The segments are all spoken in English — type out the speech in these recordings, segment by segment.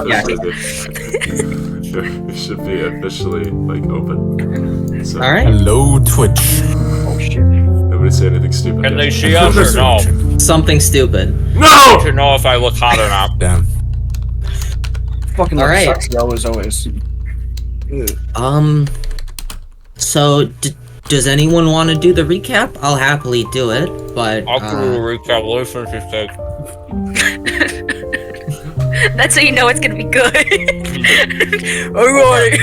Yeah. It should be officially like open. So, All right. Hello, Twitch. Oh shit. nobody say anything stupid. Can yet. they see us or no? Something stupid. No! To know if I look hot or not. Damn. Fucking All right. sucks always. So does anyone want to do the recap? I'll happily do it, but I'll do a recap. Listen to sake. That's how you know it's gonna be good. Alright.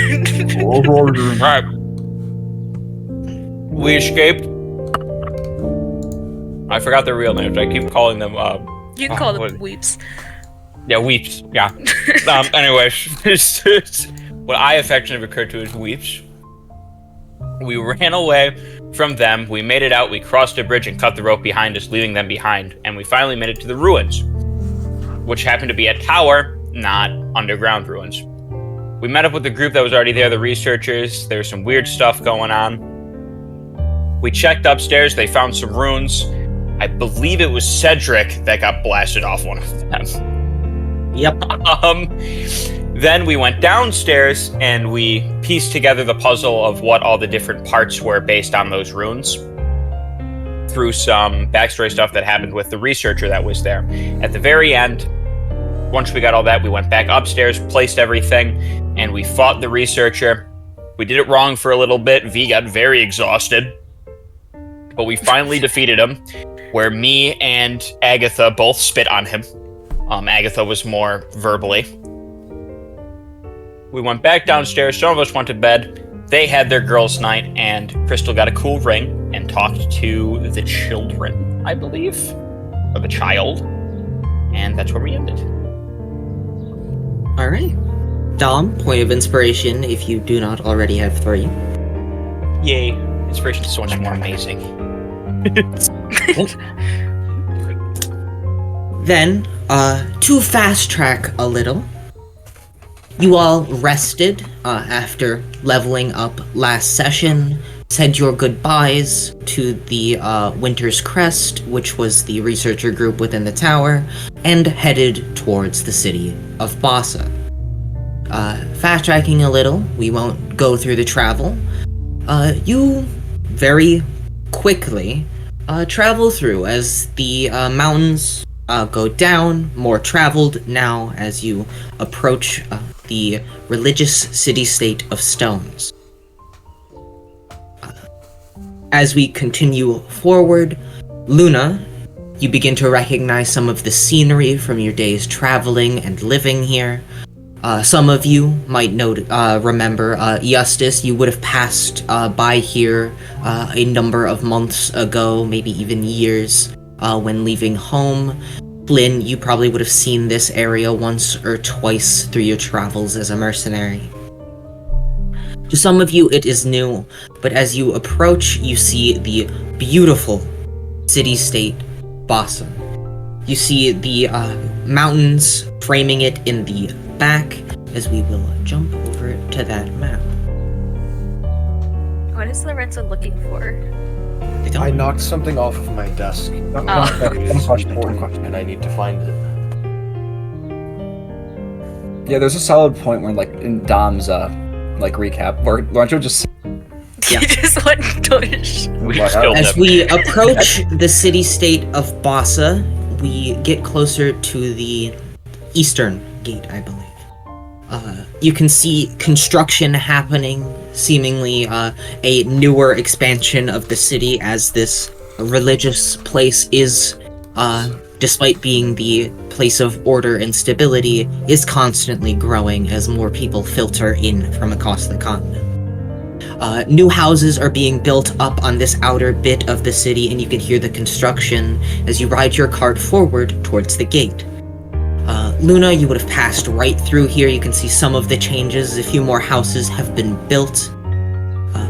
Alright. We escaped. I forgot their real names. I keep calling them, You can call them what- weeps. yeah, Weeps. Yeah. Anyways, what I affectionately refer to as Weeps. We ran away from them. We made it out. We crossed a bridge and cut the rope behind us, leaving them behind. And we finally made it to the ruins, which happened to be a tower, not underground ruins. We met up with the group that was already there, the researchers. There was some weird stuff going on. We checked upstairs. They found some runes. I believe it was Cedric that got blasted off one of them. yep. Then we went downstairs and we pieced together the puzzle of what all the different parts were based on those runes through some backstory stuff that happened with the researcher that was there. At the very end, once we got all that, we went back upstairs, placed everything, and we fought the researcher. We did it wrong for a little bit. V got very exhausted, but we finally defeated him, where me and Agatha both spit on him. Agatha was more verbally. We went back downstairs. Some of us went to bed. They had their girls' night, and Crystal got a cool ring and talked to the children, I believe, or the child, and that's where we ended. All right. Dom, point of inspiration if you do not already have 3. Yay! Inspiration is so much more amazing. Then, to fast track a little, you all rested after leveling up last session, said your goodbyes to the Winter's Crest, which was the researcher group within the tower, and headed towards the city of Bassa. Fast tracking a little, we won't go through the travel. You very quickly travel through as the mountains go down, more traveled now as you approach the religious city-state of Stones. As we continue forward, Luna, you begin to recognize some of the scenery from your days traveling and living here. Some of you might remember Eustace. You would have passed by here a number of months ago, maybe even years, when leaving home. Flynn, you probably would have seen this area once or twice through your travels as a mercenary. To some of you, it is new, but as you approach, you see the beautiful city-state Bassa. You see the mountains framing it in the back, as we will jump over to that map. What is Lorenzo looking for? I knocked something off of my desk. And I need to find it. Yeah, there's a solid point where, like, in Dom's, recap, where Lorenzo just... Yeah. You just went tush. We killed As them. we approach the city-state of Bassa, we get closer to the eastern gate, I believe. You can see construction happening, seemingly a newer expansion of the city, as this religious place is, despite being the place of order and stability, is constantly growing as more people filter in from across the continent. New houses are being built up on this outer bit of the city, and you can hear the construction as you ride your cart forward towards the gate. Luna, you would have passed right through here. You can see some of the changes. A few more houses have been built.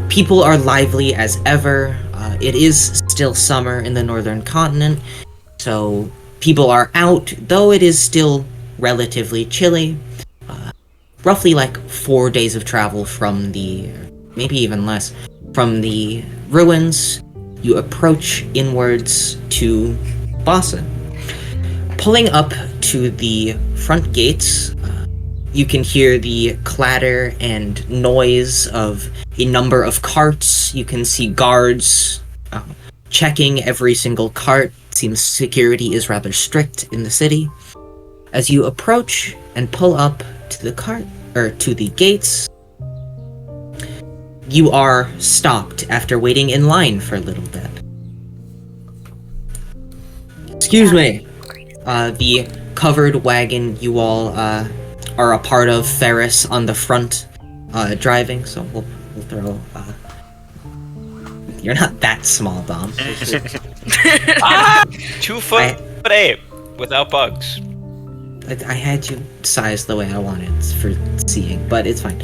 People are lively as ever. It is still summer in the northern continent, so people are out, though it is still relatively chilly. Roughly like 4 days of travel from the, maybe even less, from the ruins. You approach inwards to Bassa. Pulling up to the front gates, You can hear the clatter and noise of a number of carts. You can see guards checking every single cart. Seems security is rather strict in the city. As you approach and pull up to the cart, or to the gates, you are stopped after waiting in line for a little bit. Excuse me. The covered wagon you all are a part of, Ferris on the front driving, so we'll throw... You're not that small, Dom. 2 foot 8 without bugs. I had you sized the way I wanted for seeing, but it's fine.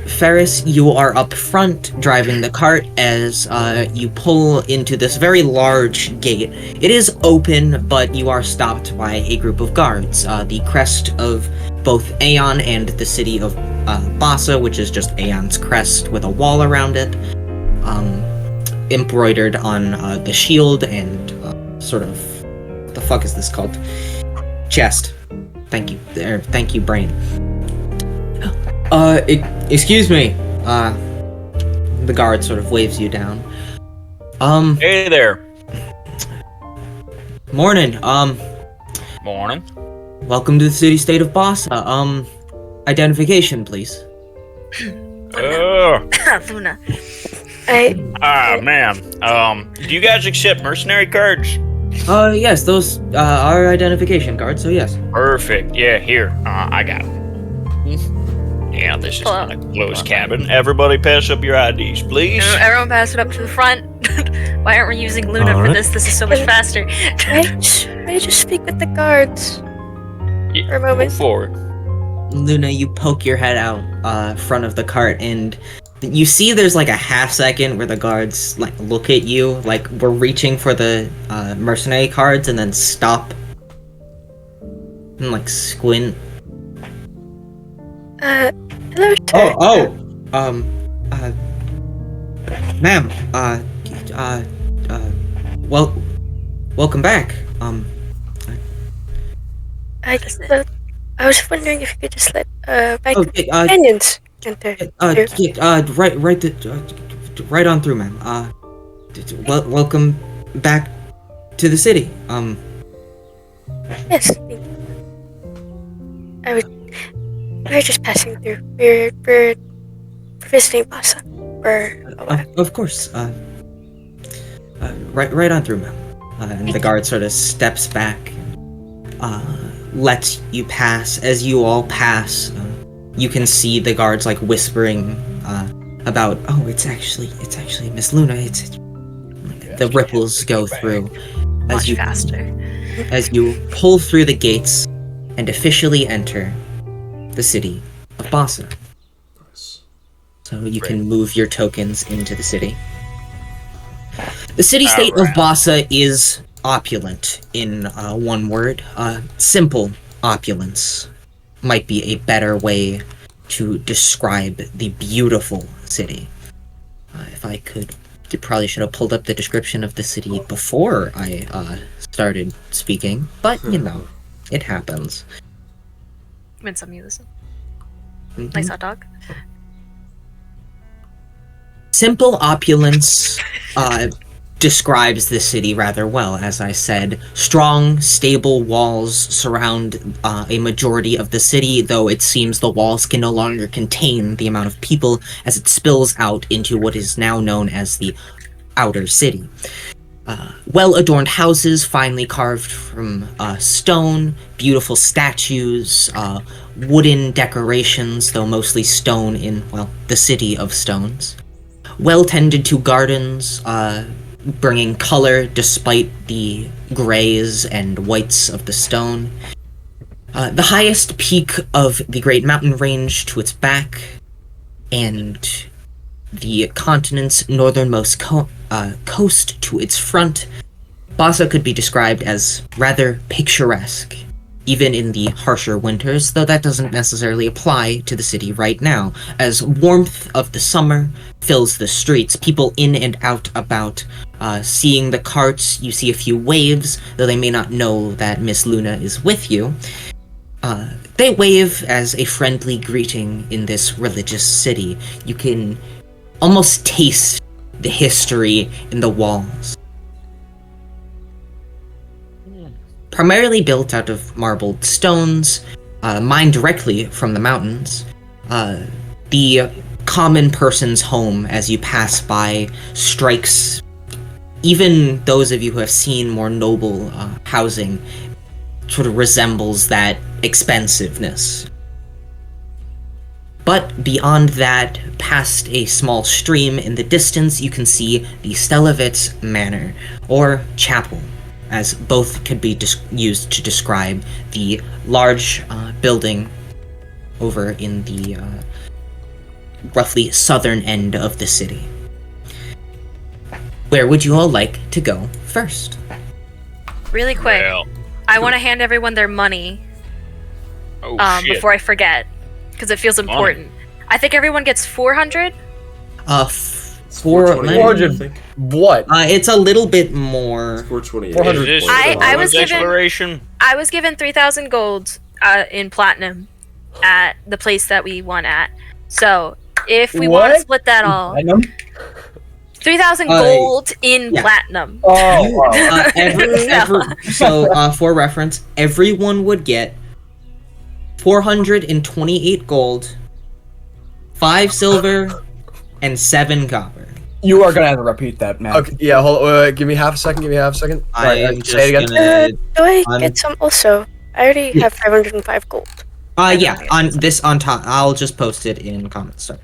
Ferris, you are up front driving the cart as you pull into this very large gate. It is open, but you are stopped by a group of guards. The crest of both Aeon and the city of Bassa, which is just Aeon's crest with a wall around it, embroidered on the shield and sort of... what the fuck is this called? Chest. Thank you. There. Thank you, brain. Excuse me. The guard sort of waves you down. Hey there. Morning. Morning. Welcome to the city-state of Bassa. Identification, please. Luna. Man. Do you guys accept mercenary cards? Yes, those are identification cards, so yes. Perfect. Yeah, here. I got them. Yeah, this is not a closed cabin. Everybody pass up your IDs, please. Everyone pass it up to the front. Why aren't we using Luna for this? This is so much faster. May I just speak with the guards for a moment? Go forward. Luna, you poke your head out front of the cart, and you see there's like a half second where the guards like look at you like we're reaching for the mercenary cards and then stop and like squint. Hello, sir. Ma'am, welcome back. I was wondering if you could just let my Okay, companions enter. right on through, ma'am. Welcome back to the city. Yes. We're just passing through. We're visiting Bassa for a while. Of course. Right on through, ma'am. And the guard sort of steps back, lets you pass. As you all pass, you can see the guards like whispering about, oh, it's actually Miss Luna. The ripples go through Much faster. as you pull through the gates and officially enter the city of Bassa. So you can move your tokens into the city. The city-state of Bassa is opulent in one word. Simple opulence might be a better way to describe the beautiful city. If I could, probably should have pulled up the description of the city before I started speaking, but you know, it happens. Win some listen. Mhm. Nice hot dog. Simple opulence describes the city rather well. As I said, strong, stable walls surround a majority of the city, though it seems the walls can no longer contain the amount of people as it spills out into what is now known as the outer city. Well-adorned houses, finely carved from stone, beautiful statues, wooden decorations, though mostly stone in, well, the city of stones. Well-tended to gardens, bringing color despite the grays and whites of the stone. The highest peak of the Great Mountain Range to its back, and the continent's northernmost coast to its front. Bassa could be described as rather picturesque, even in the harsher winters, though that doesn't necessarily apply to the city right now, as warmth of the summer fills the streets, people in and out about, seeing the carts. You see a few waves, though they may not know that Miss Luna is with you. they wave as a friendly greeting in this religious city. You can almost taste the history in the walls. Primarily built out of marbled stones, mined directly from the mountains. The common person's home, as you pass by, strikes even those of you who have seen more noble housing, sort of resembles that expensiveness. But beyond that, past a small stream in the distance, you can see the Stelovitz Manor, or Chapel, as both could be used to describe the large building over in the roughly southern end of the city. Where would you all like to go first? Really quick, Well, I want to hand everyone their money shit. before I forget, because it feels important. I think everyone gets 400. What? It's a little bit more. 428. 400. Is this I was given- exploration? I was given 3,000 gold in platinum at the place that we won at. So if we want to What? split that all, Platinum? 3,000 Uh, gold in yeah. platinum. For reference, everyone would get 428 gold, 5 silver, and 7 copper. You are gonna have to repeat that, man. Okay, yeah, hold on, wait, give me half a second, Alright, I'm just say it again. gonna. Do I I'm- get some also? I already Yeah. have 505 gold. Yeah, on top. I'll just post it in comments. Sorry.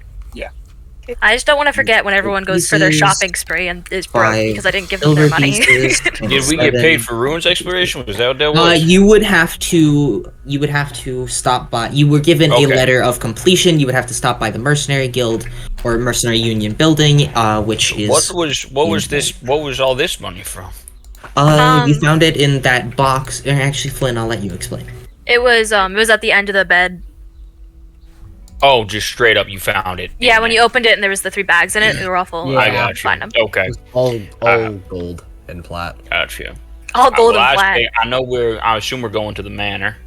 I just don't want to forget when everyone goes for their Pieces, shopping spree and is broke 5 because I didn't give them their silver money. pieces, and Did we get 7. paid for ruins exploration? Was that what that was? You would have to stop by. You were given Okay. a letter of completion. You would have to stop by the Mercenary Guild or Mercenary Union building, which is What was all this money from? you found it in that box. Actually, Flynn, I'll let you explain. It was at the end of the bed. Oh, just straight up, you found it. Yeah, when you opened it and there was the 3 bags in it, they were all full. I of got you. platinum. Okay, It's all gold and plat. got you. All gold Well, and flat. I assume we're going to the manor.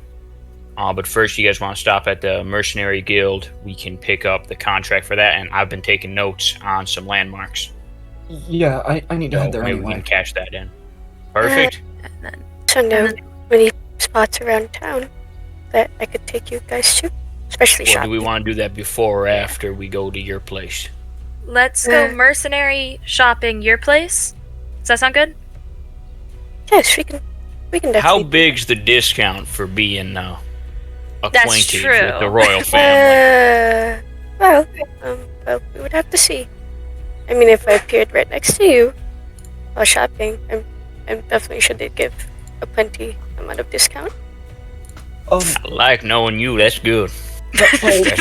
But first, you guys want to stop at the Mercenary Guild. We can pick up the contract for that, and I've been taking notes on some landmarks. Yeah, I need to So head there maybe we anyway. can cash that in. Perfect. So know many spots around town that I could take you guys to, especially Or do shopping. we want to do that before or after we go to your place? Let's go mercenary shopping your place. Does that sound good? Yes, we can definitely. How big's the discount for being acquainted true. with the royal family? Well, we would have to see. I mean, if I appeared right next to you while shopping, I'm definitely sure they'd give a plenty amount of discount. Um, I like knowing you. That's good.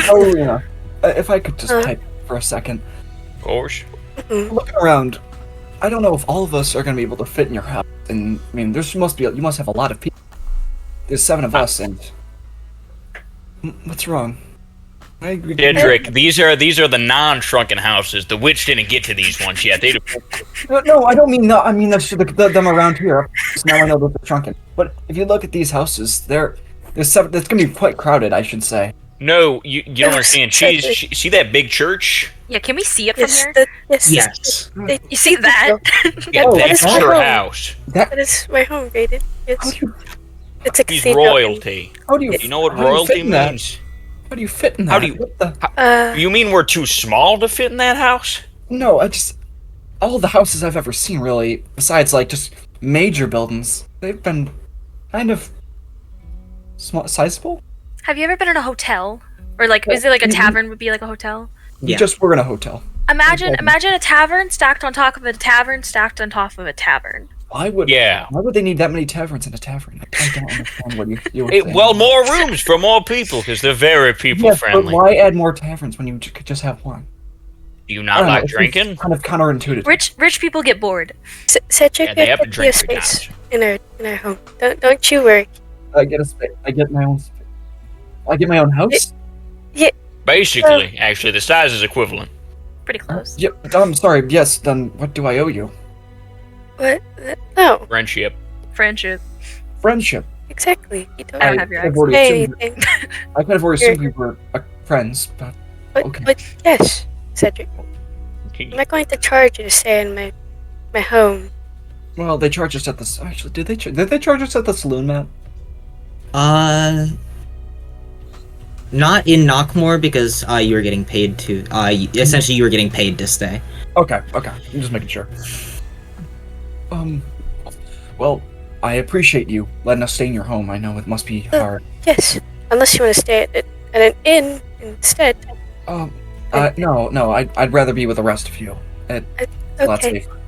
Paulina, if I could just Huh? type for a second. Of course. Looking around, I don't know if all of us are gonna be able to fit in your house. And I mean, you must have a lot of people. There's 7 of us, and what's wrong? I agree. Dedrick, these are the non-shrunken houses. The witch didn't get to these ones yet. No, I don't mean no. I mean them around here. So now I know that they're shrunken. But if you look at these houses, there's 7. It's gonna be quite crowded, I should say. No, you don't understand. See that big church? Yeah, can we see it from Yes, here? yes. Yes. You see that? Yeah, Oh, that's that's her my home. house. That is my home, Raiden. How do you It's a He's cathedral. royalty. how do you You know what how do you royalty fit in that? means? How do you fit in that? How do you- What the? You mean we're too small to fit in that house? No, all the houses I've ever seen, really, besides like just major buildings, they've been kind of small, sizable. Have you ever been in a hotel? Or like, is it like a tavern would be like a hotel? Yeah. We're in a hotel. Imagine a tavern stacked on top of a tavern stacked on top of a tavern. Why would Yeah. Why would they need that many taverns in a tavern? I don't understand what you were saying. Well, more rooms for more people because they're very people Yes, but friendly. why add more taverns when you could just have one? Do you I not don't know, like it seems drinking? Kind of counterintuitive. Rich people get bored. Cedric, Yeah, they have to I drink a 3 space times. in our home. Don't you worry. I get a space. I get my own. I get my own house. Basically, actually, the size is equivalent. Pretty close. Yep. I'm sorry. Yes. Then what do I owe you? What? No. Friendship. Friendship. Friendship. Exactly. You don't I don't have your I've accent. already say assumed, anything. I kind of already assumed we were friends, but okay. But yes, Cedric. I'm not going to charge you to stay in my home. Well, they charged us at the. Actually, did they charge us at the saloon, Matt? Not in Knockmore because you were getting paid to. Essentially, you were getting paid to stay. Okay. I'm just making sure. Well, I appreciate you letting us stay in your home. I know it must be hard. Yes, unless you want to stay at an inn instead. No, I'd rather be with the rest of you. It's a lot Okay. safer.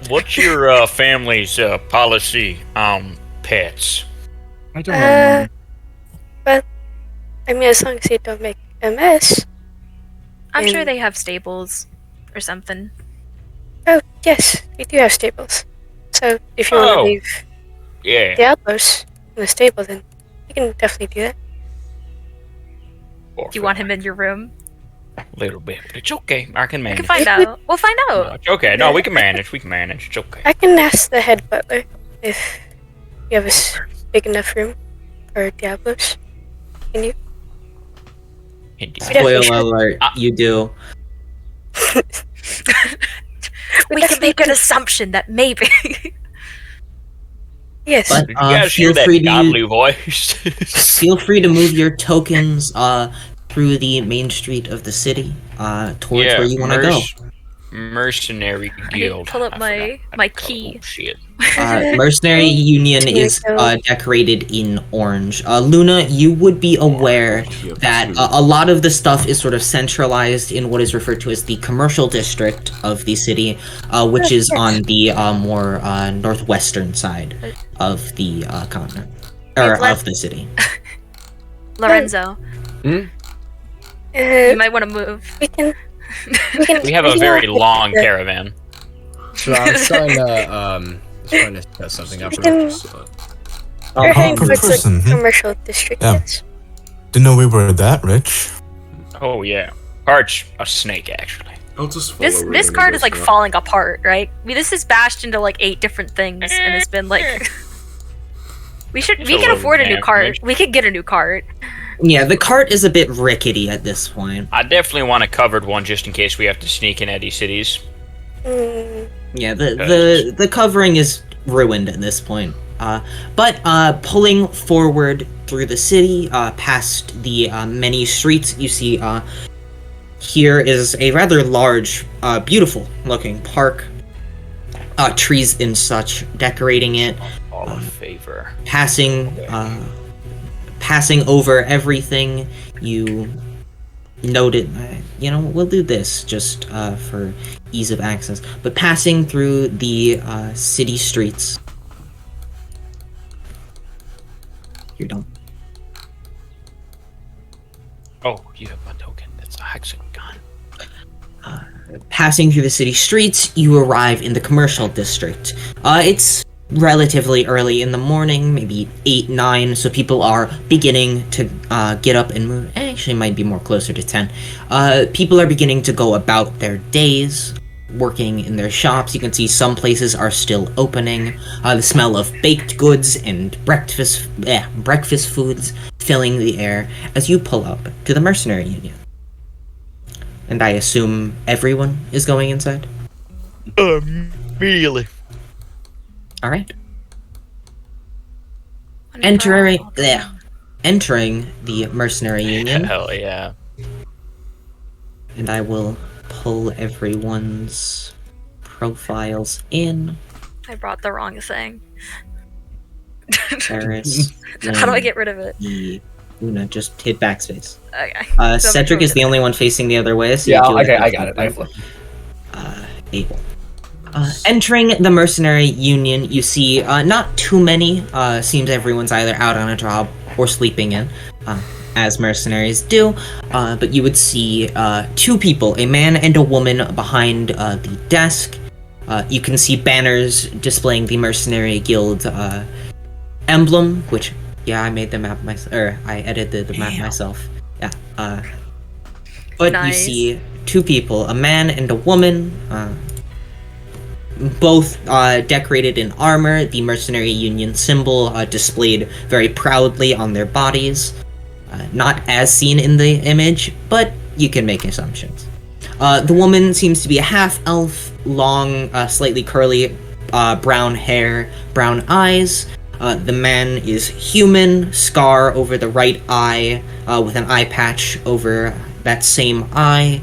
What's your family's policy on pets? I don't know. I mean, as long as you don't make a mess. I'm sure And- they have stables or something. Oh, yes, we do have stables. So if you want to Oh. leave Yeah. Diablos in the stable, then you can definitely do that. Do you want him in your room? A little bit, but it's okay. I can We manage. can find out. We'll find No, out. it's okay. No, we can manage. We can manage. It's okay. I can ask the head butler if you have a big enough room for Diablos. Can you? Indeed. Yeah, Spoiler sure. alert, you do. We can make an assumption that maybe. Yes. But Did you guys hear feel that free to godly voice? feel free to move your tokens through the main street of the city towards where you want to go. Mercenary guild. pull up I my- forgot my what it's called. key. Oh, shit. Mercenary Union is decorated in orange. Luna, you would be aware that a lot of the stuff is sort of centralized in what is referred to as the commercial district of the city, which is on the more northwestern side of the continent, or Wait, of the city. Lorenzo, you might want to move. we can. We have a very long caravan. So I'm trying to set something up. We can- We're heading good towards person, the hmm? commercial district. Yeah. Yes. Didn't know we were that rich. Oh yeah, Arch, a snake actually. I'll just follow This where this the card is like neighbors falling apart, right? I mean, this is bashed into like 8 different things, and it's been like. We It's a can little afford a new cart. damaged. We could get a new cart. Yeah, the cart is a bit rickety at this point. I definitely want a covered one just in case we have to sneak in Eddie cities. Mm, Yeah, the covering is ruined at this point. But pulling forward through the city, past the many streets, you see here is a rather large, beautiful looking park. Trees and such decorating it. All in favor. Passing over everything, you noted, we'll do this just for ease of access, but passing through the city streets. You're done. Oh, you have a token. That's a hexagon. Passing through the city streets, you arrive in the commercial district. It's relatively early in the morning, maybe 8, 9, so people are beginning to get up and move. Actually, it might be more closer to 10. People are beginning to go about their days, working in their shops. You can see some places are still opening. The smell of baked goods and breakfast foods filling the air as you pull up to the Mercenary Union. And I assume everyone is going inside? Really? Alright. Entering the Mercenary Union, Hell yeah. and I will pull everyone's profiles in. I brought the wrong thing. Paris. How do I get rid of it? Una, just hit backspace. Okay. So Cedric is the only one facing the other way. So you do I got it. I flipped. Able. Entering the Mercenary Union, you see not too many. Seems everyone's either out on a job or sleeping in, as mercenaries do. But you would see 2 people, a man and a woman, behind the desk. You can see banners displaying the Mercenary Guild emblem, which, yeah, I made the map myself, or I edited the map myself. Yeah. But Nice. you see 2 people, a man and a woman. both decorated in armor, the Mercenary Union symbol displayed very proudly on their bodies. Not as seen in the image, but you can make assumptions. The woman seems to be a half-elf, long, slightly curly, brown hair, brown eyes. The man is human, scar over the right eye, with an eye patch over that same eye,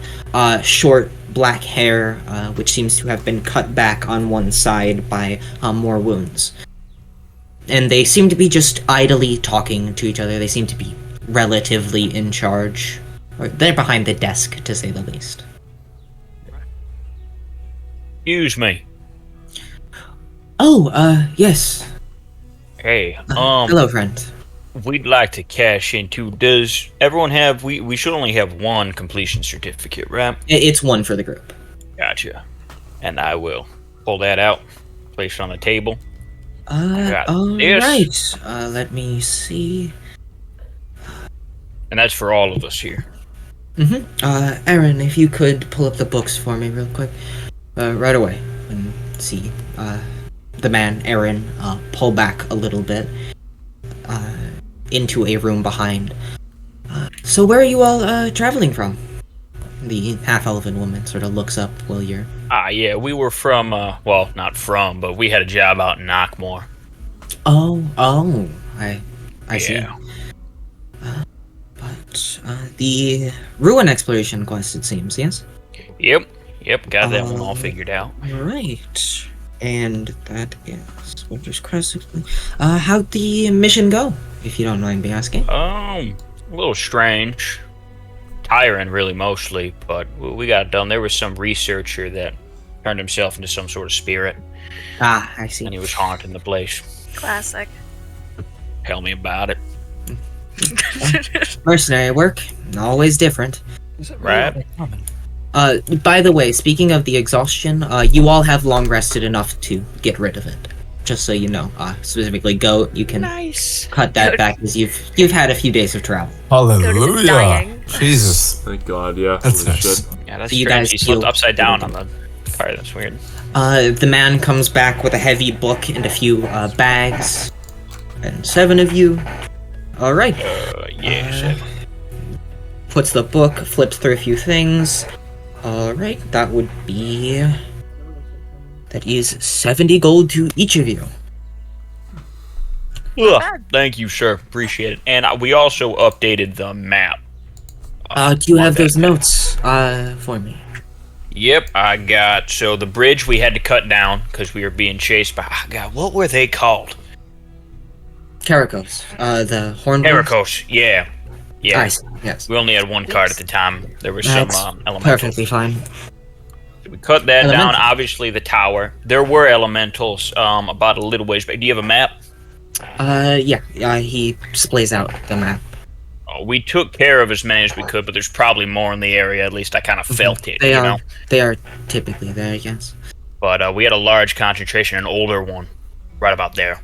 short black hair, which seems to have been cut back on one side by more wounds. And they seem to be just idly talking to each other. They seem to be relatively in charge. Or they're behind the desk, to say the least. Excuse me. Oh, yes. Hey, Hello, friend. we'd like to cash into. Does everyone have? We should only have one completion certificate, right? It's one for the group. Gotcha. And I will pull that out, place it on the table. Got All this. right. Let me see. And that's for all of us here. Aaron, if you could pull up the books for me real quick. Right away. And see, the man, Aaron, pull back a little bit, into a room behind. So where are you all, traveling from? The half-elven woman sort of looks up while you're... Yeah, we were from, well, not from, but we had a job out in Knockmore. Oh, I see. Yeah. But, the ruin exploration quest, it seems, yes? Yep, got that one all figured out. Right. And that is Winter's Crest. How'd the mission go, if you don't mind me asking? A little strange. Tiring, really, mostly, but we got it done. There was some researcher that turned himself into some sort of spirit, Ah, I see. and he was haunting the place. Classic. Tell me about it. Mercenary work, always different. Right. By the way, speaking of the exhaustion, you all have long rested enough to get rid of it. Just so you know, specifically Goat, you can cut that back as you've had a few days of travel. Hallelujah. dying. Jesus. Thank God, yeah. That's Holy nice. shit. Yeah, that's So you strange. guys He slept feel- upside down on the car. That's weird. The man comes back with a heavy book and a few bags. And 7 of you. Alright. Yeah. Puts the book, flips through a few things. Alright, that would be... That is 70 gold to each of you. Ugh, thank you, sir. Appreciate it. And we also updated the map. Do you have those notes, for me? Yep, I got. So the bridge we had to cut down because we were being chased by. Oh God, what were they called? Karakos. The horn. Heracos. Yeah. I see, yes. We only had one card at the time. There was That's some elementals. perfectly fine. We cut that down. Elemental. Obviously, the tower. There were elementals about a little ways back. Do you have a map? Yeah, he displays out the map. Oh, we took care of as many as we could, but there's probably more in the area. At least I kind of felt it, They you are, know. they are typically there, yes. But we had a large concentration, an older one, right about there.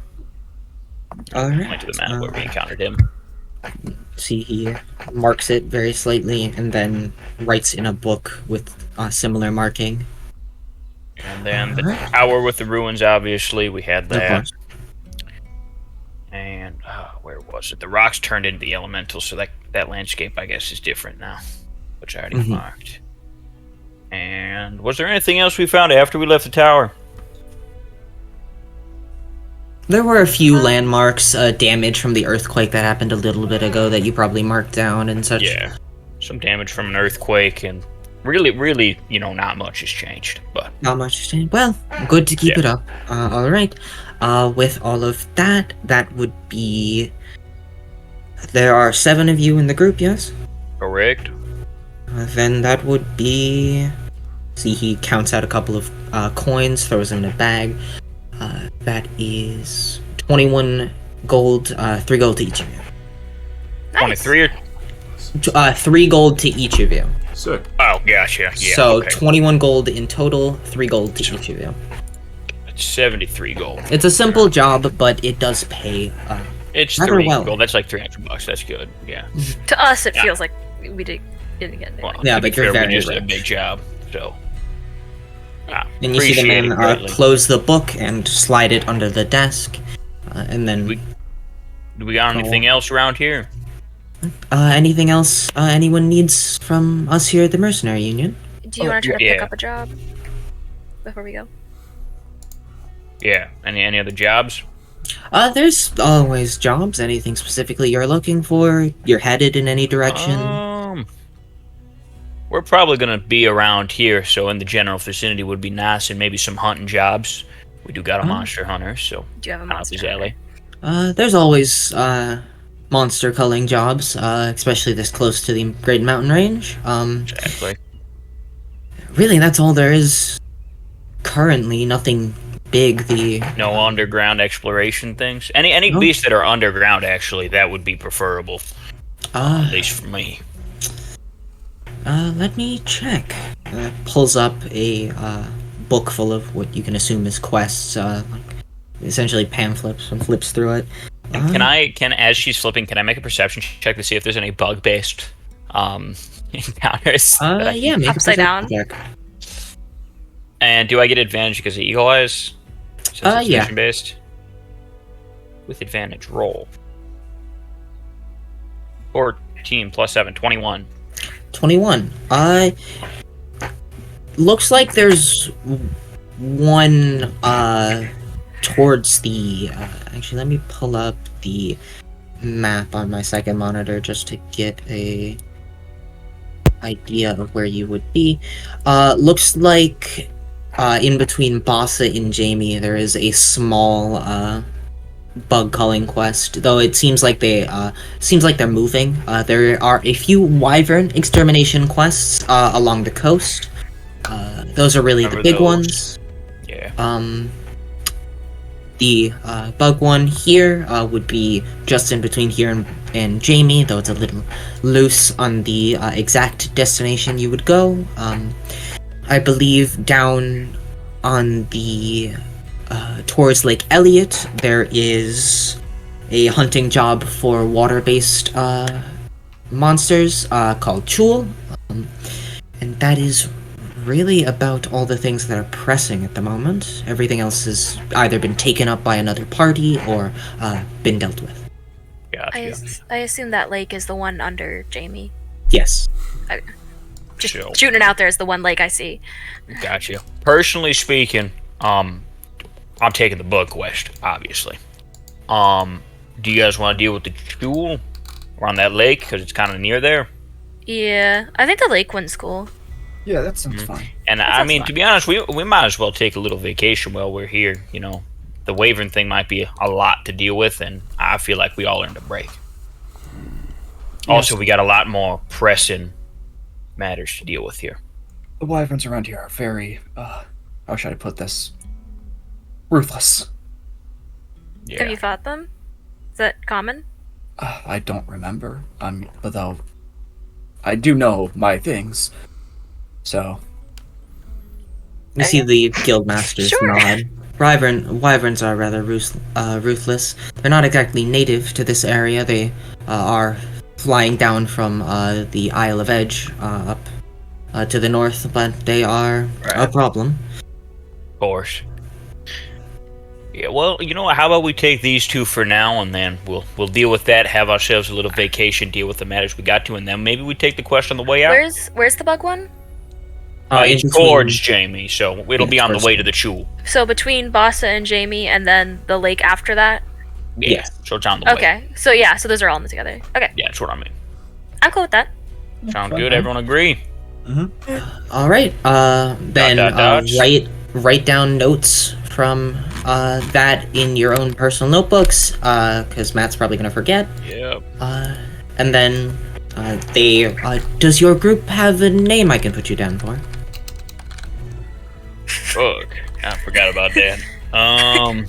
Alright. Went to the map where we encountered him. See, he marks it very slightly and then writes in a book with similar marking. And then the Alright. tower with the ruins, obviously, we had Of that. course. And where was it? The rocks turned into the elementals, so that landscape, I guess, is different now, which I already Mhm. marked. And was there anything else we found after we left the tower? There were a few landmarks, damage from the earthquake that happened a little bit ago that you probably marked down and such. Yeah, some damage from an earthquake, and really, not much has changed. But Not much has changed. Well, good to keep Yeah. it up. Alright. With all of that, that would be... There are 7 of you in the group, yes? correct. Then that would be... See, he counts out a couple of coins, throws them in a bag. That is 21 gold, 3 gold to each of you. 23 or 3 gold to each of you. Sick. oh, gotcha. Yeah. So okay. 21 gold in total, 3 gold to each of you. It's 73 gold. It's a simple job, but it does pay. It's rather 3 well. gold. That's like $300. That's good. Yeah. To us, it Yeah. feels like we didn't get it. Well, Yeah, to be but you're fair, we very just did a rich. big job. So And you see the Appreciate man it greatly. close the book and slide it under the desk, and then Do we got anything else around here? anything else anyone needs from us here at the Mercenary Union? Do you want to try to pick yeah. up a job before we go? Yeah. Any other jobs? There's always jobs. Anything specifically you're looking for? You're headed in any direction? We're probably gonna be around here, so in the general vicinity would be nice, and maybe some hunting jobs. We do got a monster hunter, so Do you have a up monster? his alley. There's always monster culling jobs, especially this close to the Great Mountain Range. Exactly. Really, that's all there is currently. Nothing big. No underground exploration things. Any No. beasts that are underground, actually, that would be preferable, at least for me. Let me check. Pulls up a book full of what you can assume is quests, essentially pamphlets, and flips through it. As she's flipping, can I make a perception check to see if there's any bug-based encounters? Yeah, make Upside a down? perception check. And do I get advantage because of Eagle Eyes? Since it's Yeah. mission-based? With advantage, roll. 14 plus 7, 21. 21. Looks like there's one towards the actually let me pull up the map on my second monitor just to get a idea of where you would be. Looks like in between Bossa and Jamie there is a small bug culling quest, though it seems like they're moving. There are a few wyvern extermination quests along the coast. Those are really the Remember big those. ones. Yeah. The bug one here would be just in between here and Jamie, though it's a little loose on the exact destination you would go. I believe down on the towards Lake Elliott, there is a hunting job for water-based monsters called Chul, and that is really about all the things that are pressing at the moment. Everything else has either been taken up by another party or been dealt with. Gotcha. I assume that lake is the one under Jamie. Yes. Just Chill. shooting it out there is the one lake I see. Gotcha. Personally speaking, I'm taking the bug quest, obviously. Do you guys want to deal with the jewel around that lake because it's kind of near there? Yeah, I think the lake one's cool. Yeah, that sounds fine. And I mean, to be honest, we might as well take a little vacation while we're here. You know, the Wyvern thing might be a lot to deal with, and I feel like we all earned a break. Also, we got a lot more pressing matters to deal with here. The wyverns around here are very, how should I put this? Ruthless. Yeah. Have you fought them? Is that common? I don't remember. But though, I do know my things. So, You see the guildmasters Sure. nod. Wyverns are rather ruthless. They're not exactly native to this area. They are flying down from the Isle of Edge up to the north, but they are a Right. problem. Of course. Yeah, well, you know what? How about we take these two for now, and then we'll deal with that, have ourselves a little vacation, deal with the matters we got to, and then maybe we take the quest on the way out. Where's the bug one? It's in between- towards Jamie, so it'll be on the towards- way to the Chul. So between Bossa and Jamie, and then the lake after that. Yeah, Yes. so it's on the way. Okay, so yeah, so those are all in together. Okay, Yeah, that's what I mean. I'm cool with that. Sound good? Everyone agree? All right. Then dots. write down notes from that in your own personal notebooks, because Matt's probably gonna forget. Yep. And then does your group have a name I can put you down for? Fuck. I forgot about that.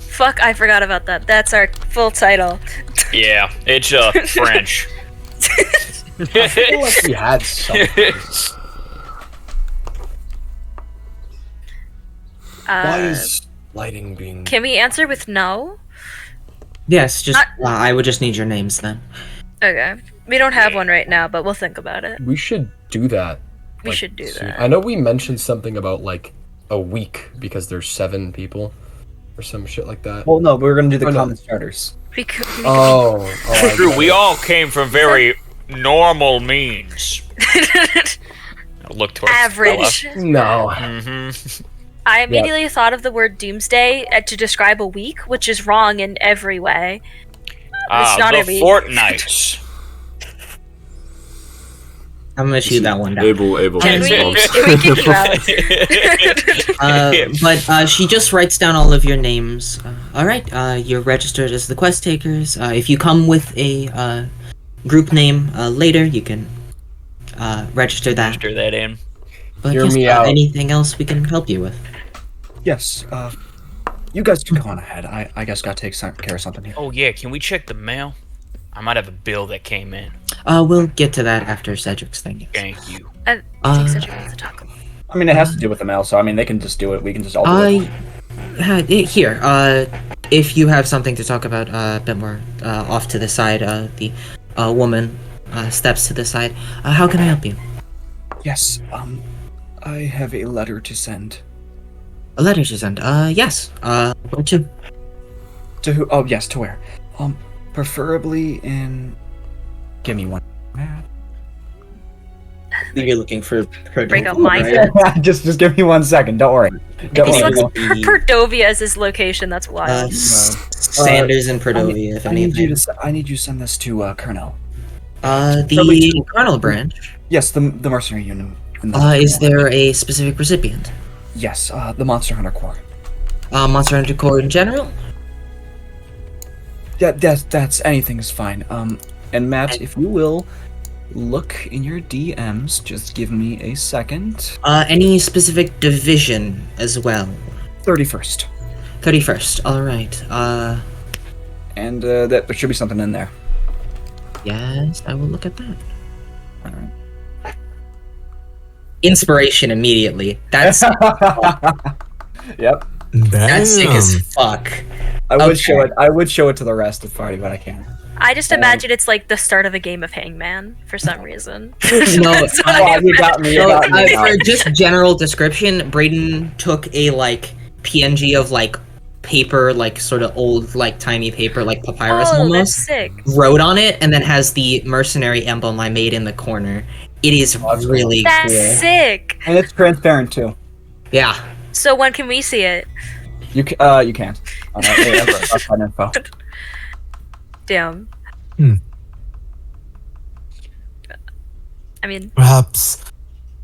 Fuck, I forgot about that. That's our full title. Yeah, it's French. I feel like we had something. Why is lighting being... Can we answer with no? Yes, just Not- I would just need your names then. Okay. We don't have one right now, but we'll think about it. We should do that. We should do soon. that. I know we mentioned something about, like, a week because there's 7 people or some shit like that. Well, no, we're gonna do the Oh, no. common starters. We could, I True, get we it. all came from very normal means. Look towards average. No. Mm-hmm. I immediately thought of the word doomsday to describe a week, which is wrong in every way. It's not The a week. fortnights. I'm gonna shoot that one down. Able. Can we, response. can we kick you out? But she just writes down all of your names. All right, you're registered as the quest takers. If you come with a group name later, you can register that. Register that in. But Hear yes, me out. anything else we can help you with? Yes. You guys can go on ahead. I guess gotta take care of something here. Oh yeah, can we check the mail? I might have a bill that came in. We'll get to that after Cedric's thing. Thank you. I think such a way to talk. I mean, it has to do with the mail, so I mean, they can just do it. We can just all do it. Here, if you have something to talk about a bit more off to the side, the woman steps to the side. How can I help you? Yes. I have a letter to send. A letter to send. Yes. Where to? To who? Oh, yes. To where? Preferably in. Give me one. You're looking for Break up my just give me 1 second. Don't worry. Don't He worry. looks Perdovia as his location. That's wild. Sanders and Perdovia, if I need you anything. I need you to send this to Colonel. The Colonel branch. Yes, the mercenary unit. Is there a specific recipient? Yes, the Monster Hunter Corps. Monster Hunter Corps in general? Yeah, that's anything is fine. And Matt, if you will, look in your DMs. Just give me a second. Any specific division as well? 31st. 31st, alright. And there should be something in there. Yes, I will look at that. Alright. Inspiration immediately. That's Yep. that's sick as fuck. I would Okay. show it. I would show it to the rest of the party, but I can't. I just imagine it's like the start of a game of Hangman for some reason. No, That's what I- I you got me. You So, got me. for just general description, Braden took a like PNG of like paper, like sort of old, like tiny paper, like papyrus Oh, that's almost. sick. Wrote on it, and then has the mercenary emblem I made in the corner. It is really That's cool. sick. And it's transparent too. Yeah. So when can we see it? You can't. Yeah, that's fine info. Damn. Hmm. I mean, Perhaps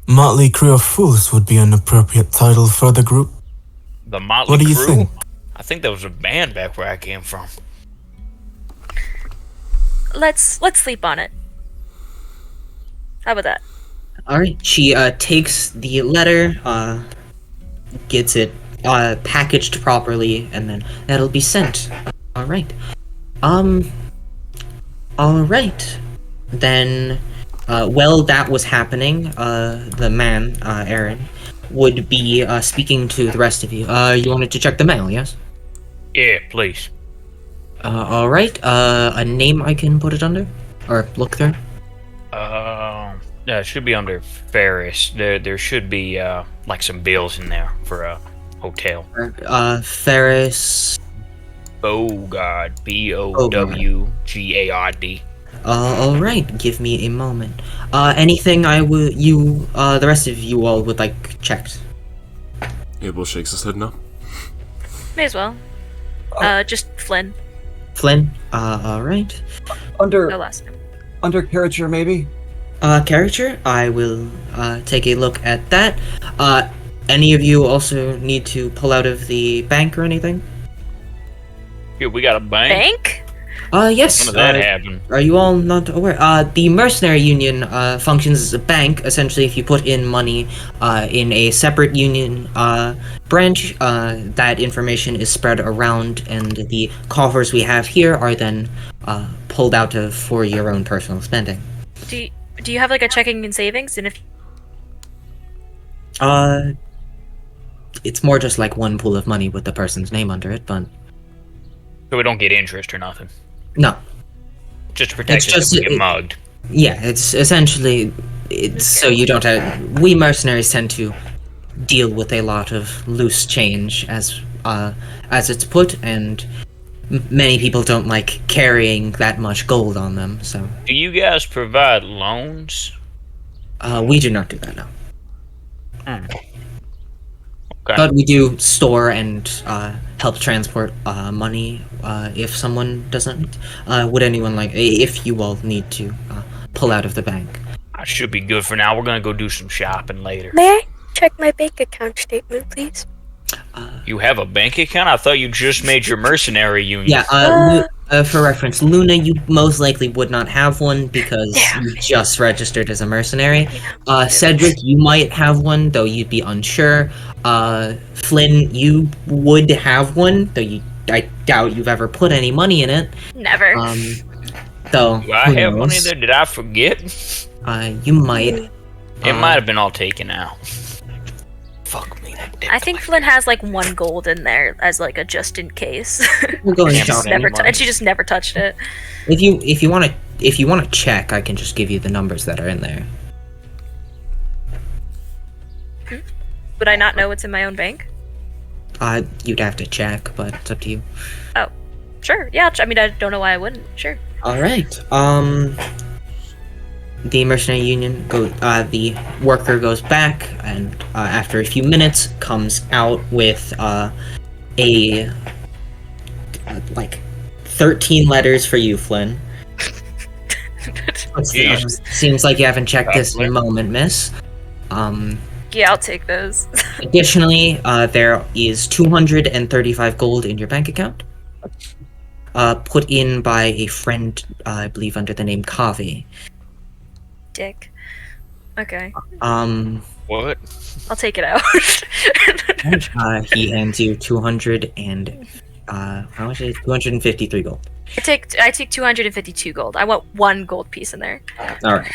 Motley Crew of Fools would be an appropriate title for the group. The Motley What do you Crew? think? I think there was a band back where I came from. let's sleep on it. How about that? All right. She takes the letter, gets it packaged properly, and then that'll be sent. All right. All right. Then, while that was happening, the man, Aaron, would be speaking to the rest of you. You wanted to check the mail, yes? Yeah, please. All right. A name I can put it under, or look through. Yeah, it should be under Ferris. There should be like some bills in there for a hotel. Ferris. Bogard. Bowgard. All right. Give me a moment. Anything the rest of you all would like checked? Abel shakes his head no. May as well. Just Flynn. Flynn. All right. Under No last name. under character maybe. Character. I will take a look at that. Any of you also need to pull out of the bank or anything? Here, we got a bank. Bank? Yes. When did that happen? Are you all not aware? The Mercenary Union functions as a bank. Essentially, if you put in money in a separate union branch, that information is spread around, and the coffers we have here are then pulled out of for your own personal spending. Do you have like a checking and savings? And if It's more just like one pool of money with the person's name under it, but So we don't get interest or nothing. no. Just to protect It's us if we just- get mugged. Yeah, it's essentially so you don't have. We mercenaries tend to deal with a lot of loose change, as it's put, and many people don't like carrying that much gold on them. So Do you guys provide loans? we do not do that now. Okay. But we do store and help transport money if someone doesn't. Would anyone like, if you all need to pull out of the bank? I should be good for now. We're gonna go do some shopping later. May I check my bank account statement, please? You have a bank account? I thought you just made your mercenary union. Yeah, for reference, Luna, you most likely would not have one because you just registered as a mercenary. Cedric, you might have one, though you'd be unsure. Flynn, you would have one, though I doubt you've ever put any money in it. Never. Though, Do I who have money knows? there? Did I forget? You might. It might have been all taken out. Fuck me. That I think Flynn has like 1 gold in there as like a just in case. We'll go and Can't shop. spend Never any money. and she just never touched it. If you want to check, I can just give you the numbers that are in there. Would I not know what's in my own bank? You'd have to check, but it's up to you. Sure. Yeah. I mean, I don't know why I wouldn't. Sure. All right. The mercenary union the worker goes back, and after a few minutes, comes out with like 13 letters for you, Flynn. Seems like you haven't checked this in a moment, miss. Yeah, I'll take those. Additionally, there is 235 gold in your bank account. Put in by a friend, I believe, under the name Kavi. Dick. Okay. What? I'll take it out. He hands you 200 and how much is it? 253 gold. I take 252 gold. I want 1 gold piece in there. All right.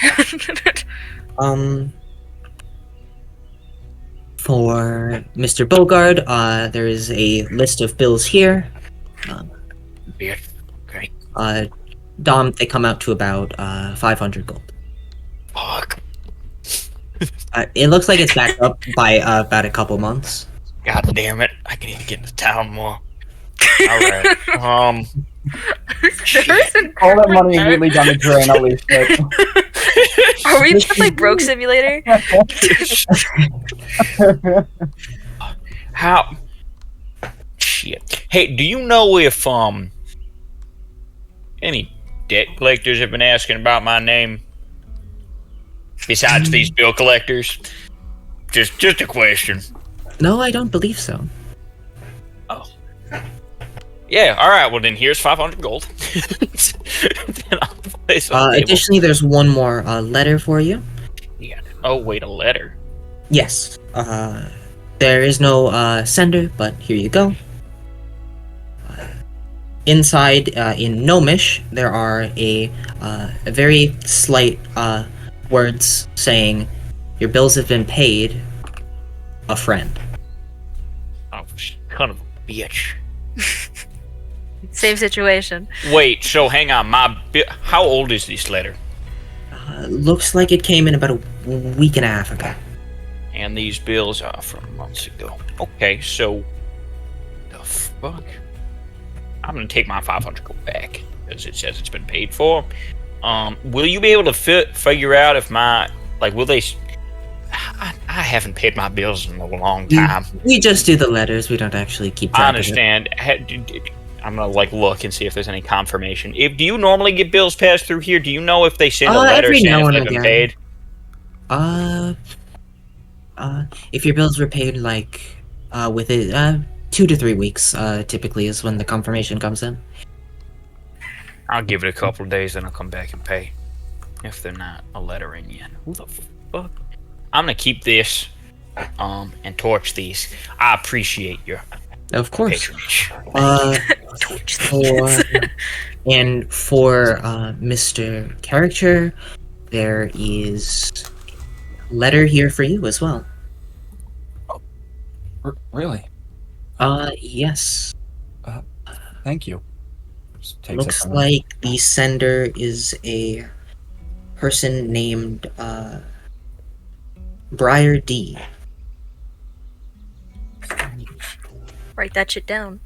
For Mr. Bogard, there is a list of bills here. Yeah. Okay. Dom, they come out to about 500 gold. Fuck. It looks like it's back up by about a couple months. God damn it. I can even get into town more. Alright. All that money immediately down the drain. Holy shit. Are we just like Broke Simulator? How? Shit. Hey, do you know if, any debt collectors have been asking about my name? Besides these bill collectors? Just a question. No, I don't believe so. Oh. Yeah, alright, well then here's 500 gold. Then I'll place on the table. Additionally, there's one more letter for you. Yeah. Oh, wait, a letter. Yes. There is no sender, but here you go. Inside, in Gnomish, there are a very slight words saying, "Your bills have been paid. A friend." Oh, son of a bitch. Same situation. Wait, so hang on, how old is this letter? Looks like it came in about a week and a half ago. And these bills are from months ago. Okay, so the fuck? I'm gonna take my 500 gold back because it says it's been paid for. Will you be able to figure out if will they? I haven't paid my bills in a long time. We just do the letters. We don't actually keep track I of it. understand. I'm gonna look and see if there's any confirmation. Do you normally get bills passed through here? Do you know if they send a letter every saying now if and they've been again. paid? If your bills were paid within 2 to 3 weeks, typically is when the confirmation comes in. I'll give it a couple of days, then I'll come back and pay. If they're not a letter in yet. Who the fuck? I'm gonna keep this, and torch these. I appreciate your Of course. patronage. Torch For Mr. Caricature, there is a letter here for you as well. Really? Yes. Thank you. Just takes Looks a moment. like the sender is a person named Briar D. Write that shit down.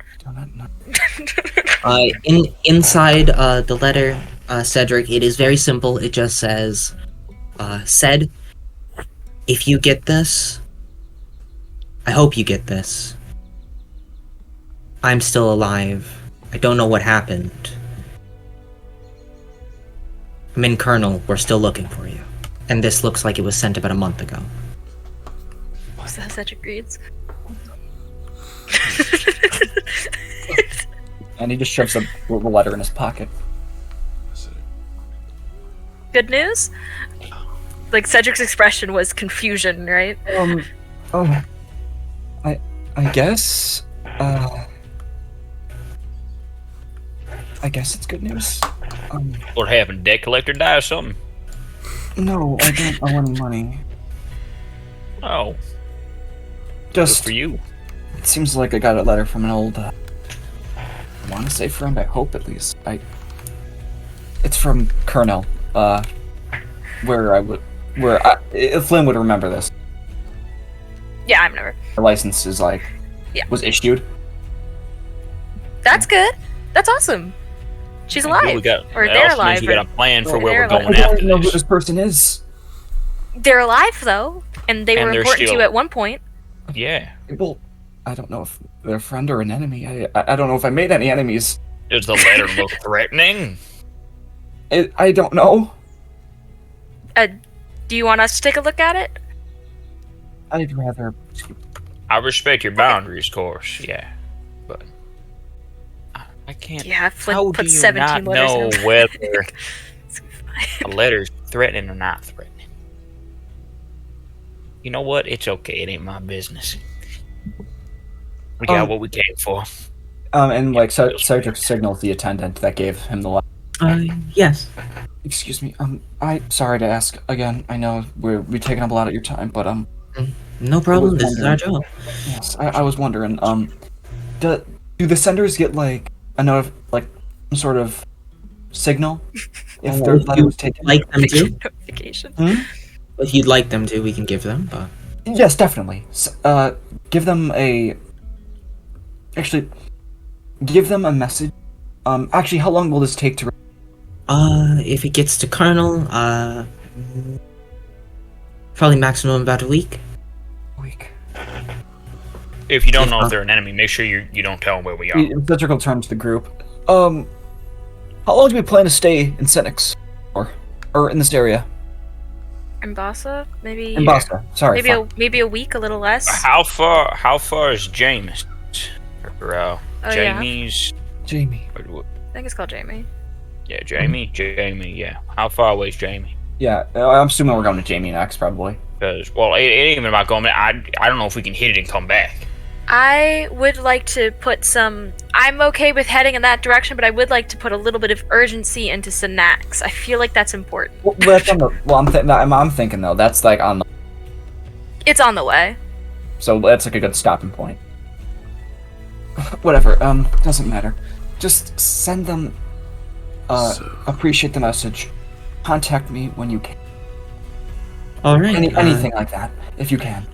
Inside the letter, Cedric, it is very simple. It just says, "Said, if you get this, I hope you get this. I'm still alive. I don't know what happened. I'm in Colonel. We're still looking for you. And this looks like it was sent about a month ago." So that's Cedric reads. And he just shoves the letter in his pocket. Good news? Like, Cedric's expression was confusion, right? I guess. I guess it's good news. What happened? Debt collector die or something? No, I don't owe any money. Oh, Just good for you. It seems like I got a letter from an old. I want to say friend. I hope at least. It's from Colonel. Flynn would remember this. Yeah, I've never. The license is was issued. That's good. That's awesome. She's alive. Or they're alive. You got a plan for where they're we're alive. going I don't after know who this. this person is. They're alive, though. And they And were they're important to still- you at one point. Yeah. Well, I don't know if they're a friend or an enemy. I don't know if I made any enemies. Does the letter look threatening? I don't know. Do you want us to take a look at it? I'd rather. I respect your boundaries, of course. Yeah, but I can't. Yeah, Flynn How put do you 17 not letters know in them. whether It's fine. a letter's threatening or not threatening? You know what? It's okay. It ain't my business. We got what we came for. And Cedric signaled the attendant that gave him the letter. Yes. Excuse me. I'm sorry to ask again. I know we've taken up a lot of your time, but No problem. This is our job. Yes, I was wondering. Do the senders get some sort of signal if their letter was taken? Like them to? Notification. If you'd like them to, we can give them. But Yes, definitely. Give them give them a message. Actually, how long will this take to? if it gets to Colonel, probably maximum about a week. Week. If you don't know if they're an enemy, make sure you don't tell them where we are. Cedric will turn to the group. How long do we plan to stay in Senex, or in this area? In Bassa? Maybe. In Boston. Sorry. Maybe a week, a little less. How far is James? Or, yeah. Jamie's. Jamie. I think it's called Jamie. Yeah, Jamie. Yeah. How far away is Jamie? Yeah, I'm assuming we're going to Jamie next, probably. Because it ain't even about going. I don't know if we can hit it and come back. I would like to put some. I'm okay with heading in that direction, but I would like to put a little bit of urgency into Synax. I feel like that's important. Well, that's on the. Well, I'm thinking though. That's on the. It's on the way. So that's a good stopping point. Whatever. Doesn't matter. Just send them. Appreciate the message. Contact me when you can. All right. Anything like that, if you can.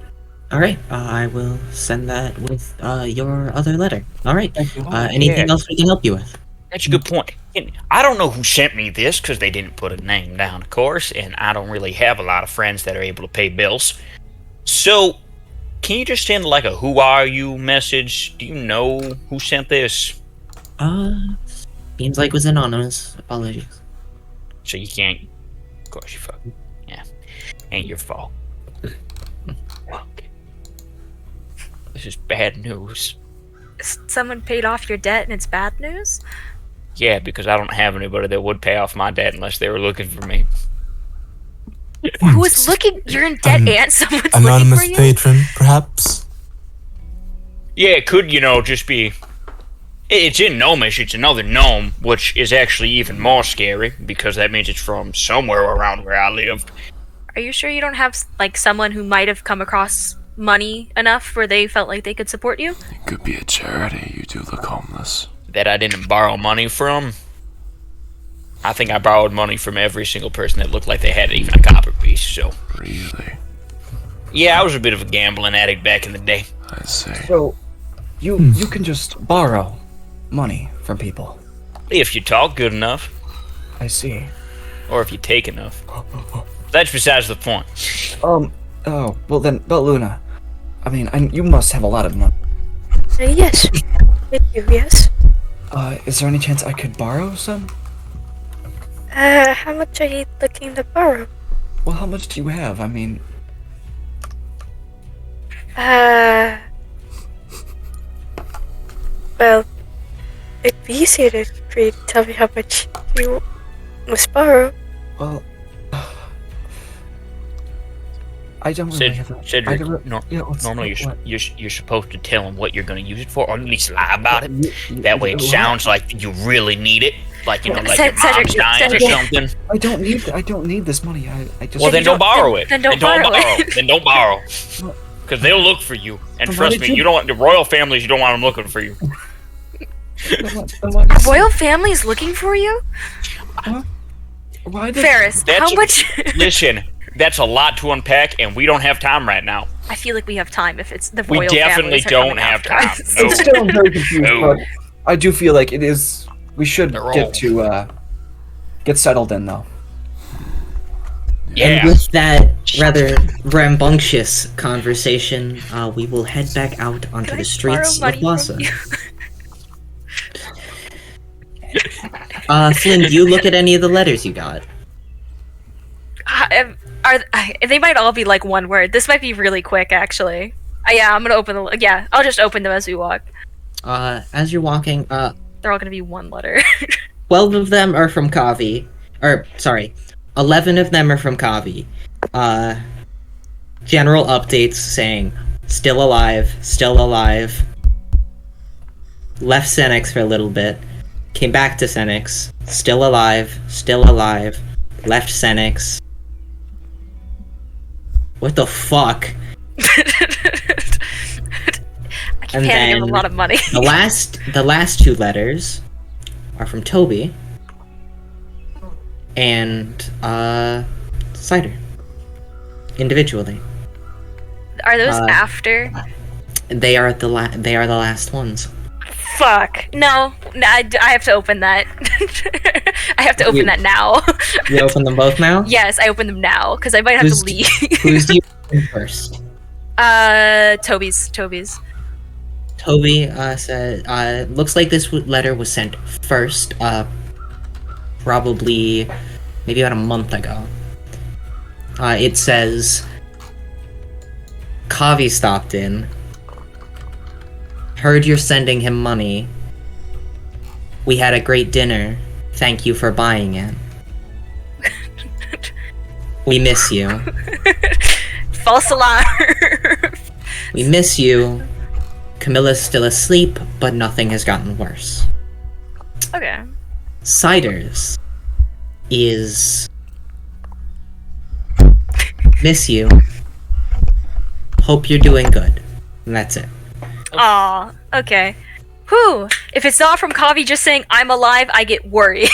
All right. I will send that with your other letter. All right. Thank you. Anything else we can help you with? That's a good point. And I don't know who sent me this because they didn't put a name down, of course, and I don't really have a lot of friends that are able to pay bills. So, can you just send a "Who are you" message? Do you know who sent this? Seems like it was anonymous. Apologies. So you can't. Of course you fuck. Yeah, ain't your fault. Look, this is bad news. Someone paid off your debt and it's bad news? Yeah, because I don't have anybody that would pay off my debt unless they were looking for me. Who is looking? You're in debt and someone's Anonymous looking for you? patron, perhaps? Yeah, it could, just be. It's in Gnomish, it's another gnome, which is actually even more scary, because that means it's from somewhere around where I live. Are you sure you don't have, someone who might have come across money enough where they felt like they could support you? It could be a charity. You do look homeless. That I didn't borrow money from? I think I borrowed money from every single person that looked like they had even a copper piece, so. Really? Yeah, I was a bit of a gambling addict back in the day. I see. So, You can just borrow money from people. If you talk good enough, I see. or if you take enough. That's besides the point. Oh, well then, Luna. I mean, you must have a lot of money. Yes. I do, yes. Is there any chance I could borrow some? How much are you looking to borrow? Well, how much do you have? I mean, Well, it'd be easier for you to tell me how much you must borrow. well, I don't really have a... Cedric, what's- normally what? you're supposed to tell him what you're going to use it for, or at least lie about it. You- That way it what? sounds like you really need it. Like, you know, like Cedric, your mom's dying or Cedric. something. I don't need this money. I just... Well, then don't borrow it. then don't borrow it. Then don't borrow. Because they'll look for you. And But why trust did me, you- you don't want the royal families, you don't want them looking for you. The royal family's looking for you? Why did... Ferris, That's how much? Listen, that's a lot to unpack, and we don't have time right now. I feel like we have time if it's the We royal definitely families are don't coming have after time. us. No. Still, I'm very confused, No. but I do feel like it is... We should They're get all- to, get settled in, though. Yeah. And with that rather rambunctious conversation, we will head back out onto Can the I streets borrow of money Lhasa. from you? Flynn, do you look at any of the letters you got? They might all be like one word. This might be really quick, actually. Yeah, I'm gonna open the. Yeah, I'll just open them as we walk. As you're walking, They're all gonna be one letter. 12 of them are from Kavi. 11 of them are from Kavi. General updates saying, still alive, left Senex for a little bit, came back to Senex, still alive, left Senex. What the fuck? I And keep handing him then a lot of money. The last two letters are from Toby and Cider. Individually. Are those uh, after? They are the last ones. Fuck. No, I have to open that. I have to open that now. You open them both now? Yes, I open them now because I might have Who's- to leave. Who's do you open first? Toby's. Toby said, looks like this letter was sent first, probably maybe about a month ago. It says, Kavi stopped in. Heard you're sending him money. We had a great dinner. Thank you for buying it. We miss you. False alarm. We miss you. Camilla's still asleep, but nothing has gotten worse. Okay. Ciders is miss you. Hope you're doing good. And that's it. Aw, okay. Whew. If it's not from Kavi just saying I'm alive, I get worried.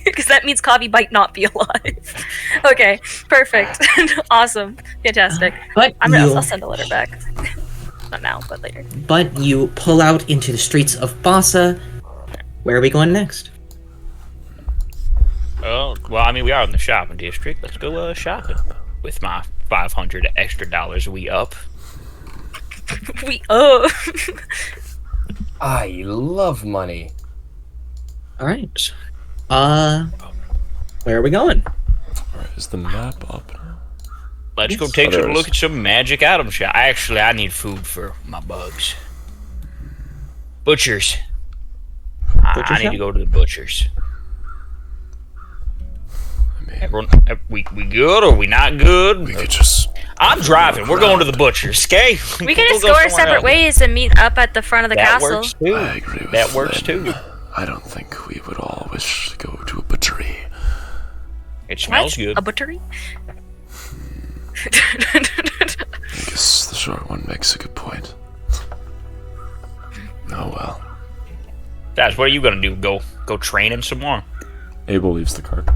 Because that means Kavi might not be alive. Okay, perfect. Awesome. Fantastic. But I'll send a letter back. Not now, but later. But you pull out into the streets of Bassa. Where are we going next? Oh, well, I mean, we are in the shopping district. Let's go shopping. With my $500 extra we up. I love money. Alright. Where are we going? Alright, is the map up? Let's go take a look at some magic item shop. Actually, I need food for my bugs. Butchers. I need shop? to go to the butchers. I mean, Everyone, we good or we not good? we could just... I'm driving. We're going to the butchers, okay? We can just We'll go our somewhere separate else. ways and meet up at the front of the That castle. works too. I agree with That works Flynn. too. I don't think we would all wish to go to a butchery. It smells good. A butchery? I guess the short one makes a good point. Oh well. Guys, what are you gonna do? Go training some more? Abel leaves the cart.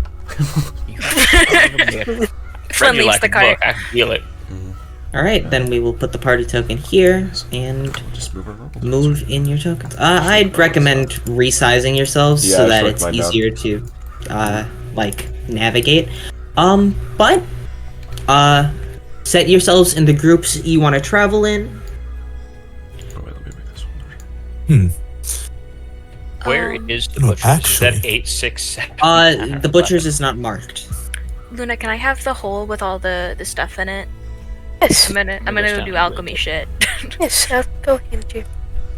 Flynn leaves the cart. I can feel it. Alright, then we will put the party token here and Just move our normal. move in your tokens. I'd recommend resizing yourselves Yeah, so I that shrunk it's mine down. easier to navigate. But set yourselves in the groups you want to travel in. Oh, wait, let me make this one. Where Um, is the no, butcher? Is that actually- 867? The butcher's is not marked. Luna, can I have the hole with all the stuff in it? Yes, I'm gonna go do alchemy shit. yes, I'll go hand you.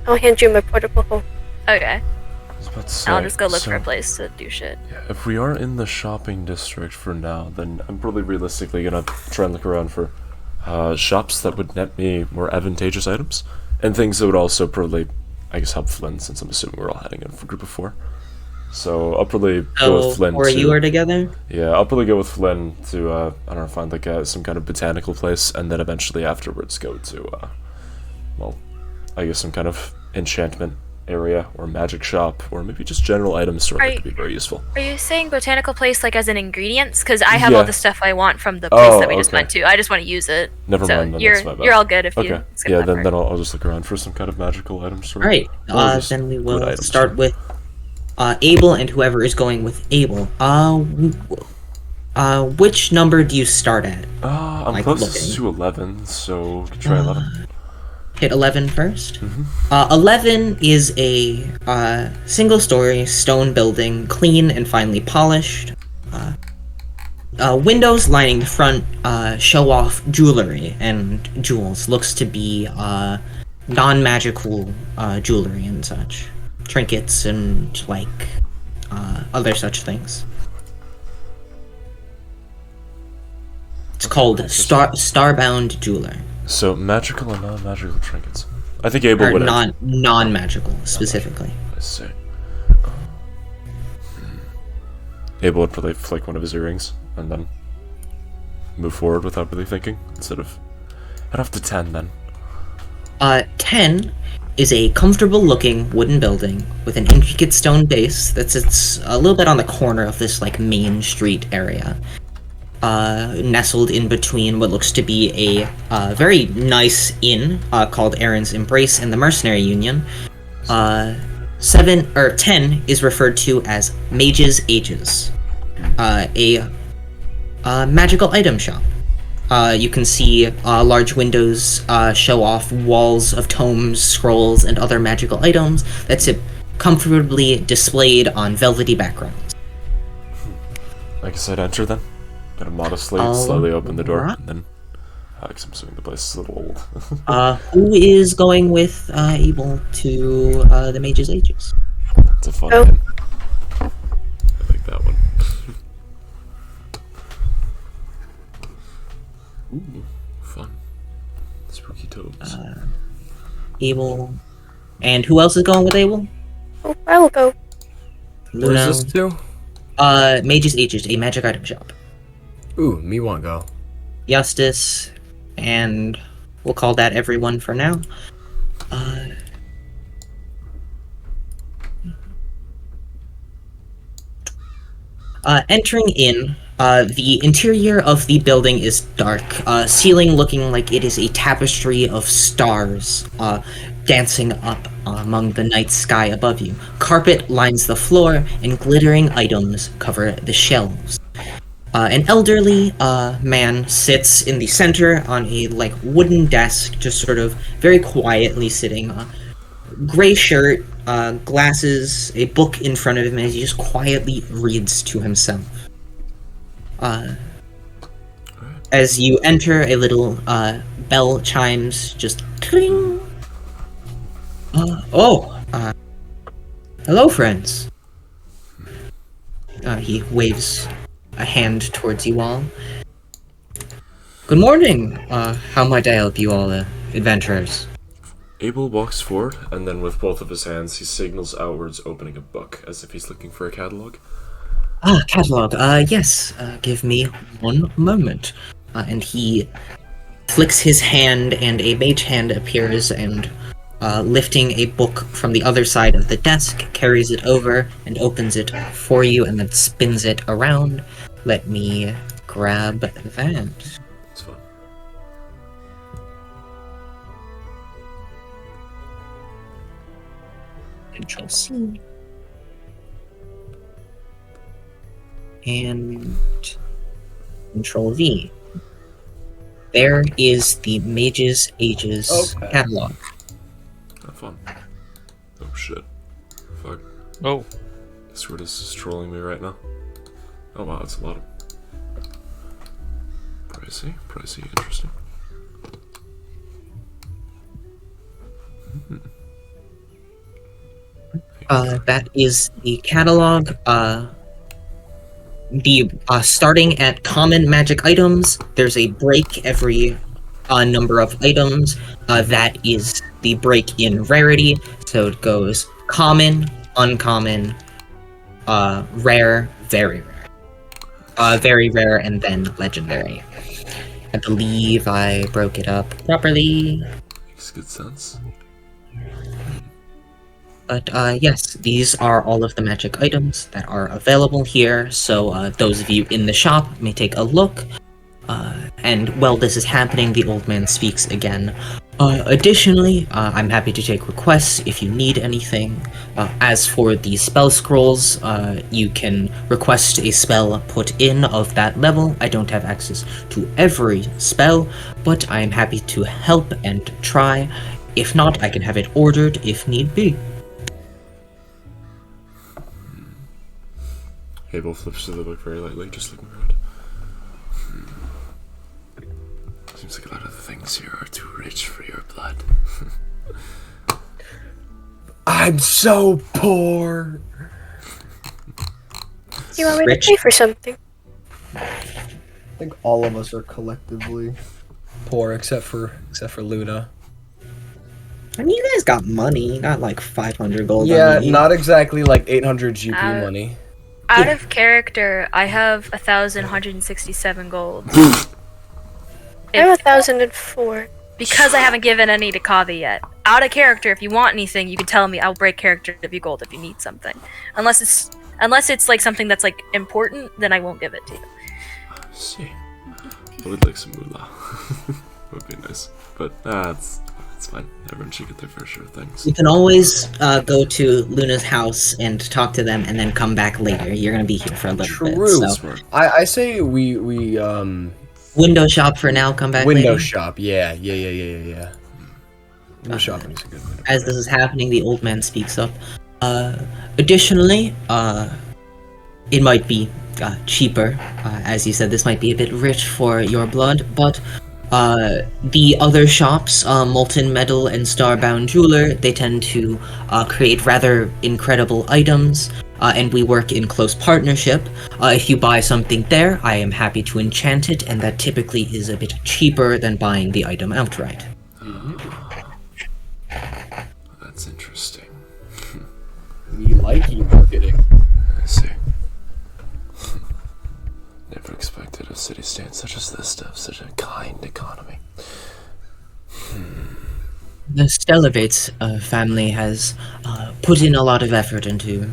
I'll hand you my portable hole. Okay. I was about to say, I'll just go look so, for a place to do shit. Yeah, if we are in the shopping district for now, then I'm probably realistically gonna try and look around for shops that would net me more advantageous items, and things that would also probably, I guess, help Flynn, since I'm assuming we're all heading in for a group of 4. So I'll probably go So, with Flynn or to... you are together? Yeah, I'll probably go with Flynn to, I don't know, find like some kind of botanical place, and then eventually afterwards go to, well, I guess some kind of enchantment area, or magic shop, or maybe just general item store that Right. could be very useful. Are you saying botanical place like as in ingredients? Because I have all Yeah. the stuff I want from the place Oh, that we just okay. went to. I just want to use it. Never So mind, then you're that's my bad. you're all good if you. Okay, skip yeah, that then, part. then I'll just look around for some kind of magical item store. Alright, Or just then we good will items. start with Abel and whoever is going with Abel. Which number do you start at? I'm like closest looking. to 11, so we can try 11. Hit 11 first. Mm-hmm. 11 is a single-story stone building, clean and finely polished. Windows lining the front show off jewelry and jewels. Looks to be non-magical jewelry and such. Trinkets and, like, other such things. It's called Starbound Jeweler. So, magical and non-magical trinkets. I think Abel Or would non-magical, specifically. I see. Abel would probably flick one of his earrings, and then move forward without really thinking, instead of... Head off to 10, then. 10 is a comfortable-looking wooden building with an intricate stone base that sits a little bit on the corner of this, like, main street area. Nestled in between what looks to be a very nice inn called Aaron's Embrace and the Mercenary Union. 10 is referred to as Mage's Ages, a magical item shop. You can see large windows show off walls of tomes, scrolls, and other magical items that sit comfortably displayed on velvety backgrounds. I guess I'd enter then. Gonna modestly, slowly open the door, and then... Because I'm assuming the place is a little old. Who is going with Abel to the Mage's Ages? It's a fun Oh. one. I like that one. Ooh, fun. Spooky toads. Abel. And who else is going with Abel? Oh, I will go. Luna. Where's this to? Mage's Ages, a magic item shop. Ooh, me want go. Justice, and we'll call that everyone for now. Entering in, the interior of the building is dark, ceiling looking like it is a tapestry of stars, dancing up among the night sky above you. Carpet lines the floor, and glittering items cover the shelves. An elderly man sits in the center on a like wooden desk, just sort of very quietly sitting. Gray shirt, glasses, a book in front of him as he just quietly reads to himself. As you enter, a little bell chimes, just cling. Hello, friends. He waves a hand towards you all. Good morning. How might I help you all, adventurers? Abel walks forward, and then with both of his hands, he signals outwards, opening a book, as if he's looking for a catalog. Catalog. Yes. Give me one moment. And he flicks his hand, and a mage hand appears, and lifting a book from the other side of the desk, carries it over and opens it for you, and then spins it around. Let me grab that. It's fun. Control C. And Control V. There is the Mage's Ages Okay. catalog. Have fun. Oh shit. Fuck. Oh. Discord is trolling me right now. Oh wow, that's a lot of pricey, interesting. That is the catalog. Starting at common magic items, there's a break every number of items. That is the break in rarity. So it goes common, uncommon, rare, very rare, and then legendary. I believe I broke it up properly. Makes good sense. But yes, these are all of the magic items that are available here, so those of you in the shop may take a look. And while this is happening, the old man speaks again. Additionally, I'm happy to take requests if you need anything. As for the spell scrolls, you can request a spell put in of that level. I don't have access to every spell, but I am happy to help and try. If not, I can have it ordered if need be. Abel flips through the book very lightly, just looking around. Seems like a lot of the things here are too rich for your blood. I'm so poor. You want me Rich. to pay for something? I think all of us are collectively poor, except for Luna. I mean, you guys got money, not like 500 gold. Yeah, on you. not exactly like 800 GP money. Out of character, I have 1,167 gold. I have 1,004. Because I haven't given any to Kavi yet. Out of character, if you want anything, you can tell me. I'll break character to give you gold if you need something. Unless it's like something that's like important, then I won't give it to you. See. I would like some moolah. Would be nice. But it's fine. Everyone should get their fair share of things. You can always go to Luna's house and talk to them, and then come back later. You're gonna be here for a little bit. True. So Smart. I say we window shop for now. Come back window later. shop. Yeah. Window shopping is a good window. As this is happening, the old man speaks up. Additionally, it might be cheaper. As you said, this might be a bit rich for your blood, but the other shops, Molten Metal and Starbound Jeweler, they tend to create rather incredible items, and we work in close partnership. If you buy something there, I am happy to enchant it, and that typically is a bit cheaper than buying the item outright. That's interesting. We like e-marketing. I see. Never expected a city-state such as this to have such a kind economy. The Stellavates family has put in a lot of effort into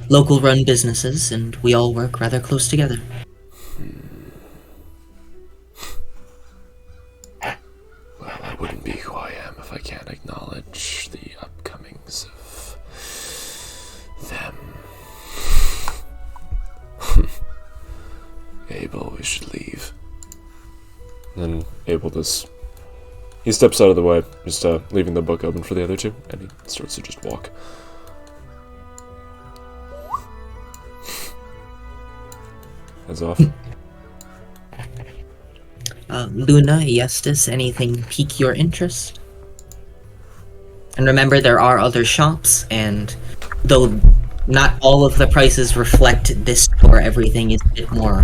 local-run businesses, and we all work rather close together. Well, I wouldn't be who I am if I can't acknowledge the upcomings of them. Abel, we should leave. And then Abel does. He steps out of the way, just leaving the book open for the other two, and he starts to just walk. Heads off. Luna, Yestus, anything pique your interest? And remember, there are other shops, and though not all of the prices reflect this store, everything is a bit more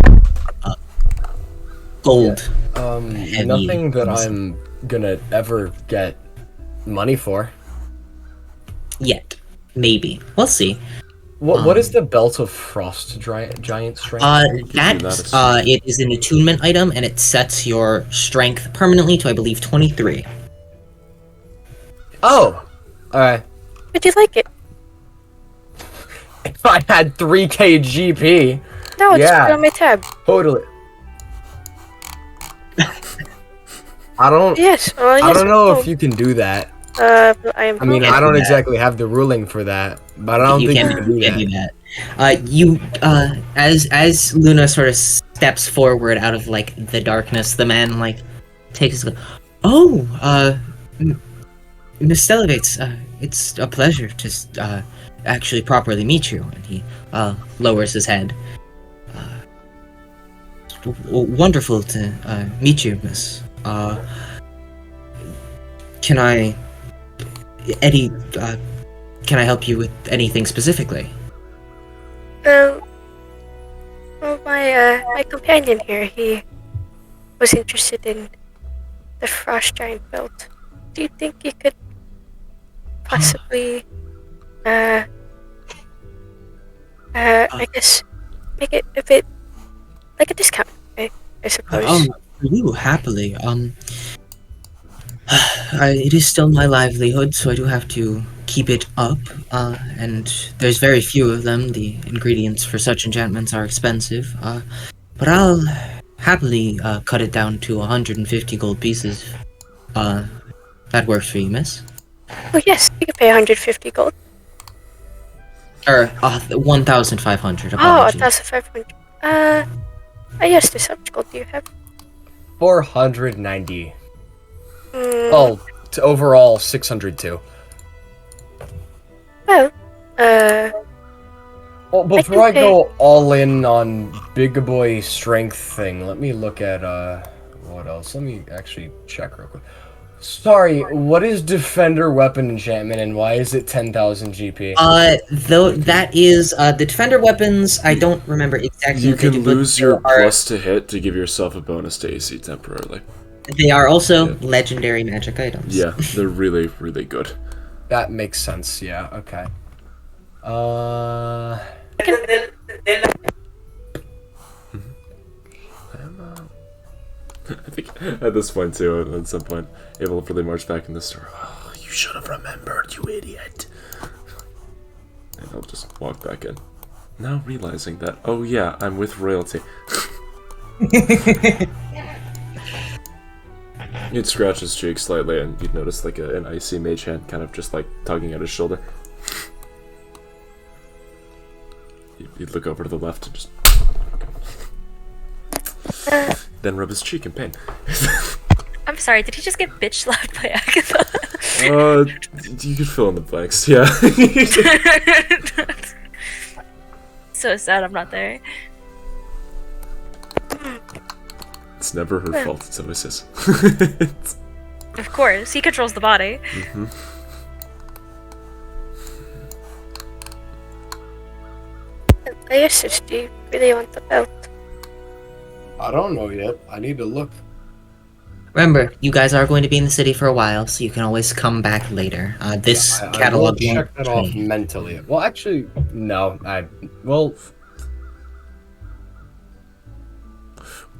gold. heavy. Nothing that I'm gonna ever get money for. Yet. Maybe. We'll see. What is the Belt of Frost Giant Strength? It is an attunement item, and it sets your strength permanently to, I believe, 23. Oh! Alright. Would you like it? If I had 3k GP. No, just Yeah. put it on my tab. Totally. I don't Yes. Well, yes, I don't know no. if you can do that. But I am. I mean, can't I do don't that. exactly have the ruling for that, but I don't think you can do can't that. do that. As Luna sort of steps forward out of like the darkness, the man like takes a Miss Elevates, it's a pleasure to actually properly meet you. And he lowers his head. Wonderful to meet you, Miss. Can I, Eddie? Can I help you with anything specifically? Well, my companion here, he was interested in the Frost Giant belt. Do you think you could possibly, I guess, make it a bit like a discount, I suppose. You happily. It is still my livelihood, so I do have to keep it up. And there's very few of them. The ingredients for such enchantments are expensive. But I'll happily cut it down to 150 gold pieces. That works for you, miss? Oh yes, you could pay 150 gold. Or 1,500. Oh, Apologies. 1,500. Yes, this how much gold do you have? 490. Mm, Oh, overall 602. well, Well, I before I can go all in on Big Boy strength thing, let me look at what else? Let me actually check real quick. Sorry, what is Defender Weapon Enchantment and why is it 10,000 GP? Though that is the defender weapons. I don't remember exactly. You what they can do, but lose they your are- plus to hit to give yourself a bonus to AC temporarily. They are also Yeah. legendary magic items. Yeah, they're really, really good. That makes sense. Yeah. Okay. I think at this point too, at some point, Abel will really march back in the store. Oh, you should have remembered, you idiot. And I'll just walk back in. Now realizing that, oh yeah, I'm with royalty. You'd scratch his cheek slightly and you'd notice like an icy mage hand kind of just like tugging at his shoulder. You'd look over to the left and just... then rub his cheek in pain. I'm sorry, did he just get bitch slapped by Agatha? You could fill in the blanks, yeah. So sad I'm not there. It's never her fault, it's always his. Of course, he controls the body. I assist you. Really want the belt? I don't know yet. I need to look. Remember, you guys are going to be in the city for a while, so you can always come back later. This I will catalog check won't that off change. mentally. Well, actually, no.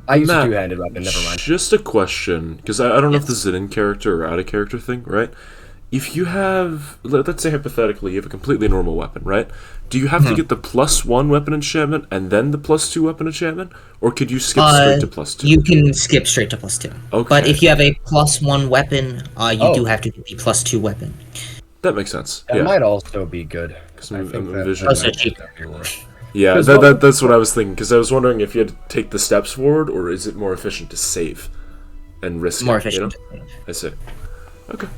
I use a Matt, two-handed weapon. Never mind. Just a question, because I don't know if this is an in-character or out-of-character thing, right? If you have, let's say hypothetically, you have a completely normal weapon, right? Do you have to get the +1 weapon enchantment and then the +2 weapon enchantment? Or could you skip straight to +2? You can skip straight to +2. Okay. But if you have a +1 weapon, you Oh. do have to get the +2 weapon. That makes sense, That yeah. might also be good. 'Cause I I'm think that- envisioning Also that. cheap. Yeah, Because that's what I was thinking, because I was wondering if you had to take the steps forward, or is it more efficient to save and risk More it, efficient. You know? I see. Okay.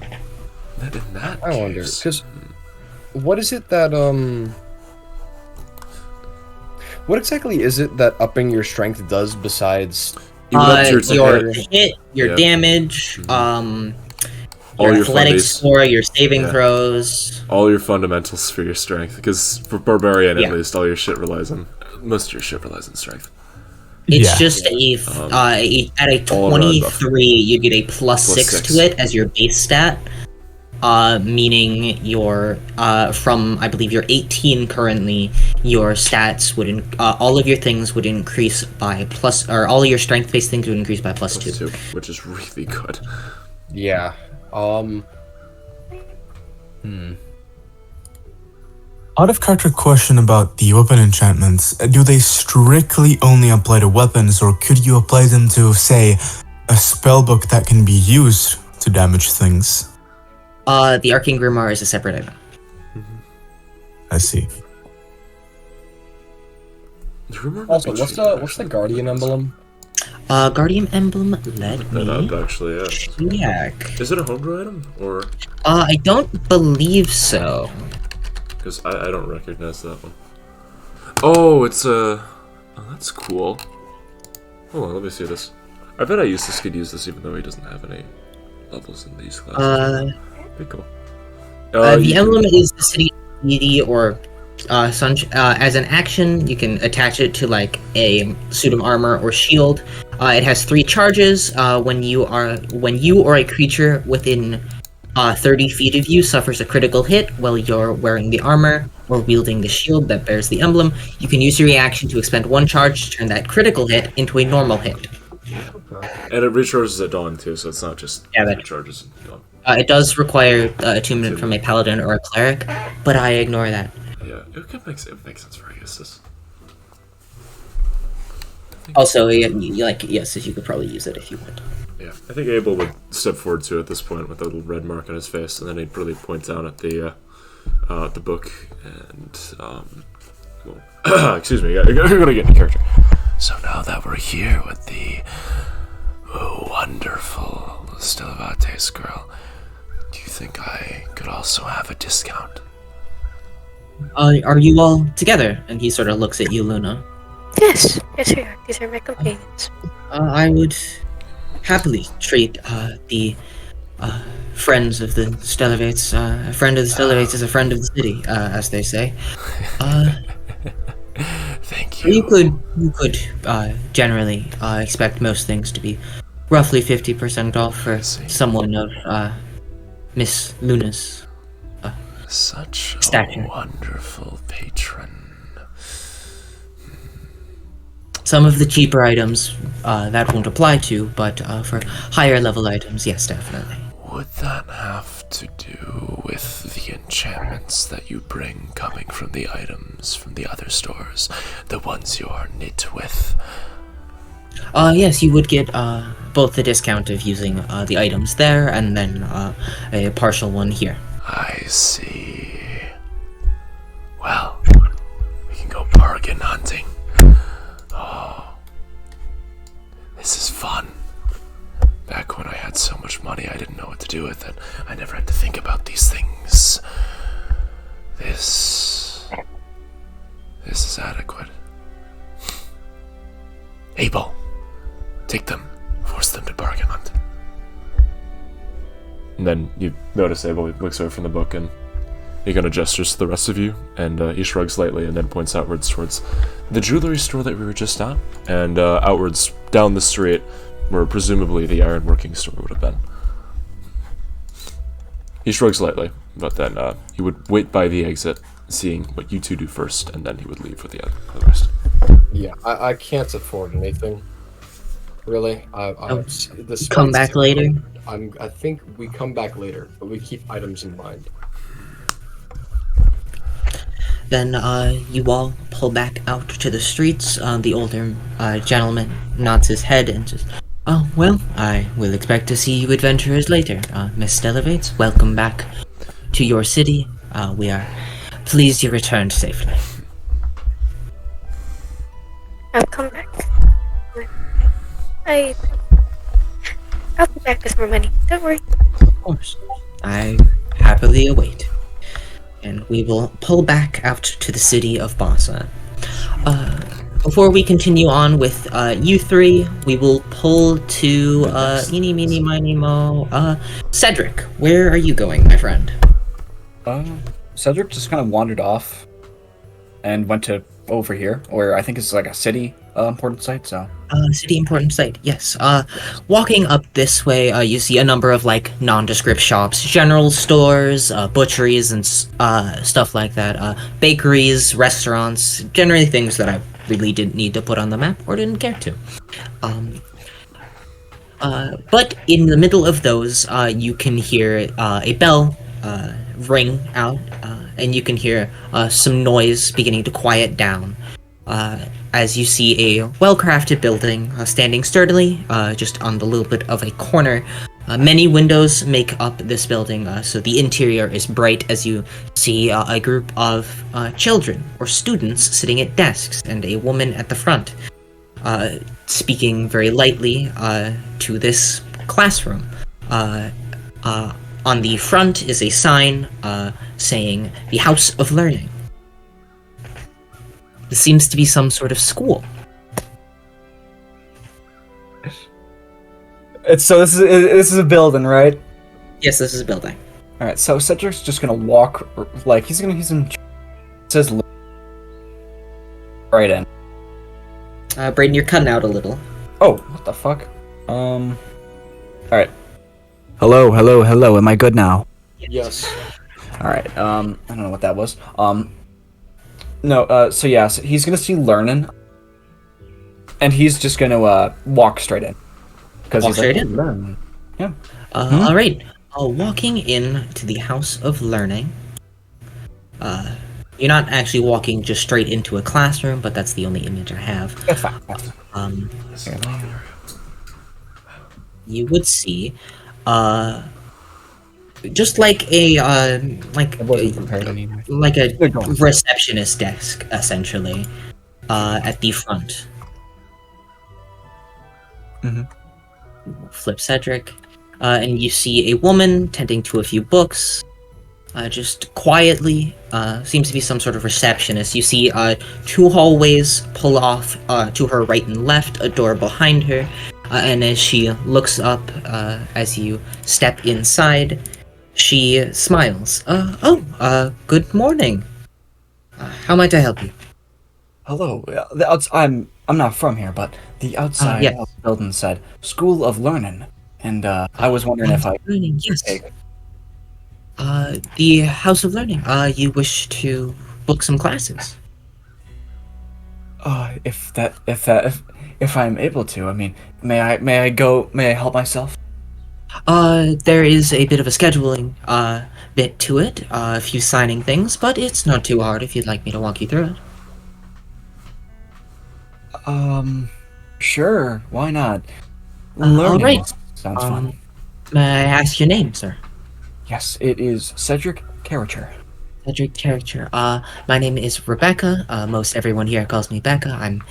Then in that I wonder, case- because what is it that what exactly is it that upping your strength does besides? You would up Your hit, hit, your Yeah. damage, all your your athletics fundies. score, your saving Yeah. throws. all your fundamentals for your strength, because for barbarian Yeah. at least, all your shit relies on most of your shit relies on strength. It's Yeah. just at a all around buff. 23, you get a +6 6. to it as your base stat. Meaning your from I believe you're 18 currently, your stats would all of your things would increase by or all of your strength based things would increase by +2. +2, which is really good. Yeah. Out of character question about the weapon enchantments. Do they strictly only apply to weapons, or could you apply them to, say, a spellbook that can be used to damage things? The Arcane Grimoire is a separate item. I see. Do you remember Also, which what's the Guardian emblem? Guardian Emblem, let that me up, actually, yeah. check. Is it a homebrew item? Or... I don't believe so. Because I don't recognize that one. Oh, it's a... Oh, that's cool. Hold on, let me see this. I bet this kid use this even though he doesn't have any levels in these classes. Pretty cool. The emblem is the city deity or as an action, you can attach it to like a suit of armor or shield. It has 3 charges. When you or a creature within 30 feet of you suffers a critical hit while you're wearing the armor or wielding the shield that bears the emblem, you can use your reaction to expend 1 charge to turn that critical hit into a normal hit. And it recharges at dawn too, so it's not just charges at dawn. It does require attunement from a paladin or a cleric, but I ignore that. Yeah, it makes sense for Aegis. Also, yes, you could probably use it if you want. Yeah, I think Abel would step forward too at this point with a little red mark on his face, and then he'd really point down at the book and well, excuse me, you're gonna get into character. So now that we're here with the wonderful Stellavates girl, do you think I could also have a discount? Are you all together? And he sort of looks at you, Luna. Yes, we are. These are my companions. I would happily treat the friends of the Stellavates. A friend of the Stellavates is a friend of the city, as they say. Thank you. You could generally expect most things to be roughly 50% off for someone of Miss Luna's such stature. A wonderful patron. Some of the cheaper items that won't apply to, but for higher level items, yes, definitely. Would that have to do with the enchantments that you bring coming from the items from the other stores? The ones you are knit with? Yes, you would get both the discount of using the items there and then a partial one here. I see. Well, we can go bargain hunting. Oh, this is fun. Back when I had so much money, I didn't know what to do with it. I never had to think about these things. This is adequate. Abel, take them. Force them to bargain hunt. And then you notice Abel looks over from the book and he kind of gestures to the rest of you, and he shrugs lightly and then points outwards towards the jewelry store that we were just at, and outwards down the street where presumably the ironworking store would have been. He shrugs lightly, but then he would wait by the exit, seeing what you two do first, and then he would leave with the rest. Yeah, I can't afford anything. Really, Come back later. I think we come back later, but we keep items in mind. Then you all pull back out to the streets. The older gentleman nods his head and says, "Oh, well, I will expect to see you adventurers later. Miss Stellavates, welcome back to your city. We are pleased you returned safely." I'll come back. I'll be back with more money. Don't worry. Of course. I happily await. And we will pull back out to the city of Bassa. Before we continue on with you three, we will pull to eeny, meeny, miny, mo. Cedric, where are you going, my friend? Cedric just kind of wandered off and went to over here, where I think it's like a city important site, so. City important site, yes. Walking up this way, you see a number of like nondescript shops, general stores, butcheries, and stuff like that. Bakeries, restaurants, generally things that I really didn't need to put on the map or didn't care to. But in the middle of those, you can hear a bell ring out, and you can hear some noise beginning to quiet down. as you see a well-crafted building standing sturdily, just on the little bit of a corner. Many windows make up this building, so the interior is bright as you see a group of children or students sitting at desks and a woman at the front, speaking very lightly to this classroom. On the front is a sign saying the House of Learning. This seems to be some sort of school. So this is a building, right? Yes, this is a building. All right. So Cedric's just gonna walk, like he's in. It says right in. Brayden, you're cutting out a little. Oh, what the fuck? All right. Hello. Am I good now? Yes. All right. I don't know what that was. No. So yeah. So he's gonna see learning, and he's just gonna walk straight in. Walk straight in? Learn. Yeah. All right. Walking in to the House of Learning. You're not actually walking just straight into a classroom, but that's the only image I have. That's fine. You would see, just like a receptionist desk, essentially, at the front. Flip Cedric, and you see a woman tending to a few books, just quietly. Seems to be some sort of receptionist. You see two hallways pull off to her right and left, a door behind her, and as she looks up as you step inside, she smiles. Good morning. How might I help you? Hello. I'm not from here, but the outside yes. of the building said School of Learning, and I was wondering if I. Learning, yes. The House of Learning. You wish to book some classes? If I'm able to, I mean, may I go? May I help myself? There is a bit of a scheduling bit to it. A few signing things, but it's not too hard if you'd like me to walk you through it. Sure. Why not? All Learning right. sounds fun. May I ask your name, sir? Yes, it is Cedric Caricher. Cedric Caricher. My name is Rebecca. Most everyone here calls me Becca. I'm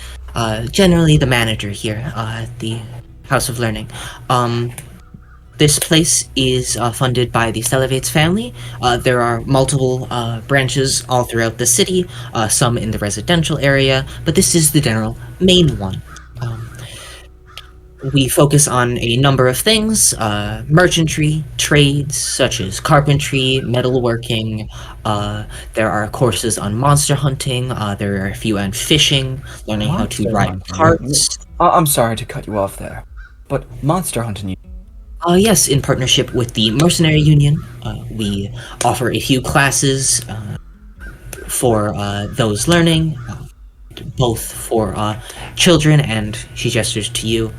generally the manager here at the House of Learning. This place is funded by the Stelevates family. There are multiple branches all throughout the city, some in the residential area, but this is the general main one. We focus on a number of things, merchantry, trades such as carpentry, metalworking. There are courses on monster hunting. There are a few on fishing, learning how to ride carts. I'm sorry to cut you off there, but monster hunting. Yes, in partnership with the Mercenary Union, we offer a few classes for those learning, both for children and, she gestures to you,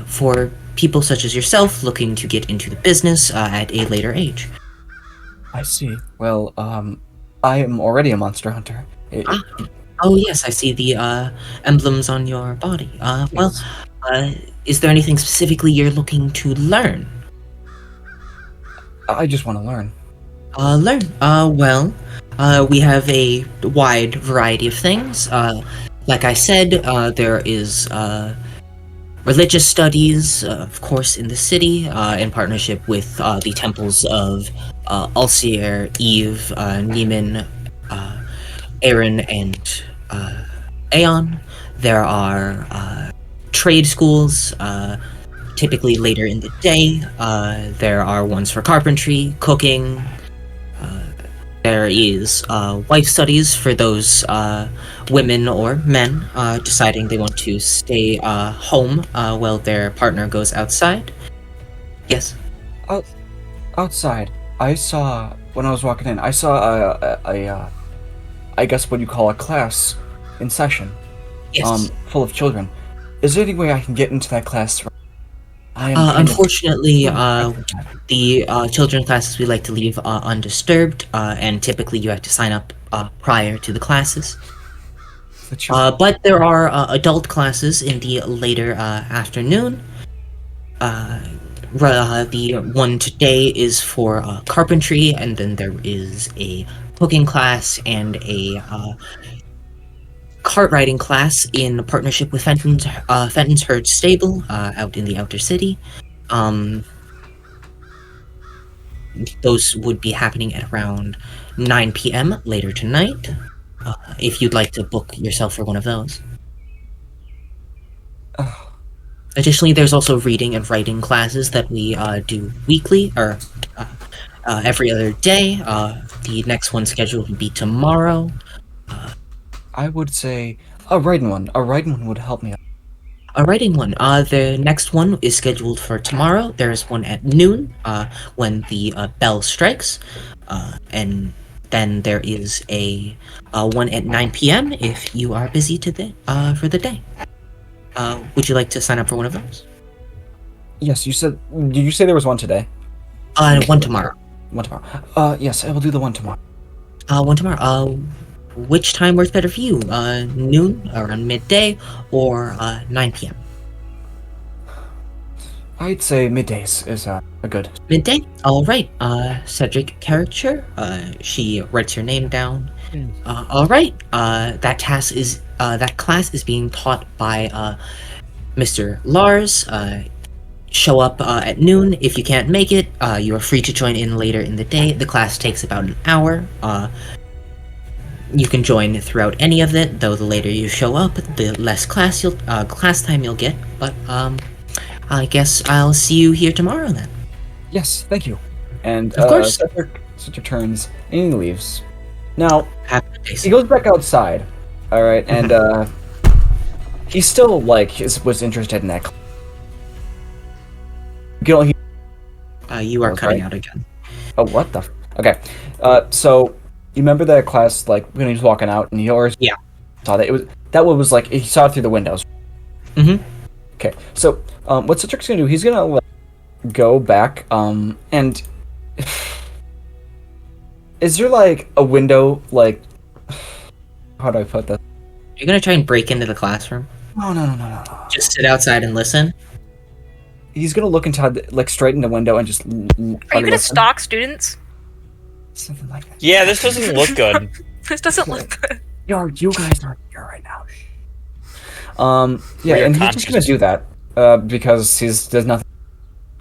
for people such as yourself looking to get into the business at a later age. I see. Well, I am already a monster hunter. Oh yes, I see the emblems on your body. Well, is there anything specifically you're looking to learn? I just want to learn. Learn. Well, we have a wide variety of things. Like I said, there is religious studies, of course, in the city, in partnership with the temples of Ulcier, Eve, Neiman, Aaron, and Aeon. There are trade schools, typically later in the day. There are ones for carpentry, cooking. There is wife studies for those women or men deciding they want to stay home while their partner goes outside. Yes. Outside, I saw when I was walking in. I saw a I guess what you call a class in session. Yes. Full of children. Is there any way I can get into that class? Unfortunately, the children's classes we like to leave undisturbed, and typically you have to sign up prior to the classes. But there are adult classes in the later afternoon. The one today is for carpentry, and then there is a cooking class and a cart riding class in partnership with Fenton's Herd Stable out in the outer city. Those would be happening at around 9 p.m. later tonight. If you'd like to book yourself for one of those. Additionally, there's also reading and writing classes that we do weekly, or every other day. The next one scheduled would be tomorrow. I would say a writing one. A writing one would help me out. A writing one. The next one is scheduled for tomorrow. There's one at noon, when the bell strikes, and then there is a one at 9 p.m. if you are busy for the day. Would you like to sign up for one of those? Yes, you said. Did you say there was one today? One tomorrow. One tomorrow. Yes, I will do the one tomorrow. One tomorrow. Which time works better for you? Noon, around midday, or 9 p.m.? I'd say middays is a good. Midday? Alright. Cedric Character. She writes your name down. Alright. That class is being taught by Mr. Lars. Show up at noon. If you can't make it, you are free to join in later in the day. The class takes about an hour. You can join throughout any of it, though the later you show up, the less class time you'll get. But I guess I'll see you here tomorrow then. Yes, thank you. And Of course. Cedric turns and he leaves. Now Happy he goes back outside. All right, and he still was interested in that. You are That's cutting right. out again. Oh, what the? Okay. So you remember that class, like when he was walking out, and he always saw that that one was like he saw it through the windows. Mm-hmm. Okay. So what Cedric's gonna do? He's gonna go back. And is there like a window? Like how do I put this? You're gonna try and break into the classroom? No. Just sit outside and listen? He's gonna look inside, like straight in the window, and just. Are you gonna stalk students? Something like that. Yeah, this doesn't look good. This doesn't look good. You guys aren't here right now. Yeah, your and he's just gonna do that because there's nothing.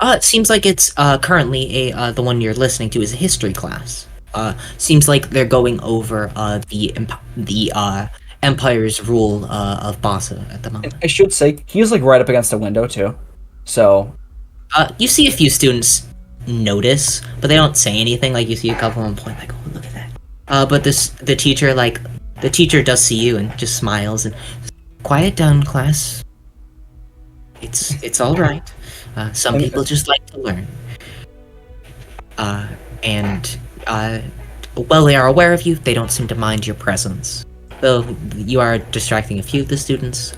It seems like it's currently the one you're listening to is a history class. Seems like they're going over the Empire's rule of Bassa at the moment. I should say he's like right up against the window too, so. You see a few students notice, but they don't say anything. Like you see a couple of them point, like, "Oh, look at that." But the teacher does see you and just smiles and, "Quiet down, class. It's all right. Some people just like to learn." While they are aware of you, they don't seem to mind your presence. Though you are distracting a few of the students,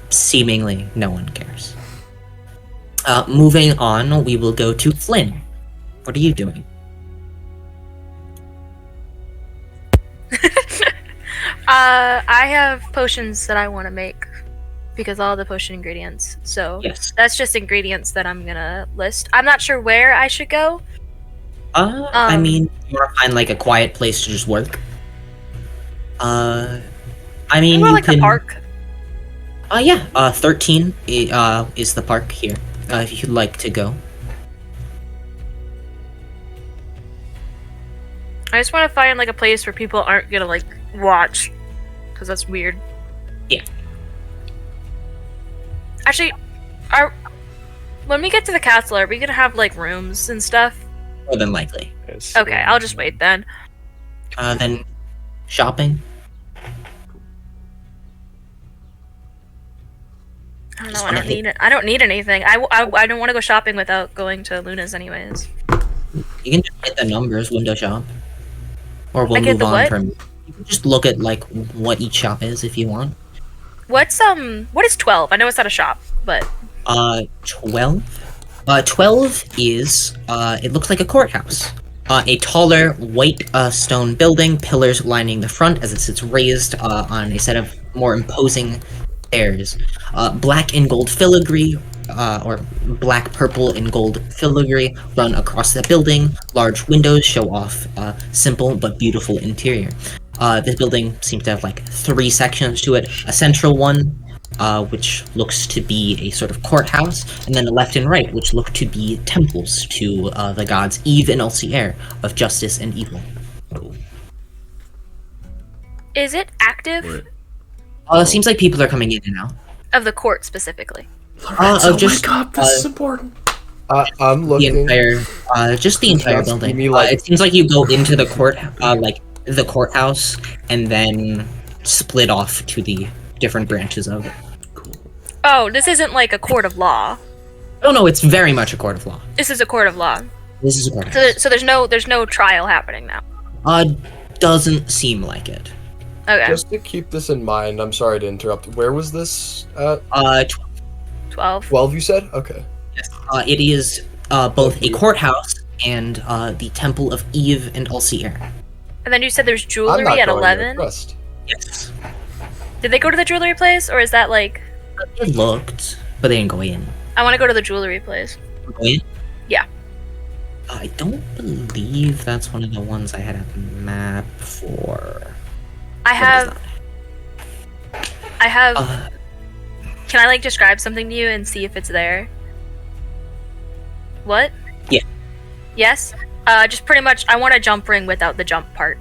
seemingly no one cares. Moving on, we will go to Flynn. What are you doing? I have potions that I want to make because all the potion ingredients. So Yes. that's just ingredients that I'm gonna list. I'm not sure where I should go. I mean, you want to find like a quiet place to just work. I mean, More you like can. the park. Yeah. 13 is the park here. If you'd like to go. I just want to find like a place where people aren't gonna like watch, because that's weird. Yeah. Actually, when we get to the castle, are we gonna have like rooms and stuff? More than likely. Okay, I'll just wait then. Then shopping. I don't know. I don't need it. I don't need anything. I don't want to go shopping without going to Luna's anyways. You can just hit the numbers, window shop. Or we'll I get move the on what? from. You can just look at like what each shop is if you want. What is 12? I know it's not a shop, but 12. 12 is it looks like a courthouse. A taller white stone building, pillars lining the front as it sits raised on a set of more imposing stairs. Black and gold filigree, or black, purple, and gold filigree run across the building. Large windows show off simple but beautiful interior. This building seems to have like 3 sections to it. A central one, which looks to be a sort of courthouse, and then a left and right, which look to be temples to the gods Eve and Ulcier of justice and evil. Is it active? Wait. Seems like people are coming in and out. Of the court specifically. Lorenzo, just, wake up! This is important. I'm The looking. entire, just the entire Just give building. me, like- It seems like you go into the court, like the courthouse, and then split off to the different branches of it. Oh, this isn't like a court of law. Oh no, it's very much a court of law. This is a court of law. This is a court. So there's no trial happening now. Doesn't seem like it. Okay. Just to keep this in mind, I'm sorry to interrupt. Where was this at? 12. 12, you said? Okay. Yes. It is both a courthouse and the Temple of Eve and Ulcier. And then you said there's I'm jewelry not at going 11. there, trust. Yes. Did they go to the jewelry place, or is that like? They looked, but they didn't go in. I want to go to the jewelry place. Go in? Yeah. I don't believe that's one of the ones I had a map for. I have. What is Can I like describe something to you and see if it's there? What? Yeah. Yes. Just pretty much. I want a jump ring without the jump part.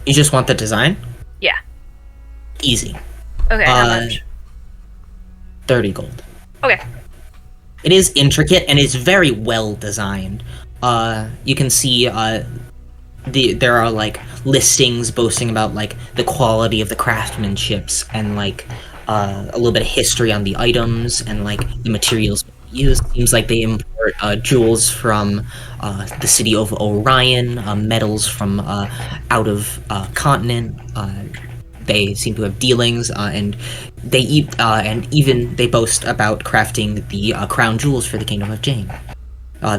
You just want the design? Yeah. Easy. Okay. How much? 30 gold. Okay. It is intricate and is very well designed. You can see there are like listings boasting about like the quality of the craftsmanships and like a little bit of history on the items and like the materials used. Seems like they import jewels from the city of Orion, metals from out of continent. They seem to have dealings, and they even they boast about crafting the crown jewels for the Kingdom of Jane.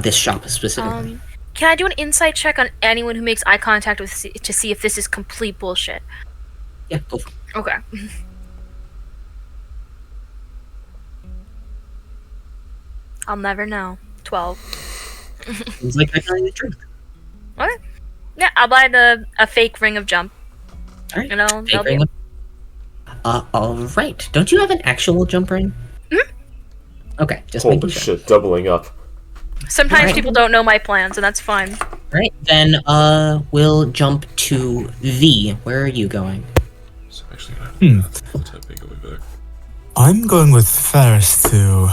This shop specifically. Can I do an insight check on anyone who makes eye contact with to see if this is complete bullshit? Yeah, go for it. Okay. I'll never know. 12. Seems like they're telling the truth. Okay. Yeah, I'll buy a fake ring of jump. All right. You know, Fake they'll ring be. of- all right. Don't you have an actual jump ring? Okay, just Holy making sure. shit, doubling up. Sometimes Alright. people don't know my plans, and that's fine. Right, then we'll jump to V. Where are you going? So actually, gonna type big way back. I'm going with Ferris to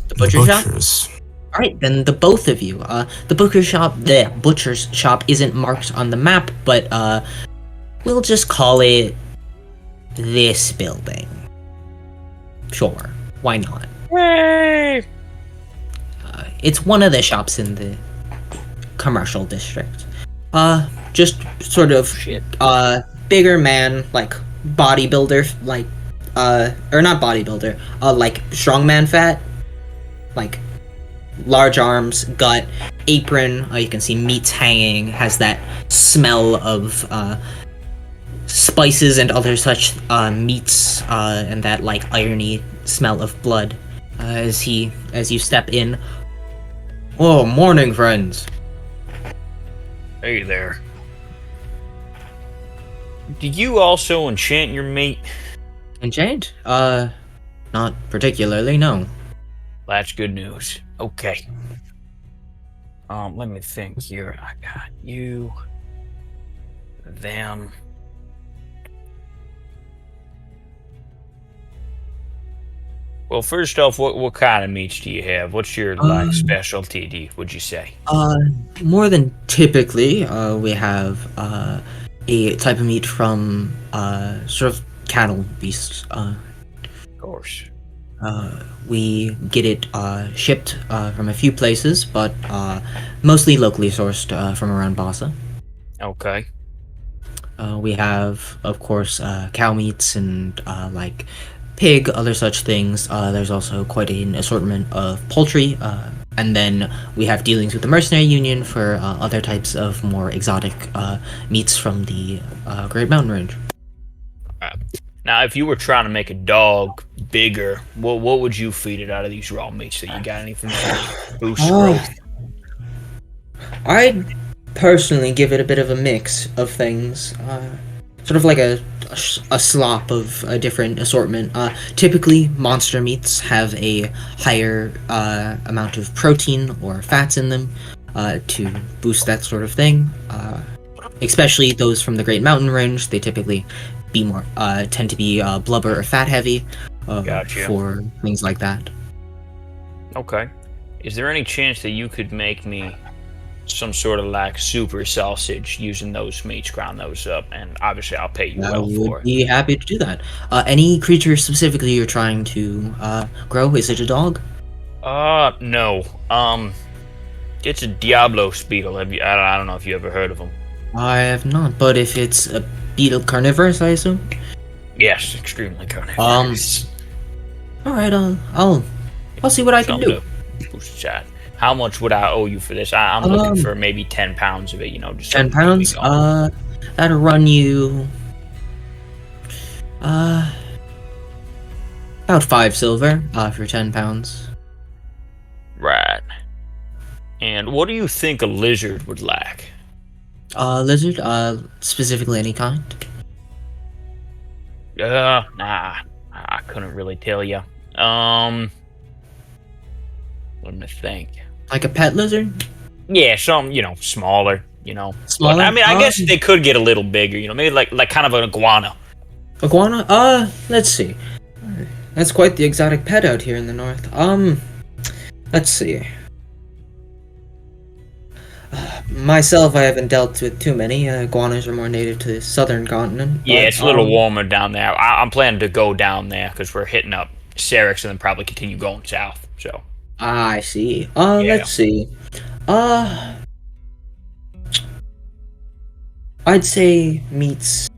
The butcher shop? butcher's. All right, then the both of you. The butcher's shop isn't marked on the map, but we'll just call it this building. Sure, why not? Yay! It's one of the shops in the commercial district. Just sort of bigger man, like bodybuilder, like or not bodybuilder, like strongman fat, like large arms, gut, apron. You can see meats hanging. Has that smell of spices and other such meats, and that like irony smell of blood. As you step in. Oh, morning, friends. Hey there. Do you also enchant your meat? Enchant? Not particularly, no. That's good news. Okay. Let me think here. I got you. Them. Well, first off, what kind of meats do you have? What's your specialty? Would you say? More than typically, we have a type of meat from sort of cattle beasts. Of course. We get it shipped from a few places, but mostly locally sourced from around Bassa. Okay. We have, of course, cow meats and like pig, other such things. There's also quite an assortment of poultry, And then we have dealings with the Mercenary Union for other types of more exotic meats from the Great Mountain Range. Now, if you were trying to make a dog bigger, what would you feed it out of these raw meats that you got? Anything that boost growth? I'd personally give it a bit of a mix of things, sort of like a slop of a different assortment. Typically, monster meats have a higher amount of protein or fats in them to boost that sort of thing. Especially those from the Great Mountain Range, they typically tend to be blubber or fat heavy Gotcha. for things like that. Okay. Is there any chance that you could make me some sort of like super sausage using those meats, ground those up, and obviously I'll pay you I well for would it. be happy to do that. Any creature specifically you're trying to grow? Is it a dog? No. It's a Diablos beetle. I don't know if you ever heard of them. I have not, but if it's a beetle carnivorous, I assume. Yes, extremely carnivorous. All right, I'll see what I can do. Boost chat. How much would I owe you for this? I'm looking for maybe 10 pounds of it. Just 10 something to pounds. keep me going. That'll run you about 5 silver for 10 pounds. Right. And what do you think a lizard would lack? Lizard. Specifically any kind. Nah. I couldn't really tell you. Let me think. Like a pet lizard. Yeah, some, smaller, Smaller? But, I mean, I guess they could get a little bigger, maybe like kind of an iguana. Iguana? Let's see. That's quite the exotic pet out here in the north. Let's see. Myself, I haven't dealt with too many. Iguanas are more native to the southern continent. Yeah, but, it's a little warmer down there. I'm planning to go down there because we're hitting up Syrinx and then probably continue going south, so. I see. Yeah. Let's see. I'd say meats.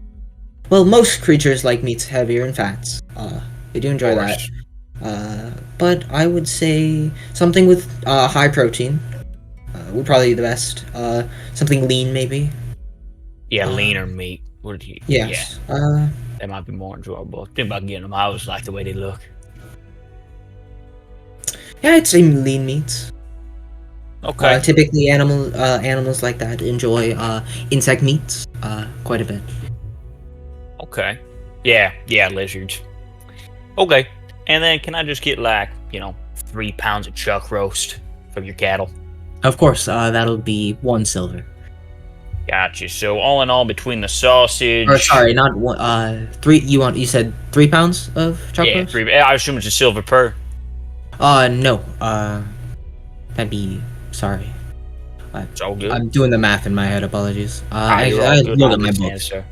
Well, most creatures like meats heavier in fats. They do enjoy that. But I would say something with high protein would probably be the best. Something lean, maybe. Yeah, leaner meat. What do you? Yes. Yeah, that might be more enjoyable. Think about getting them. I always like the way they look. Yeah, I'd say lean meats. Okay. Typically, animals like that enjoy insect meats quite a bit. Okay. Yeah, lizards. Okay. And then can I just get 3 pounds of chuck roast from your cattle? Of course, that'll be 1 silver. Gotcha. So all in all, between the sausage. Or sorry, not 1. 3. You said 3 pounds of chocolate? Yeah, 3. I assume it's a silver per. No. That'd be. Sorry. It's all good. I'm doing the math in my head. Apologies. I You're all good. look I at my understand, books. sir.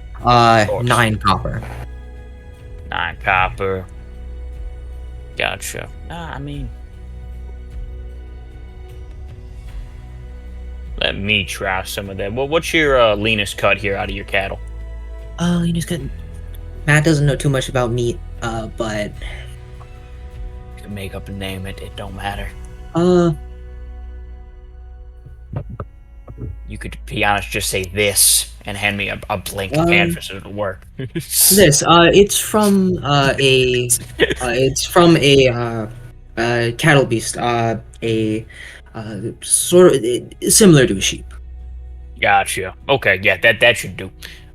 9 copper. 9 copper. Gotcha. I mean, let me try some of that. What's your leanest cut here out of your cattle? You just got. Matt doesn't know too much about meat. But. You can make up and name it. It don't matter. You could, to be honest, just say this and hand me a blank canvas and it'll work. This. It's from a cattle beast. Sort of similar to a sheep. Gotcha. Okay, yeah, that should do.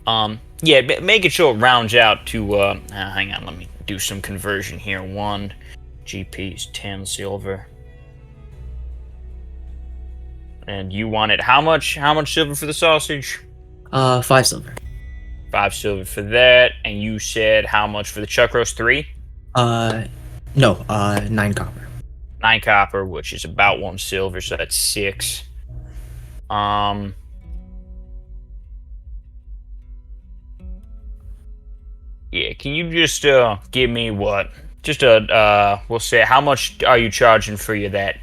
Yeah, make it so it rounds out to. Hang on, let me do some conversion here. 1 GP is 10 silver. And you wanted how much? How much silver for the sausage? 5 silver. 5 silver for that. And you said how much for the chuck roast? 3? No. 9 copper. 9 copper, which is about 1 silver, so that's 6. Yeah, can you just give me what? Just we'll say, how much are you charging for that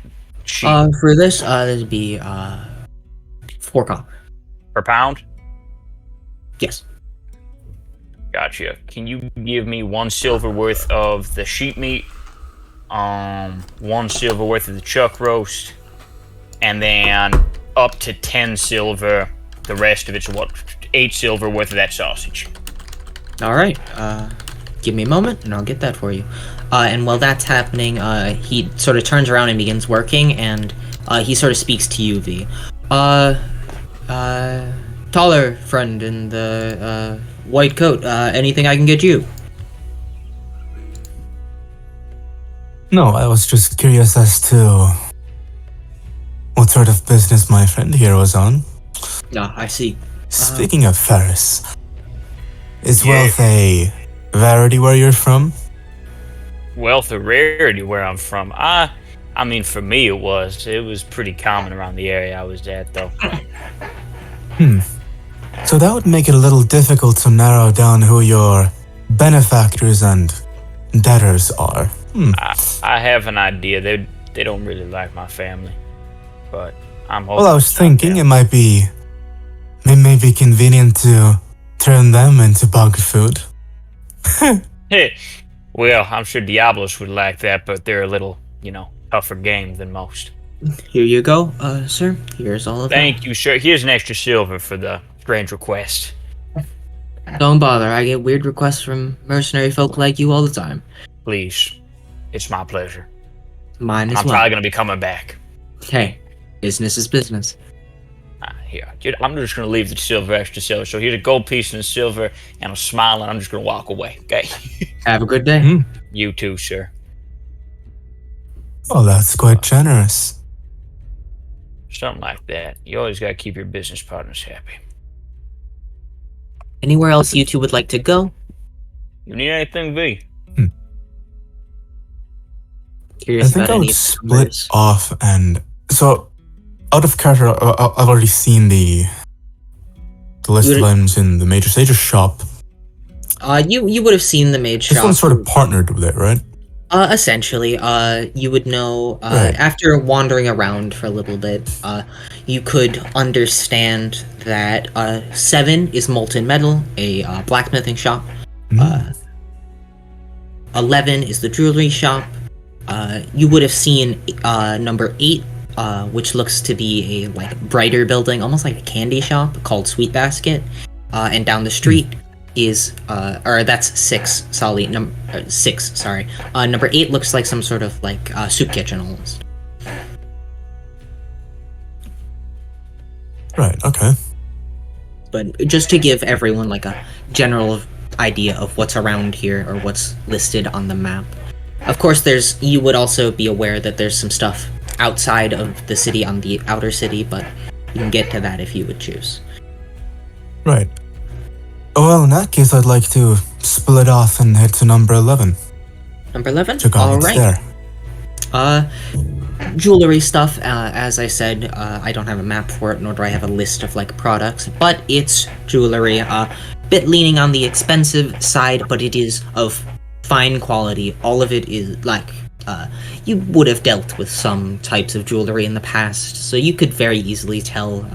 sheep For this, that'd be 4 copper. per pound? Yes. Gotcha. Can you give me 1 silver worth of the sheep meat? 1 silver worth of the chuck roast, and then up to 10 silver. The rest of it's 8 silver worth of that sausage. All right. Give me a moment, and I'll get that for you. And while that's happening, he sort of turns around and begins working, and he sort of speaks to you, V. Taller friend in the white coat. Anything I can get you? No, I was just curious as to what sort of business my friend here was on. Ah, I see. Speaking of Ferris, is Yeah. wealth a rarity where you're from? Wealth or rarity where I'm from. I mean, for me it was pretty common around the area I was at, though. So that would make it a little difficult to narrow down who your benefactors and debtors are. I have an idea. They don't really like my family, but I'm hoping. Well, I was thinking it might be convenient to turn them into bug food. Hey, well, I'm sure Diablos would like that, but they're a little, tougher game than most. Here you go, sir. Here's all of Thank you, sir. Here's an extra silver for the strange request. that. Don't bother. I get weird requests from mercenary folk like you all the time. Please, it's my pleasure. Mine as I'm well. probably gonna be coming back. Hey, business is business. Here, dude, I'm just gonna leave the extra silver. So here's a gold piece and a silver, and a smile, and I'm just gonna walk away. Okay. Have a good day. You too, sir. Oh, that's quite generous. Something like that. You always gotta keep your business partners happy. Anywhere else you two would like to go? You need anything, V? I Curious think about I any would of the split numbers? off and so out of character. I've already seen the list You of would- items in the Major Sage's shop. You would have seen the maid This shop. one's sort of partnered with it, right? Essentially, you would know, Right. after wandering around for a little bit, you could understand that, 7 is Molten Metal, a blacksmithing shop. 11 is the jewelry shop. You would have seen, number 8, which looks to be a, brighter building, almost like a candy shop, called Sweet Basket. And down the street is or that's 6, Solly. 6, sorry. Number 8 looks like some sort of soup kitchen almost. Right. Okay. But just to give everyone a general idea of what's around here or what's listed on the map. Of course, you would also be aware that there's some stuff outside of the city on the outer city, but you can get to that if you would choose. Right. Well, in that case, I'd like to split off and head to number 11. Number 11? Check out what's Alright. there. Jewelry stuff, as I said, I don't have a map for it, nor do I have a list of products, but it's jewelry, bit leaning on the expensive side, but it is of fine quality. All of it is you would have dealt with some types of jewelry in the past, so you could very easily tell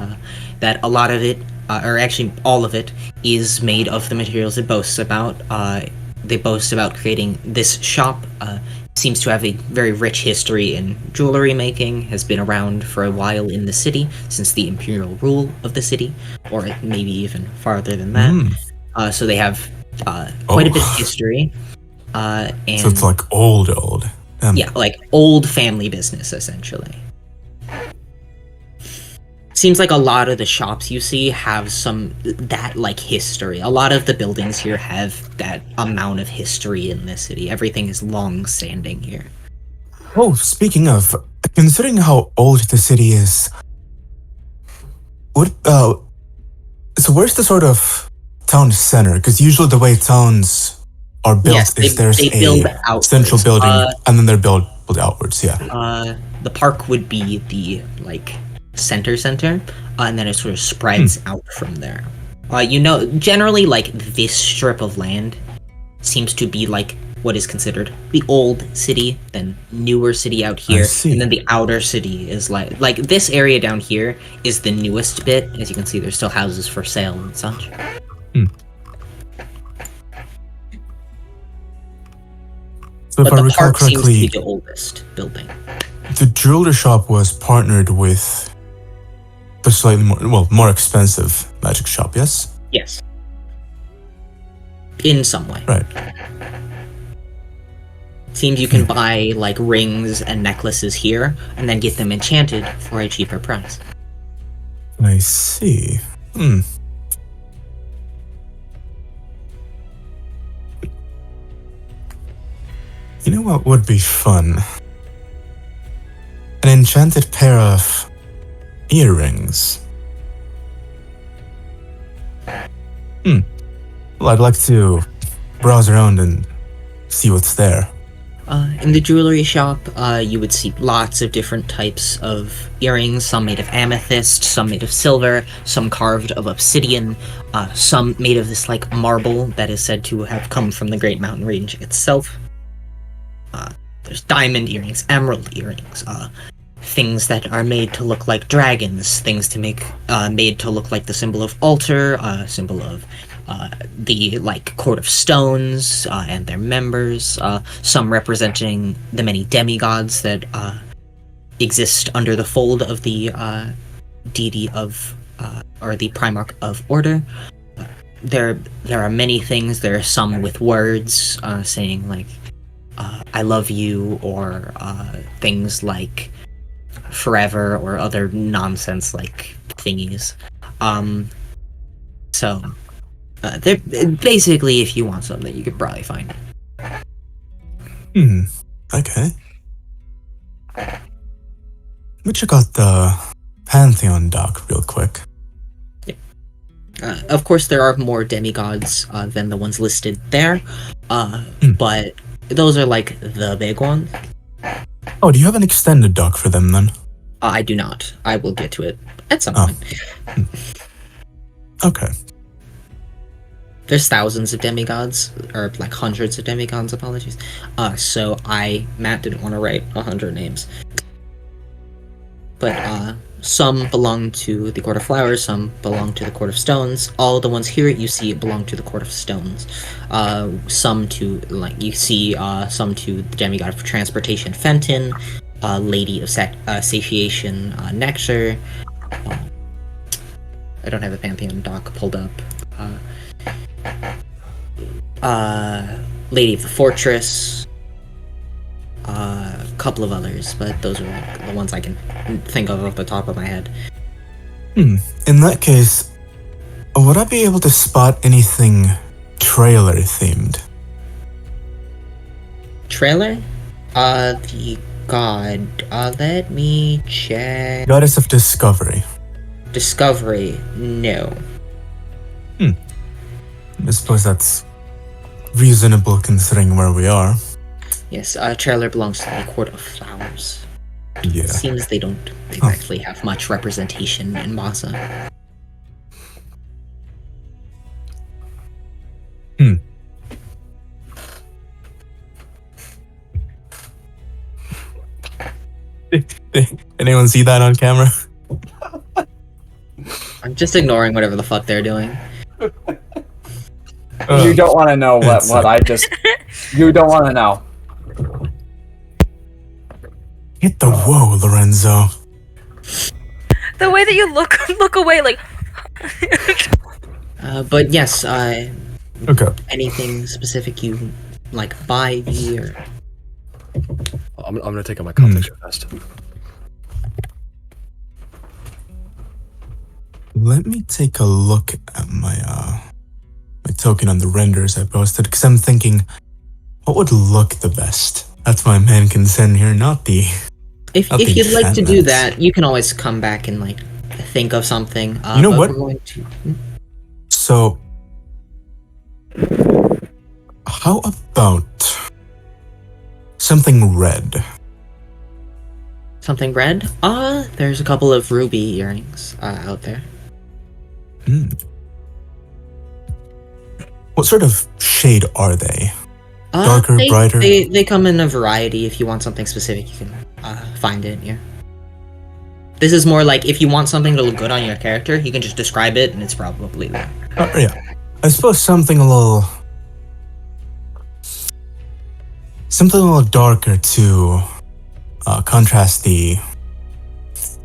that a lot of it, or actually all of it, is made of the materials it boasts about. They boast about creating this shop. Seems to have a very rich history in jewelry making, has been around for a while in the city, since the imperial rule of the city, or maybe even farther than that. So they have quite a bit of history. And So it's old. yeah, old family business, essentially. Seems like a lot of the shops you see have that history. A lot of the buildings here have that amount of history in this city. Everything is long-standing here. Oh, speaking of, considering how old the city is, so where's the sort of town center? Because usually the way towns are built Yes, is there's they build a outwards. central building, and then they're built outwards. Yeah. The park would be the center, and then it sort of spreads out from there. Generally this strip of land seems to be what is considered the old city, then newer city out here, see. and then the outer city is like this area down here is the newest bit. As you can see, there's still houses for sale and such. So if But I the recall park seems to be correctly, the oldest building. the jewelry shop was partnered with the slightly more expensive magic shop, yes? Yes. In some way. Right. Seems you can buy like rings and necklaces here and then get them enchanted for a cheaper price. I see. You know what would be fun? An enchanted pair of earrings. Well, I'd like to browse around and see what's there. In the jewelry shop, you would see lots of different types of earrings, some made of amethyst, some made of silver, some carved of obsidian, some made of this like marble that is said to have come from the Great Mountain Range itself. There's diamond earrings, emerald earrings, things that are made to look like dragons, things to make made to look like the symbol of altar, symbol of the like court of stones and their members, some representing the many demigods that exist under the fold of the deity of or the Primarch of Order. There are many things. There are some with words saying like I love you, or things like forever, or other nonsense like thingies. So they're basically, if you want something, you could probably find it. Okay. Let me check out the Pantheon dock real quick. Of course, there are more demigods than the ones listed there, but those are like the big ones. Oh, do you have an extended dock for them then? I do not. I will get to it at some point. Okay. There's thousands of demigods, or like hundreds of demigods, apologies. So Matt didn't want to write 100 names. But some belong to the Court of Flowers, some belong to the Court of Stones. All the ones here you see belong to the Court of Stones. Some to, like, you see some to the demigod of transportation, Fenton, Lady of Satiation, Nectar. I don't have a Pantheon dock pulled up. Lady of the Fortress, a couple of others, but those are like the ones I can think of off the top of my head. In that case, would I be able to spot anything trailer themed? Trailer? The god. Let me check. Goddess of Discovery. Discovery, no. I suppose that's reasonable considering where we are. Yes, trailer belongs to the Court of Flowers. Yeah. It seems they don't exactly have much representation in Masa. Anyone see that on camera? I'm just ignoring whatever the fuck they're doing. You don't want to know what I just. You don't want to know. Hit the whoa, Lorenzo. The way that you look away, like. But yes, Okay. anything specific you like buy or I'm gonna take out my competition vest. Let me take a look at my my token on the renders I posted, because I'm thinking, what would look the best? That's my main concern here, not the. if Not the you'd like to do enchantments. that, you can always come back and like think of something. You know but what? we're going to- So, how about something red? Something red? There's a couple of ruby earrings out there. What sort of shade are they? Darker, brighter? They come in a variety. If you want something specific, you can find it here. This is more like if you want something to look good on your character, you can just describe it and it's probably there. Yeah. I suppose something a little darker to contrast the,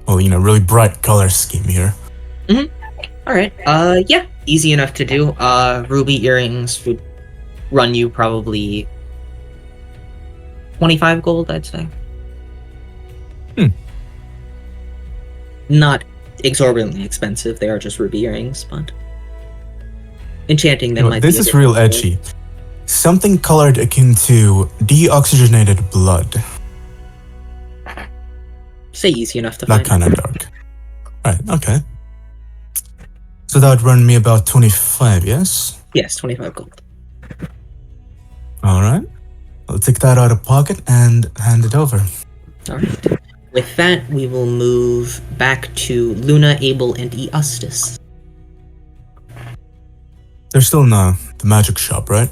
well, really bright color scheme here. Alright, yeah, easy enough to do. Ruby earrings would run you probably 25 gold, I'd say. Not exorbitantly expensive, they are just ruby earrings, but enchanting them might This be a is bit real more. edgy. Something colored akin to deoxygenated blood. Say easy enough to That find. kind of dark. Right, okay. So that would run me about 25, yes? Yes, 25 gold. Alright. I'll take that out of pocket and hand it over. Alright. With that, we will move back to Luna, Abel, and Eustis. They're still in the magic shop, right?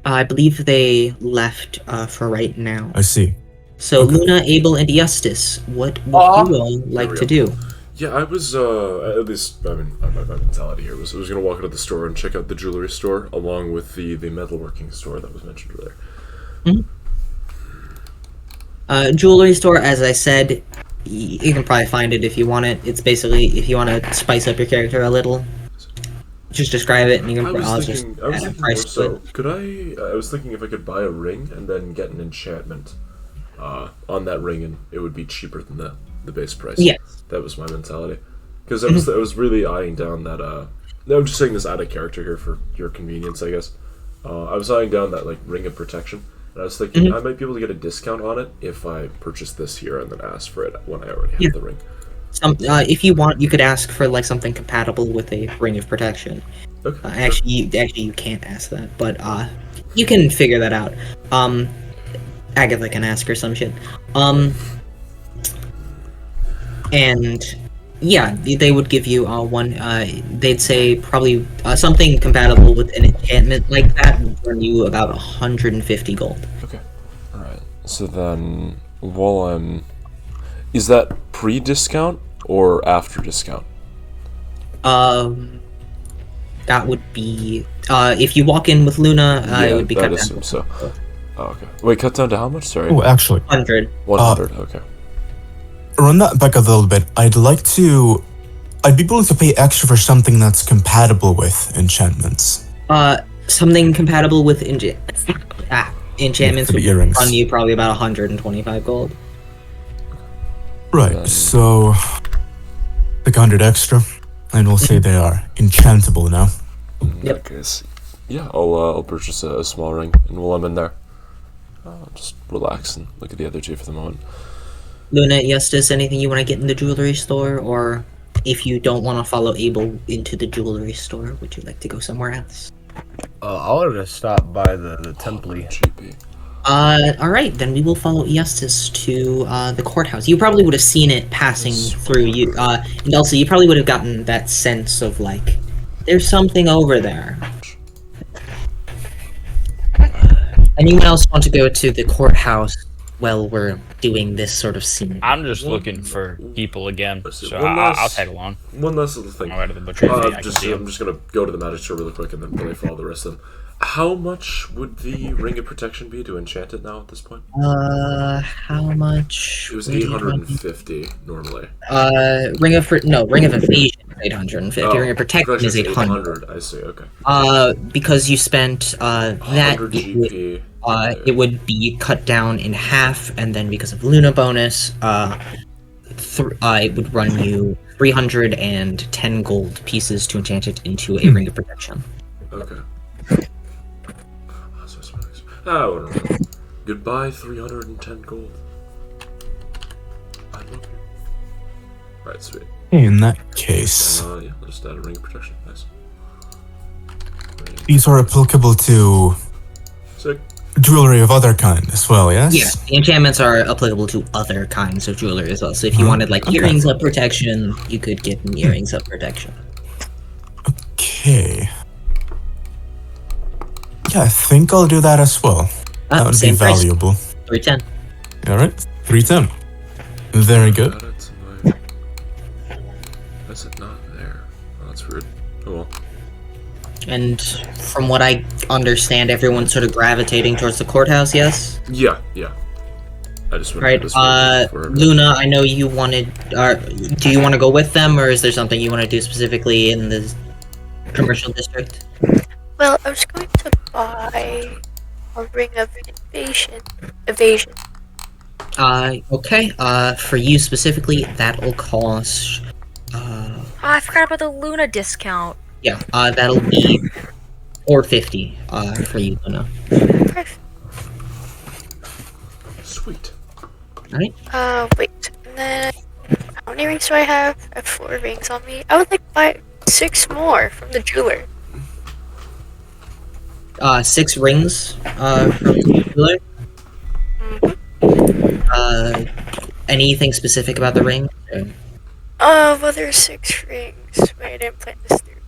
I believe they left for right now. I see. So Okay. Luna, Abel, and Eustis, what would you all like we to go. do? Yeah, I was, at least, I mean, my mentality here was I was going to walk into the store and check out the jewelry store, along with the metalworking store that was mentioned earlier. Jewelry store, as I said, you can probably find it if you want it. It's basically, if you want to spice up your character a little, just describe it and you can I'll just I was add a thinking more price to so, it. could I was thinking if I could buy a ring and then get an enchantment on that ring, and it would be cheaper than the base price. Yes. That was my mentality. Because I was really eyeing down that, no, I'm just saying this out of character here for your convenience, I guess. I was eyeing down that, like, ring of protection, and I was thinking I might be able to get a discount on it if I purchase this here and then ask for it when I already have the ring. If you want, you could ask for like something compatible with a ring of protection. Okay. Actually, you can't ask that, but you can figure that out. Agatha can ask or some shit. And yeah, they would give you one. They'd say probably something compatible with an enchantment like that would run you about 150 gold. Okay. Alright. So then, while is that pre-discount or after discount? That would be if you walk in with Luna, it would be I'd cut down assume so. Oh, okay. Wait, cut down to how much? Sorry. Oh, actually, 100. 100. Okay. run that back a little bit. I'd be willing to pay extra for something that's compatible with enchantments. Something compatible with enchantments for the would earrings. run you probably about 125 gold. Right, so like 100 extra, and we'll say they are enchantable now. In that case, yeah, I'll purchase a small ring, and while I'm in there, I'll just relax and look at the other two for the moment. Luna, Eustace, anything you want to get in the jewelry store, or if you don't want to follow Abel into the jewelry store, would you like to go somewhere else? I wanted to stop by the Temple. GP. Alright, then we will follow Eustace to the courthouse. You probably would have seen it passing through you, and also you probably would have gotten that sense of, like, there's something over there. Anyone else want to go to the courthouse while we're doing this sort of scene? I'm just looking for people again, so One I'll last- tag along. One last little thing. I'll go to the butcher. I can see I'm him. just gonna go to the magic store really quick and then really follow the rest of them. How much would the ring of protection be to enchant it now at this point? How much? It was 850 normally. Ring of Evasion is 850. Ring of Protection is 800. I see. Okay. Because you spent that, 100 GP. it would be cut down in half, and then because of Luna bonus, it would run you 310 gold pieces to enchant it into a Ring of Protection. Okay. Whatever. Goodbye, 310 gold. I love you. Right, sweet. In that case, Yeah, I'll just add a ring of protection. Nice. these are applicable to Sick. jewelry of other kind as well, yes? Yes, the enchantments are applicable to other kinds of jewelry as well. So if you wanted like Okay. earrings of protection, you could get earrings of protection. Okay. Yeah, I think I'll do that as well. That would be Same price, valuable. 310. Alright, 310. Very good. Got it. Why is it not there? Oh, that's weird. Oh well. And from what I understand, everyone's sort of gravitating towards the courthouse, yes? Yeah. I just went Right. to this room for a bit. Luna, I know you wanted. Do you want to go with them, or is there something you want to do specifically in the commercial district? Well, I was going to buy a ring of evasion. Okay. For you specifically, that'll cost. Oh, I forgot about the Luna discount. Yeah. That'll be 450. For you, Luna. Perfect. Sweet. Alright. Wait. And then, how many rings do I have? I have 4 rings on me. I would like to buy 6 more from the jeweler. 6 rings. From the jeweler. Anything specific about the ring? Well, there's 6 rings. Wait, I didn't plan this through.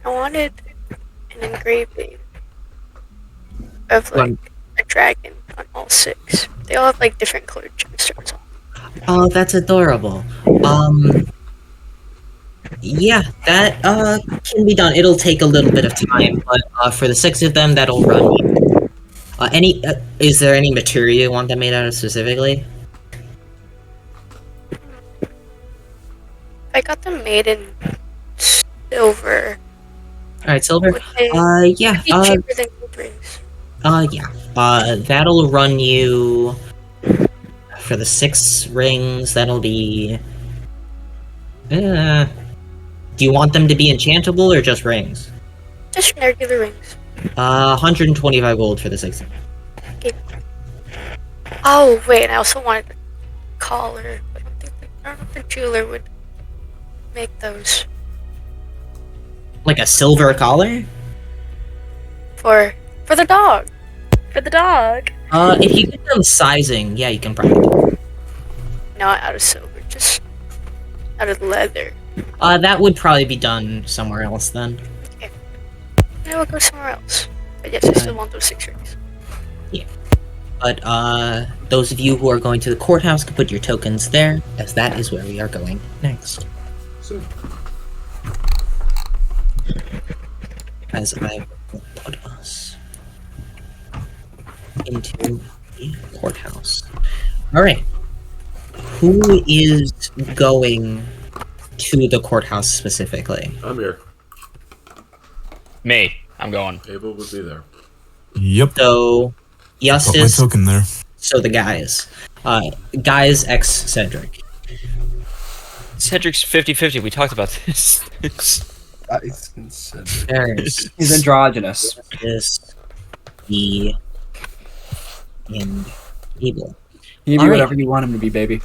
I wanted an engraving of like a dragon on all 6. They all have like different colored gemstones on. Oh, that's adorable. Yeah, that can be done. It'll take a little bit of time, but for the 6 of them, that'll run you. Is there any material you want them made out of specifically? I got them made in silver. Alright, silver. Would they Yeah. be cheaper than gold rings? Yeah. That'll run you for the 6 rings. That'll be. Do you want them to be enchantable or just rings? Just regular rings. 125 gold for the 6. Oh wait, I also wanted a collar. But I don't know if the jeweler would make those Like a silver collar? for the dog. For the dog. If you get them sizing, yeah, you can probably do it. Not out of silver, just out of leather. That would probably be done somewhere else then. I will go somewhere else. But yes, I still want those 6 rings. But, those of you who are going to the courthouse can put your tokens there, as that is where we are going next. So, As I will put us into the courthouse. Alright. Who is going to the courthouse specifically? I'm here. Me. I'm going. Abel would be there. Yep. So, Put my Justice, token there. so the guys. Guys X Cedric. Cedric's 50-50. We talked about this. There's He's androgynous. this, E, and Abel. He can be Alright. whatever you want him to be, baby.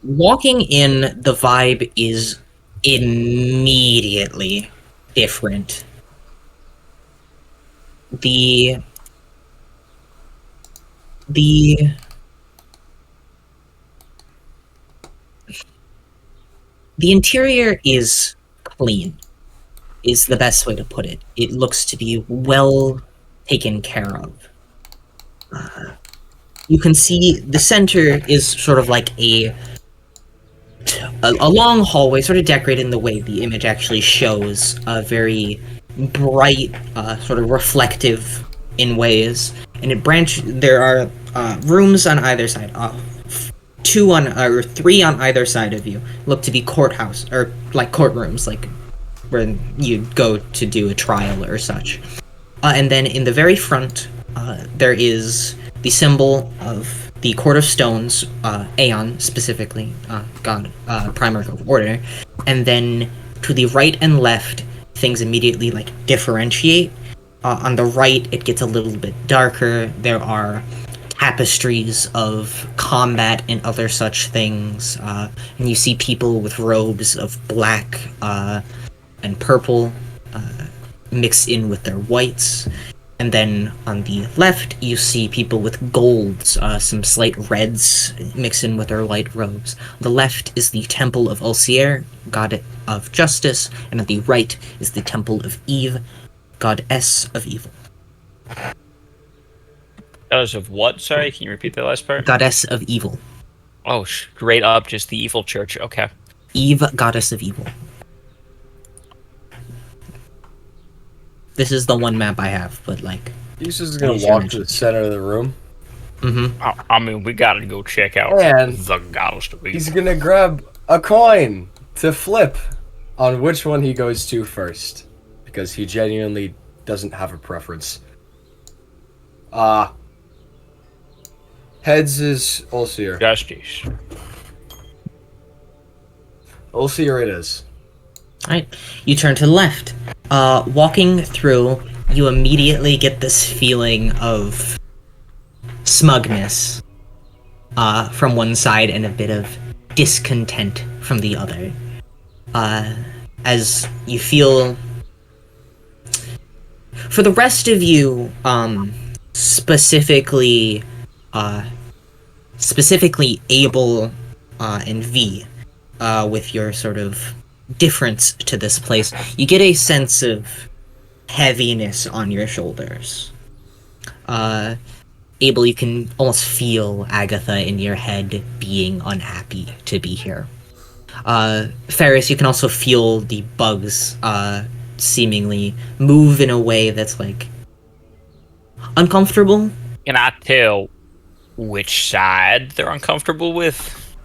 Walking in, the vibe is immediately different. The interior is clean, is the best way to put it. It looks to be well taken care of. You can see the center is sort of like a long hallway, sort of decorated in the way the image actually shows, very bright, sort of reflective in ways, and there are rooms on either side. 2 on or 3 on either side of you look to be courthouse or like courtrooms, like where you'd go to do a trial or such. And then in the very front, there is the symbol of the Court of Stones, Aeon specifically, God, Primarch of Order, and then to the right and left, things immediately like differentiate. On the right, it gets a little bit darker. There are tapestries of combat and other such things, and you see people with robes of black and purple mixed in with their whites. And then on the left, you see people with golds, some slight reds mixed in with their light robes. On the left is the Temple of Ulcier, god of justice, and on the right is the Temple of Eve, goddess of evil. Goddess of what? Sorry, can you repeat that last part? Goddess of evil. Oh, straight up, just the evil church. Okay. Eve, goddess of evil. This is the one map I have, but like. He's just gonna Easier walk to mention. the center of the room. Mm-hmm. I mean, we gotta go check out And the Ghost of he's Evil. gonna grab a coin to flip on which one he goes to first. Because he genuinely doesn't have a preference. Heads is Ulsier. Justice. Ulsier it is. Alright, you turn to the left. Walking through, you immediately get this feeling of smugness from one side and a bit of discontent from the other. As you feel... For the rest of you, specifically Abel and V, with your sort of difference to this place, you get a sense of heaviness on your shoulders. Abel, you can almost feel Agatha in your head being unhappy to be here. Ferris, you can also feel the bugs seemingly move in a way that's like uncomfortable. Can I tell which side they're uncomfortable with?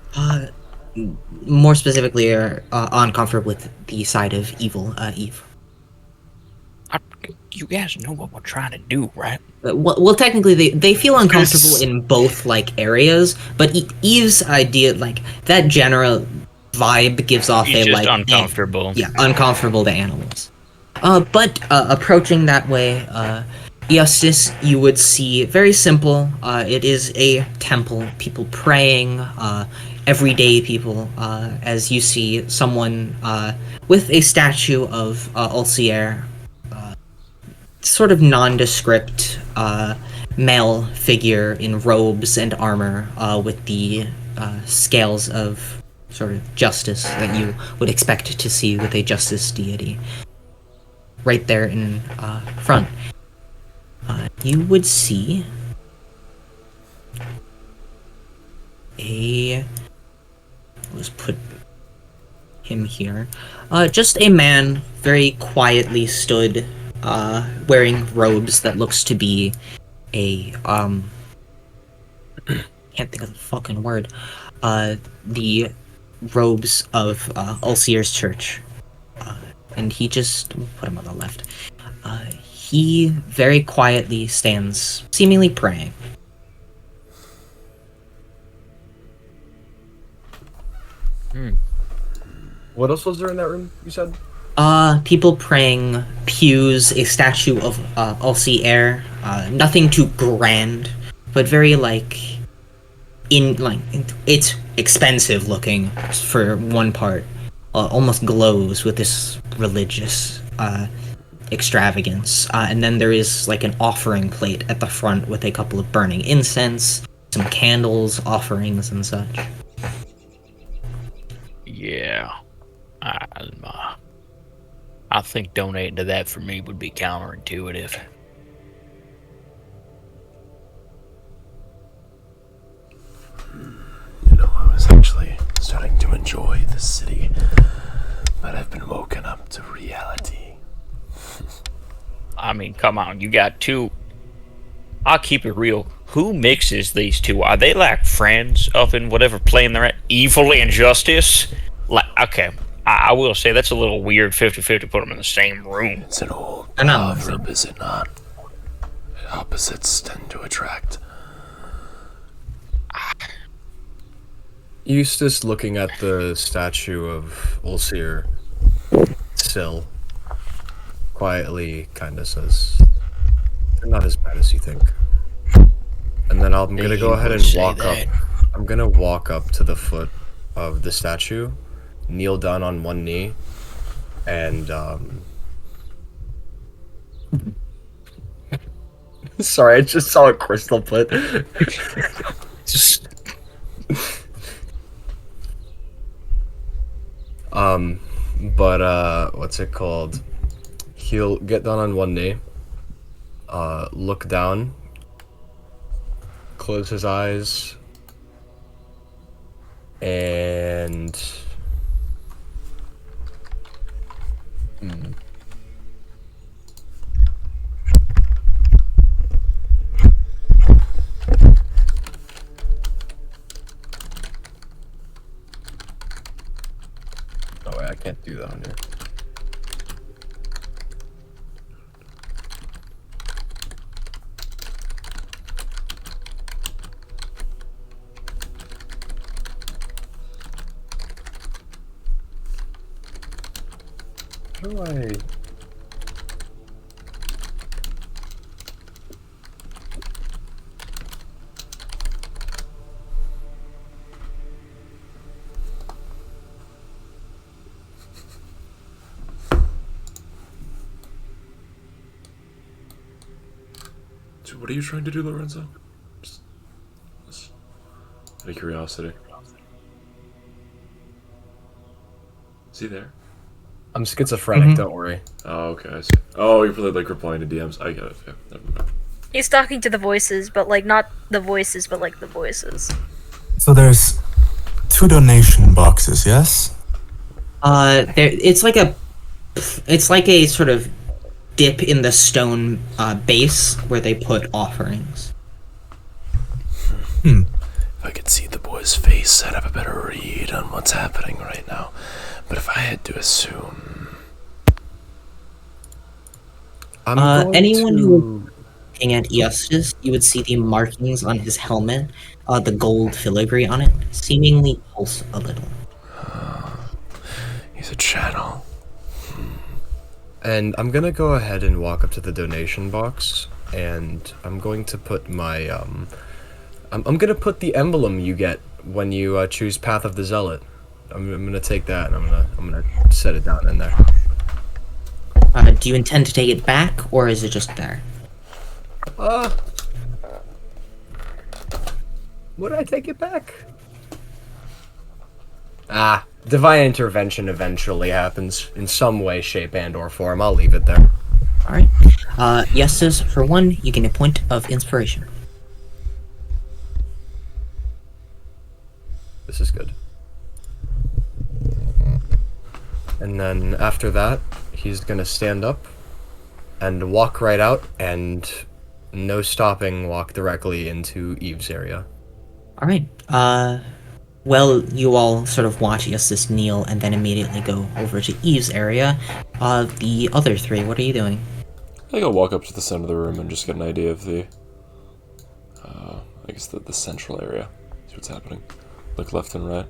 More specifically, are uncomfortable with the side of evil, Eve. You guys know what we're trying to do, right? Well, technically, they feel uncomfortable in both like areas, but Eve's idea, like that general vibe, gives off He's a just like uncomfortable. uncomfortable to animals. But approaching that way, Justice, you would see very simple. It is a temple, people praying, everyday people. As you see someone with a statue of Ulsier, sort of nondescript male figure in robes and armor, with the scales of sort of justice that you would expect to see with a justice deity. Right there in front. You would see let's put him here. Just a man very quietly stood, wearing robes that looks to be a can't think of the fucking word. The robes of Ulsier's church. And he just... we'll put him on the left. He very quietly stands, seemingly praying. What else was there in that room, you said? People praying, pews, a statue of Ulsier. Nothing too grand, but very, it's expensive looking, for one part. Almost glows with this religious extravagance. And then there is an offering plate at the front with a couple of burning incense, some candles, offerings, and such. Yeah. I think donating to that for me would be counterintuitive. I was actually starting to enjoy the city, but I've been woken up to reality. I mean, come on, you got two. I'll keep it real. Who mixes these two? Are they friends up in whatever plane they're at? Evil and justice? Okay, I will say that's a little weird 50-50 put them in the same room. It's an old I know. proverb, is it not? Opposites tend to attract. Eustace, looking at the statue of Ulsier still, quietly kind of says, "They're not as bad as you think." And then I'm gonna go ahead and walk up. I'm gonna walk up to the foot of the statue, kneel down on one knee, and sorry, I just saw a crystal put. What's it called? He'll get down on one knee, look down, close his eyes, and down here. How do I... So what are you trying to do, Lorenzo? Just out of curiosity. Is he there? I'm schizophrenic, don't worry. Oh, okay, I see. Oh, you're probably like replying to DMs. I get it. Yeah, never mind. He's talking to the voices, but like not the voices, but like the voices. So there's 2 donation boxes, yes? It's like a sort of dip in the stone base where they put offerings. If I could see the boy's face, I'd have a better read on what's happening right now. But if I had to assume... Anyone who looking at Eustace, you would see the markings on his helmet, the gold filigree on it, seemingly pulse a little. He's a channel. And I'm gonna go ahead and walk up to the donation box, and I'm going to put my, I'm gonna put the emblem you get when you choose Path of the Zealot. I'm gonna take that and I'm gonna set it down in there. Do you intend to take it back, or is it just there? Would I take it back? Divine intervention eventually happens in some way, shape, and or form. I'll leave it there. Alright. Eustace, for one, you gain a point of inspiration. This is good. And then after that, he's gonna stand up and walk right out, and no stopping, walk directly into Eve's area. Alright. Well, you all sort of watch Eustace kneel and then immediately go over to Eve's area. The other 3, what are you doing? I think I'll walk up to the center of the room and just get an idea of the, I guess the central area. See what's happening. Look left and right.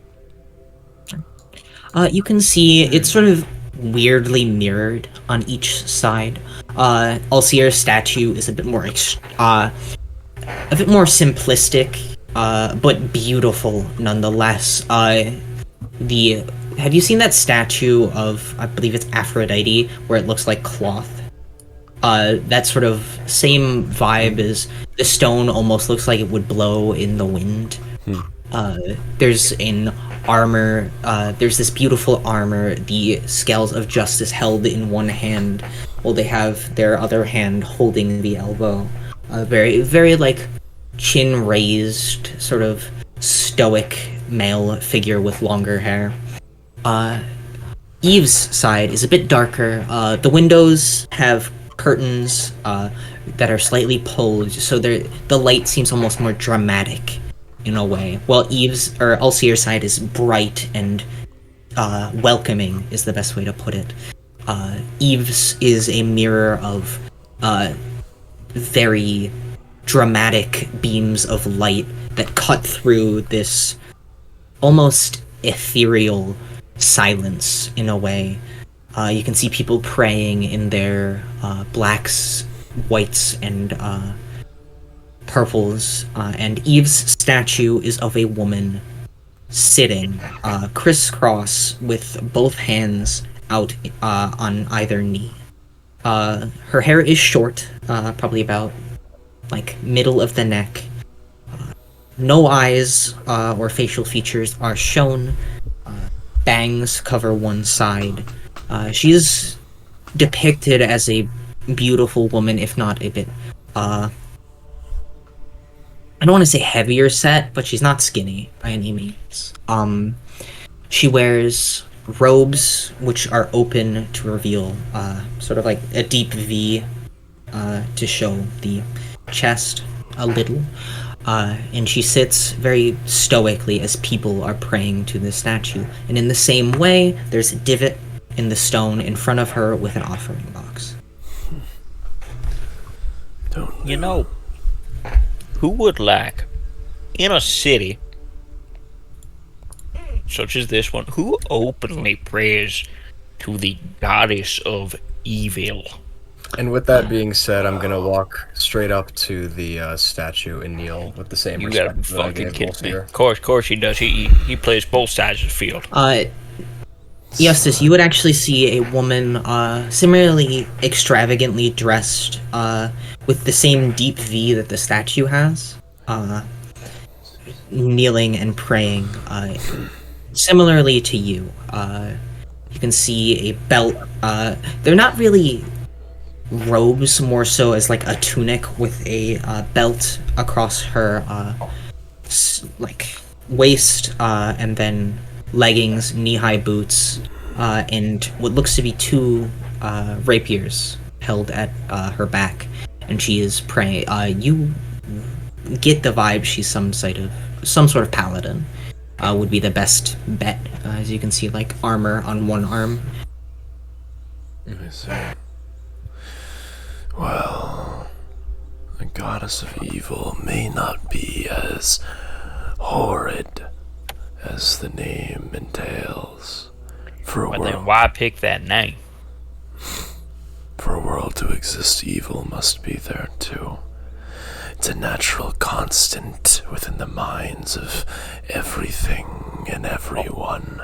You can see it's sort of weirdly mirrored on each side. Ulcier's statue is a bit more simplistic, but beautiful nonetheless. Have you seen that statue of, I believe it's Aphrodite, where it looks like cloth? That sort of same vibe as the stone almost looks like it would blow in the wind. There's an armor, there's this beautiful armor, the Scales of Justice held in one hand, while they have their other hand holding the elbow. Very, very like chin raised, sort of stoic male figure with longer hair. Eve's side is a bit darker. The windows have curtains that are slightly pulled, so the light seems almost more dramatic in a way, while Ulcier's side is bright and welcoming is the best way to put it. Eve's is a mirror of very dramatic beams of light that cut through this almost ethereal silence in a way. You can see people praying in their blacks, whites, and purples, and Eve's statue is of a woman sitting crisscross with both hands out on either knee. Her hair is short, probably about like middle of the neck. No eyes or facial features are shown. Bangs cover one side. She is depicted as a beautiful woman, if not a bit I don't want to say heavier set, but she's not skinny by any means. She wears robes which are open to reveal sort of like a deep V to show the chest a little. And she sits very stoically as people are praying to the statue. And in the same way, there's a divot in the stone in front of her with an offering box. You know, who would like, in a city such as this one, who openly prays to the goddess of evil? And with that being said, I'm gonna walk straight up to the statue and kneel with the same You gotta respect that I fucking gave kidding me. Wolfir. Of course he does. He plays both sides of the field. Justice, you would actually see a woman, similarly extravagantly dressed, with the same deep V that the statue has, kneeling and praying, similarly to you. You can see a belt, they're not really robes, more so as like a tunic with a belt across her, waist, and then leggings, knee-high boots, and what looks to be two rapiers held at her back, and she is praying. You get the vibe she's some sort of paladin. Would be the best bet, as you can see, like armor on one arm. Let me see. Well, the goddess of evil may not be as horrid as the name entails. For a But world, then why pick that name? for a world to exist, evil must be there too. It's a natural constant within the minds of everything and everyone.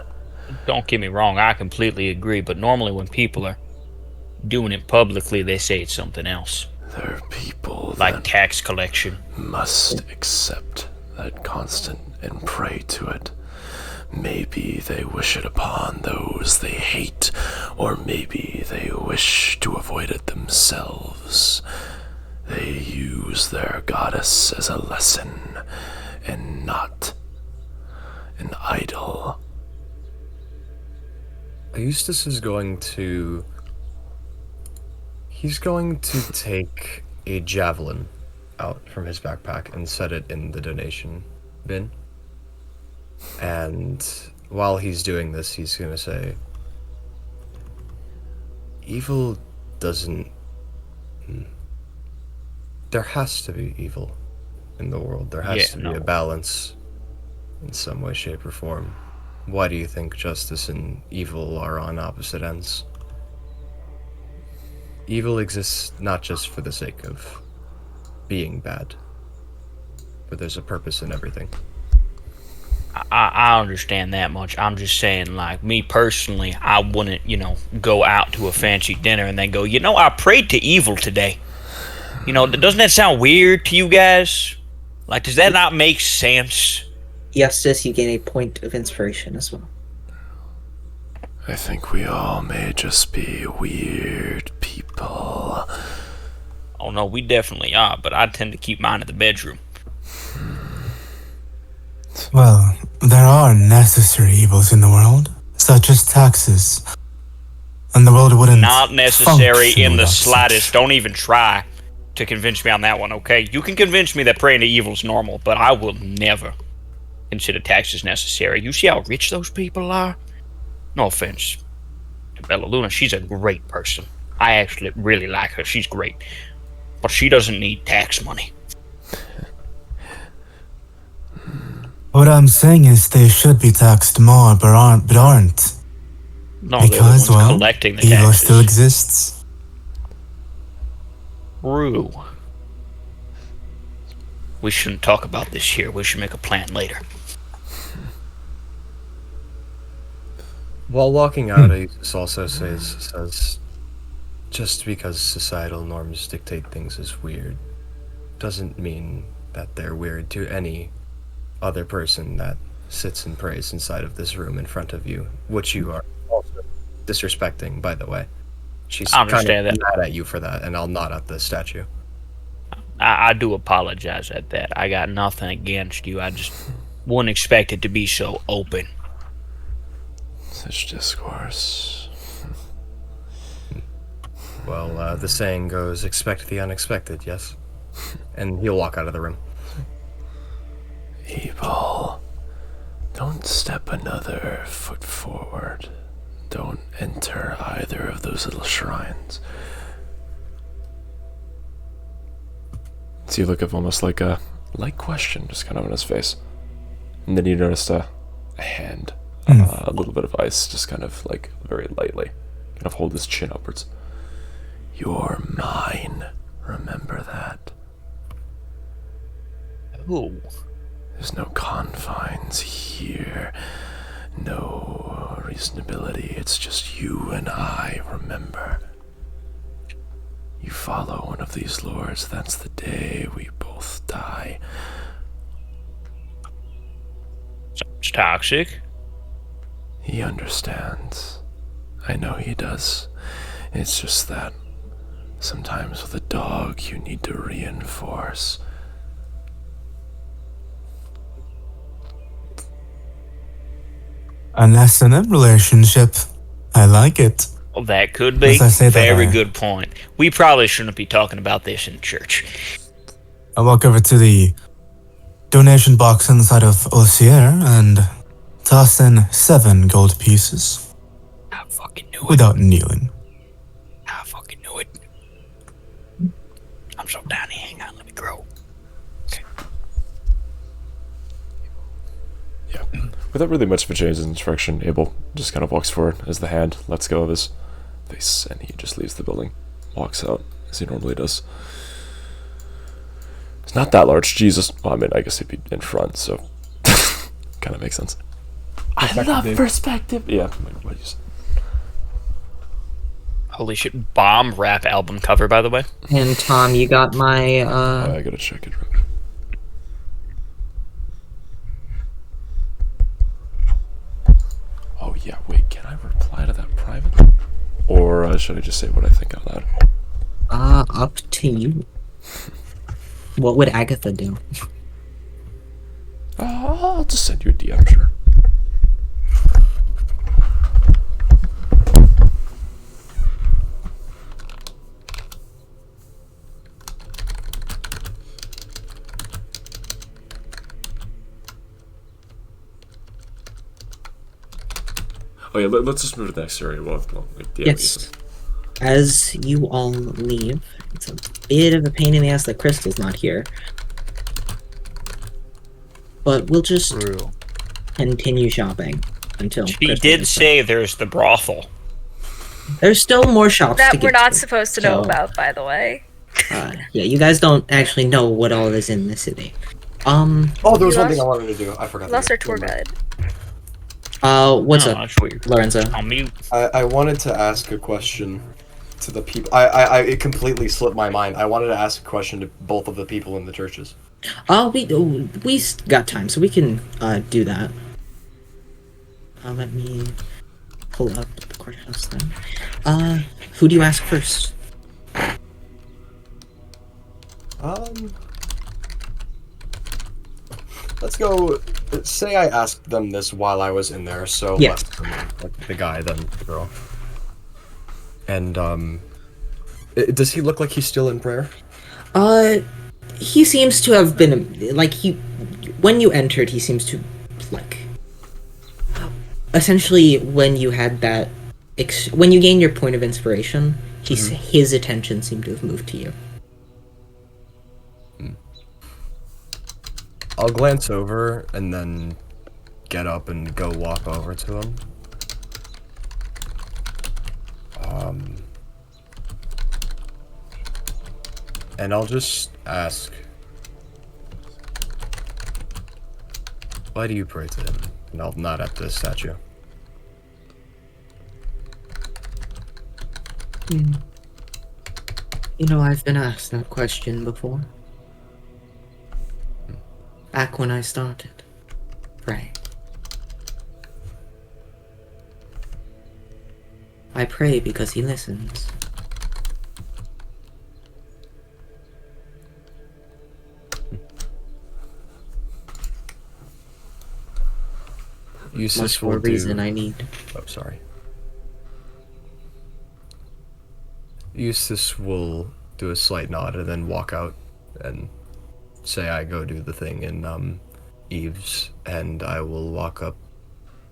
Don't get me wrong, I completely agree, but normally when people are doing it publicly, they say it's something else. There are people Like that tax collection. must accept that constant and pray to it. Maybe they wish it upon those they hate, or maybe they wish to avoid it themselves. They use their goddess as a lesson, and not an idol. Eustace is going to... He's going to take a javelin out from his backpack and set it in the donation bin. And while he's doing this, he's going to say, evil doesn't... There has to be evil in the world. There has to be a balance in some way, shape, or form. Why do you think justice and evil are on opposite ends? Evil exists not just for the sake of being bad, but there's a purpose in everything. I understand that much. I'm just saying, like, me personally, I wouldn't, go out to a fancy dinner and then go, I prayed to evil today. Doesn't that sound weird to you guys? Like, does that not make sense? Justice, you gain a point of inspiration as well. I think we all may just be weird people. Oh no, we definitely are, but I tend to keep mine in the bedroom. Well, there are necessary evils in the world, such as taxes. And the world wouldn't Not necessary function in the without such. slightest. Don't even try to convince me on that one, okay? You can convince me that praying to evil is normal, but I will never consider taxes necessary. You see how rich those people are? No offense to Bella Luna, she's a great person. I actually really like her. She's great. But she doesn't need tax money. What I'm saying is they should be taxed more, but aren't. No, they're the Because, ones well, collecting the evil taxes. still exists. True. We shouldn't talk about this here. We should make a plan later. While walking out, Eustace also says, just because societal norms dictate things as weird, doesn't mean that they're weird to any other person that sits and prays inside of this room in front of you, which you are also disrespecting, by the way. She's I understand kind of that. mad at you for that, and I'll nod at the statue. I do apologize at that. I got nothing against you. I just wouldn't expect it to be so open. Such discourse. Well, the saying goes, expect the unexpected, yes? And he'll walk out of the room. Evil. Don't step another foot forward. Don't enter either of those little shrines. See a look of almost like a light question just kind of on his face. And then you noticed a hand, a little bit of ice, just kind of like very lightly, kind of hold his chin upwards. You're mine. Remember that. Ooh. There's no confines here. No reasonability. It's just you and I, remember. You follow one of these lords, that's the day we both die. Sounds toxic. He understands. I know he does. It's just that sometimes with a dog you need to reinforce. An S&M relationship. I like it. Well, that could be. As I say that, Very I- good point. We probably shouldn't be talking about this in church. I walk over to the donation box inside of Osier and toss in 7 gold pieces I fucking knew it. without kneeling. I fucking knew it. I'm so tiny. Hang on, let me grow. Yeah. Without really much of a change in direction, Abel just kind of walks forward as the hand lets go of his face, and he just leaves the building, walks out as he normally does. It's not that large, Jesus. Well, I mean, I guess he'd be in front, so kind of makes sense. I love perspective. Yeah, what you said. Holy shit. Bomb rap album cover, by the way. And Tom, you got my I gotta check it. Real quick. Oh yeah, wait. Can I reply to that privately, or should I just say what I think out loud? up to you. What would Agatha do? I'll just send you a DM, sure. Oh yeah, let's just move to the next area. Well, like, DM Yes. As you all leave, it's a bit of a pain in the ass that Crystal's not here. But we'll just continue shopping until She Crystal did gets say there's the brothel. back. There's still more shops to That get we're not to, supposed to know so, about, by the way. Yeah, you guys don't actually know what all is in the city. Oh, there was You one thing lost- I wanted to do. I forgot. Lost to our do. tour Never mind. guide. What's No, up, that's weird. Lorenzo? I'll mute. I wanted to ask a question to the people. I it completely slipped my mind. I wanted to ask a question to both of the people in the churches. We got time, so we can do that. Let me pull up the courthouse then. Who do you ask first? Let's go. Say I asked them this while I was in there, so Yeah. less from like the guy than the girl. And does he look like he's still in prayer? He seems to have been like when you entered, he seems to like essentially when you had that when you gained your point of inspiration, his attention seemed to have moved to you. I'll glance over and then get up and go walk over to him. And I'll just ask, why do you pray to him? And I'll nod at the statue. You know, I've been asked that question before. Back when I started praying. I pray because he listens. Eustace Much more will do... reason I need. Oh, sorry. Eustace will do a slight nod and then walk out and say I go do the thing in Eve's, and I will walk up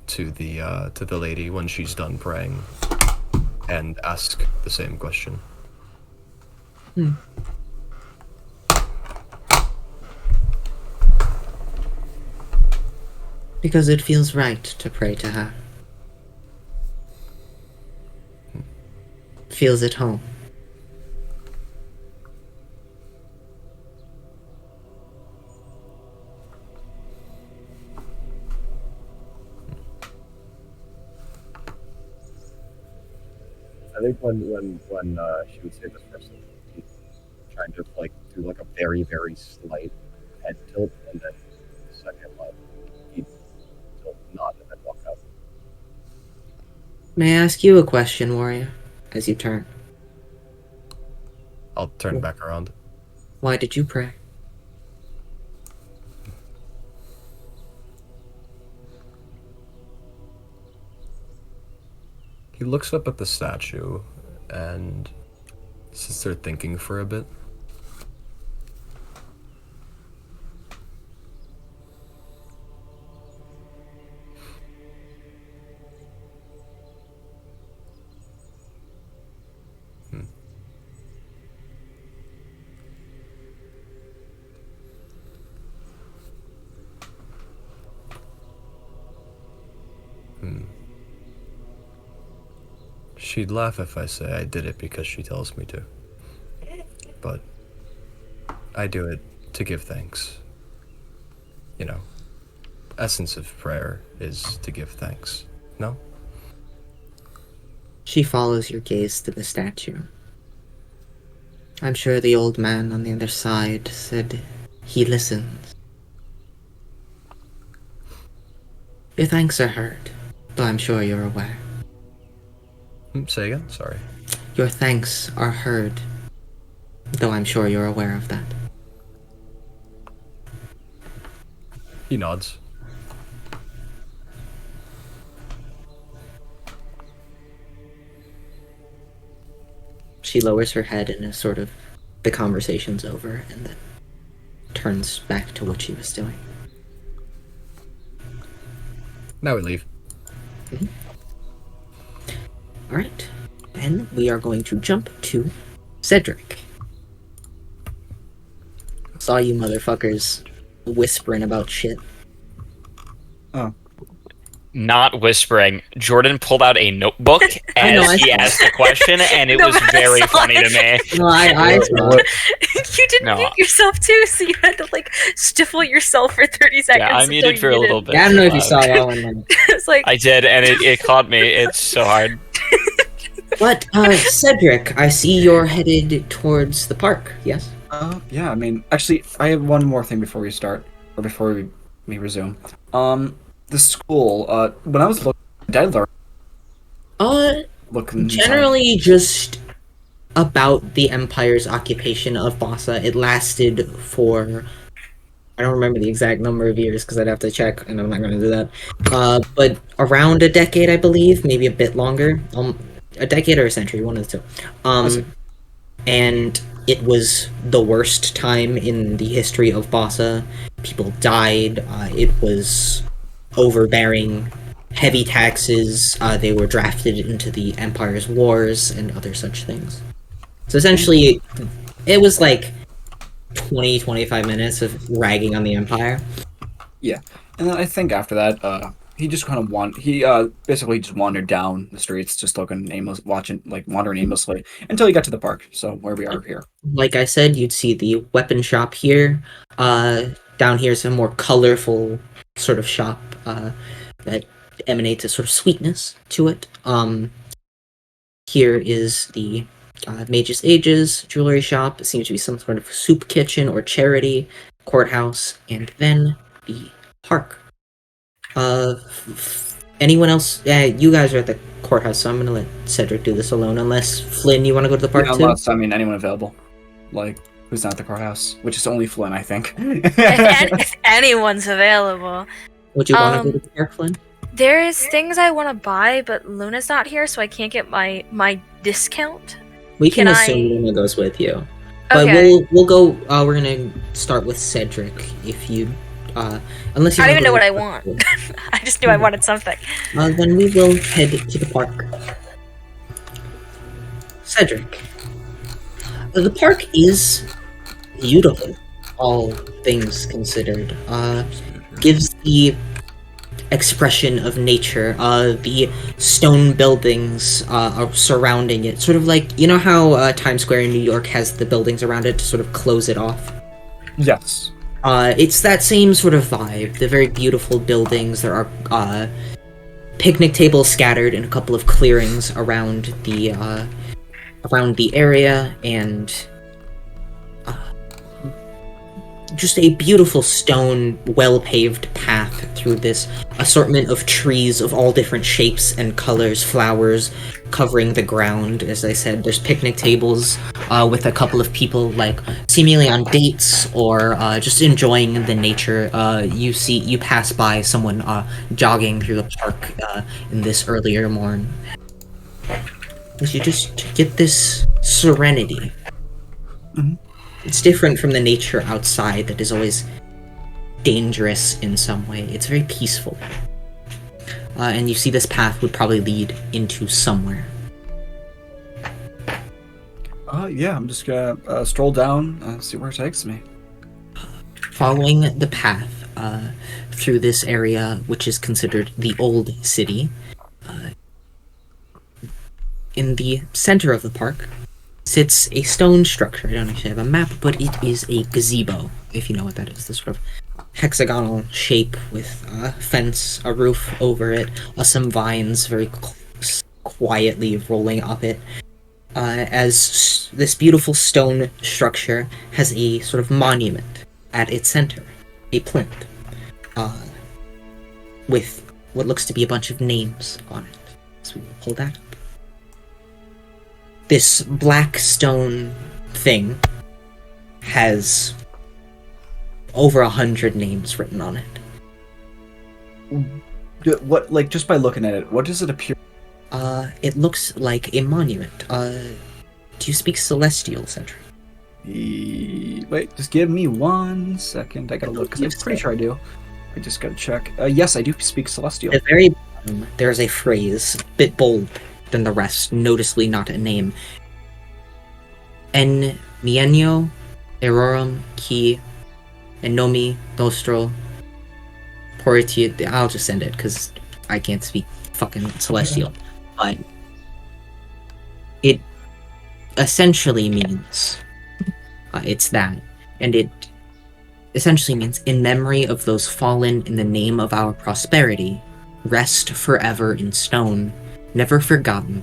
to the lady when she's done praying, and ask the same question. Because it feels right to pray to her. Feels at home. I think when she would say this first, she'd trying to like do like a very, very slight head tilt, and then second he'd tilt, nod, and then walk out. May I ask you a question, warrior, as you turn? I'll turn back around. Why did you pray? He looks up at the statue and sits there thinking for a bit. She'd laugh if I say I did it because she tells me to. But I do it to give thanks. You know, essence of prayer is to give thanks. No? She follows your gaze to the statue. I'm sure the old man on the other side said he listens. Your thanks are heard, though I'm sure you're aware. Say again? Sorry. Your thanks are heard, though I'm sure you're aware of that. He nods. She lowers her head in a sort of, the conversation's over, and then turns back to what she was doing. Now we leave. Alright, then we are going to jump to Cedric. Saw you motherfuckers whispering about shit. Not whispering. Jordan pulled out a notebook as he asked the question, and it No, was but I very saw funny it. to me. No, I saw it. You didn't No. mute yourself too, so you had to like stifle yourself for 30 seconds. Yeah, I until muted you for a little bit. Yeah, I don't know if you too saw loud. that one. Then. It's like I did, and it caught me. It's so hard. But, Cedric, I see you're headed towards the park, yes? Yeah, I mean, actually, I have one more thing before we start, or before we resume. The school, when I was looking, did I learn looking Generally just about the Empire's occupation of Bassa. It lasted for... I don't remember the exact number of years, because I'd have to check, and I'm not going to do that. But around a decade, I believe, maybe a bit longer. A decade or a century, one of the two. And it was the worst time in the history of Bassa. People died. It was overbearing, heavy taxes. They were drafted into the Empire's wars and other such things. So essentially, it was like 20-25 minutes of ragging on the Empire. Yeah, and then I think after that, he just kind of basically just wandered down the streets, just looking wandering aimlessly until he got to the park. So where we are here. Like I said, you'd see the weapon shop here. Down here is a more colorful sort of shop that emanates a sort of sweetness to it. Here is the Mage's Ages jewelry shop. It seems to be some sort of soup kitchen or charity, courthouse, and then the park. Anyone else? You guys are at the courthouse, so I'm gonna let Cedric do this alone. Unless Flynn, you want to go to the park Yeah, too? unless, I mean, anyone available, like who's not at the courthouse, which is only Flynn, I think. if anyone's available. Would you want to go to the park, Flynn? There's things I want to buy, but Luna's not here, so I can't get my discount. We can Can assume I- Luna goes with you. But Okay. we'll go. We're gonna start with Cedric. If you Unless you I don't even know go- what I want. I just knew I wanted something. Then we will head to the park. Cedric. The park is beautiful, all things considered. Gives the expression of nature. The stone buildings are surrounding it, sort of like, you know how Times Square in New York has the buildings around it to sort of close it off? Yes. It's that same sort of vibe. The very beautiful buildings. There are picnic tables scattered in a couple of clearings around the area, and just a beautiful stone, well-paved path through this assortment of trees of all different shapes and colors, flowers covering the ground. As I said, there's picnic tables with a couple of people, like, seemingly on dates or just enjoying the nature. You pass by someone jogging through the park in this earlier morn. As you just get this serenity. It's different from the nature outside that is always dangerous in some way. It's very peaceful. And you see this path would probably lead into somewhere. Yeah, I'm just gonna stroll down, see where it takes me. Following the path through this area, which is considered the Old City, in the center of the park sits a stone structure. I don't actually have a map, but it is a gazebo, if you know what that is. This sort of hexagonal shape with a fence, a roof over it, some vines very quietly rolling up it. As this beautiful stone structure has a sort of monument at its center, a plinth, with what looks to be a bunch of names on it. So we will pull that up. This black stone thing has over 100 names written on it. What, like, just by looking at it, what does it appear? It looks like a monument. Do you speak Celestial, Cedric? Wait, just give me 1 second. I gotta look, because I'm pretty sure I do. I just gotta check. Yes, I do speak Celestial. At the very bottom, there's a phrase, a bit bold than the rest, noticeably not a name. En mienio erorum qui enomi nostro poriti. I'll just send it because I can't speak fucking Celestial. But it essentially means it's that, and it essentially means in memory of those fallen in the name of our prosperity, rest forever in stone, never forgotten,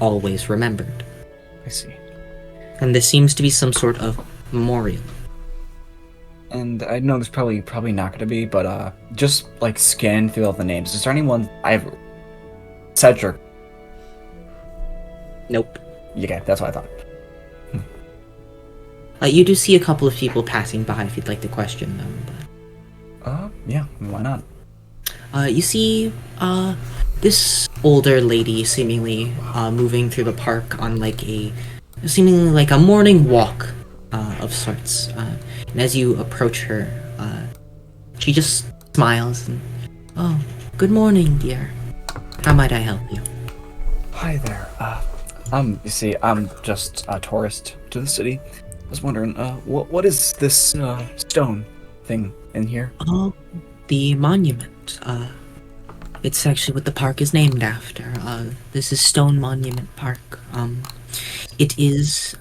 always remembered. I see. And this seems to be some sort of memorial. And I know there's probably not gonna be, but just like scan through all the names. Is there anyone I've Cedric? Nope. Okay, that's what I thought. You do see a couple of people passing by if you'd like to question them. But... Yeah, why not? You see, this older lady seemingly moving through the park on seemingly like a morning walk of sorts. And as you approach her, she just smiles and, "Oh, good morning, dear. How might I help you?" Hi there. You see, I'm just a tourist to the city. I was wondering, what is this stone thing in here? Oh, the monument. It's actually what the park is named after. This is Stone Monument Park. It is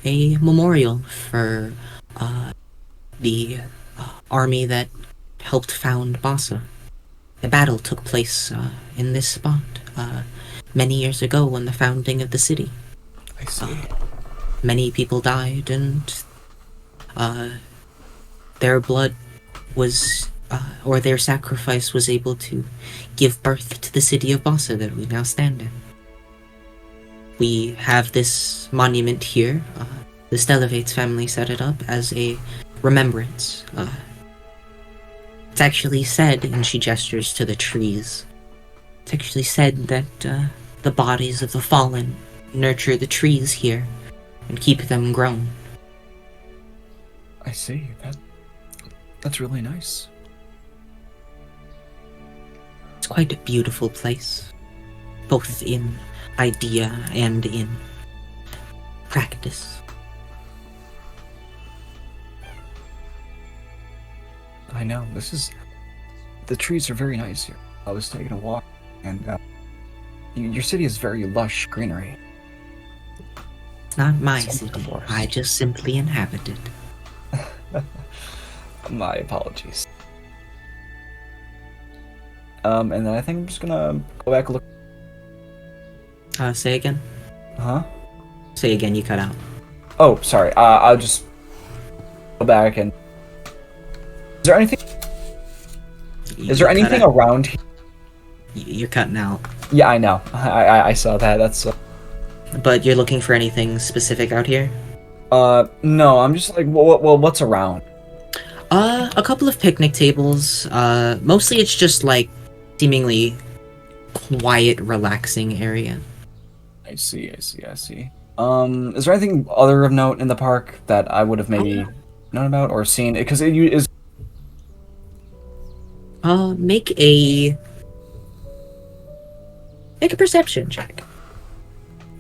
a memorial for the army that helped found Bassa. A battle took place in this spot many years ago when the founding of the city. I see. Many people died, and their blood was, or their sacrifice was able to give birth to the city of Bassa that we now stand in. We have this monument here. The Stellavates family set it up as a remembrance. It's actually said, and she gestures to the trees, it's actually said that the bodies of the fallen nurture the trees here and keep them grown. I see. That's really nice. quite a beautiful place, both in idea and in practice. I know, the trees are very nice here. I was taking a walk, and your city is very lush greenery. It's not my Sounds city. like a forest. I just simply inhabit it. My apologies. And then I think I'm just gonna go back and look. Say again? Huh? Say again, you cut out. Oh, sorry. I'll just go back and. Is there anything? You Is there cut anything out. around here? You're cutting out. Yeah, I know. I saw that. That's. But you're looking for anything specific out here? No. I'm just like, well, what's around? A couple of picnic tables. Mostly it's just like seemingly quiet, relaxing area. I see. Is there anything other of note in the park that I would have maybe known about or seen? Because it is. Make a perception check.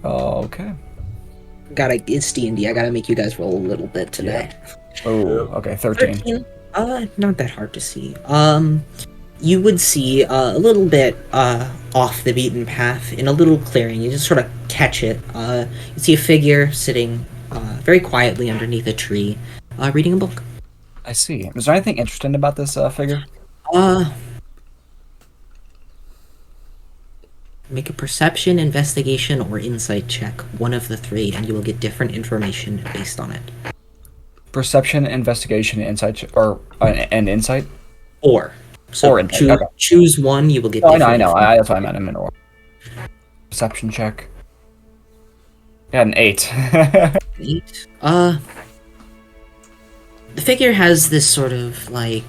Oh, okay. It's D&D. I gotta make you guys roll a little bit today. Oh, okay. 13. 13. Not that hard to see. You would see a little bit off the beaten path in a little clearing. You just sort of catch it. You see a figure sitting very quietly underneath a tree, reading a book. I see. Is there anything interesting about this figure? Make a perception, investigation, or insight check. One of the three, and you will get different information based on it. Perception, investigation, insight, and insight. Or Insight, okay. choose one. You will get. Oh, different I know. information. That's what I meant. I'm in order. Perception check. Yeah, an 8. 8. The figure has this sort of like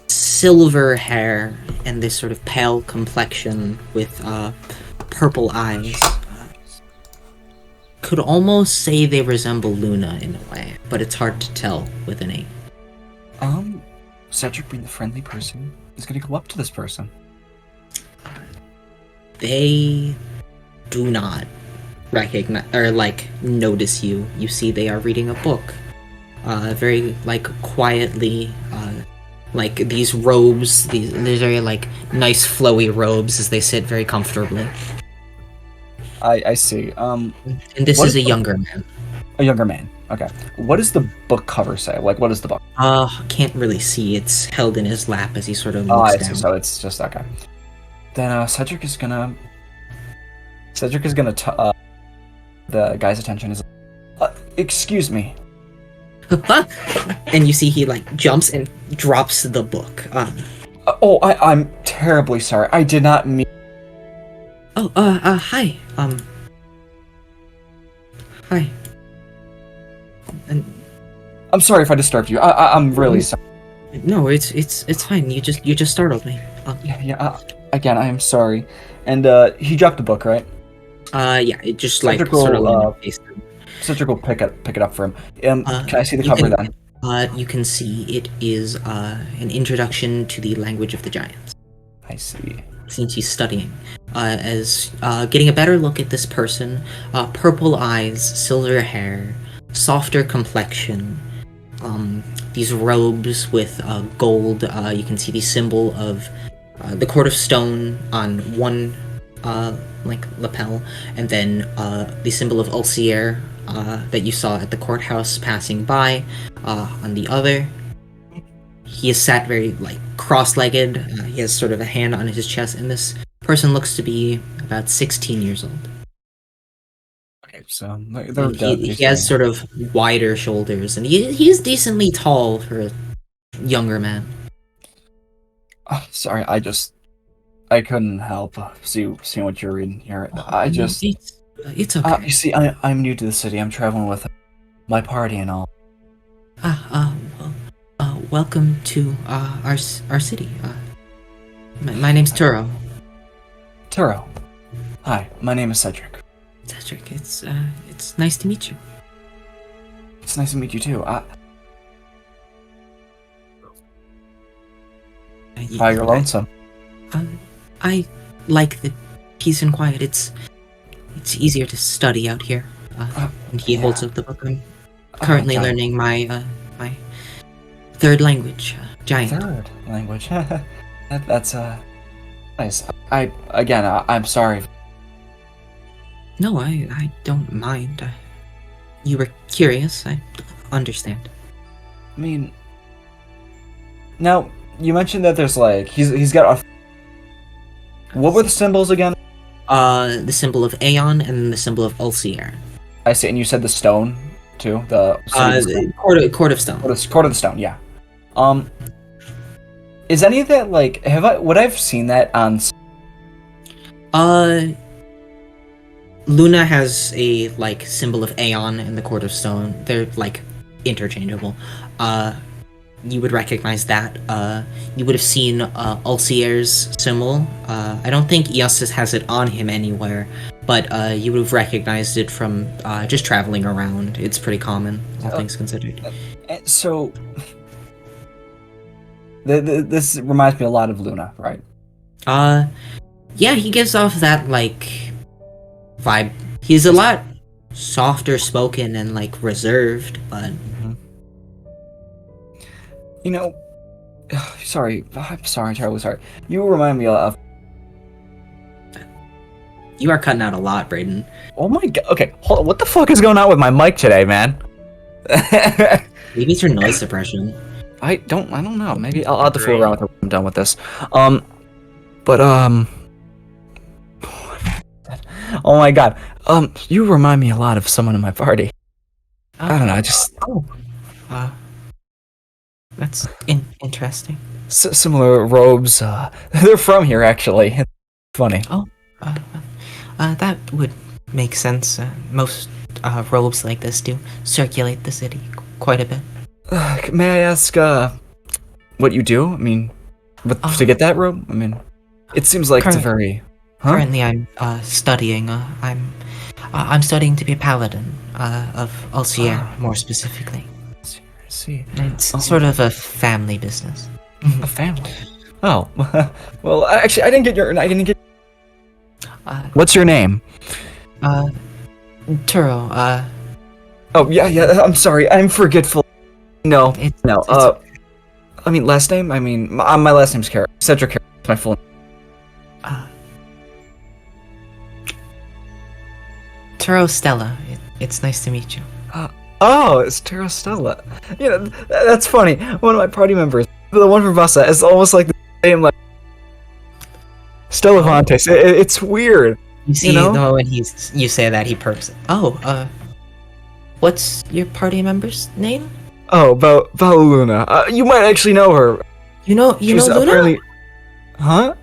silver hair and this sort of pale complexion with purple eyes. Could almost say they resemble Luna in a way, but it's hard to tell with an 8. Cedric, being the friendly person, is gonna go up to this person. They do not recognize or like notice you. You see they are reading a book. Very like quietly, like these robes, these very like nice flowy robes as they sit very comfortably. I see. And this What is is a the- younger man. A younger man. Okay. What does the book cover say? Like, what is the book? Can't really see. It's held in his lap as he sort of Oh, looks I down. see. So it's just okay. Then Cedric is gonna the guy's attention is. Excuse me. And you see he like jumps and drops the book. I'm terribly sorry. I did not mean. Hi. Hi. And I'm sorry if I disturbed you. I'm really sorry. no, it's fine. You just startled me. Yeah. Again, I am sorry. And he dropped the book, right? Yeah, it just like Cedric sort of will, faced him. Cedric will pick it up for him. Can I see the you cover can- then? You can see it is an introduction to the language of the giants. I see. Seems he's studying. As getting a better look at this person, purple eyes, silver hair, softer complexion, these robes with gold. You can see the symbol of the Court of Stone on one like lapel, and then the symbol of Ulcier that you saw at the courthouse passing by on the other. He is sat very like cross-legged. He has sort of a hand on his chest, and this person looks to be about 16 years old. Okay, so He has sort of wider shoulders, and he's decently tall for a younger man. Sorry, I couldn't help seeing what you're reading here. It's okay. You see, I'm new to the city. I'm traveling with my party and all. Welcome to our city. My name's Turo. Turo. Hi, my name is Cedric. Cedric, it's nice to meet you. It's nice to meet you too. You're lonesome. I like the peace and quiet. It's easier to study out here. And he holds up the book. I'm currently God. learning my third language, Giant. Third language. That's nice. I'm sorry. No, I don't mind. You were curious. I understand. I mean, now you mentioned that there's like he's got a. What were the symbols again? The symbol of Aeon and the symbol of Ulcier. I see, and you said the stone too. The Court of Stone. Court of the Stone. Yeah. Is any of that like would I've seen that on? Luna has a like symbol of Aeon and the Court of Stone. They're like interchangeable. You would recognize that. You would have seen Ulcier's symbol. I don't think Eostis has it on him anywhere, but you would have recognized it from just traveling around. It's pretty common, all things considered. So, this reminds me a lot of Luna, right? Yeah, he gives off that like vibe. He's a lot softer spoken and like reserved, but you know, I'm terribly sorry. You remind me of. You are cutting out a lot, Brayden. Oh my god. Okay, hold on. What the fuck is going on with my mic today, man? Maybe it's your noise suppression. I don't know. Maybe I'll have to fool around with it when I'm done with this. Oh my god. You remind me a lot of someone in my party. I don't know. I just. That's interesting. Similar robes. They're from here, actually. It's funny. Oh, that would make sense. Most robes like this do circulate the city quite a bit. May I ask, what you do? I mean, to get that robe? I mean, it seems like it's a very... Huh? Currently, I'm studying. I'm studying to be a paladin of Ulcier, more specifically. I see. It's sort of a family business. A family? Oh. Well, actually, I didn't get... What's your name? Turo, Oh, yeah, I'm sorry, I'm forgetful. No. I mean, last name? I mean, my last name's Carrot. Cedric Carrot. It's my full name. Turo Stella. It's nice to meet you. Oh, it's Turo Stella. You know, that's funny. One of my party members, the one from Vasa, is almost like the same, like, Stella Vantes. It's weird. You see, when you say that, he perks. Oh, what's your party member's name? Oh, Luna. You might actually know her. You know Luna? Apparently... Huh?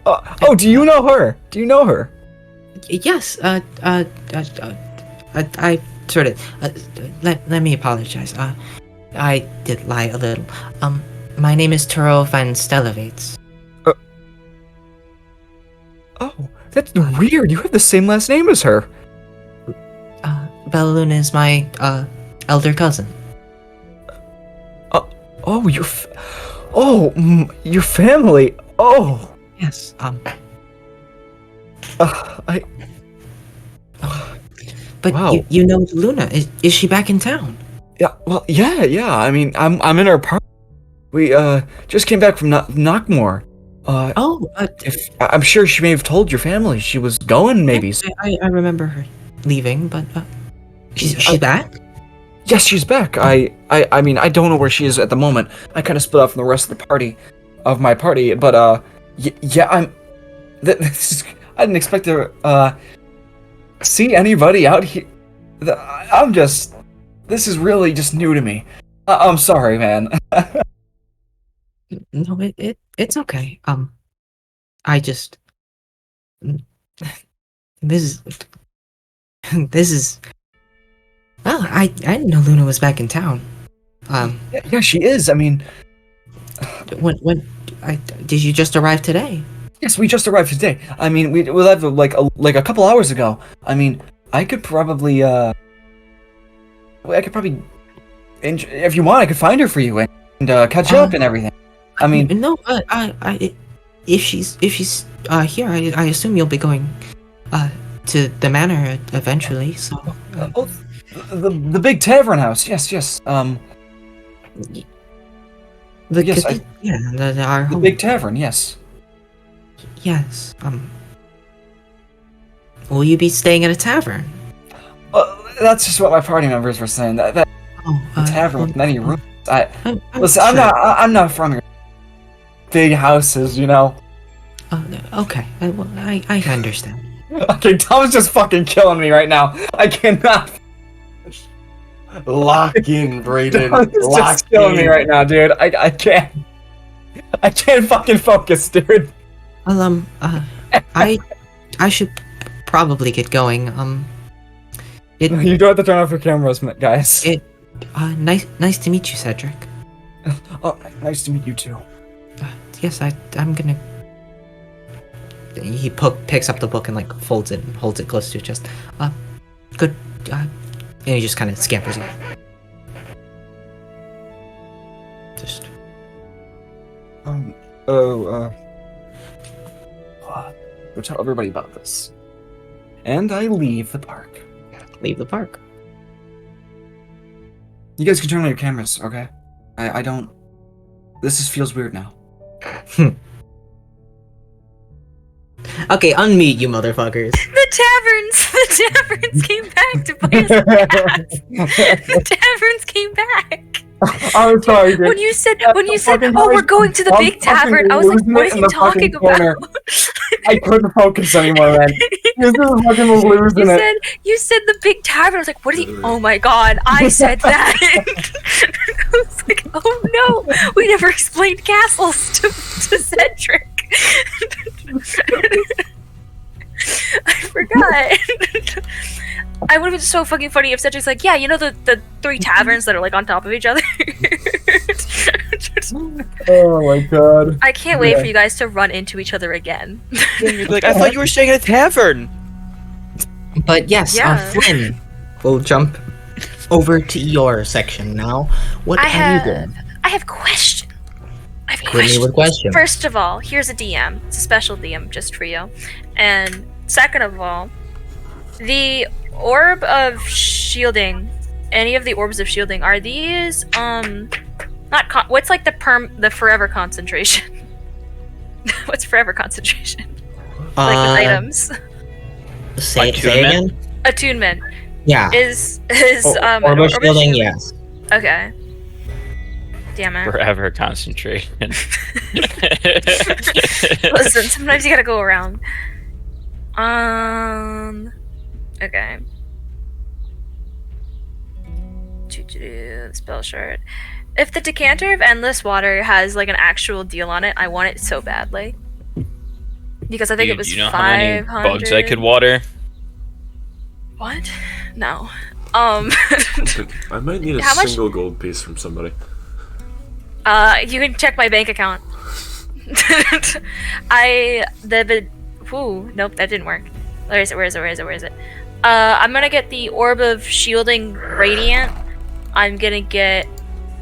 Oh, do you know her? Do you know her? Yes. I sort of. Let me apologize. I did lie a little. My name is Turo van Stellavates. Oh, that's weird. You have the same last name as her. Bella Luna is my elder cousin. Oh, your family. Oh. Yes. But wow. you know Luna. Is she back in town? Yeah. Well, yeah. I mean, I'm in her party. We just came back from Knockmore. I'm sure she may have told your family she was going. Maybe. I remember her leaving, but she's back. Yes, she's back. I mean, I don't know where she is at the moment. I kind of split off from the rest of my party, but yeah, I didn't expect to see anybody out here. This is really just new to me. I'm sorry, man. No, it's okay. I just this is. Well, I didn't know Luna was back in town. Yeah, she is. I mean, did you just arrive today? Yes, we just arrived today. I mean, we left like a couple hours ago. I mean, I could probably if you want, I could find her for you and catch up and everything. I mean, no, if she's here, I assume you'll be going to the manor eventually. So Oh, the big tavern house. Yes. the Yes, our The home. big tavern. Yes. Yes. Will you be staying at a tavern? That's just what my party members were saying. That Oh, tavern with many rooms. Listen, sure. I'm not from your big houses, you know. Okay. I understand. Okay, Tom's just fucking killing me right now. I cannot. Lock in, Brayden. Tom's just killing me right now, dude. I can't. I can't fucking focus, dude. Well, I should probably get going. You don't have to turn off your cameras, guys. Nice to meet you, Cedric. Oh, nice to meet you too. Yes, I'm gonna. He picks up the book and like folds it and holds it close to his chest. Good. And he just kind of scampers off. Just. Go tell everybody about this. And I leave the park. Leave the park. You guys can turn on your cameras, okay? I don't. This feels weird now. Okay, unmute you motherfuckers. The taverns came back to bite us in the ass. The taverns came back. I'm sorry, dude. When you said, fucking oh, we're noise. going to the I'm big tavern, fucking I was like, losing what it is in he the talking fucking corner. about? I couldn't focus anymore, man. This is fucking losing it. You said the big tavern. I was like, what is he? Oh my god, I said that. I was like, oh no, we never explained castles to Cedric. I forgot. I would have been so fucking funny if Cedric's like, yeah, you know the three taverns that are like on top of each other? Oh my god. I can't wait for you guys to run into each other again. You'd be like, I thought you were staying at a tavern. But yes, Yeah. Flynn, we'll jump over to your section now. What I are you doing? have a question. I have a Hit me question. with questions. First of all, here's a DM. It's a special DM just for you. And second of all, the orb of shielding, any of the orbs of shielding, are these what's like the forever concentration? What's forever concentration? Like with items. Say Attunement? again? Attunement Yeah. is Orb an of shielding, yes. Okay. Damn it. Forever concentration. Listen, sometimes you gotta go around. Okay. Spell shard. If the decanter of endless water has like an actual deal on it, I want it so badly. Because I think it was Do you know how many 500. bugs I could water? What? No. I might need a How much- single gold piece from somebody. You can check my bank account. Nope, that didn't work. Where is it? I'm gonna get the Orb of Shielding Radiant. I'm gonna get.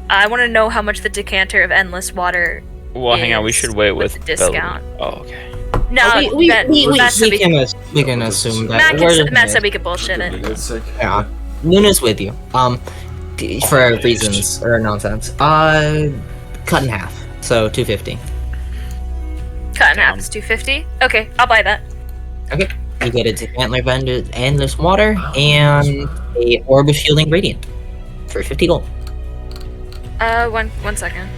I want to know how much the Decanter of Endless Water. Well, hang on, we is should wait with with the discount. Oh, okay. No, we Matt said we can assume that. Matt said we could bullshit it. Yeah. Luna's with you. For reasons or nonsense. Cut in half. So 250. Cut in half is 250. Okay, I'll buy that. Okay. You get a Decantler of Endless Water and a Orb of Shielding Radiant for 50 gold. One second.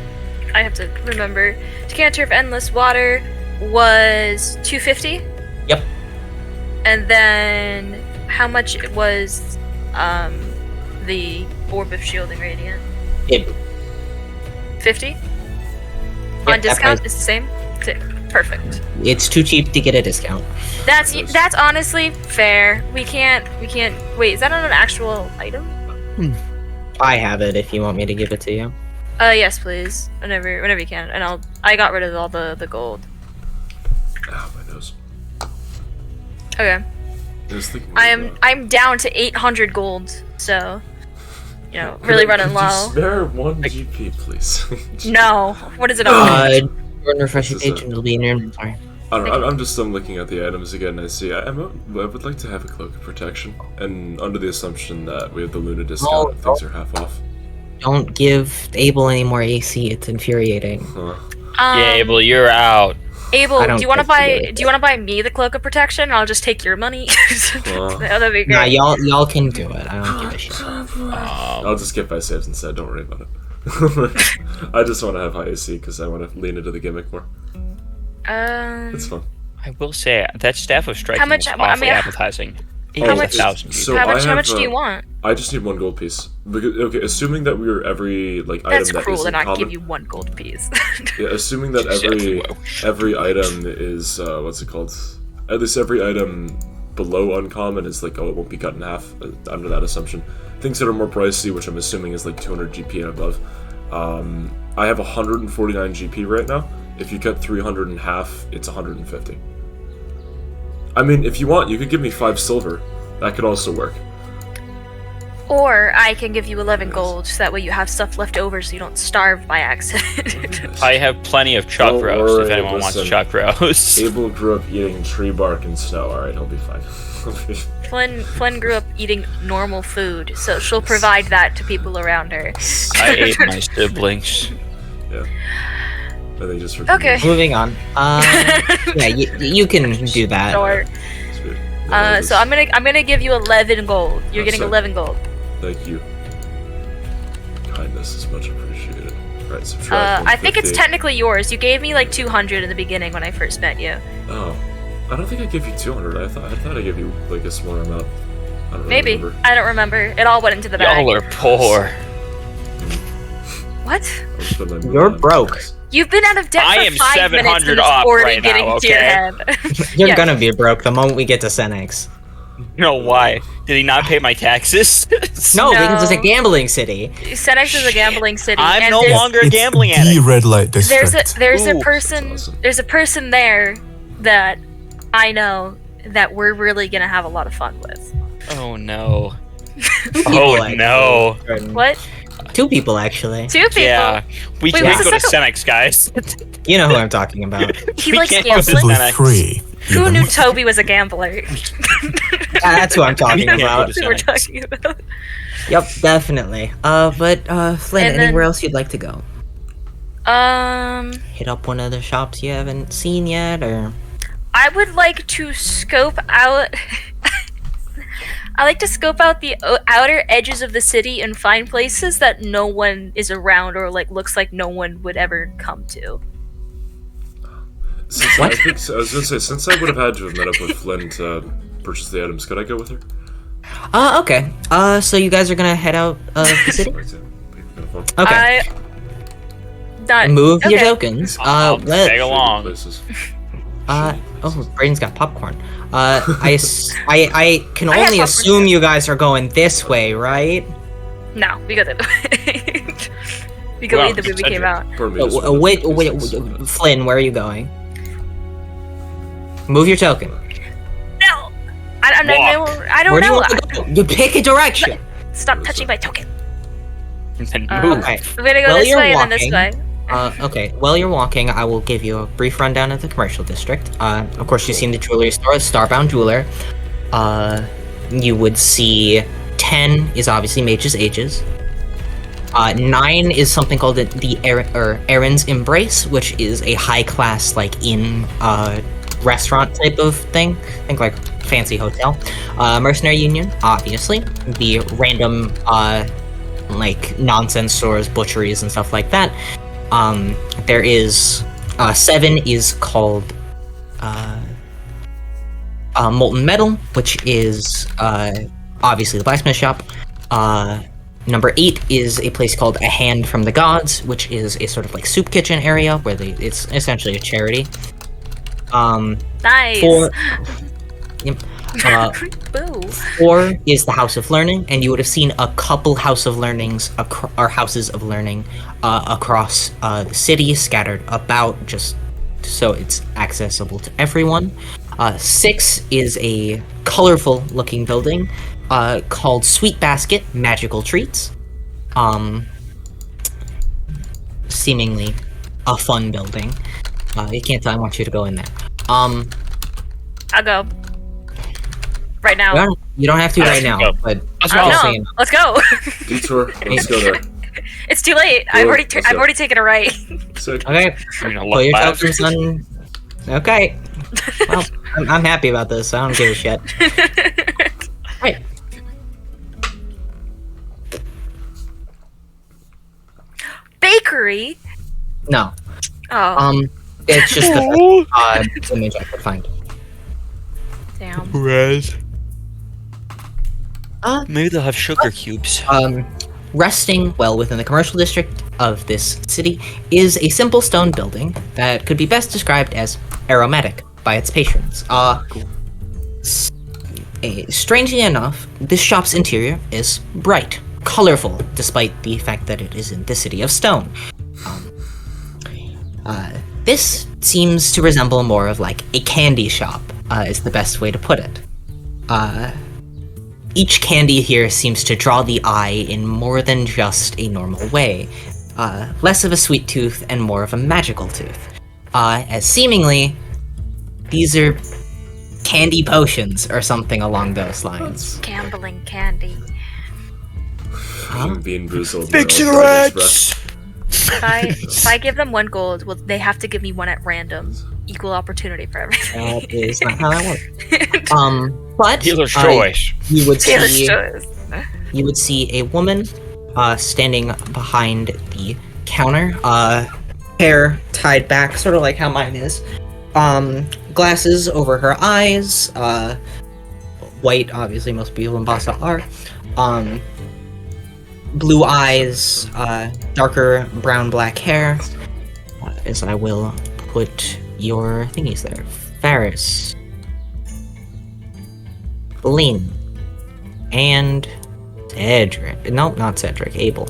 I have to remember. Decanter of Endless Water was 250. Yep. And then how much it was the Orb of Shielding Radiant? Yep. 50? Yep, On that discount price. is the same? Perfect. It's too cheap to get a discount. That's honestly fair. We can't wait, is that on an actual item? I have it if you want me to give it to you. Yes please. Whenever you can. And I got rid of all the gold. Ow, my nose. Okay. I was thinking about I'm down to 800 gold, so you know, really running Could low. you spare 1 GP, please? No. What is it on? Go and refresh your This is page it. and it'll be in your inventory. I don't know. I'm just looking at the items again. And I see. I would like to have a cloak of protection, and under the assumption that we have the Luna discount and things are half off. Don't give Abel any more AC. It's infuriating. Huh. Yeah, Abel, you're out. Abel, I don't do you want to think you buy? do. Do you want to buy me the cloak of protection? I'll just take your money. That'd be Nah, great. y'all can do it. I don't give a shit. I'll just get my saves instead. Don't worry about it. I just want to have high AC because I want to lean into the gimmick more. It's fun. I will say that staff of striking much- is I awfully mean, appetizing. how much- 1,000 So how much? I How much have, do you want? I just need 1 gold piece. Because, okay, assuming that we are every That's item that cruel is to in not common. give you 1 gold piece. Yeah, assuming that every item is what's it called? At least every item below uncommon is like, oh, it won't be cut in half. Under that assumption, things that are more pricey, which I'm assuming is like 200 GP and above. I have 149 GP right now. If you cut 300 in half, it's 150. I mean, if you want, you could give me 5 silver. That could also work. Or I can give you 11 gold, so that way you have stuff left over, so you don't starve by accident. I have plenty of chuck Don't roast if worry, anyone wants listen. chuck roast. Abel grew up eating tree bark and snow. Alright, he'll be fine. Flynn grew up eating normal food, so she'll provide that to people around her. I ate my siblings. Yeah. I think just for Okay. Moving on. Yeah, you can do that. Sure. Sweet. So I'm gonna give you 11 gold. You're That's getting it. 11 gold. Thank you. Kindness is much appreciated. Right, subtract I think it's 150. technically yours. You gave me like 200 in the beginning when I first met you. Oh. I don't think I gave you 200. I thought I gave you like a smaller amount. I don't really Maybe. remember. I don't remember. It all went into the bag. Y'all are poor. What? I'll spend my money You're on broke. things. You've been out of debt I for am 5 minutes and 700 it's off already right getting now, to your okay? head. You're Yeah. gonna be broke the moment we get to Senex. No, why? Did he not pay my taxes? No, because it's a No. gambling city. Senex is a gambling city. I'm and no there's- longer a It's gambling the addict. red light district. There's a Ooh, person that's awesome. there's a person there that I know that we're really gonna have a lot of fun with. Oh no. People, Oh actually. no. What? 2 people, actually. 2 people? Yeah. We Wait, can't what's go the to Senex, guys. You know who I'm talking about. He We likes can't go to gambling. Senex. Possibly 3. Who even. knew Toby was a gambler? That's who I'm talking can't go about. That's who we're talking about. Yep, definitely. But Flynn, And then- anywhere else you'd like to go? Um, Hit up one of the shops you haven't seen yet, or I would like to scope out. I like to scope out the outer edges of the city and find places that no one is around or like looks like no one would ever come to. Since What? I was gonna say, since I would have had to have met up with Flynn to purchase the items, could I go with her? okay. So you guys are gonna head out of the city? Like to pick up the phone. Okay. Not Move your okay. tokens. I'll Let- tag along. Places. oh, Brayden's got popcorn. I can I have only popcorn assume too. you guys are going this way, right? No, we go the we go Well, the way we came out. Pardon me, just one of Wait, the wait, things. Flynn, where are you going? Move your token. No, I don't Where do you know. want to go? You pick a direction. Stop touching my token. And Uh, move. Okay. We're gonna go While this you're way and then this walking- way. Okay. While you're walking, I will give you a brief rundown of the commercial district. Of course, you've seen the jewelry store, Starbound Jeweler. You would see 10 is obviously Mage's Ages. 9 is something called the Erin's Embrace, which is a high-class, like, restaurant type of thing. Think like fancy hotel. Mercenary Union, obviously. The random, like, nonsense stores, butcheries, and stuff like that. There is 7 is called Molten Metal, which is obviously the blacksmith shop. Number 8 is a place called A Hand from the Gods, which is a sort of like soup kitchen area where it's essentially a charity. Nice. 4, yep. Boo. 4 is the House of Learning, and you would have seen a couple Houses of Learning across the city, scattered about, just so it's accessible to everyone. 6 is a colorful looking building called Sweet Basket Magical Treats. Seemingly a fun building. You can't tell. I want you to go in there. I'll go. Right now. You don't have to right now, Go. but Let's I go. don't know. saying. Let's go. Detour. Let's go there. It's too late. Go, I've let's go. already taken a right. Sick. Okay, I'm gonna pull look yourself back. some sun. Okay. Well, I'm happy about this. I don't give a shit. Right. Bakery. No. Oh, It's just the image I could find. damn. Res. Uh, Maybe they'll have sugar cubes. Resting well within the commercial district of this city is a simple stone building that could be best described as aromatic by its patrons. Strangely enough, this shop's interior is bright, colorful, despite the fact that it is in the city of stone. This seems to resemble more of like a candy shop, is the best way to put it. Each candy here seems to draw the eye in more than just a normal way. Less of a sweet tooth and more of a magical tooth. As seemingly, these are candy potions or something along those lines. Gambling candy. I'm being boozled. Big cigarettes! If I give them 1 gold, well, they have to give me 1 at random. Equal opportunity for everything. That is not how that works. But Dealer's choice. you would Taylor's see choice. you would see a woman standing behind the counter, hair tied back, sort of like how mine is. Glasses over her eyes, white, obviously most people in Boston are. Blue eyes, darker brown black hair. As I will put your thingies there. Ferris. Lynn. And Cedric. No, not Cedric. Abel.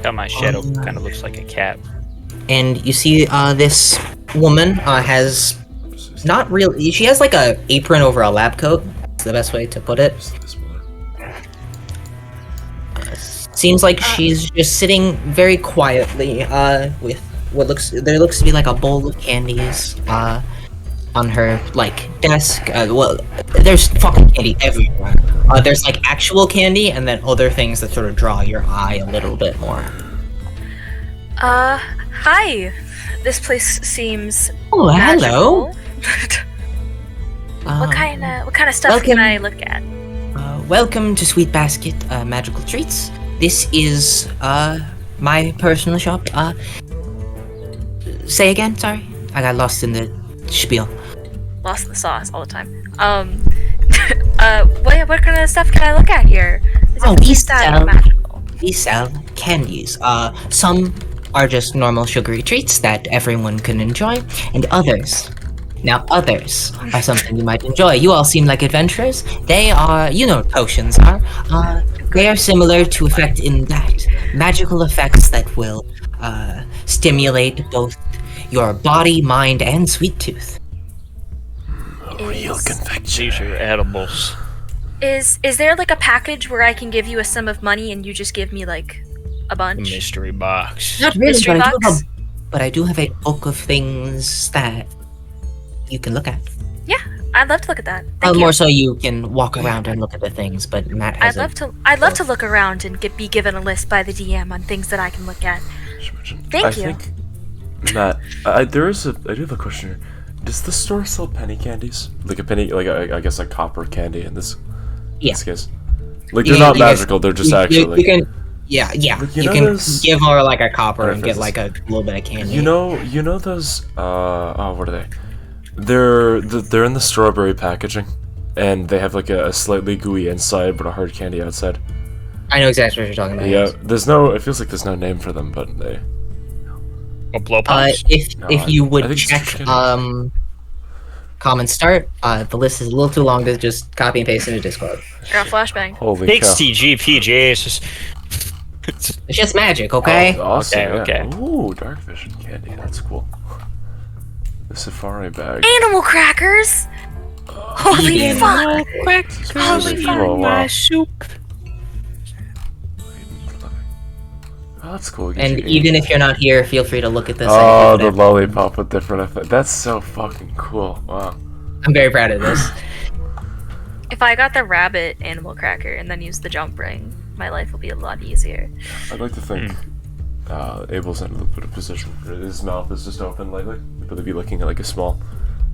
Got my shadow kind of looks like a cat. And you see this woman has not really... She has like a apron over a lab coat. That's the best way to put it. Seems like she's just sitting very quietly with what looks to be like a bowl of candies on her like desk. Well, there's fucking candy everywhere. There's like actual candy and then other things that sort of draw your eye a little bit more. Hi. This place seems Oh, hello. magical. Um, What kind of stuff welcome. can I look at? Welcome to Sweet Basket Magical Treats. This is my personal shop. Say again, sorry. I got lost in the spiel. Lost in the sauce all the time. What kind of stuff can I look at here? Is Oh, it we that sell- magical? We sell candies. Some are just normal sugary treats that everyone can enjoy, and others. Now, others are something you might enjoy. You all seem like adventurers. They are, you know what potions are. They are similar to effect in that magical effects that will stimulate both your body, mind, and sweet tooth. Real confection. These are edibles. Is there like a package where I can give you a sum of money and you just give me like a bunch? Mystery box. Not really, Mystery box? but I do have a book of things that you can look at. I'd love to look at that. Thank you. More so you can walk around and look at the things, but Matt has I'd love to look around and be given a list by the DM on things that I can look at. Thank I you. think, Matt, I do have a question here. Does the store sell penny candies? Like a penny, like I guess a copper candy in this case. Like they're not magical. They're just actually. You can, yeah. Like, you You know can those- give her like a copper Alright, and for get this- like a little bit of candy. You know those. Oh, what are they? They're in the strawberry packaging, and they have like a slightly gooey inside but a hard candy outside. I know exactly what you're talking about. Yeah, yes. there's no. It feels like there's no name for them, but they. Or blow pops. If No, you I would think it's check just kidding. common start, the list is a little too long to just copy and paste into Discord. I got a flashbang. Holy Big cow! TGP, Jesus. It's just magic, okay? Oh, awesome, Okay, yeah. okay. Ooh, dark vision candy. That's cool. The safari bag. Animal crackers! Holy fuck! Holy fuck. wow. soup. Oh, that's cool. And even if you're not here, feel free to look at this. Oh, the lollipop with different effects. That's so fucking cool. Wow. I'm very proud of this. If I got the rabbit animal cracker and then used the jump ring, my life will be a lot easier. I'd like to think Abel's in a little bit of position. His mouth is just open lightly. But they'd be looking at like a small,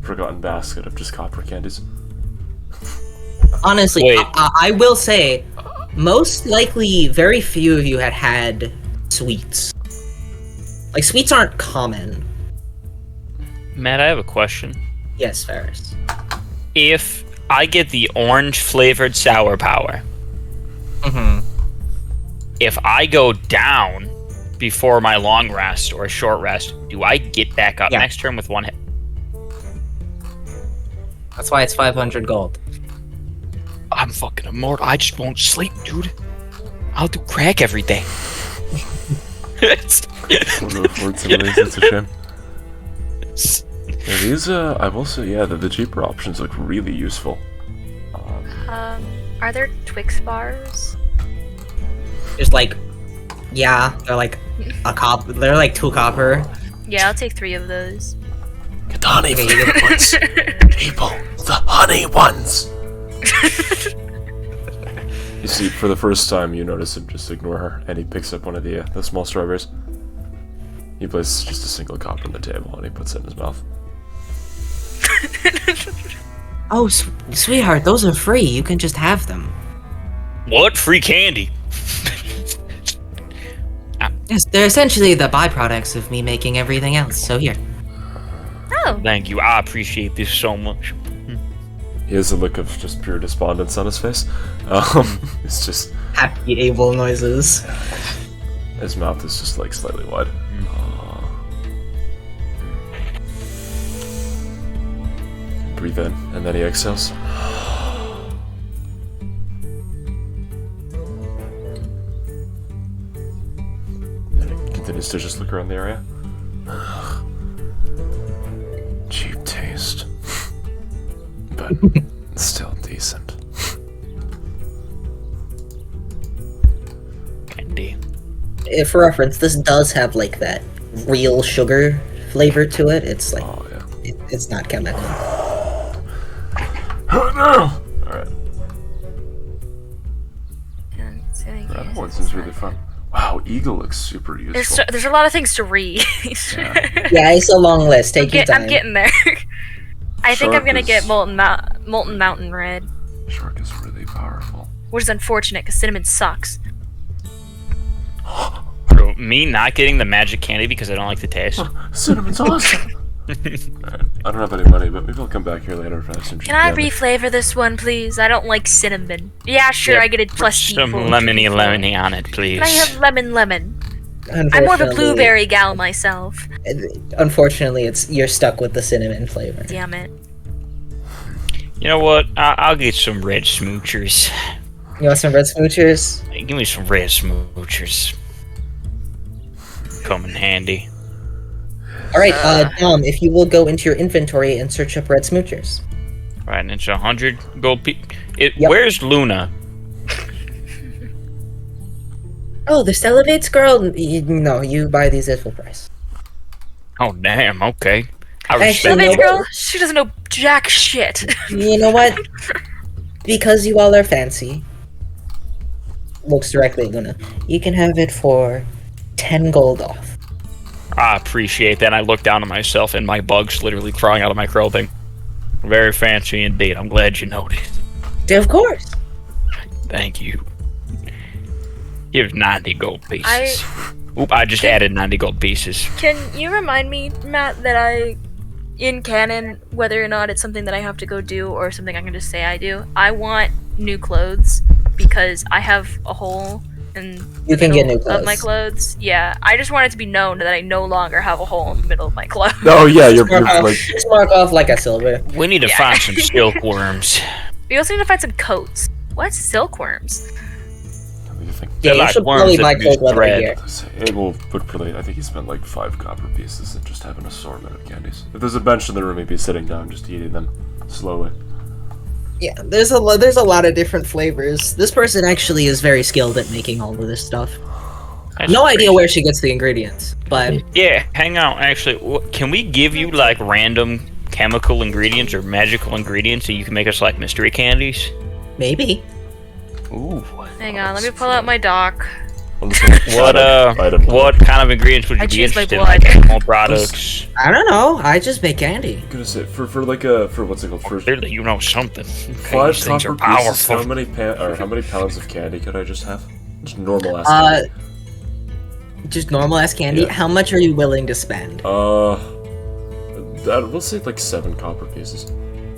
forgotten basket of just copper candies. Honestly, Wait. I will say, most likely, very few of you had sweets. Like, sweets aren't common. Matt, I have a question. Yes, Ferris. If I get the orange flavored sour power, Mm-hmm. if I go down before my long rest or short rest, do I get back up Yeah. next turn with one hit? That's why it's 500 gold. I'm fucking immortal. I just won't sleep, dude. I'll do crack every day. We'll go forward some of these, it's a shame. Yeah, these, I will say, yeah, the cheaper options look really useful. Are there Twix bars? There's like, yeah, they're like they're like 2 copper. Yeah, I'll take 3 of those. Get the honey Okay, you get ones. People, the honey ones. You see, for the first time, you notice him just ignore her, and he picks up one of the small strawberries. He places just a single copper on the table, and he puts it in his mouth. Oh, sweetheart, those are free. You can just have them. What? Free candy? Yes, they're essentially the byproducts of me making everything else. So here. Oh, Thank you. I appreciate this so much. He has a look of just pure despondence on his face. It's just Happy Abel noises. his mouth is just like slightly wide. Breathe in, and then he exhales. And he continues to just look around the area. Cheap taste. But still decent. Candy. For reference, this does have like that real sugar flavor to it. It's like Oh, yeah. it's not chemical. Oh no! Alright. That one seems really fun. Wow, Eagle looks super useful. there's a lot of things to read. Yeah, it's a long list. Take your time. I'm getting there. I think I'm Shark gonna is- get Molten Mountain Red, Shark is really powerful. which is unfortunate because cinnamon sucks. Bro, me not getting the magic candy because I don't like the taste. Cinnamon's awesome! Alright, I don't have any money, but maybe I'll come back here later if I have some Can I candy. reflavor this one, please? I don't like cinnamon. Yeah, sure, Yeah, I get it plus Some D4. lemony on it, please. Can I have lemon? I'm more of a blueberry gal myself. Unfortunately, you're stuck with the cinnamon flavor. Damn it. You know what? I'll get some red smoochers. You want some red smoochers? Give me some red smoochers. Come in handy. All right, Dom, if you will go into your inventory and search up red smoochers. Right, and it's 100 gold. Yep. Where's Luna? Oh, this elevates girl? No, you buy these at full price. Oh damn. Okay. I Actually, respect. no, Elevator but- girl? She doesn't know jack shit. You know what? Because you all are fancy. Looks directly at Luna. You can have it for 10 gold off. I appreciate that. I look down at myself and my bug's literally crawling out of my clothing. Very fancy indeed. I'm glad you noticed. Of course. Thank you. Give 90 gold pieces. Oop, I just added 90 gold pieces. Can you remind me, Matt, that in canon, whether or not it's something that I have to go do or something I can just say I do, I want new clothes because I have a hole in You can get new of my clothes. clothes. Yeah, I just want it to be known that I no longer have a hole in the middle of my clothes. Oh yeah, you're like Just mark off like a silver. We need to find some silkworms. We also need to find some coats. What? Silkworms? what do you think? Yeah, They're you like should worms probably that buy produce cold leather thread. here. Abel would probably, I think he spent like 5 copper pieces and just have an assortment of candies. If there's a bench in the room, he'd be sitting down just eating them slowly. Yeah, there's a lot of different flavors. This person actually is very skilled at making all of this stuff. That's No idea crazy. where she gets the ingredients, but Yeah, hang on. Actually, can we give you like random chemical ingredients or magical ingredients so you can make us like mystery candies? maybe. Ooh. Hang on, let me pull out my doc. What kind of ingredients would you I be choose my interested in? blood. Like animal products. I don't know. I just make candy. I'm gonna say for what's it called? For Clearly, you know something. Okay, 5 these things copper are pieces, powerful. how many pounds of candy could I just have? Just normal ass Uh, candy. just normal ass candy. Yeah. How much are you willing to spend? We'll say like 7 copper pieces.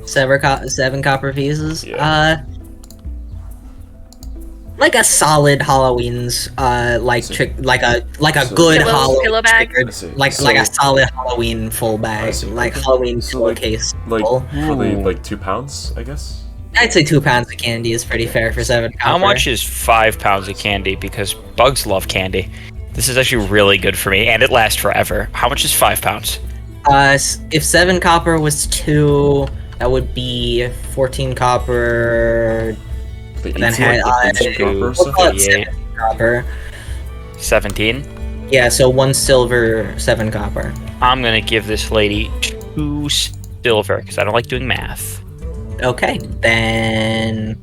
7 copper pieces. Yeah. Like a solid Halloween's, like a So- good Pillow- Halloween pillow bag? triggered- I see. like So- a solid Halloween full I bag, see. like Okay. Halloween So, like- case. Like full. probably Ooh. like 2 pounds, I guess. I'd say 2 pounds of candy is pretty fair for 7 copper. How much is 5 pounds of candy? Because bugs love candy. This is actually really good for me, and it lasts forever. How much is 5 pounds? If 7 copper was 2, that would be 14 copper. They Then eat like had the copper or We'll stuff. call it Yeah. 7 copper. 17. Yeah, so 1 silver, 7 copper. I'm gonna give this lady 2 silver because I don't like doing math. Okay, then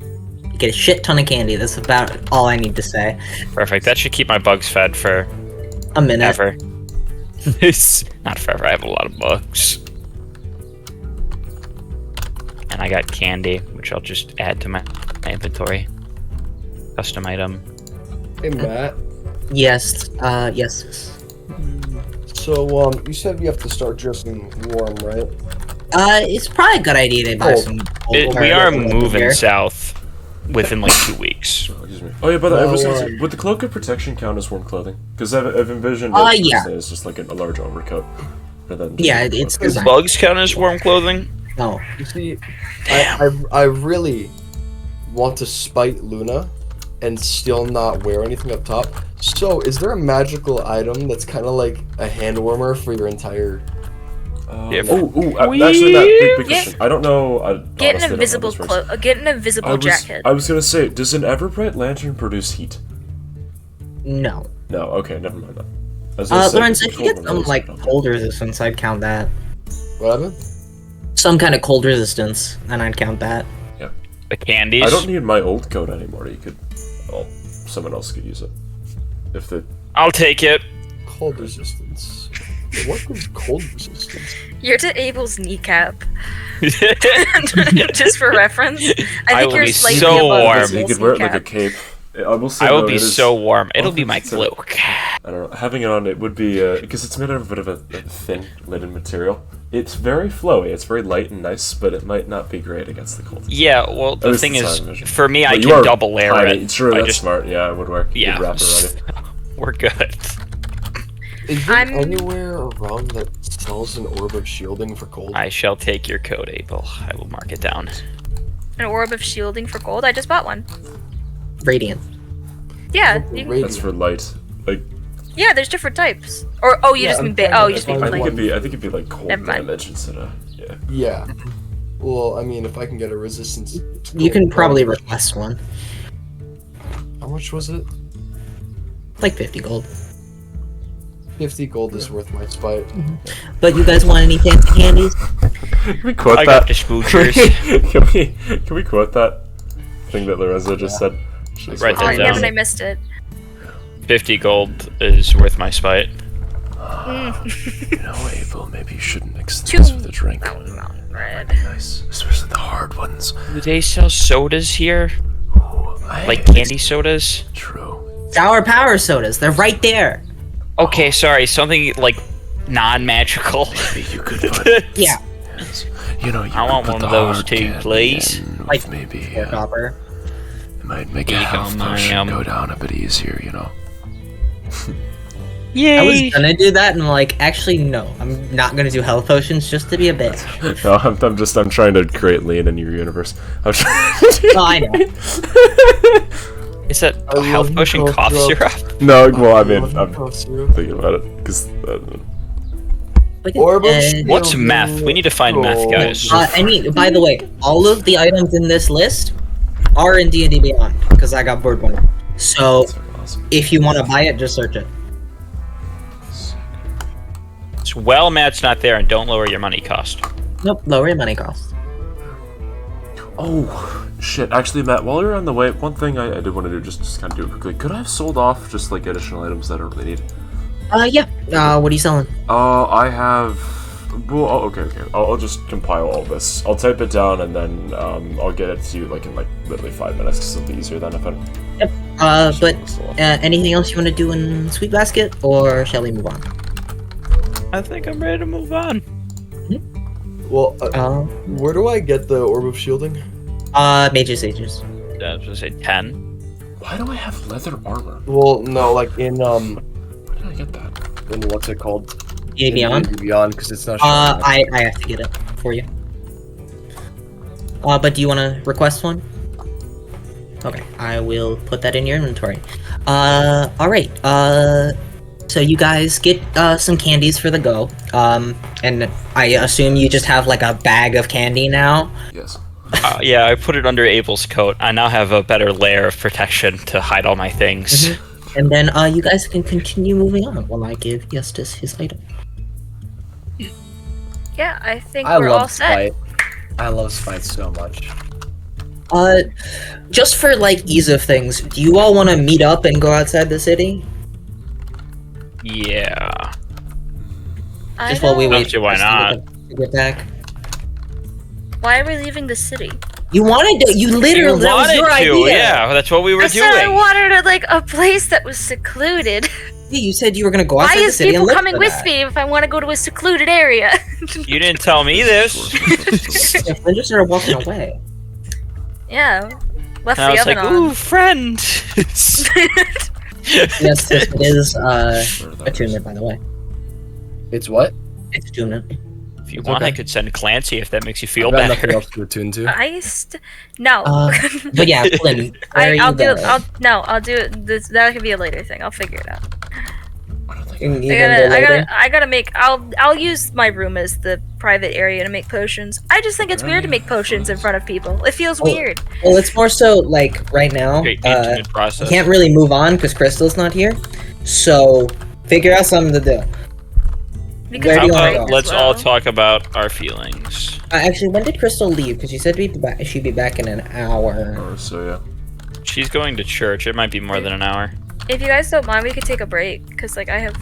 you get a shit ton of candy. That's about all I need to say. Perfect. That should keep my bugs fed for A minute. ever. It's not forever. I have a lot of bugs. And I got candy, which I'll just add to my inventory. Custom item. Hey Matt. Yes, yes. So you said you have to start dressing warm, right? It's probably a good idea to buy Cold. some. We are cold moving gear. south within like 2 weeks. Excuse me. Oh yeah, but I was gonna say, No. would the cloak of protection count as warm clothing? Because I've envisioned Yeah. it's just like a large overcoat. But then Yeah, it's Does designed. bugs count as warm clothing? No. You see, I really want to spite Luna and still not wear anything up top. So, is there a magical item that's kind of like a hand warmer for your entire? Yeah. Actually, that big Yeah. question. I don't know. Get honestly, I an don't know invisible this race. cloak. Get an invisible jacket. I was gonna say, does an ever-bright lantern produce heat? No. No. Okay, never mind that. I was gonna say, Lorenz, it's if you get cold some when like it's- cold resistance, I'd count that. What happened? Some kind of cold resistance, and I'd count that. The candies? I don't need my old coat anymore. You could, well, someone else could use it. If the I'll take it. Cold resistance. What is cold resistance? You're to Abel's kneecap. Just for reference. I I think will you're be slightly so above warm. Abel's you could wear it like a kneecap. cape. I will say. I will though, be it is- so warm. It'll well, be my it's a- cloak. I don't know. Having it on, it would be because it's made out of a bit of a thin linen material. It's very flowy. It's very light and nice, but it might not be great against the cold. Yeah, well, the least thing it's is, not vision. for me, I But you can are double layer tiny. it. True, I that's just, smart. Yeah, it would work. You Yeah. could wrap it around it. we're good. Is there I'm- anywhere around that sells an orb of shielding for cold? I shall take your code, Abel. I will mark it down. An orb of shielding for gold. I just bought one. Radiant. Yeah, you, Radiant. That's for light. Like yeah. There's different types. Or you Yeah, just I'm mean big. fine Oh, with you just that. mean I think like. it'd be like cold Never mind. damage instead of yeah. Yeah. Well, I mean, if I can get a resistance, to You can cold probably damage- request one. How much was it? Like 50 gold. 50 gold is worth my spite. But you guys want any fancy candies? Can we quote I that? got the smoochers. Can we quote that thing that Lorenzo just said? Just Right Oh, I that down. haven't. I missed it. 50 gold is worth my spite. You know, Abel, maybe you shouldn't mix Two things with the drink. mountain bread. Nice, especially the hard ones. Do they sell sodas here? Like candy sodas? True. Sour power sodas. They're right there. Okay, sorry, something like non-magical. Maybe you could put. Yeah. You know, you I could want put one the of those hard too, candy please. in with Like maybe 4 copper. it might make a Here you health go, potion ma'am. go down a bit easier. You know. I was gonna do that and like, actually no. I'm not gonna do health potions just to be a bitch. No, I'm trying to create lean in your universe. I'm trying. Oh, I know. Is that I health love potion cough cough syrup. syrup? No, well, I mean, I'm Cough syrup. thinking about it because. Look at Orb of that. What's meth? We need to find meth, guys. I mean, by the way, all of the items in this list are in D&D Beyond because I got bored one. So If you want to buy it, just search it. It's well, Matt's not there, and don't lower your money cost. Nope, lower your money cost. Oh, shit. Actually, Matt, while you're on the way, one thing I did want to do, just kind of do it quickly. Could I have sold off just, like, additional items that I don't really need? Yeah. What are you selling? I have... Well, okay. I'll just compile all this. I'll type it down, and then, I'll get it to you, like, in, like, literally 5 minutes, because it'll be easier then if I... Yep. But anything else you want to do in Sweet Basket, or shall we move on? I think I'm ready to move on. Well, where do I get the Orb of Shielding? Mages Ages. I was gonna say 10. Why do I have leather armor? Well, no, like in Where did I get that? in what's it called? Yeah, Beyond? Beyond, because it's not. Showing up. I have to get it for you. But do you want to request one? Okay, I will put that in your inventory. Alright, so you guys get, some candies for the go. And I assume you just have, like, a bag of candy now? Yes. Yeah, I put it under Abel's coat. I now have a better layer of protection to hide all my things. Mm-hmm. And then, you guys can continue moving on while I give Eustace his item. Yeah, I think I we're all love set. Spite. I love Spite so much. Just for, like, ease of things, do you all want to meet up and go outside the city? Yeah. Just while we don't- wait see why for not. someone to get back. Why are we leaving the city? You wanted to. You literally. That was wanted your to, idea. yeah. That's what we were I said I doing. wanted like a place that was secluded. Yeah, you said you were gonna go Why outside the is city and people look coming for with that. me if I want to go to a secluded area? You didn't tell me this. Yeah, Flynn just started walking away. Yeah, left And I the was oven like, on. ooh, friend. Yes, it is attunement, by the way. It's what? It's attunement. If you It's want, I okay. could send Clancy if that makes you feel I've got nothing better. else to attune to. No. But yeah, Flynn, where are you I'll do. going? I'll do it. That could be a later thing. I'll figure it out. You gonna go later? I gotta make. I'll use my room as the private area to make potions. I just think it's weird to make potions in front of people. It feels weird. Well, it's more so like right now. Great intimate process. Can't really move on because Crystal's not here. So figure out something to do. Because Where do you How want to about go? let's all talk about our feelings. Actually, when did Crystal leave? Because she said she'd be back in an hour. Or so, yeah. She's going to church. It might be more than an hour. If you guys don't mind, we could take a break because like I have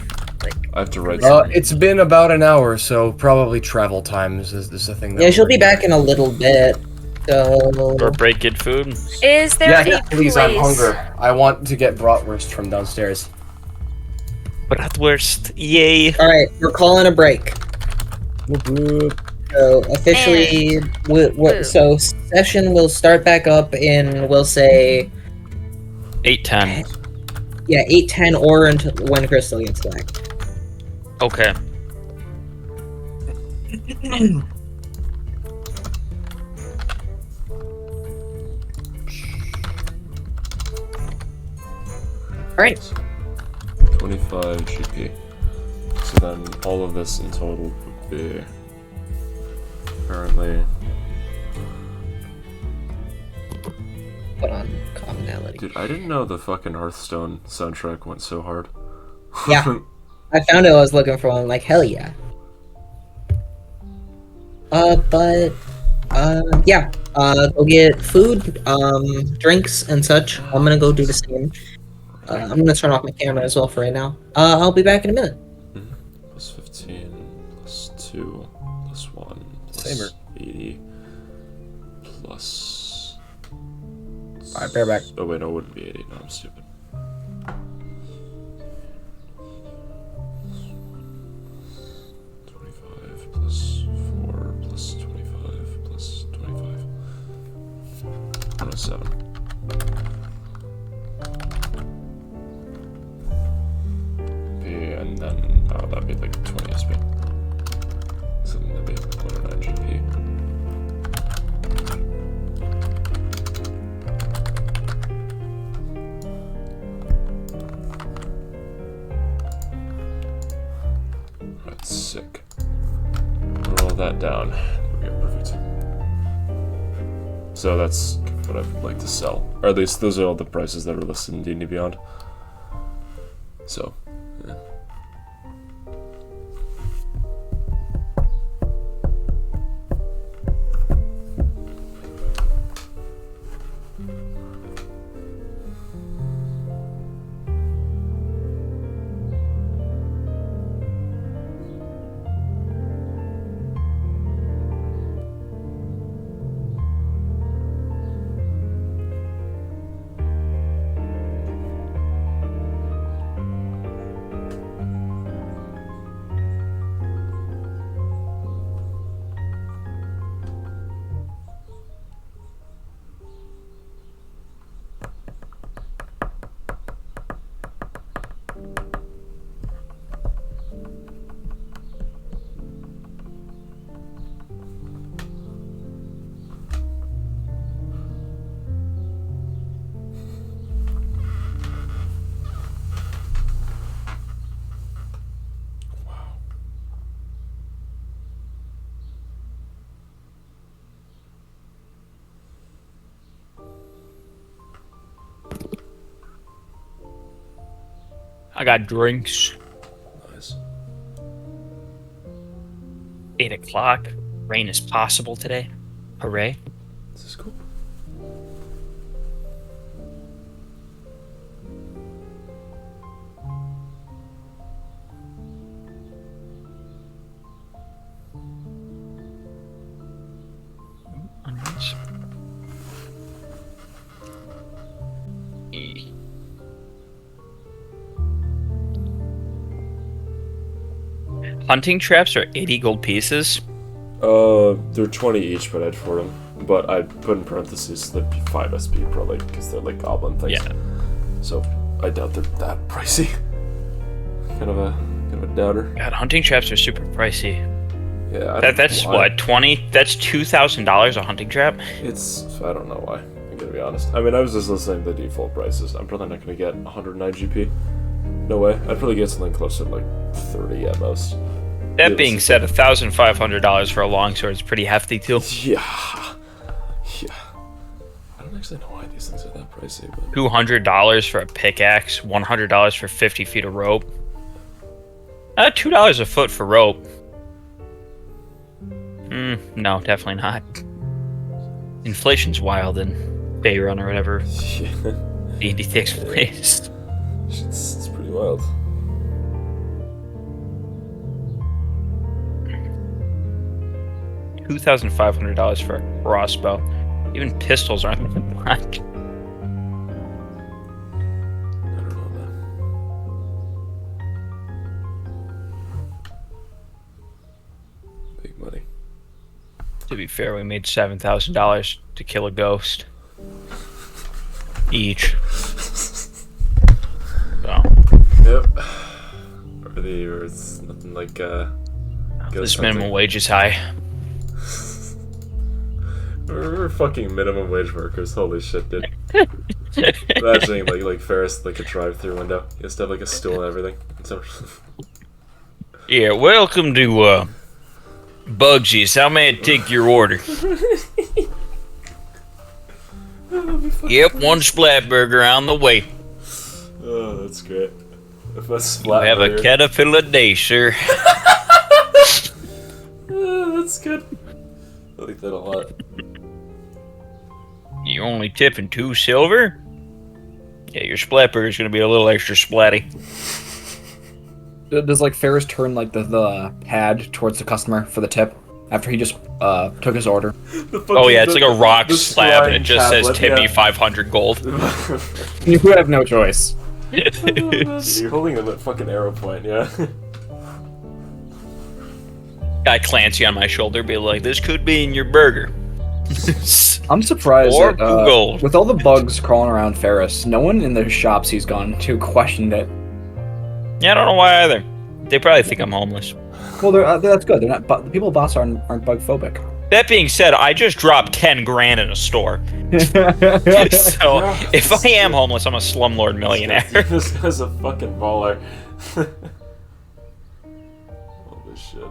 I have to write It's been about an hour, so probably travel time is the thing. That Yeah, she'll be back in a little bit. So Or break good food. Is there Yeah, a please, place? I'm hungry. I want to get bratwurst from downstairs. Bratwurst. Yay. all right, we're calling a break. So officially, so session will start back up in we'll say 8:10. yeah 8:10 or until when Crystal gets back. Okay. All right. 25 GP. So then all of this in total would be currently. Put on commonality. Dude, I didn't know the fucking Hearthstone soundtrack went so hard. Yeah. I found it. I was looking for one. Like hell yeah. Yeah. Go get food, drinks and such. I'm gonna go do the same. I'm gonna turn off my camera as well for right now. I'll be back in a minute. Plus 15, plus 2, plus 1, plus Saber. 80, plus. Alright, bear back. Oh, wait, no, it wouldn't be 80. No, I'm stupid. Plus 4, plus 25, plus 25. 107. And then, oh, that'd be like 20 SP. So then that'd be 109 GP. That's sick. Put all that down. There we go, perfect. So that's what I'd like to sell. Or at least those are all the prices that are listed in D&D Beyond. So, yeah. I got drinks. Nice. 8 o'clock. Rain is possible today. Hooray. This is cool. Nice. Hunting traps are 80 gold pieces. They're 20 each, but I'd for them. But I'd put in parentheses they'd be 5 SP probably, because they're like goblin things. Yeah. So I doubt they're that pricey. kind of a doubter. God, hunting traps are super pricey. Yeah. That's what, 20? That's $2,000 a hunting trap? I don't know why. I'm gonna be honest. I mean, I was just listening to the default prices. I'm probably not gonna get 109 GP. No way. I'd probably get something closer to like 30 at most. That being said, $1,500 for a longsword is pretty hefty too. Yeah. Yeah. I don't actually know why these things are that pricey, but $200 for a pickaxe, $100 for 50 feet of rope. $2 a foot for rope. No, definitely not. Inflation's wild in Faerun or whatever D&D takes place. It's pretty wild. $2,500 for a crossbow. Even pistols aren't that much. I don't know, man. Big money. To be fair, we made $7,000 to kill a ghost. Each. So. Yep. Or it's nothing like This minimum wage is high. We're fucking minimum wage workers. Holy shit, dude. Imagining like Ferris like a drive-through window. He has to have like a stool and everything. So Yeah, welcome to Bugsy's. How may I take your order? Yep, one splat burger on the way. Oh, that's great. If I You have a caterpillar day, sir. That's good. I like that a lot. You only tipping 2 silver? Yeah, your splat burger is gonna be a little extra splatty. Does like Ferris turn like the pad towards the customer for the tip after he just took his order? Oh yeah, it's like a rock slab and it scrying just says tablet, tip me yeah. 500 gold. You have no choice. You're holding a fucking arrow point, yeah. Guy Clancy on my shoulder be like, this could be in your burger. I'm surprised Or that, gold. with all the bugs crawling around Ferris, no one in the shops he's gone to questioned it. Yeah, I don't know why either. They probably think I'm homeless. Well, that's good. They're not. The people at Boss aren't bug phobic. That being said, I just dropped 10 grand in a store. So, if I am homeless, I'm a slumlord millionaire. This guy's a fucking baller. Holy shit.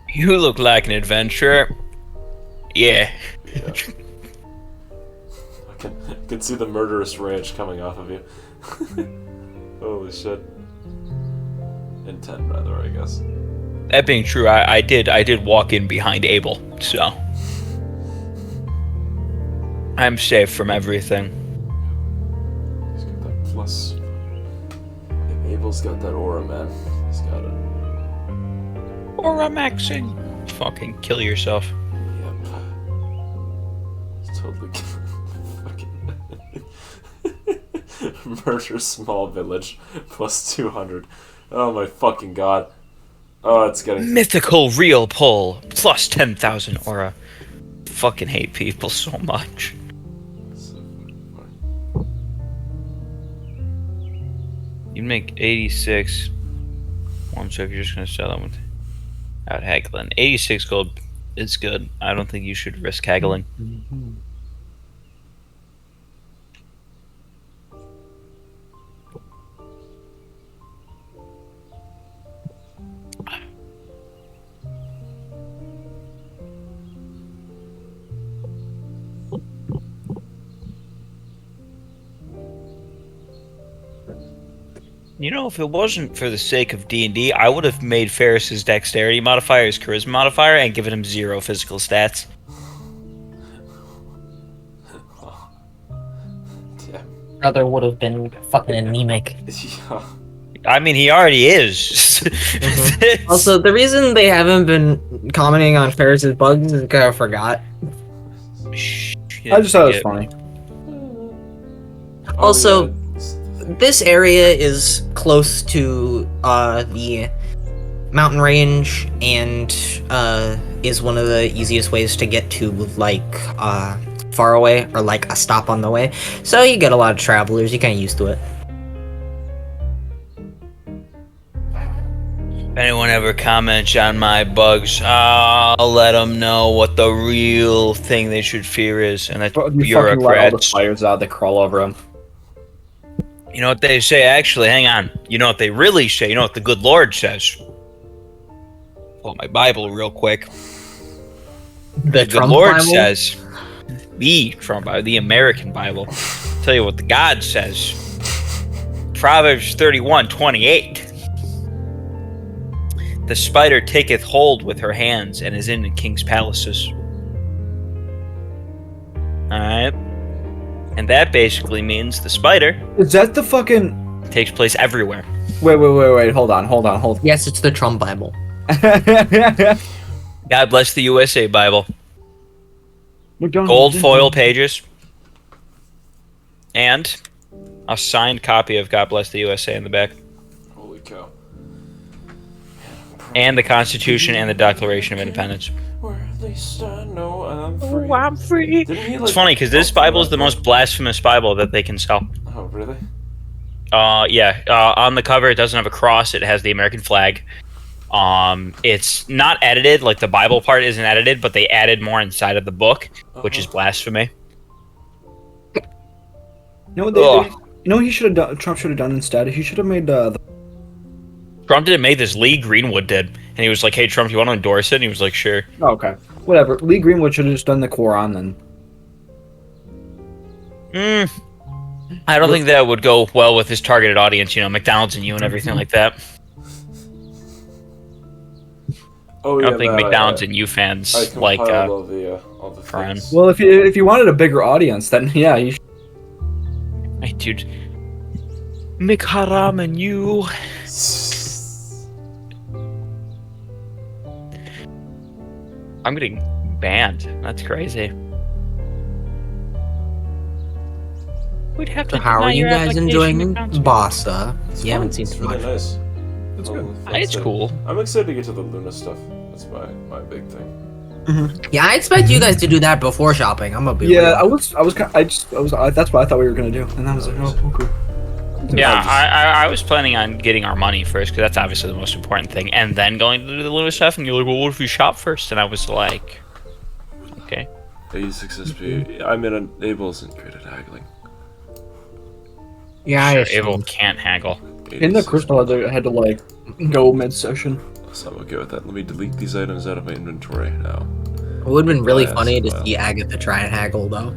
You look like an adventurer. Yeah. I can see the murderous rage coming off of you. Holy shit. And 10 rather, I guess. That being true, I did walk in behind Abel, so I'm safe from everything. He's got that plus. Abel's got that aura, man. He's got it. Aura maxing. Fucking kill yourself. Yep. He's totally fucking murder small village plus 200. Oh my fucking god. Oh, it's getting Mythical real pull plus 10,000 aura. Fucking hate people so much. so fucking funny. You'd make 86. One sec, you're just gonna sell that one out haggling. 86 gold is good. I don't think you should risk haggling. You know, if it wasn't for the sake of D&D, I would have made Ferris's dexterity modifier his charisma modifier and given him 0 physical stats. Damn. Brother would have been fucking anemic. Yeah. I mean, he already is. Also, the reason they haven't been commenting on Ferris's bugs is because I forgot. I just thought it was funny. Also, yeah. this area is close to the mountain range and is one of the easiest ways to get to far away or like a stop on the way. So you get a lot of travelers. You're kind of used to it. If anyone ever comments on my bugs, I'll let them know what the real thing they should fear is, and that's You fucking let all the bureaucrats. spiders out, they crawl over them. You know what they say? Actually, hang on. You know what they really say? You know what the good Lord says? Pull my Bible real quick. The The good Trump Lord Bible? says, the Trump Bible, the American Bible. Tell you what the God says. Proverbs 31:28. The spider taketh hold with her hands and is in the king's palaces. Alright. And that basically means the spider Is that the fucking... takes place everywhere. Wait, hold on. Yes, it's the Trump Bible. God bless the USA Bible. McDonald's Gold did foil that. pages. And a signed copy of God Bless the USA in the back. Holy cow. And the Constitution and the Declaration of Independence. Or at least I know I'm free. Oh, I'm free. Didn't he, It's like, funny because this oh, Bible is the most blasphemous Bible that they can sell. Oh, really? Yeah. On the cover, it doesn't have a cross. It has the American flag. It's not edited. Like the Bible part isn't edited, but they added more inside of the book, which is blasphemy. You know what Ugh. you know what he should have done? Trump should have done instead. He should have made the Trump didn't make this. Lee Greenwood did, and he was like, "Hey, Trump, you want to endorse it?" And he was like, "Sure." Oh, okay, whatever. Lee Greenwood should have just done the Quran then. I don't think that would go well with his targeted audience. You know, McDonald's and you and everything like that. Oh, I yeah, don't think that, McDonald's and you fans I like compiled all the Quran. things. Well, if you wanted a bigger audience, then yeah, you should. Hey, dude. McHaram and you. I'm getting banned. That's crazy. We'd have So how are you guys enjoying Bossa? You haven't seen It's too really much. nice. It's good. It's cool. I'm excited to get to the Luna stuff. That's my big thing. Yeah, I expect you guys to do that before shopping. I'm gonna be Yeah, real. that's what I thought we were gonna do, and I was like, oh, okay. Yeah, I was planning on getting our money first because that's obviously the most important thing, and then going to do the Luna stuff. And you're like, "Well, what if we shop first?" And I was like, "Okay." 86 SP. I mean, Abel isn't great at haggling. Yeah, Sure, I Abel assumed. can't haggle. In the crystal, I had to like go mid-session. So I'm okay with that. Let me delete these items out of my inventory now. It would have been really Yeah, funny to well. see Agatha try and haggle though.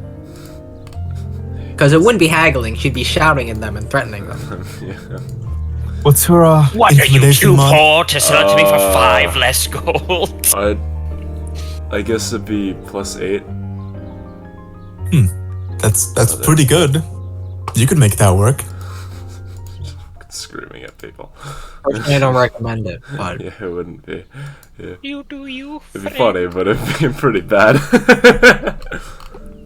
Because it wouldn't be haggling, she'd be shouting at them and threatening them. Yeah. What's her What are you intimidation too mod? poor to sell it to me for 5 less gold? I guess it'd be +8. That's pretty good. You could make that work. Screaming at people. Personally, I don't recommend it, but Yeah, it wouldn't be. Yeah. You do you. It'd be funny, but it'd be pretty bad.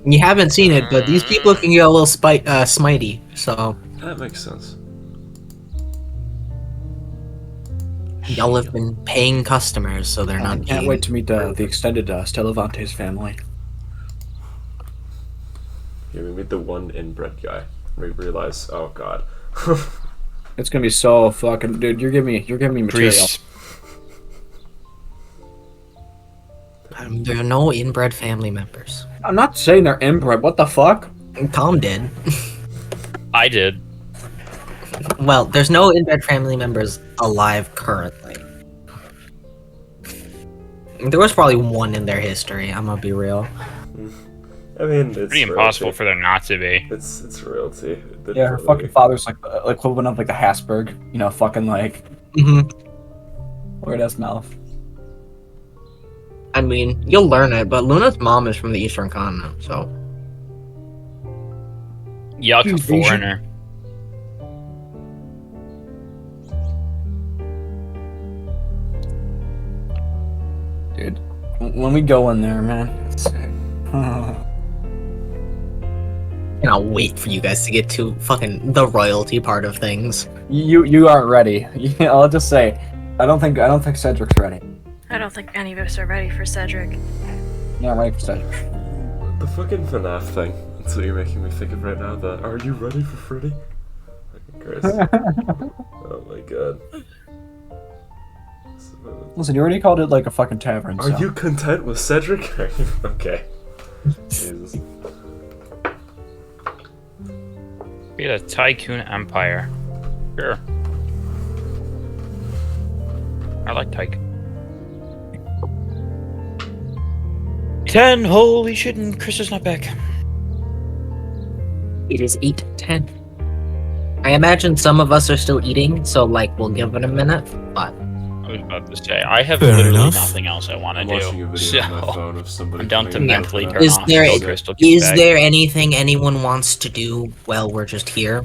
you haven't seen it, but these people can get a little smitey, so That makes sense. y'all have been paying customers, so they're I not can't paying. wait to meet the extended Stelavantes family. Yeah, we meet the one inbred guy. We realize, oh god. It's gonna be so fucking dude. You're giving me material. Grease. There are no inbred family members. I'm not saying they're inbred. What the fuck? Tom did. I did. Well, there's no inbred family members alive currently. There was probably one in their history, I'm gonna be real. I mean, it's Pretty impossible royalty. for there not to be. It's royalty. Yeah, her fucking father's like the equivalent of like the Habsburg. You know, fucking like weird ass mouth. I mean, you'll learn it, but Luna's mom is from the Eastern Continent, so. Yuck, Asian. foreigner. Dude, when we go in there, man, it's Cannot wait for you guys to get to fucking the royalty part of things. you aren't ready. I'll just say, I don't think Cedric's ready. I don't think any of us are ready for Cedric. Not ready for Cedric. The fucking FNAF thing. That's what you're making me think of right now. The are you ready for Freddy? Fucking Christ. Oh my god. Listen, you already called it like a fucking tavern. Are so. you content with Cedric? Okay. Jesus. Be the Tycoon Empire. Sure. I like Tycoon. 10, holy shit, and Chris is not back. It is 8:10. I imagine some of us are still eating, so like we'll give it a minute, but I was about to say, I have Fair literally enough. nothing else I want to I'm watching a do. video on my So, phone of somebody. I'm down to coming in mentally with turn an Is off there- until Crystal gets is back. there anything anyone wants to do while we're just here?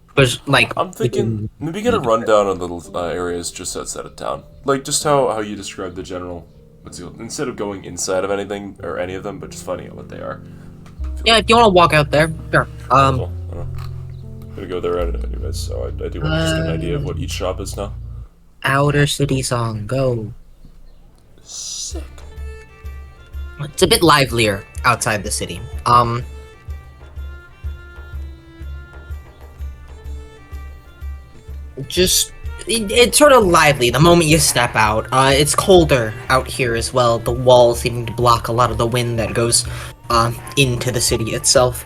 Because like I'm thinking maybe get a rundown on little areas just outside of town, like just how you described the general. Instead of going inside of anything or any of them, but just finding out what they are. yeah, if you want to walk out there, sure. Cool. I don't know. Gonna go there anyways, so I do want to just get an idea of what each shop is now. Outer City song, go. Sick. It's a bit livelier outside the city. It's sort of lively the moment you step out. It's colder out here as well. The walls seem to block a lot of the wind that goes into the city itself.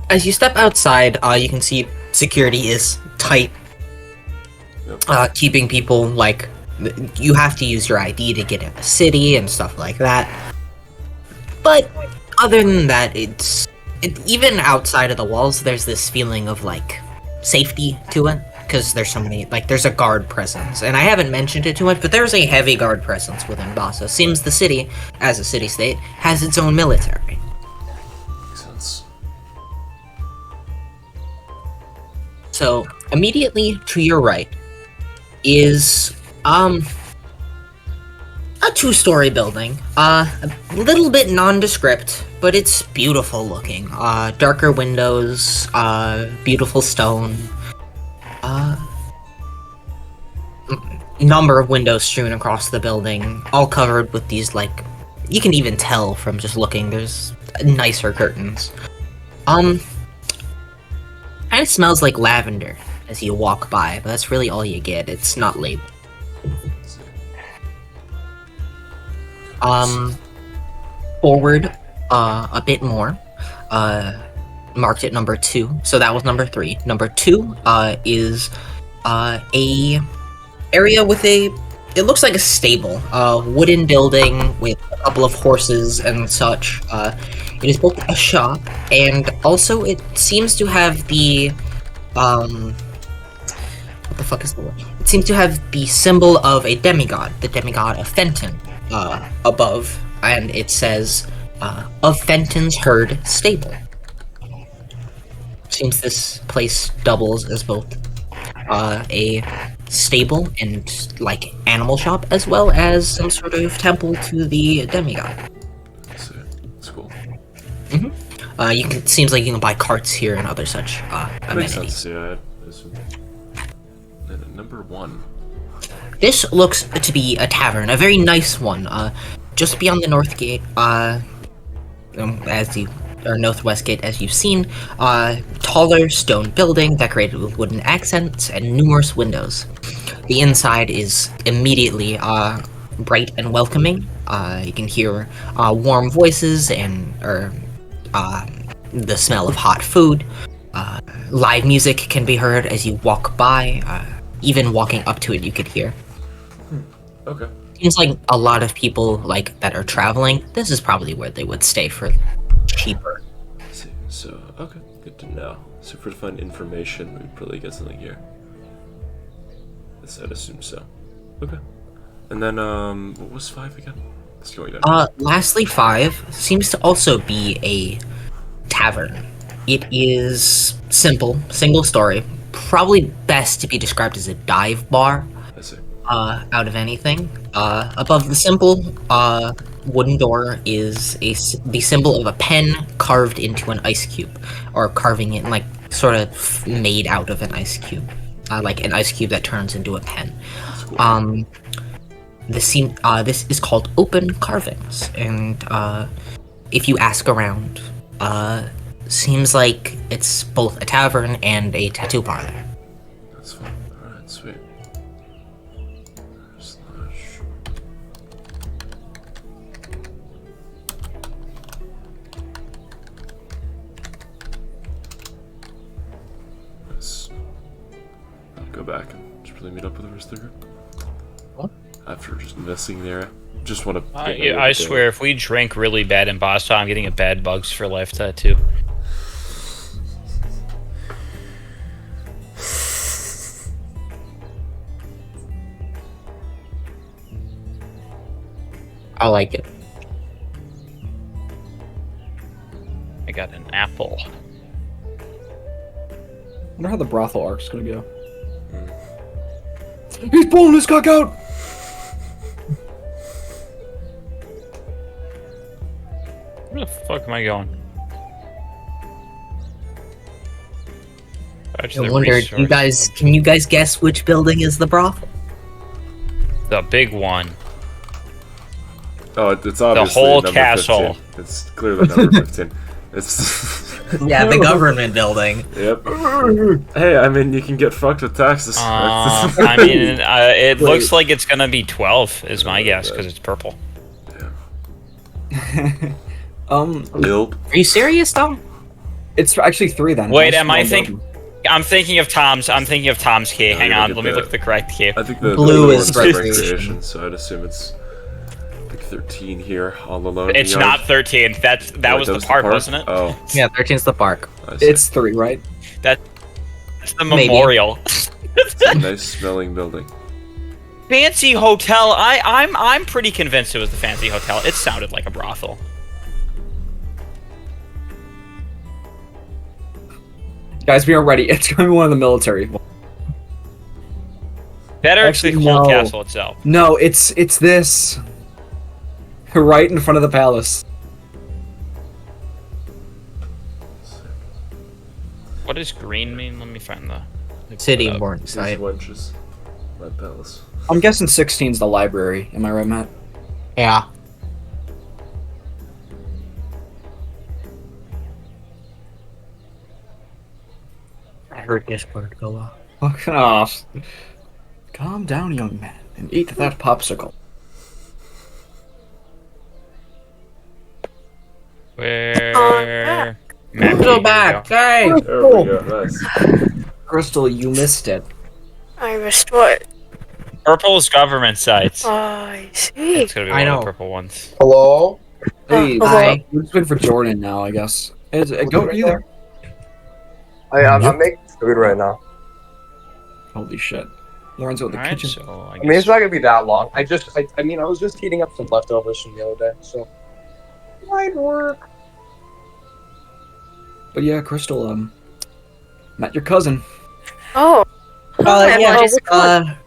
As you step outside, you can see security is tight, keeping people like you have to use your ID to get in the city and stuff like that. But other than that, even outside of the walls, there's this feeling of like safety to it because there's so many there's a guard presence, and I haven't mentioned it too much, but there's a heavy guard presence within Bassa. Seems the city, as a city-state, has its own military. Makes sense. So immediately to your right is a two-story building. A little bit nondescript, but it's beautiful looking. Darker windows, beautiful stone. Number of windows strewn across the building, all covered with these you can even tell from just looking. There's nicer curtains. Kind of smells like lavender as you walk by, but that's really all you get. It's not labeled. Forward a bit more, marked at number 2. So that was number 3. Number 2 is a area with it looks like a stable, wooden building with a couple of horses and such. It is both a shop and also it seems to have the what the fuck is the word? It seems to have the symbol of a demigod, the demigod of Fenton, above, and it says of Fenton's herd stable. Seems this place doubles as both a stable and like animal shop, as well as some sort of temple to the demigod. So, that's cool. Seems like you can buy carts here and other such Makes amenities. sense, yeah. And number 1. This looks to be a tavern, a very nice one. Just beyond the north gate, northwest gate, as you've seen. Taller stone building decorated with wooden accents and numerous windows. The inside is immediately bright and welcoming. You can hear warm voices and the smell of hot food. Live music can be heard as you walk by. Even walking up to it, you could hear. Okay. Seems like a lot of people that are traveling. This is probably where they would stay for cheaper. Let's see. So, okay, good to know. So if we're to find information, we'd probably get something here. I'd assume so. Okay. And then, what was 5 again? Let's go again. Lastly, 5 seems to also be a tavern. It is simple, single story. Probably best to be described as a dive bar. I see. Out of anything. Above the simple wooden door is the symbol of a pen carved into an ice cube, or carving it sort of made out of an ice cube, like an ice cube that turns into a pen. Cool. This is called Open Carvings, and if you ask around, seems like it's both a tavern and a tattoo parlor. That's fine. Alright, sweet. Slash. Nice. I'll go back and just really meet up with the rest of the group. What? After just investing the area. Just want to. I swear, if we drink really bad in Boston, I'm getting a bad bugs for life tattoo. I like it. I got an apple. I wonder how the brothel arc's gonna go. He's pulling his cock out! Where the fuck am I going? I wonder, can you guys guess which building is the brothel? The big one. Oh, it's obviously whole number castle. 15. It's clearly number 15. It's Yeah, the government building. Yep. Hey, I mean, you can get fucked with taxes. I mean, it looks like it's gonna be 12, is my guess, because it's purple. Nope. Are you serious, Tom? It's actually 3 then. Wait, am I thinking? I'm thinking of Tom's. I'm thinking of Tom's key. Hang on, let me look at the correct key. I think the Blue blue is one's recreation. so I'd assume it's like 13 here, all alone. It's in the not yard. 13. That was the park, wasn't it? Oh, Yeah, 13's the park. I see. It's 3, right? That's the Maybe. memorial. It's a nice smelling building. Fancy hotel. I'm pretty convinced it was the fancy hotel. It sounded like a brothel. Guys, we are ready. It's gonna be one of the military. Better Actually, the whole no. castle itself. No, it's this. Right in front of the palace. What does green mean? Let me find the City put it up. Morning These site. wenches. My palace. I'm guessing 16's the library. Am I right, Matt? Yeah. I heard Discord go off. Fuck off. Calm down, young man, and eat that popsicle. Where? Go back, hey! There we go. Nice. Crystal, you missed it. I missed what? Purple's government sites. Oh, I see. It's gonna be I one of know. the purple ones. Hello? Hey, Hi. we're just waiting for Jordan now, I guess. Go you there? I'm making food right now. Holy shit. Lorenzo in the Alright, kitchen. so I I mean, it's guess not gonna be that long. I was just heating up some leftovers from the other day, so might work. But yeah, Crystal, met your cousin. Oh. Hi, Yeah, which one?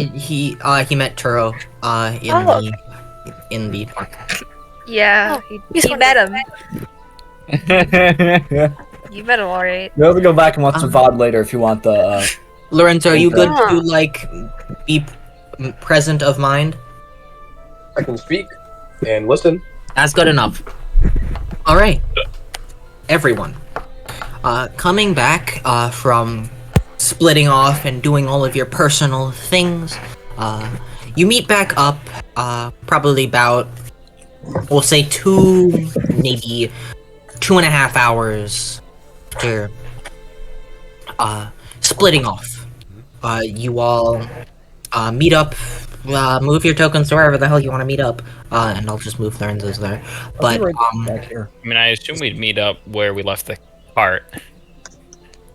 he met Turo, in the park. Yeah, he's he met him. You You met him, alright. have to go back and watch the VOD later if you want the, Lorenzo, are you good Ah. to, like, be present of mind? I can speak and listen. That's good enough. Alright. Everyone. Coming back, from splitting off and doing all of your personal things, you meet back up, probably about, we'll say 2, maybe 2.5 hours after, splitting off. You all, meet up, move your tokens to wherever the hell you want to meet up, and I'll just move Lorenzo's there. But, back here. I mean, I assume we'd meet up where we left the cart.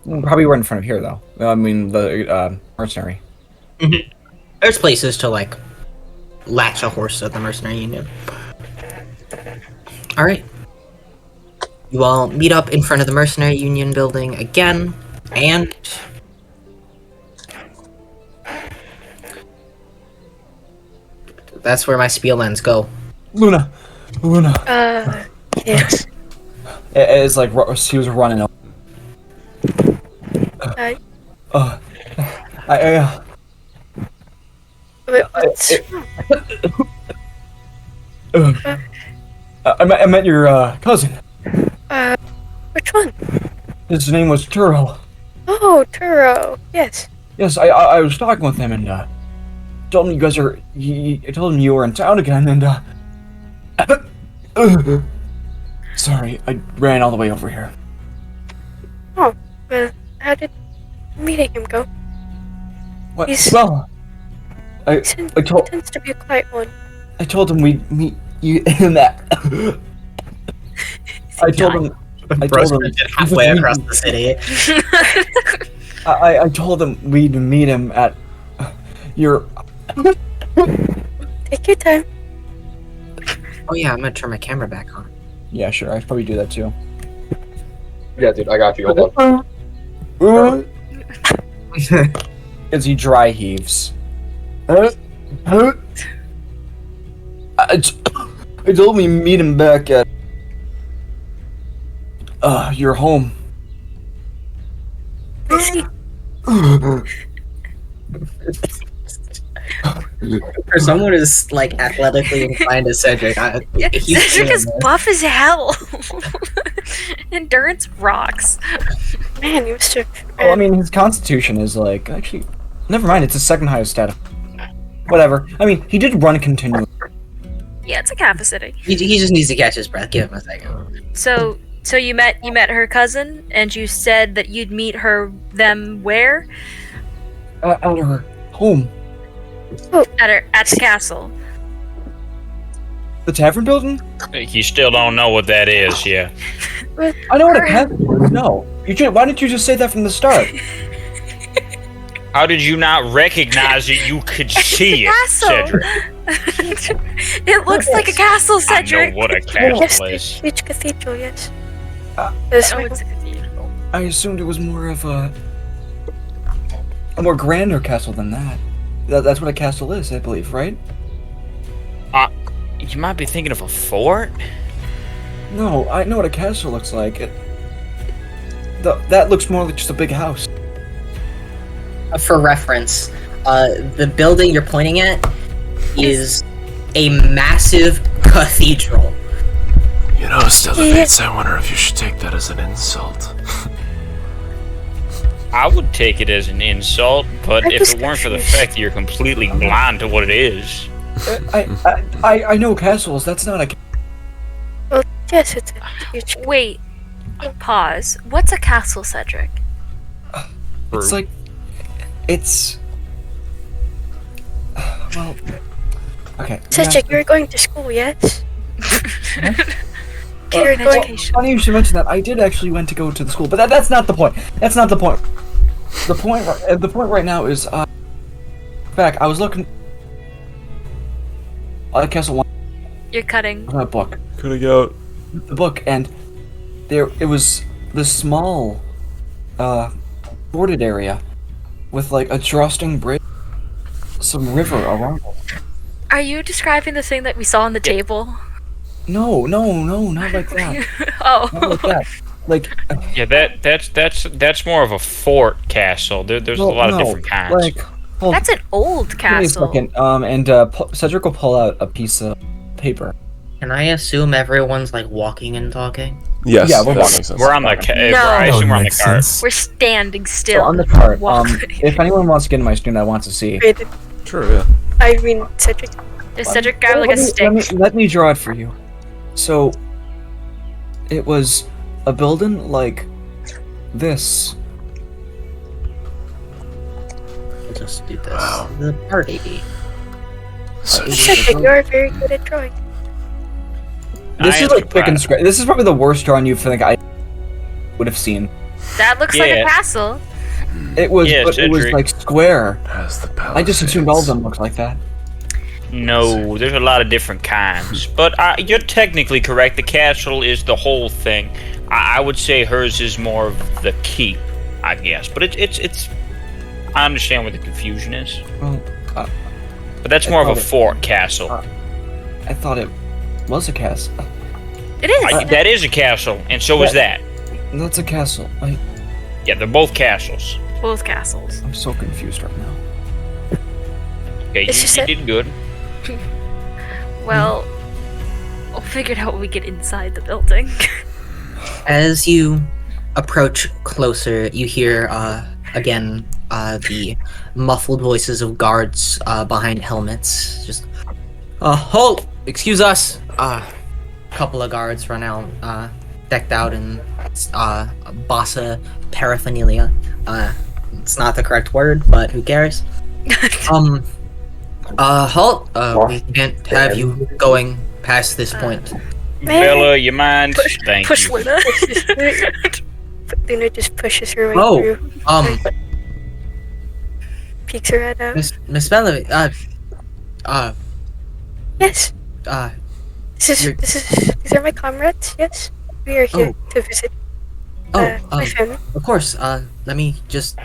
Probably right in front of here, though. I mean, the, mercenary. there's places to, like, latch a horse at the Mercenary Union. Alright. You all meet up in front of the Mercenary Union building again, and... that's where my spiel ends. Go. Luna! Yes. It's like, she was running up. Hi. Wait, what's I met your, cousin. which one? His name was Turo. Oh, Turo. Yes. Yes, I was talking with him and, told him you guys are, I told him you were in town again and, sorry, I ran all the way over here. Oh, well, how did meeting him go? What? He's- Well, I He told tends to be a quiet one. I told him we'd meet you in that. I told him halfway across the city. I told him we'd meet him at your. Take your time. Oh yeah, I'm gonna turn my camera back on. Yeah, sure. I'd probably do that too. Yeah, dude, I got you. Hold on. As he dry heaves. I told me meet him back at your home. I see. For someone who's like athletically inclined as Cedric, Yeah, he's Cedric is doing buff as hell. Endurance rocks. Man, you must have. Well, I mean, his constitution is like actually. Never mind. It's his second highest stat. Whatever. I mean, he did run continually. Yeah, it's like half a city. He just needs to catch his breath. Give him a second. So you met her cousin, and you said that you'd meet them where? At her home. At the castle. The tavern building? You still don't know what that is, yeah. I know what a tavern is. No. Why didn't you just say that from the start? How did you not recognize it? You could see it, Castle. Cedric. It looks like a castle, I Cedric. know what a Yes, castle is. huge cathedral, yes. Oh, This it's a cathedral. I assumed it was more of a more grander castle than that. That's what a castle is, I believe, right? You might be thinking of a fort? No, I know what a castle looks like. That looks more like just a big house. For reference, the building you're pointing at is a massive cathedral. You know, Stellavitz, I wonder if you should take that as an insult. I would take it as an insult, but I'm if just it weren't for the confused. fact that you're completely blind to what it is. I know castles. That's not a. Well, yes, it's a huge. Wait. Pause. What's a castle, Cedric? It's like. It's. Well. Okay. Cedric, you're going to school, yes? Get an education. Funny you should mention that. I did actually went to go to the school, but that's not the point. That's not the point. The point right now is, back. I was looking at Castle One. You're cutting. That book. Cutting out. The book, and it was this small, boarded area with like a trusting bridge, some river around it. Are you describing the thing that we saw on the table? No, not like that. Oh. Not like that. Like. Yeah, that's more of a fort castle. There's a lot of different kinds. Like. That's an old castle. Give me a second. Cedric will pull out a piece of paper. Can I assume everyone's like walking and talking? Yes, Yeah, we're that walking. makes sense. We're on the I assume we're on the makes cart. sense. We're standing still. So on the cart, Walk. if anyone wants to get in my screen that wants to see. Sure, yeah. I mean, Cedric. Does Cedric grab like a stick? Let me draw it for you. So, it was a building like this. We'll just do this. The party. Cedric, you are very good at drawing. This I is am like pick and scratch. This is probably the worst drawing you think I would have seen. That looks like a Yeah. castle. It was, Yeah, but it was Cedric. like square. As the I just assumed all of Palisades. them looked like that. No, there's a lot of different kinds. But you're technically correct. The castle is the whole thing. I would say hers is more of the keep, I guess. But it's. I understand where the confusion is. Well, But that's I more of a thought it- fort castle. I thought it was a castle. It is. That is a castle, and so is that. That's a castle. Yeah, they're both castles. Both castles. I'm so confused right now. Okay, It's just you that- did good. Well, we'll figure it out when we get inside the building. As you approach closer, you hear again the muffled voices of guards behind helmets. Just halt! Excuse us. A couple of guards run out, decked out in Bassa paraphernalia. It's not the correct word, but who cares? Halt! We can't have you going past this point. Bella, you mind? Thank Push you. Luna. Luna just pushes her way Oh, through. Peeks her head out. Miss Bella, Yes. These are my comrades. Yes, we are here to visit my family. Of course. Let me just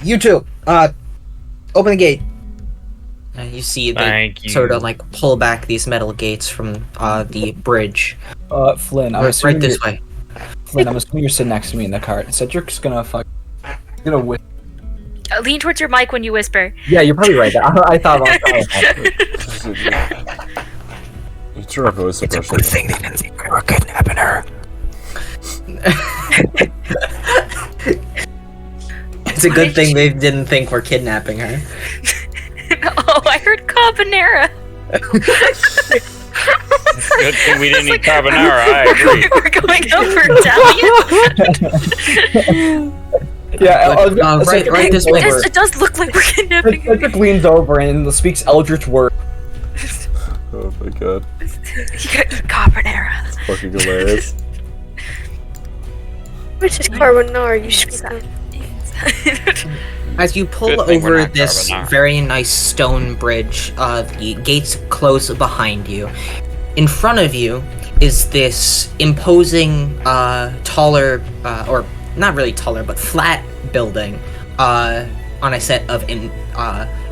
you two, open the gate. You see they Thank you. sort of like pull back these metal gates from the bridge. Flynn, I'm Right assuming this you're- way. Flynn, I'm assuming you're sitting next to me in the cart. Cedric's gonna Lean towards your mic when you whisper. Yeah, you're probably right. I thought It's your voice It's a good thing they didn't think we were kidnapping her. It's a good thing they didn't think we're kidnapping her. Oh, I heard carbonara. Good thing we didn't eat carbonara. I agree. We're going out for Italian. Yeah, right this way. It does look like we're kidnapping her. Cedric leans over and speaks Eldritch word. Oh my god. You gotta eat carbonara. It's fucking hilarious. What's this carbonara you speak of? As you pull Good thing we're over not this carbonara. very nice stone bridge, the gates close behind you. In front of you is this imposing, taller, or not really taller, but flat building, on a set of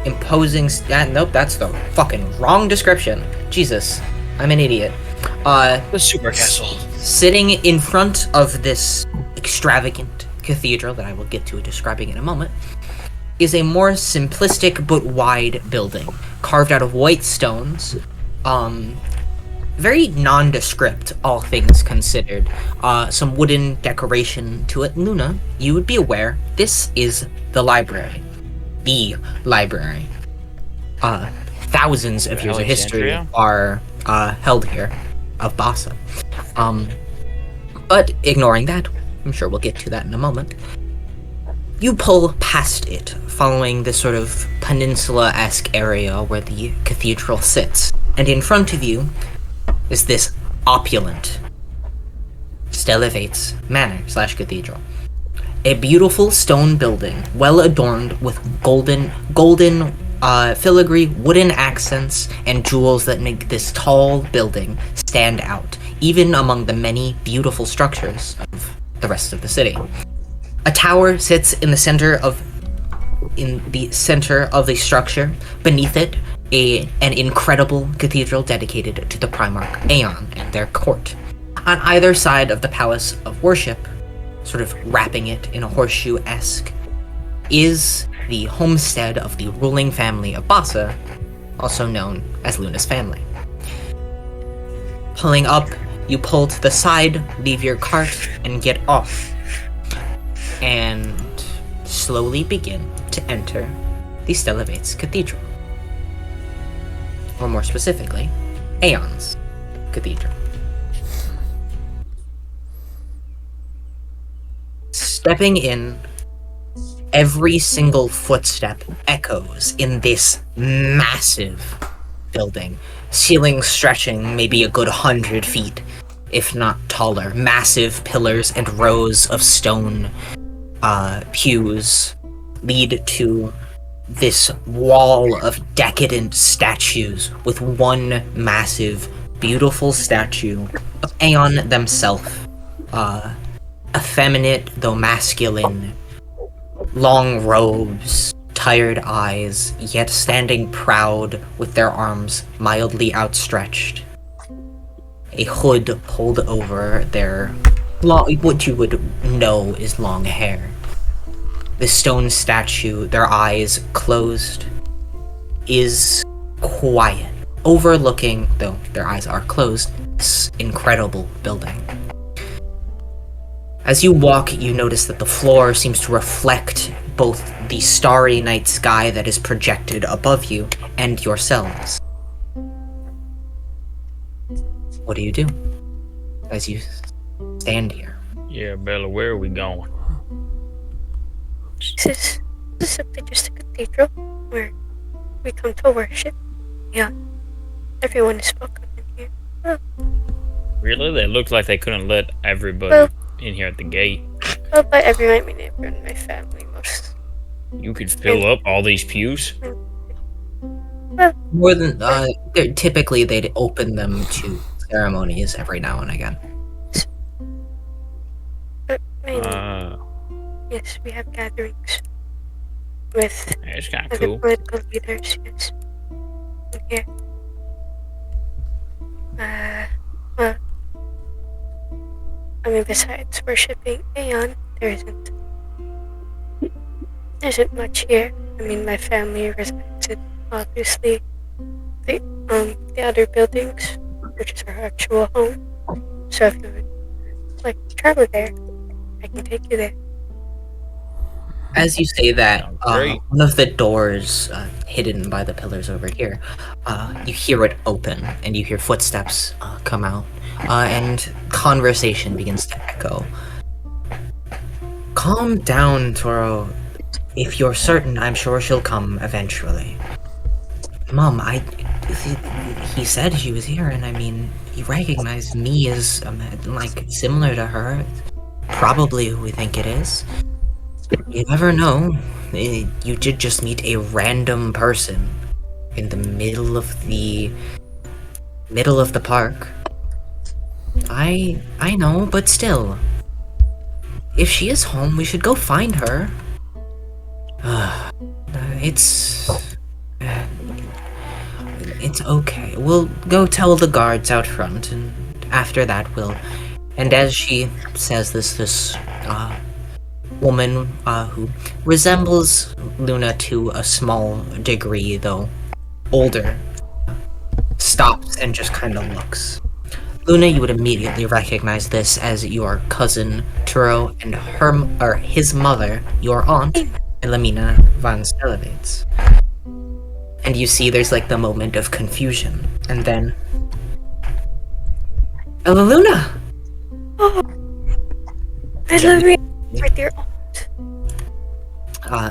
imposing. Nope, that's the fucking wrong description. Jesus, I'm an idiot. The super castle. Sitting in front of this extravagant cathedral that I will get to describing in a moment is a more simplistic but wide building carved out of white stones. Very nondescript, all things considered. Some wooden decoration to it. Luna, you would be aware this is the library. The library. Thousands of years of history Alexandria? are held here of Bassa. But ignoring that, I'm sure we'll get to that in a moment. You pull past it, following this sort of peninsula-esque area where the cathedral sits. And in front of you, is this opulent Stelevates Manor/Cathedral. A beautiful stone building, well adorned with golden filigree, wooden accents, and jewels that make this tall building stand out, even among the many beautiful structures of the rest of the city. A tower sits in the center of the structure. Beneath it, an incredible cathedral dedicated to the Primarch Aeon and their court. On either side of the Palace of Worship, sort of wrapping it in a horseshoe-esque, is the homestead of the ruling family of Bassa, also known as Luna's family. Pulling up, you pull to the side, leave your cart, and get off. And slowly begin to enter the Stelevates Cathedral. Or more specifically, Aeon's Cathedral. Stepping in, every single footstep echoes in this massive building, ceiling stretching maybe a good 100 feet, if not taller. Massive pillars and rows of stone pews lead to this wall of decadent statues, with one massive, beautiful statue of Aeon themselves. Effeminate, though masculine, long robes, tired eyes, yet standing proud with their arms mildly outstretched. A hood pulled over their what you would know is long hair. The stone statue, their eyes closed, is quiet, overlooking, though their eyes are closed, this incredible building. As you walk, you notice that the floor seems to reflect both the starry night sky that is projected above you and yourselves. What do you do as you stand here? Yeah, Bella, where are we going? This is simply just a cathedral where we come to worship. Yeah, everyone is welcome in here. Well, Really? They looked like they couldn't let everybody in here at the gate. well, by everyone, I mean everyone in my family most. You could fill up all these pews? More than typically they'd open them to ceremonies every now and again. But, I mean, yes, we have gatherings with It's kind of other cool. political leaders, yes. In here. Well, I mean, besides worshipping Aeon, there isn't much here. I mean, my family resides in, obviously, the other buildings, which is our actual home. So if you would like to travel there, I can take you there. As you say that, Great. one of the doors hidden by the pillars over here, you hear it open, and you hear footsteps come out, and conversation begins to echo. Calm down, Toro. If you're certain, I'm sure she'll come eventually. Mom, he said she was here, and I mean, he recognized me as, like, similar to her. Probably who we think it is. You never know. You did just meet a random person in the middle of the park. I know, but still. If she is home, we should go find her. It's okay. We'll go tell the guards out front, and after that we'll... And as she says this woman who resembles Luna to a small degree, though older, stops and just kind of looks. Luna, you would immediately recognize this as your cousin Turo and his mother, your aunt, Elamina van Stelevates. And you see there's like the moment of confusion, and then... Ella Luna! Oh, I love you, my dear aunt.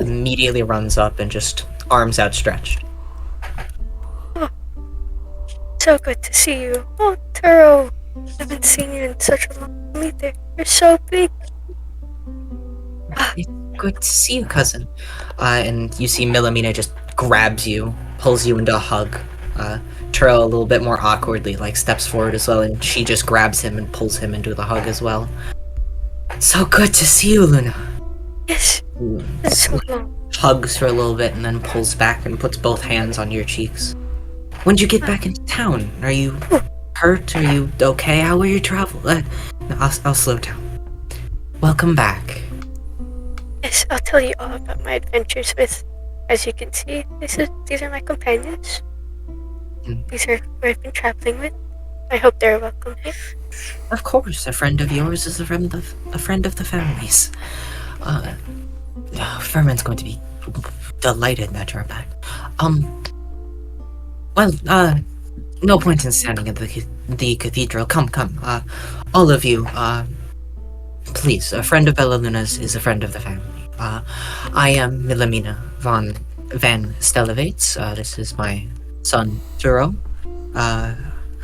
Immediately runs up and just arms outstretched. Oh, so good to see you, aunt. Turo, I haven't seen you in such a long time either. You're so big. It's good to see you, cousin. And you see Millamina just grabs you, pulls you into a hug. Turo a little bit more awkwardly, like, steps forward as well, and she just grabs him and pulls him into the hug as well. So good to see you, Luna. Yes, it's so long. Hugs for a little bit and then pulls back and puts both hands on your cheeks. When did you get back into town? Are you hurt? Are you okay? How were your travel? I'll slow down. Welcome back. Yes, I'll tell you all about my adventures with, as you can see, these are my companions. These are who I've been traveling with. I hope they're welcome here. Of course, a friend of yours is a friend of the family's. Furman's going to be delighted that you're back. No point in standing at the cathedral. Come. All of you, please, a friend of Bella Luna's is a friend of the family. I am Millamina van Stellevates. This is my son, Turo.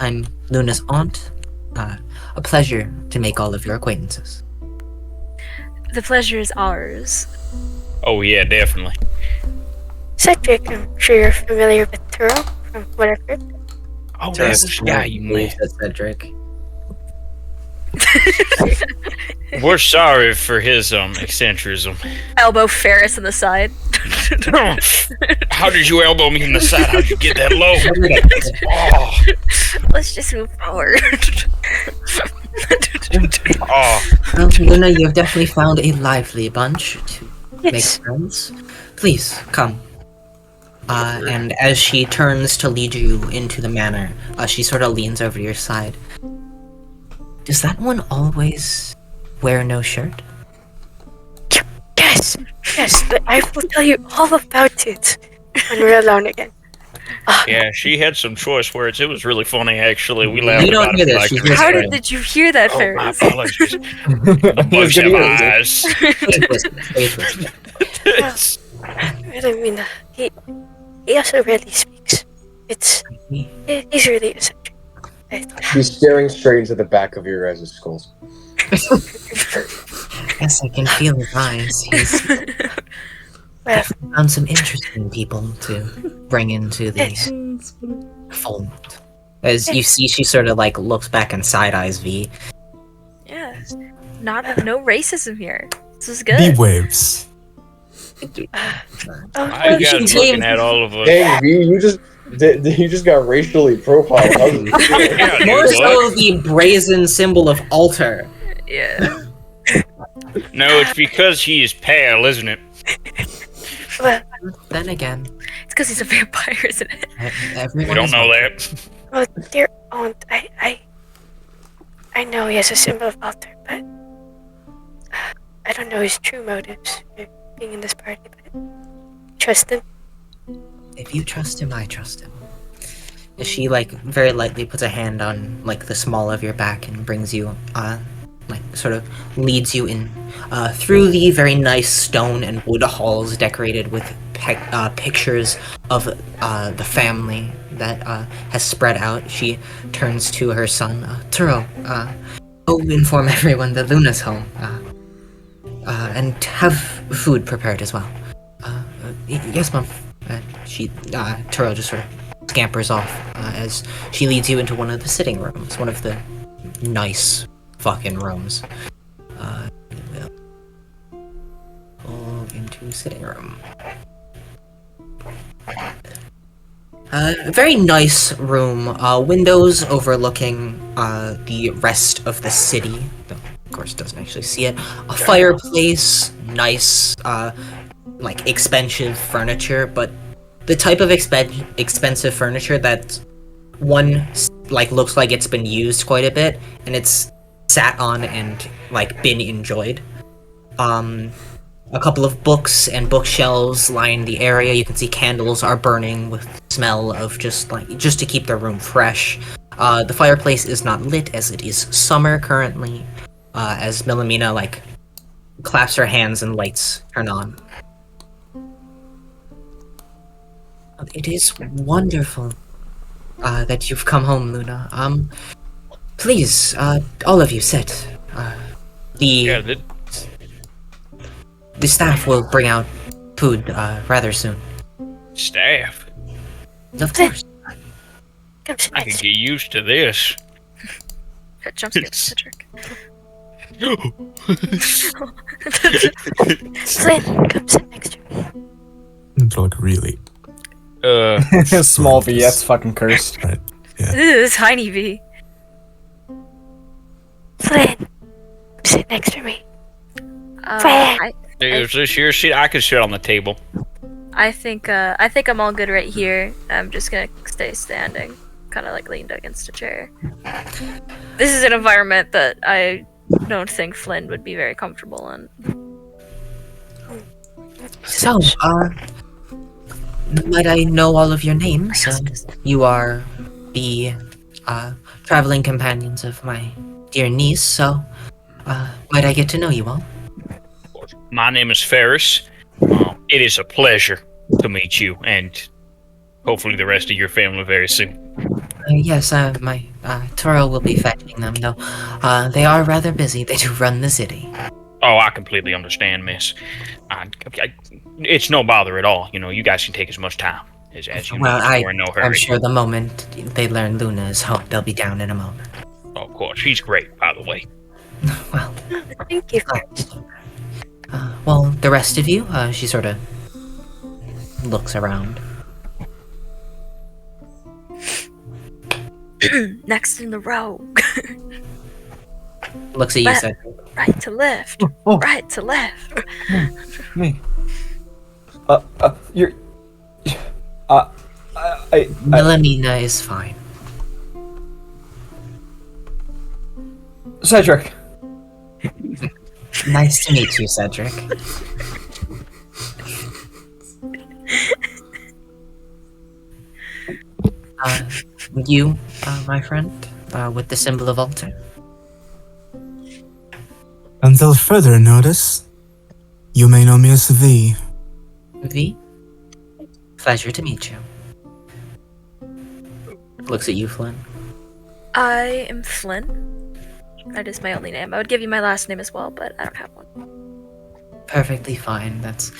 I'm Luna's aunt. A pleasure to make all of your acquaintances. The pleasure is ours. Oh yeah, definitely. Cedric, I'm sure you're familiar with Turo from what I've heard. Oh, Yeah, you said Cedric. We're sorry for his eccentricism. Elbow Ferris in the side. How did you elbow me in the side? How'd you get that low? Oh. Let's just move forward. Oh. Well, Luna, you've definitely found a lively bunch to make friends. Please, come. And as she turns to lead you into the manor, she sort of leans over to your side. Does that one always wear no shirt? Yes, I will tell you all about it when we're alone again. Yeah, she had some choice words. It was really funny, actually. We laughed You don't about hear it. this, Like she's it was whispering. Did you hear that, my Ferris? apologies. The bugs have eyes. I mean, he also rarely speaks. He's really eccentric. He's staring straight into the back of your guys' skulls. Yes, I can feel his eyes. He's found some interesting people to bring into the fold. As you see, she sort of like looks back and side eyes V. Yeah. No racism here. This is good. V waves. I got looking at all of us. Dang, V, you just got racially profiled. Yeah, dude, More so what? the brazen symbol of altar. Yeah. No, it's because he is pale, isn't it? Well, Then again, It's because he's a vampire, isn't it? everyone We don't is- know that. well, dear aunt, I know he has a symbol of altar, but I don't know his true motives for being in this party, but trust him. If you trust him, I trust him. She like very lightly puts a hand on like the small of your back and brings you like sort of leads you in through the very nice stone and wood halls decorated with pictures of the family that has spread out. She turns to her son, Turo. Go inform everyone that Luna's home, and have food prepared as well. Yes, Mom. Turo just sort of scampers off as she leads you into one of the sitting rooms, one of the nice fucking rooms. We'll go into sitting room. A very nice room, windows overlooking the rest of the city. Though, of course, doesn't actually see it. A fireplace, nice, like expensive furniture, but the type of expensive furniture that one like looks like it's been used quite a bit and it's sat on and like been enjoyed. A couple of books and bookshelves line the area. You can see candles are burning with smell of just to keep the room fresh. The fireplace is not lit as it is summer currently. As Millamina like claps her hands and lights turn on. It is wonderful that you've come home, Luna. Please, all of you sit. Yeah, The staff will bring out food rather soon. staff. Of course. Come sit I can next get used to this. Jump scare Cedric. Flynn, come sit next to me. It's like really. Small V, that's fucking cursed. Right. Ooh, tiny V. Flynn, come sit next to me. Is this your seat? I could sit on the table. I think I'm all good right here. I'm just gonna stay standing, kind of like leaned against a chair. This is an environment that I don't think Flynn would be very comfortable in. So, might I know all of your names? You are the traveling companions of my dear niece, so might I get to know you all? My name is Ferris. It is a pleasure to meet you, and hopefully the rest of your family very soon. Yes, my Toro will be fetching them, though. They are rather busy. They do run the city. Oh, I completely understand, miss. It's no bother at all. You know, you guys can take as much time as you Well, need. We're in no hurry. I'm sure the moment they learn Luna is home, they'll be down in a moment. Oh, of course, she's great, by the way. Well, Thank you. well, the rest of you, she sort of looks around. Next in the row. Looks at you, Left. said, Right to left. Oh. Right to left. Me. You're. Melamina is fine. Cedric. Nice to meet you, Cedric. You, my friend, with the symbol of altar. Until further notice, you may know me as V. V? Pleasure to meet you. Looks at you, Flynn. I am Flynn. That is my only name. I would give you my last name as well, but I don't have one. Perfectly fine. That's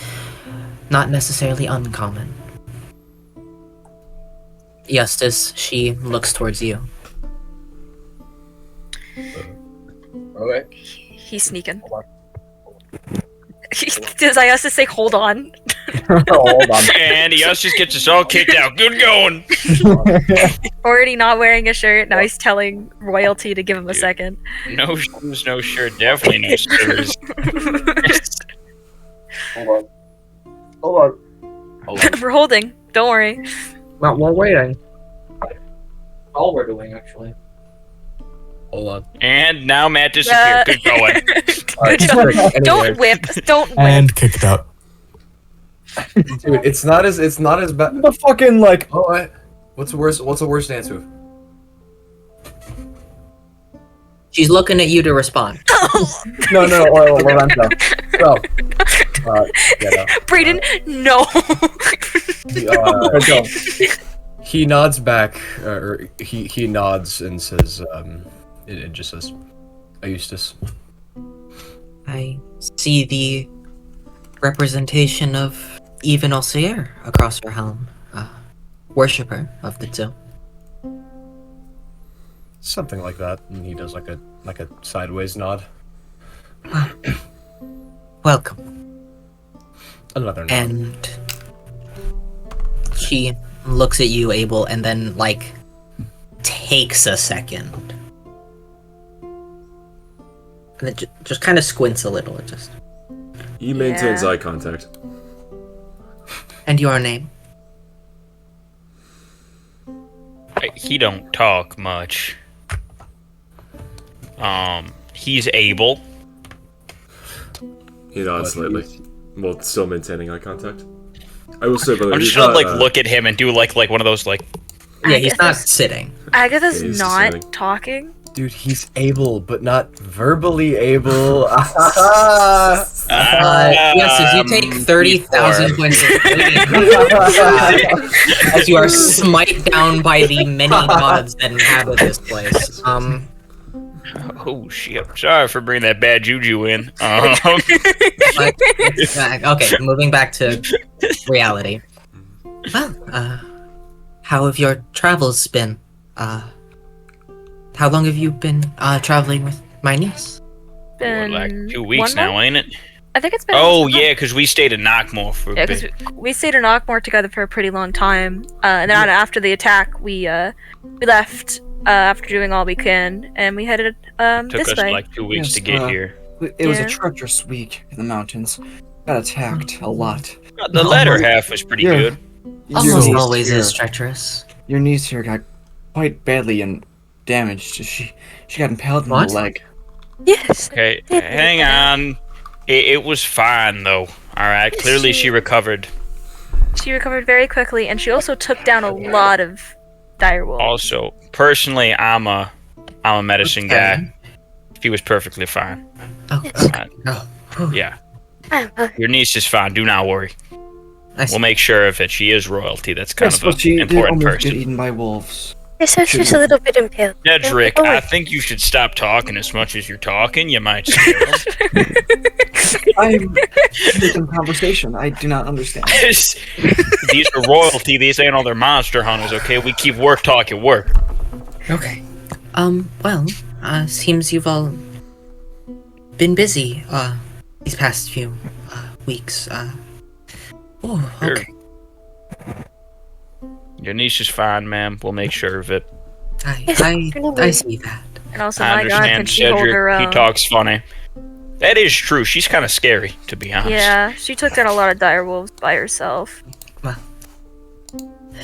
not necessarily uncommon. Eustace, she looks towards you. Okay. He's sneaking. Does I also say hold on? Hold on. And he just gets us all kicked out. Good going. Already not wearing a shirt. Now he's telling royalty to give him a second. No shoes, no shirt, definitely no shoes. Hold on. We're holding. Don't worry. Well, we're waiting. All we're doing, actually. Hold on. And now Matt disappeared. Good going. Good job. Don't whip. Don't whip. And kicked out. Dude, it's not as bad. The fucking, like. Oh, what's the worst answer? She's looking at you to respond. No, Lorenzo. So. Get up. Brayden, no. He nods back, or he nods and says, it just says, Eustace. I see the representation of Even Alcier across her helm. Worshipper of the Zoo. Something like that, and he does like a sideways nod. Welcome. Another nod. And she looks at you, Abel, and then, like, takes a second. And it just kind of squints a little. It just. He maintains Yeah. eye contact. And your name? He don't talk much. He's able. He nods slightly, while still maintaining eye contact. I will say, brother, I'm just he's gonna not, look at him and do like one of those like. Yeah, he's not sitting. Agatha's He's not sitting. talking. Dude, he's able, but not verbally able. Yes, as you take 30,000 points of as you are smite down by the many gods that inhabit this place. Oh shit! Sorry for bringing that bad juju in. Okay, moving back to reality. Well, how have your travels been? How long have you been traveling with my niece? Been like 2 weeks now, ain't it? I think it's been. Oh yeah, because we stayed in Knockmore for a Yeah, because bit. we stayed in Knockmore together for a pretty long time, and then after the attack, we left after doing all we can, and we headed Took this us way. like 2 weeks Yes, to get here. It was Yeah. a treacherous week in the mountains. Got attacked a lot. The latter half was pretty Yeah. good. Almost niece always here- is treacherous. Your niece here got quite badly and damaged. She got impaled in What? the leg. Yes. Okay, hang on. It was fine though. All right, clearly she recovered. She recovered very quickly, and she also took down a lot of direwolves. Also, personally, I'm a medicine guy. She was perfectly fine. Oh, okay. Oh, Yeah, I'm fine. your niece is fine. Do not worry. I see. We'll make sure of it. She is royalty. That's kind Yes, of but she an did important almost get person. eaten by wolves. Yes, I was just a little bit impaled. Nedrick, Oh, I think you should stop talking as much as you're talking. You might scare them. I'm making conversation. I do not understand. These are royalty. These ain't all their monster hunters, okay? We keep work talking work. Okay. Well, seems you've all been busy, these past few, weeks, Oh, Sure. okay. Your niece is fine, ma'am. We'll make sure of it. I see that. And also, I my God, can understand she hold her Cedric. He own? talks funny. That is true. She's kind of scary, to be honest. Yeah, she took down a lot of direwolves by herself.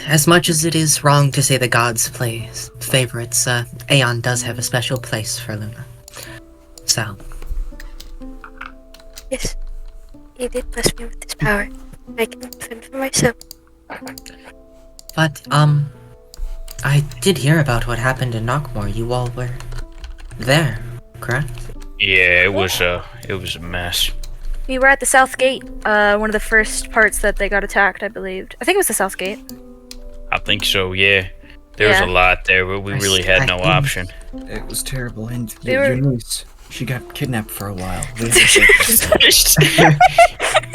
As much as it is wrong to say the gods play favorites, Aeon does have a special place for Luna. So, Yes. He did bless me with his power. I can fend for myself. but, I did hear about what happened in Knockmore. You all were there, correct? Yeah, it was a mess. We were at the South Gate, one of the first parts that they got attacked, I believed. I think it was the South Gate. I think so, yeah. There was Yeah. a lot there, but we really had no option. It was terrible, and They your were- niece, she got kidnapped for a while. We had to save her.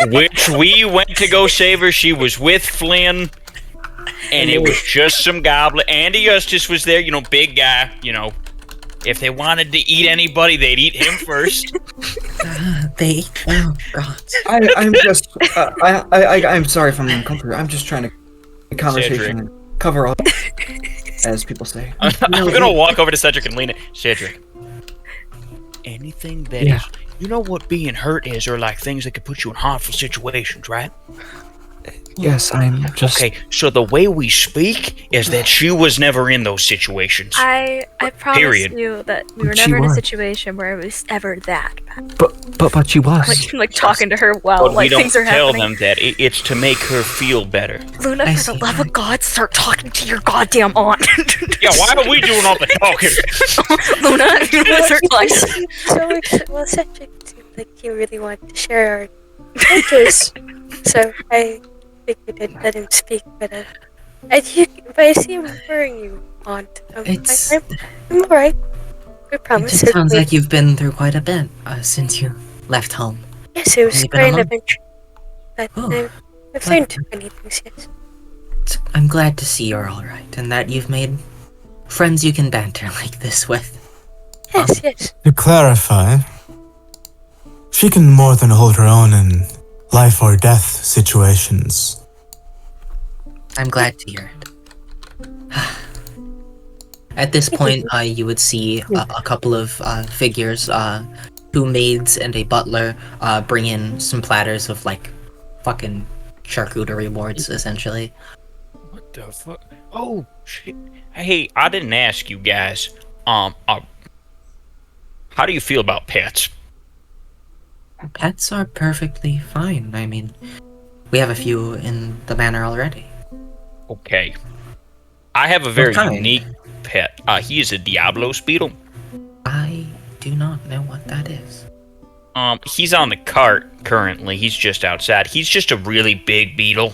Which we went to go save her. She was with Flynn, and it was just some goblin. Andy Eustace was there, big guy, If they wanted to eat anybody, they'd eat him first. Oh god. I'm just, I'm sorry if I'm uncomfortable. I'm just trying to a conversation Cedric. and cover all, as people say. I'm gonna walk over to Cedric and lean it. Cedric. Anything that Yeah. is, you know what being hurt is, or like things that could put you in harmful situations, right? Yes, I'm just. Okay, so the way we speak is that she was never in those situations. I promise Period. you that we were She never in a was. situation where it was ever that bad. But she was. Like talking to her while But we like don't things are tell happening. them that it's to make her feel better. Luna, I for see. the love of God, start talking to your goddamn aunt. Yeah, why are we doing all the talking? Luna, you know, start talking. Well, Cedric seemed like he really wanted to share our adventures. So I figured I'd let him speak, but I see him referring you, Aunt. It's- I'm alright. I promise. It sounds certainly. like you've been through quite a bit, since you left home. Yes, it was You've been quite an alone? adventure. But Oh, I've learned too many things, yes. I'm glad to see you're alright, and that you've made friends you can banter like this with. Yes, yes. To clarify, she can more than hold her own in life or death situations. I'm glad to hear it. At this point, you would see a couple of figures, 2 maids and a butler, bring in some platters of like fucking charcuterie boards, essentially. What the fuck? Oh shit! Hey, I didn't ask you guys. How do you feel about pets? Pets are perfectly fine. I mean, we have a few in the manor already. Okay. I have a very kind? unique pet. He is a Diablos beetle. I do not know what that is. He's on the cart currently. He's just outside. He's just a really big beetle.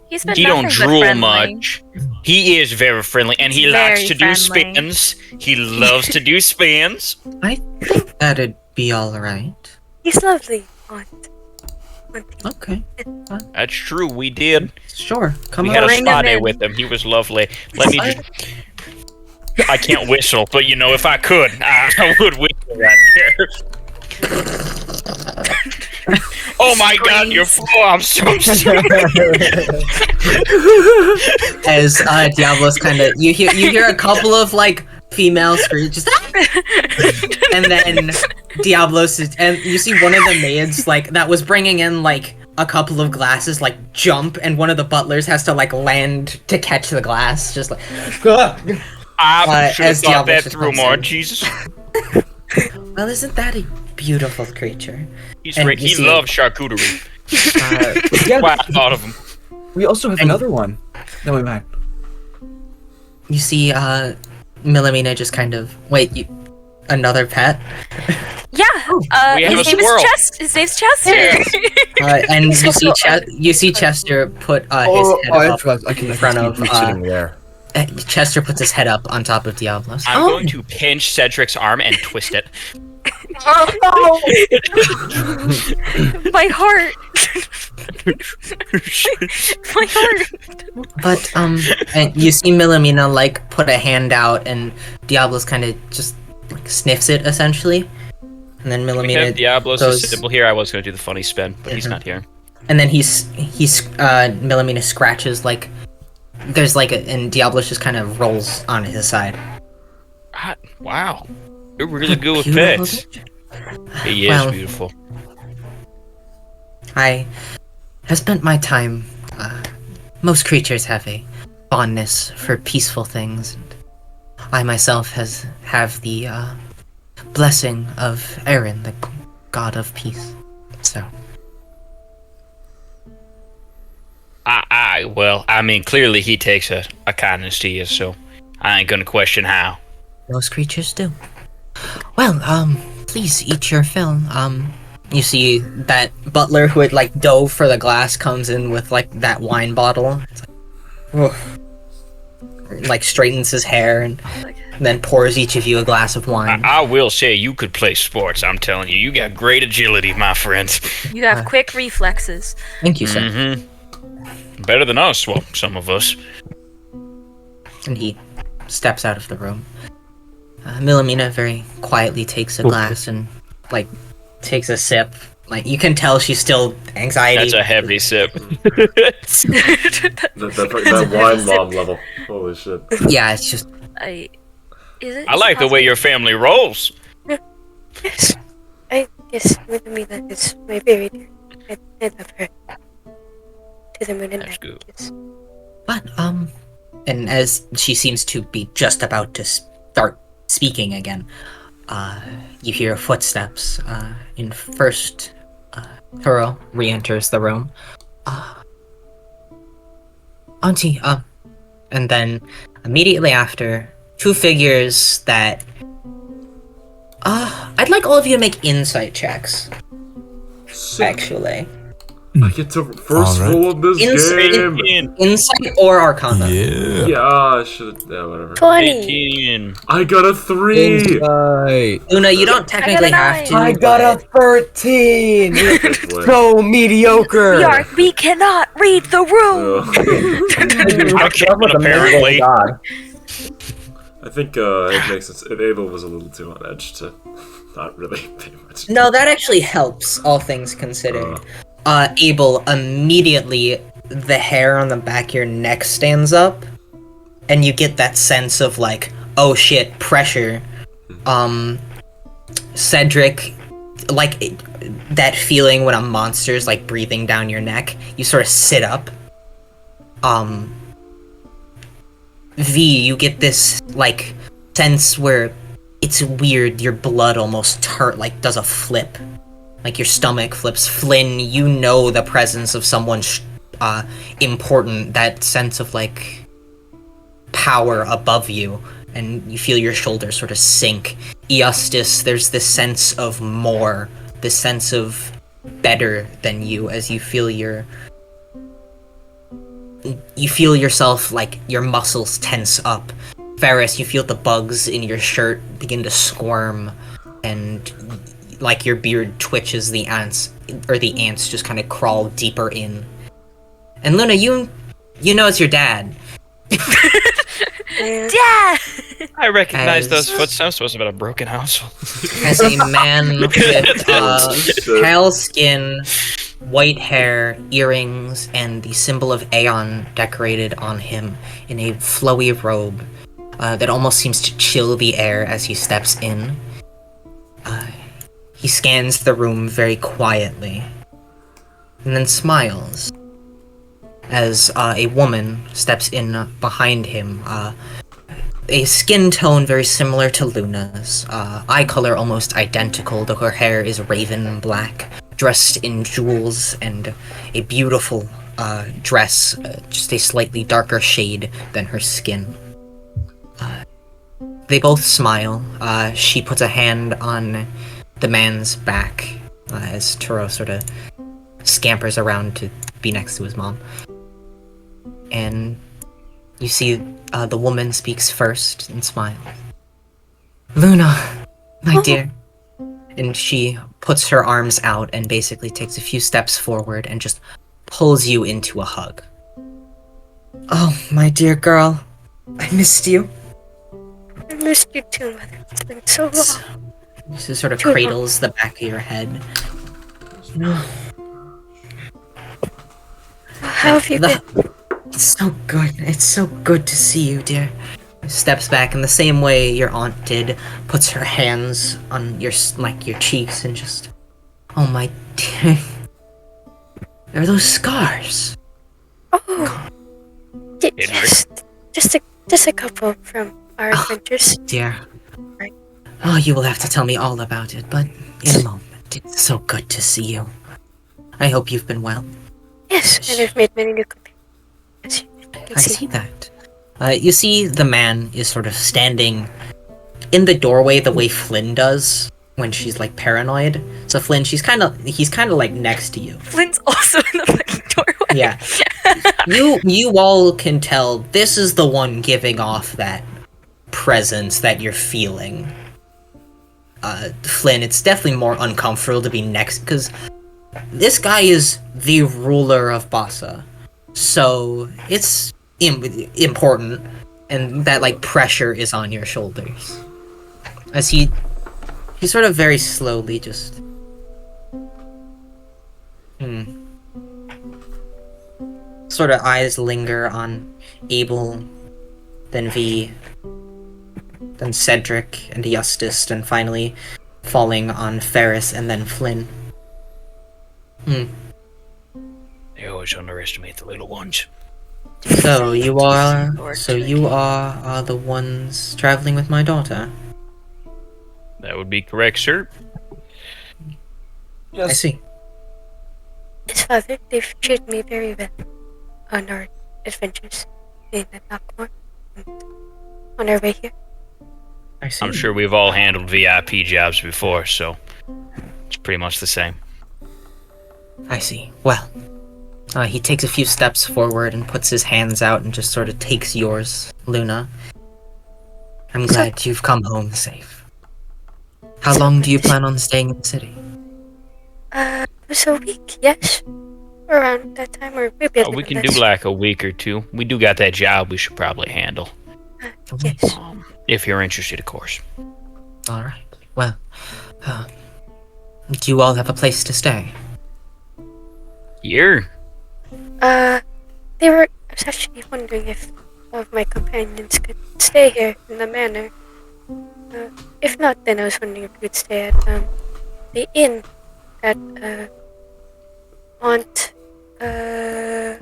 He's been he don't nothing but drool friendly. much. He is very friendly, and he He's likes very to do friendly. spins. He loves to do spins. I think that'd be alright. He's lovely, Aunt. Okay. That's true. We did. Sure. Come We on. had a Bring spa him day in. with him. He was lovely. Let me just. I can't whistle, but you know, if I could, I would whistle right there. Oh my God! You're. Oh, I'm so sorry. As Diablo's kind of you hear a couple of like female screeches, and then Diablo's and you see one of the maids like that was bringing in like a couple of glasses like jump, and one of the butlers has to like land to catch the glass, just like. I should have as thought Diablo that just through comes more. in. Jesus. Well, isn't that a beautiful creature? He's And great. you He see- loves charcuterie. Yeah, Why I thought of him. we also have another one. No, wait, man. You see, Millamina just kind of another pet, Yeah. We have His a name is squirrel. His name's Chester. and you see Chester put his head I up forgot. I can in front of. sitting there. Chester puts his head up on top of Diablo's. I'm going to pinch Cedric's arm and twist it. My heart. My heart. But and you see Millamina like put a hand out, and Diablo's kind of just like sniffs it essentially, and then We have Millamina Diablo's goes, symbol here. I was going to do the funny spin, but he's not here. and then Millamina scratches like there's like and Diablo's just kind of rolls on his side. Wow. You're really good with Beautiful pets. creature. He is Well, beautiful. I have spent my time. Most creatures have a fondness for peaceful things, and I myself have the blessing of Aaron, the god of peace. So Well, I mean, clearly he takes a kindness to you, so I ain't gonna question how. most creatures do. Well, please eat your fill. You see that butler who had like dove for the glass comes in with like that wine bottle. It's like, ugh. Like straightens his hair and then pours each of you a glass of wine. I will say you could play sports. I'm telling you, you got great agility, my friend. You have quick reflexes. Thank you, sir. Mm-hmm. Better than us. Well, some of us. And he steps out of the room. Millamina very quietly takes a glass and like takes a sip. Like you can tell she's still anxiety. That's a heavy sip. That wine mom level. Holy shit. Yeah, it's just. I like the way your family rolls. Yes. Yes, Millamina is my very dear. I love her. To the moon and back. Yes. But and as she seems to be just about to start speaking again, you hear footsteps. In first, Turo re-enters the room. Auntie, and then immediately after, two figures that. I'd like all of you to make insight checks. Actually. I get to first Alright. roll of this game. Insight or Arcana. Yeah. Yeah, I should. Yeah, whatever. 20. 18. I got a 3. Insight. Luna, you don't technically have to. I got a 13. So mediocre. We cannot read the room. I can't, apparently. I think it makes sense. Abel was a little too on edge to not really pay much. No, that actually helps, all things considered. Abel, immediately the hair on the back of your neck stands up, and you get that sense of like, oh shit, pressure. Cedric, like that feeling when a monster's like breathing down your neck, you sort of sit up. V, you get this like sense where it's weird, your blood almost does a flip. Like your stomach flips. Flynn, you know the presence of someone important, that sense of like power above you, and you feel your shoulders sort of sink. Eustis, there's this sense of more, this sense of better than you as you feel your you feel yourself, like, your muscles tense up. Ferris, you feel the bugs in your shirt begin to squirm, and, like, your beard twitches, the ants just kind of crawl deeper in. And Luna, you know it's your dad. Dad! I recognize As- those footsteps. Was about a broken household. As a man with pale skin, white hair, earrings, and the symbol of Aeon decorated on him in a flowy robe that almost seems to chill the air as he steps in. He scans the room very quietly, and then smiles as a woman steps in behind him. A skin tone very similar to Luna's, eye color almost identical, though her hair is raven black, dressed in jewels and a beautiful dress, just a slightly darker shade than her skin. They both smile. She puts a hand on the man's back as Turo sort of scampers around to be next to his mom. And you see the woman speaks first and smiles. Luna, my dear. And she puts her arms out and basically takes a few steps forward and just pulls you into a hug. Oh, my dear girl. I missed you. I missed you too, Mother. It's been so long. She sort of cradles the back of your head. No. How have you been? It's so good. It's so good to see you, dear. Steps back in the same way your aunt did, puts her hands on your cheeks and just, oh my dear. There are those scars. Oh, yes. Just a couple from our adventures. Dear. Right. Oh, you will have to tell me all about it, but in a moment. It's so good to see you. I hope you've been well. Yes, and I've made many new companions. I see that. You see the man is sort of standing in the doorway the way Flynn does when she's like paranoid. So Flynn, he's kind of like next to you. Flynn's also in the fucking doorway. Yeah. You all can tell this is the one giving off that presence that you're feeling. Flynn, it's definitely more uncomfortable to be next because this guy is the ruler of Bassa. So it's important, and that like pressure is on your shoulders as he sort of very slowly just sort of eyes linger on Abel, then V, then Cedric and Justice, and finally falling on Ferris and then Flynn. They always underestimate the little ones. So you are the ones traveling with my daughter. That would be correct, sir. Yes. I see. Yes, Father, they've treated me very well on our adventures in the Knockmore and on our way here. I see. I'm sure we've all handled VIP jobs before, so it's pretty much the same. I see. Well, he takes a few steps forward and puts his hands out and just sort of takes yours, Luna. I'm glad you've come home safe. How long do you plan on staying in the city? It was a week, yes. Around that time, or maybe a little We can less. do like a week or two. We do got that job we should probably handle. Yes. If you're interested, of course. Alright. Well, do you all have a place to stay? Here? I was actually wondering if all of my companions could stay here in the manor. If not, then I was wondering if we could stay at, the inn that, Aunt, I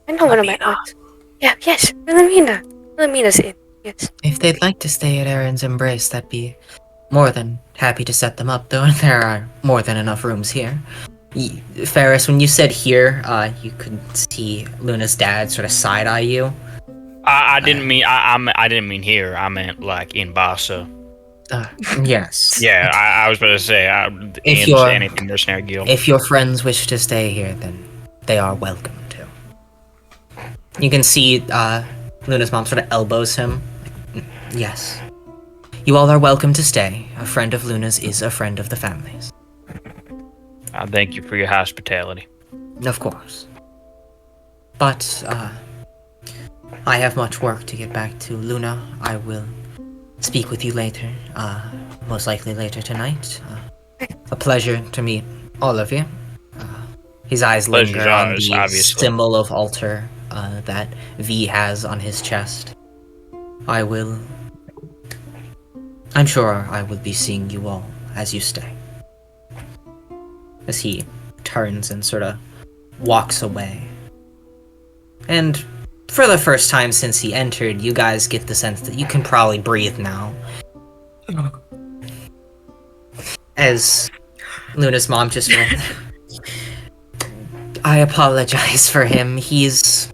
know one of my aunts. Yeah, yes, Wilhelmina. Wilhelmina's inn, yes. If they'd like to stay at Aaron's Embrace, that'd be more than happy to set them up, though there are more than enough rooms here. Ferris, when you said here, you could see Luna's dad sort of side-eye you. I didn't mean I didn't mean here. I meant like in Bassa. Yes. Yeah, I was about to say anything mercenary guild. If your friends wish to stay here, then they are welcome to. You can see Luna's mom sort of elbows him. Yes. You all are welcome to stay. A friend of Luna's is a friend of the family's. I thank you for your hospitality. Of course. But, I have much work to get back to. Luna, I will speak with you later. Most likely later tonight. A pleasure to meet all of you. His eyes Pleasure's linger on ours, the obviously. symbol of altar that V has on his chest. I'm sure I will be seeing you all as you stay. As he turns and sort of walks away. And for the first time since he entered, you guys get the sense that you can probably breathe now. As Luna's mom just went, I apologize for him. He's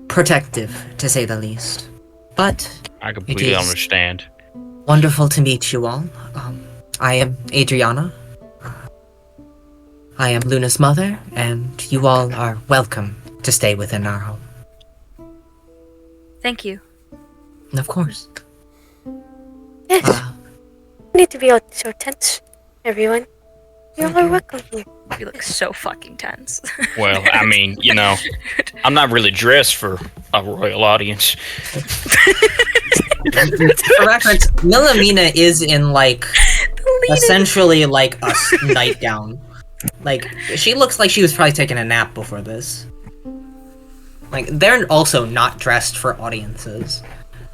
protective, to say the least. But I completely understand. Wonderful to meet you all. I am Adriana. I am Luna's mother, and you all are welcome to stay within our home. Thank you. Of course. Yes. You need to be all so tense, everyone. You all are welcome here. You look so fucking tense. Well, I mean, you know, I'm not really dressed for a royal audience. For reference, Millamina is in, like, essentially, like, a nightgown. Like, she looks like she was probably taking a nap before this. Like, they're also not dressed for audiences.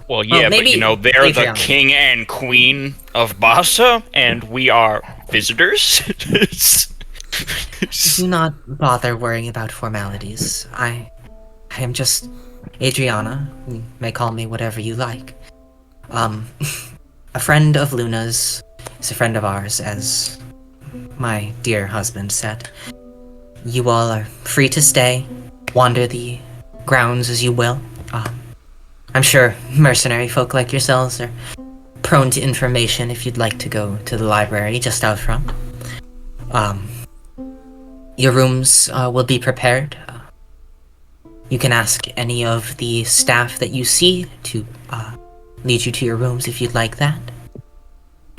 Well, yeah, but you know, they're Adriana. the king and queen of Bassa, and we are visitors. Do not bother worrying about formalities. I am just Adriana. You may call me whatever you like. A friend of Luna's is a friend of ours, as my dear husband said. You all are free to stay, wander the grounds as you will. I'm sure mercenary folk like yourselves are prone to information if you'd like to go to the library just out front. Your rooms will be prepared. You can ask any of the staff that you see to lead you to your rooms if you'd like that.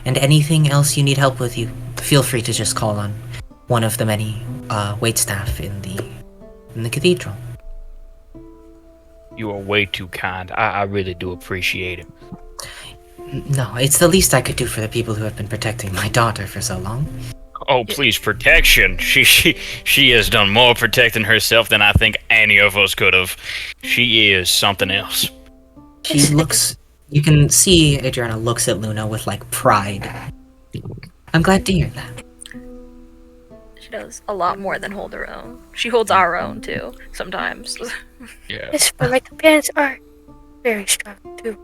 And anything else you need help with, you feel free to just call on one of the many waitstaff in the cathedral. You are way too kind. I really do appreciate it. No, it's the least I could do for the people who have been protecting my daughter for so long. Oh, please, protection. She has done more protecting herself than I think any of us could have. She is something else. She looks... You can see Adriana looks at Luna with, like, pride. I'm glad to hear that. She does a lot more than hold her own. She holds our own, too, sometimes. Yeah. Yes, but my companions are very strong, too.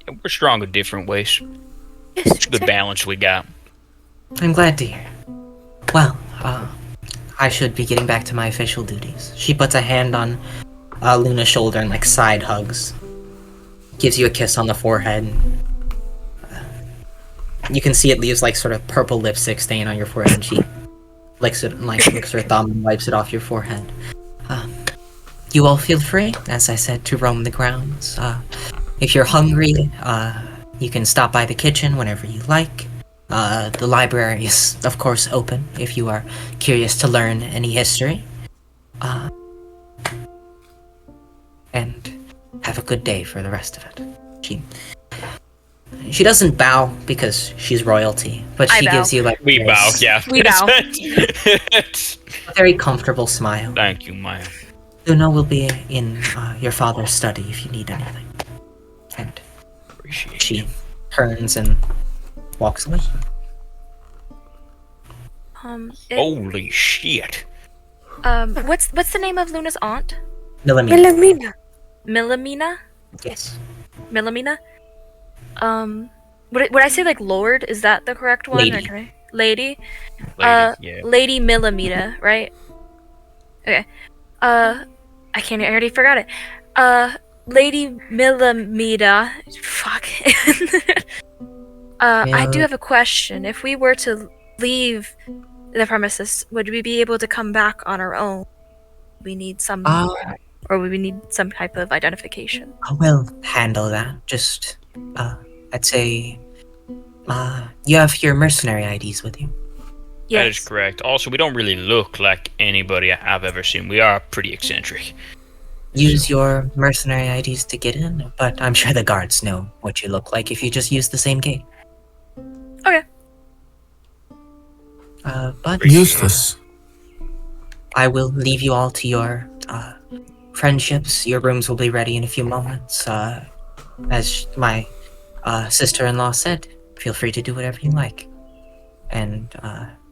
We're strong in different ways. Yes, It's a good balance we got. I'm glad to hear. Well, I should be getting back to my official duties. She puts a hand on Luna's shoulder and, like, side hugs. Gives you a kiss on the forehead. You can see it leaves, like, sort of purple lipstick stain on your forehead, and she licks it, like, licks her thumb and wipes it off your forehead. You all feel free, as I said, to roam the grounds. If you're hungry, you can stop by the kitchen whenever you like. The library is, of course, open if you are curious to learn any history. And have a good day for the rest of it. She doesn't bow because she's royalty, but I she bow. gives you, like, We bow, yeah. We bow. a very comfortable smile. Thank you, ma'am. Luna will be in your father's study if you need anything. And Appreciate she it. turns and walks away. Holy shit. What's the name of Luna's aunt? Millamina. Millamina? Yes. Millamina? Would I say, like, Lord? Is that the correct one? Lady. Okay. Lady? Yeah. Lady Millamina, right? Okay. I already forgot it. Lady Millamina. Fuck. I do have a question. If we were to leave the premises, would we be able to come back on our own? we need some, Uh, or would we need some type of identification? we'll handle that. Just, I'd say, you have your mercenary IDs with you. That is correct. Also, we don't really look like anybody I've ever seen. We are pretty eccentric. Use your mercenary IDs to get in, but I'm sure the guards know what you look like if you just use the same gate. Okay. But Useless. I will leave you all to your friendships. Your rooms will be ready in a few moments. As my sister-in-law said, feel free to do whatever you like. And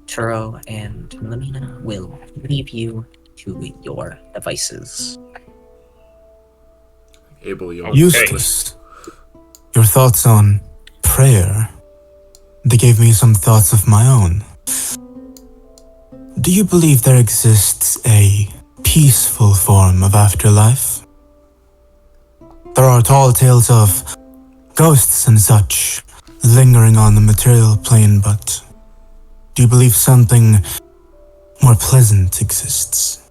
Turo and Lamina will leave you to your devices. Abel, you Useless. Your thoughts on prayer? They gave me some thoughts of my own. Do you believe there exists a peaceful form of afterlife? There are tall tales of ghosts and such lingering on the material plane, but do you believe something more pleasant exists?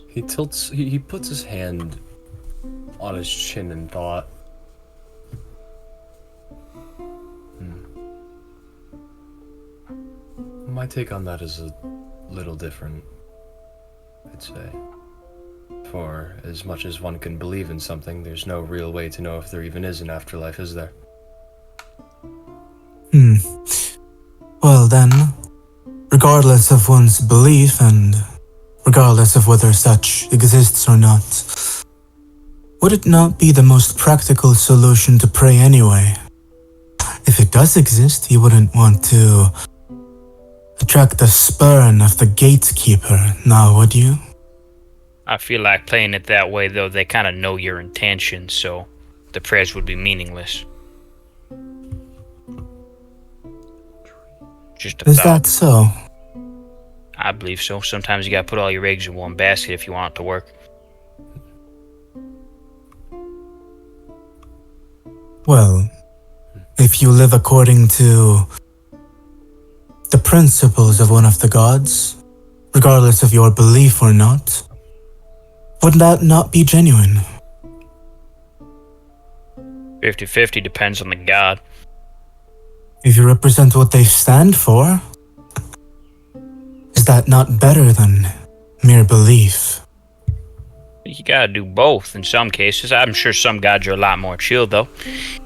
He tilts. He puts his hand on his chin in thought. My take on that is a little different, I'd say. For as much as one can believe in something, there's no real way to know if there even is an afterlife, is there? Well then, regardless of one's belief and regardless of whether such exists or not, would it not be the most practical solution to pray anyway? If it does exist, you wouldn't want to attract the spurn of the gatekeeper, now would you? I feel like playing it that way, though, they kind of know your intentions, so the prayers would be meaningless. Just a Is thought. that so? I believe so. Sometimes you gotta put all your eggs in one basket if you want it to work. Well, if you live according to the principles of one of the gods, regardless of your belief or not, would that not be genuine? 50-50 depends on the god. If you represent what they stand for, is that not better than mere belief? You gotta do both in some cases. I'm sure some gods are a lot more chill, though.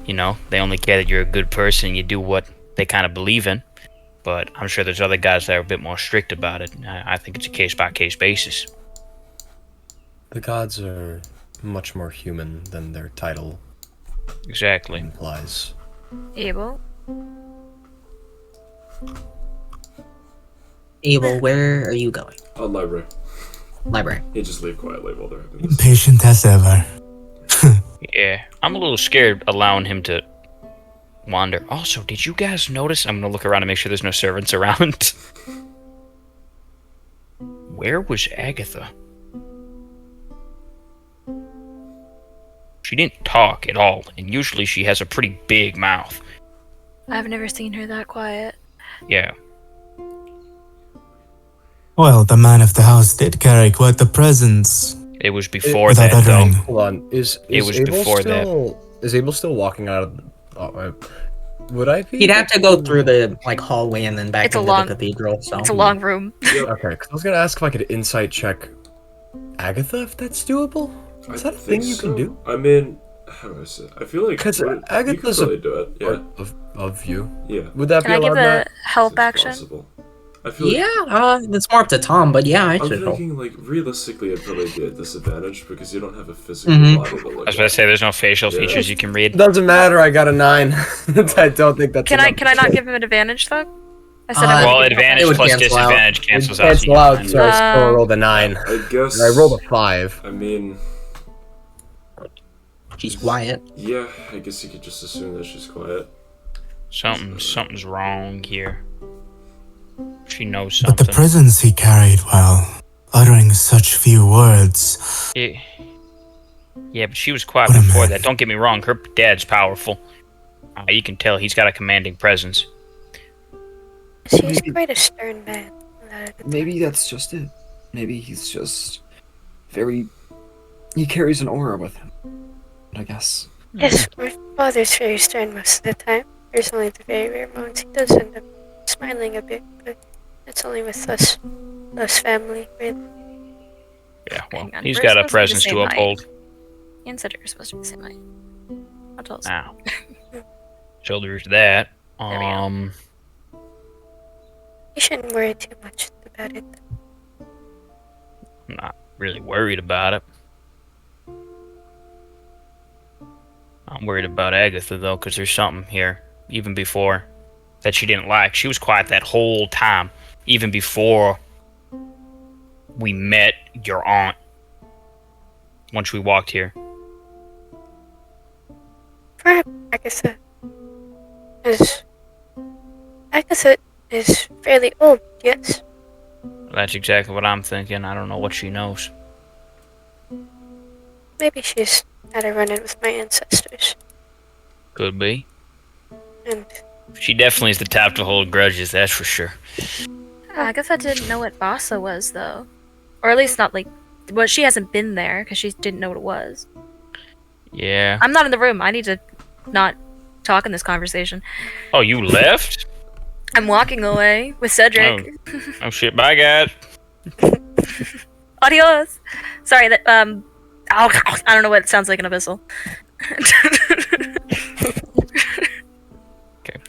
You know, they only care that you're a good person and you do what they kind of believe in. But I'm sure there's other guys that are a bit more strict about it. I think it's a case-by-case basis. The gods are much more human than their title Exactly. implies. Abel? Abel, where are you going? Library. Library. You just leave quietly while they're having this. Patient as ever. Yeah, I'm a little scared allowing him to wander. Also, did you guys notice? I'm gonna look around to make sure there's no servants around. Where was Agatha? She didn't talk at all, and usually she has a pretty big mouth. I've never seen her that quiet. Yeah. Well, the man of the house did carry quite the presence. It was before Without that, though. uttering. Hold on. Is It was Abel before still, Is Abel still walking out of the... would I be... He'd have to go through the hallway and then back It's a into long- the cathedral. So It's a long room. Okay, 'cause I was gonna ask if I could insight check Agatha, if that's doable? Is that a thing you can do? I mean, how do I say? I feel like Because you could Agatha's probably a do it. Yeah. part of you. Yeah. Would that Can be I give allowed, a Matt? help Seems action? possible. I feel like yeah, it's more up to Tom, but yeah, I I'm should roll. thinking like realistically I'd probably be at disadvantage because you don't have a physical Mhm. body to I look was about to at. say, there's no facial Yeah. features you can read. Doesn't matter, I got a 9. I don't think that's Can I enough. not give him an advantage though? I said I Uh, would Well, give him advantage It would plus cancel out. disadvantage It cancels out. so cancel you out, can- so I still rolled a 9. I guess I rolled a 5. I mean, She's quiet. yeah, I guess you could just assume that she's quiet. Something's wrong here. She knows But something. the presence he carried while uttering such few words. Yeah, but she was quiet What a before man. that. Don't get me wrong, her dad's powerful. You can tell he's got a commanding presence. he's quite a stern man. Maybe that's just it. Maybe he's just very. He carries an aura with him. I guess. Yes, my father's very stern most of the time. There's only the very rare moments he does end up smiling a bit, but that's only with us family, really. Yeah, well, Hang on, he's we're got a supposed to be the presence same to height. uphold. Ian said you're supposed to be the same height. How tall is Now, so there's that. we go. You shouldn't worry too much about it. I'm not really worried about it. I'm worried about Agatha, though, because there's something here, even before, that she didn't like. She was quiet that whole time, even before we met your aunt, once we walked here. Perhaps Agatha is fairly old, yes? That's exactly what I'm thinking. I don't know what she knows. Maybe she's had a run-in with my ancestors. Could be. And She definitely is the type to hold grudges, that's for sure. I guess I didn't know what Bassa was, though. Or at least not like... Well, she hasn't been there, because she didn't know what it was. Yeah. I'm not in the room. I need to not talk in this conversation. Oh, you left? I'm walking away with Cedric. Oh shit, bye guys. Adios! Sorry, that, I don't know what it sounds like in Abyssal. Okay.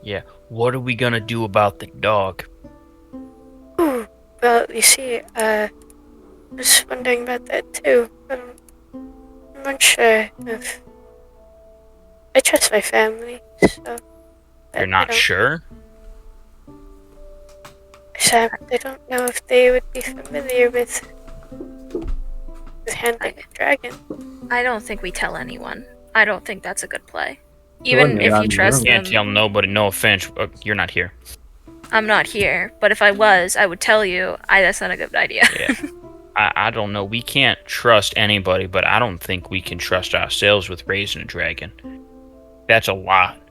Yeah. What are we gonna do about the dog? ooh, well, you see, I was wondering about that too. I'm not sure if I trust my family, so You're not sure? I don't know if they would be familiar with handling a dragon. I don't think we tell anyone. I don't think that's a good play. Even if you trust them. Can't tell nobody. No offense. You're not here. I'm not here, but if I was, I would tell you. That's not a good idea. Yeah. I don't know. We can't trust anybody, but I don't think we can trust ourselves with raising a dragon. That's a lot.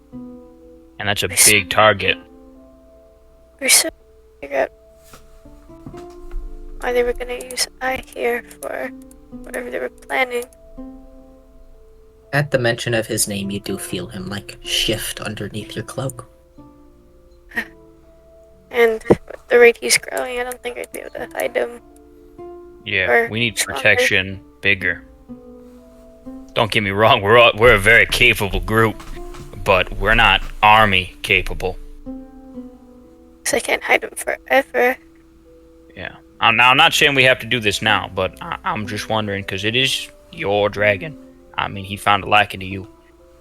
And that's a big target. We're still trying to figure out why they were going to use I here for whatever they were planning. At the mention of his name, you do feel him, like, shift underneath your cloak. And at the rate he's growing, I don't think I'd be able to hide him. Yeah, we need protection bigger. Don't get me wrong, we're a very capable group, but we're not army capable. Because I can't hide him forever. Yeah. Now, I'm not saying we have to do this now, but I'm just wondering, because it is your dragon. I mean, he found a liking to you.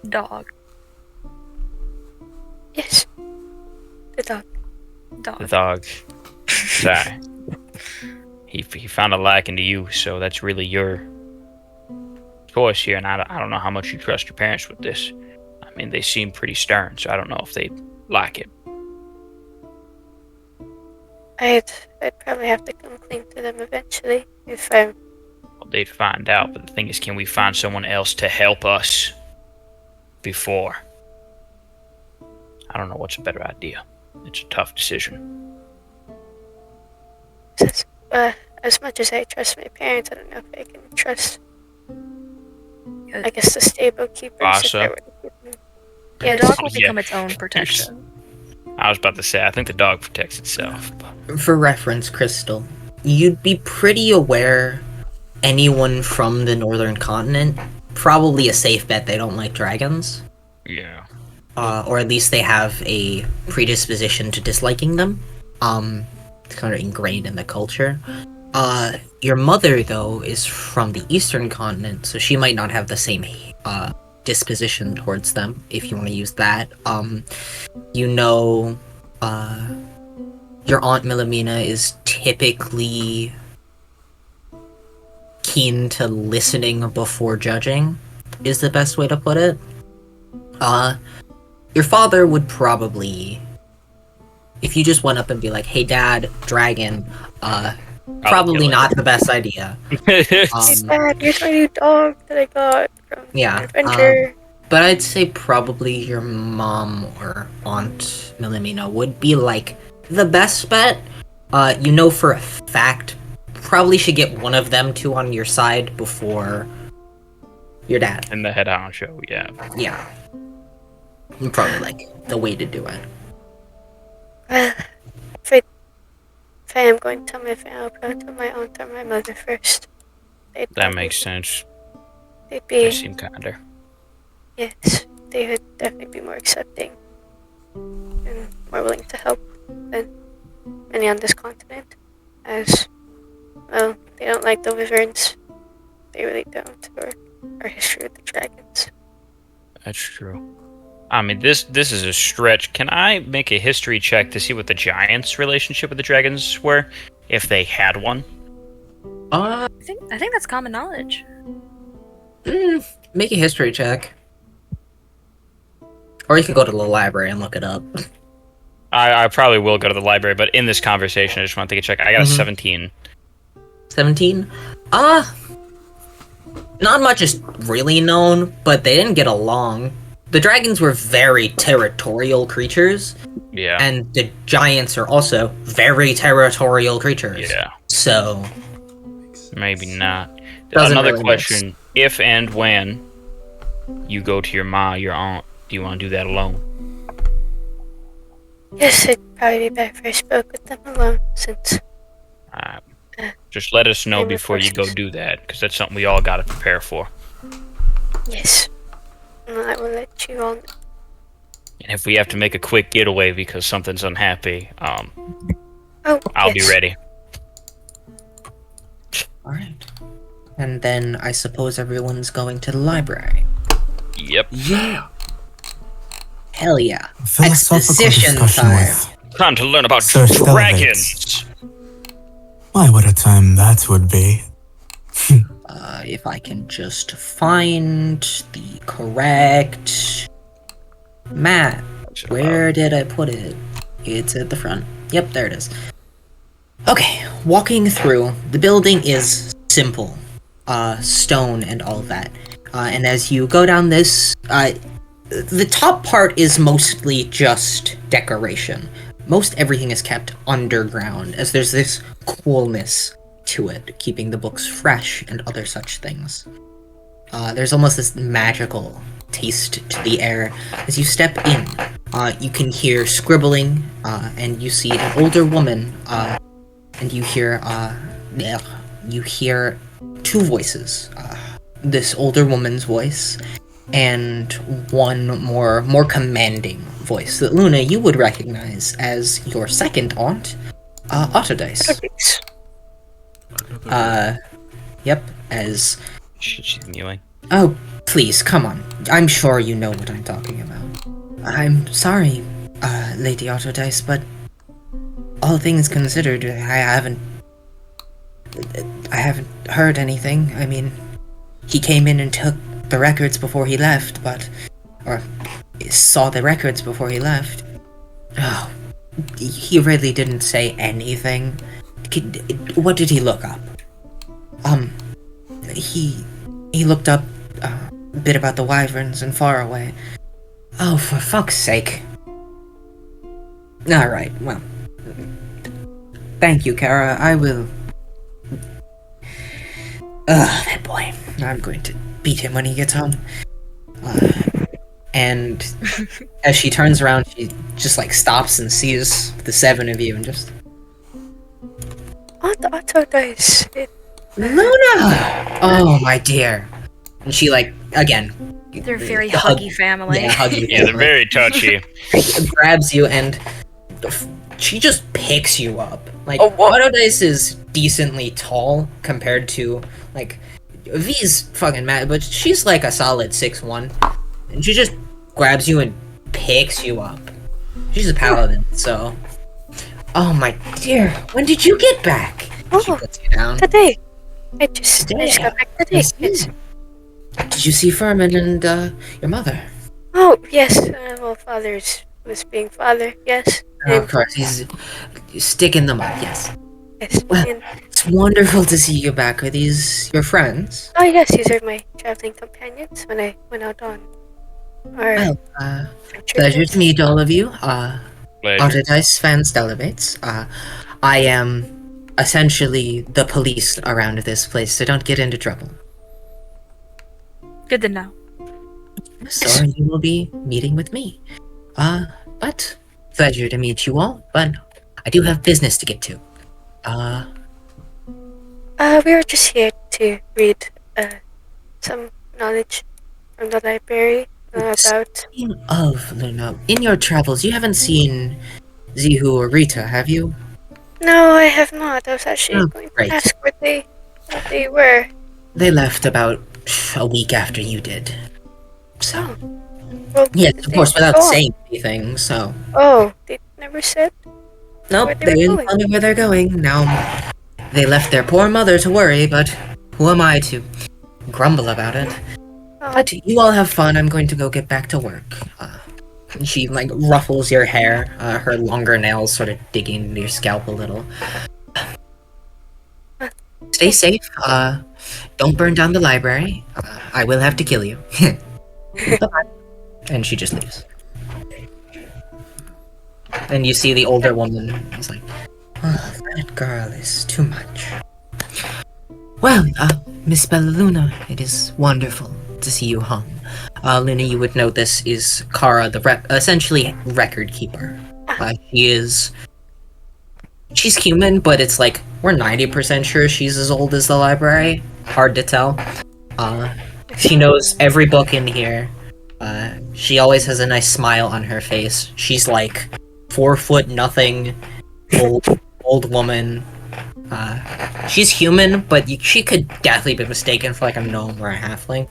Dog. Yes. The dog. The dog. Sorry. He found a liking to you, so that's really your choice here, and I don't know how much you trust your parents with this. I mean, they seem pretty stern, so I don't know if they'd like it. I'd probably have to come clean to them eventually if I'm. Well, they'd find out, but the thing is, can we find someone else to help us before? I don't know what's a better idea. It's a tough decision. As much as I trust my parents, I don't know if I can trust. I guess the stable keepers. If I were to keep them. Yeah, the dog will become its own protection. I was about to say, I think the dog protects itself. For reference, Crystal, you'd be pretty aware anyone from the northern continent, probably a safe bet they don't like dragons. Yeah. Or at least they have a predisposition to disliking them. It's kind of ingrained in the culture. Your mother, though, is from the eastern continent, so she might not have the same disposition towards them, if you want to use that. You know, your Aunt Millamina is typically keen to listening before judging, is the best way to put it. Your father would probably, if you just went up and be like, hey dad, dragon, probably not the best idea. Hey dad, here's my new dog that I got from Yeah, Adventure. but I'd say probably your mom or Aunt Milimina would be like the best bet. You know for a fact, probably should get one of them two on your side before your dad. And the head honcho, yeah. Yeah. Probably like the way to do it. Well, if I am going to tell my family, I'll probably tell my aunt or my mother first. That makes sense. They'd They be, seem kinder. yes, they would definitely be more accepting and more willing to help than many on this continent. As, well, they don't like the wyverns. They really don't, or our history with the dragons. That's true. I mean, this is a stretch. Can I make a history check to see what the giants' relationship with the dragons were, if they had one? I think that's common knowledge. Make a history check. Or you can go to the library and look it up. I probably will go to the library, but in this conversation, I just want to take a check. I got a 17. 17? Not much is really known, but they didn't get along. The dragons were very territorial creatures. Yeah. And the giants are also very territorial creatures. Yeah. So... maybe not. Doesn't Another really question. If and when you go to your aunt, do you want to do that alone? Yes, it'd probably be better if I spoke with them alone, since... Just let us know Same before you go questions. do that, because that's something we all got to prepare for. Yes. And I will let you all know. And if we have to make a quick getaway because something's unhappy, Oh, I'll be yes. ready. Alright. And then I suppose everyone's going to the library. Yep. Yeah. Hell yeah. Philosophical Exposition discussion time. with Time to learn about Sir dragons. why, what a time that would be. If I can just find the correct map. Where did I put it? It's at the front. Yep, there it is. Okay, walking through, the building is simple. Stone and all of that. And as you go down this, the top part is mostly just decoration. Most everything is kept underground, as there's this coolness to it, keeping the books fresh and other such things. There's almost this magical taste to the air. As you step in, you can hear scribbling, and you see an older woman, and you hear two voices. This older woman's voice, and one more commanding voice that Luna, you would recognize as your second aunt, Autodice. Yep, as... She's mewing. Oh, please, come on. I'm sure you know what I'm talking about. I'm sorry, Lady Autodice, but all things considered, I haven't heard anything. I mean, he came in and took the records before he left, or saw the records before he left. Oh, he really didn't say anything. What did he look up? He looked up a bit about the wyverns and far away. Oh, for fuck's sake. Alright, well. Thank you, Kara. I will... that boy. I'm going to beat him when he gets home. And as she turns around, she just, stops and sees the seven of you and just... Aunt Autodice. Luna! Oh, my dear. And she, again... They're a very huggy family. Yeah, huggy Yeah, they're very touchy. grabs you and she just picks you up. Autodice is decently tall compared to, V's fucking mad, but she's a solid 6'1". And she just grabs you and picks you up. She's a paladin, so... Oh my dear, when did you get back? She puts you down. Today. I just got back today. Yes. Did you see Furman and, your mother? Oh, yes. Well, father was being father, yes. Of course, he's sticking them up, yes. Yes. Well, it's wonderful to see you back. Are these your friends? Oh, yes, these are my traveling companions when I went out on Or Well, pleasure to meet all of you. Pleasure. Autodice Fans Delevates. I am essentially the police around this place, so don't get into trouble. Good to know. So you will be meeting with me. But pleasure to meet you all, but I do have business to get to. we were just here to read some knowledge from the library about. Speaking of Luna, in your travels, you haven't seen Zihu or Rita, have you? No, I have not. I was actually going great. to ask what they were. They left about a week after you did. So, Well, yes, did of they course, without go on? saying anything, so. Oh, they never said? Nope, Where they they were didn't going? tell me where they're going. Now, they left their poor mother to worry, but who am I to grumble about it? Oh, But you all have fun. I'm going to go get back to work. She, ruffles your hair, her longer nails sort of digging into your scalp a little. Stay safe. Don't burn down the library. I will have to kill you. Bye-bye. And she just leaves. And you see the older woman is like, oh, that girl is too much. Well, Miss Bellaluna, it is wonderful to see you home. Luna, you would know this is Kara, the essentially record keeper. She's human, but it's like, we're 90% sure she's as old as the library. Hard to tell. She knows every book in here. She always has a nice smile on her face. She's like 4 foot nothing, old woman. She's human, but she could definitely be mistaken for like a gnome or a halfling.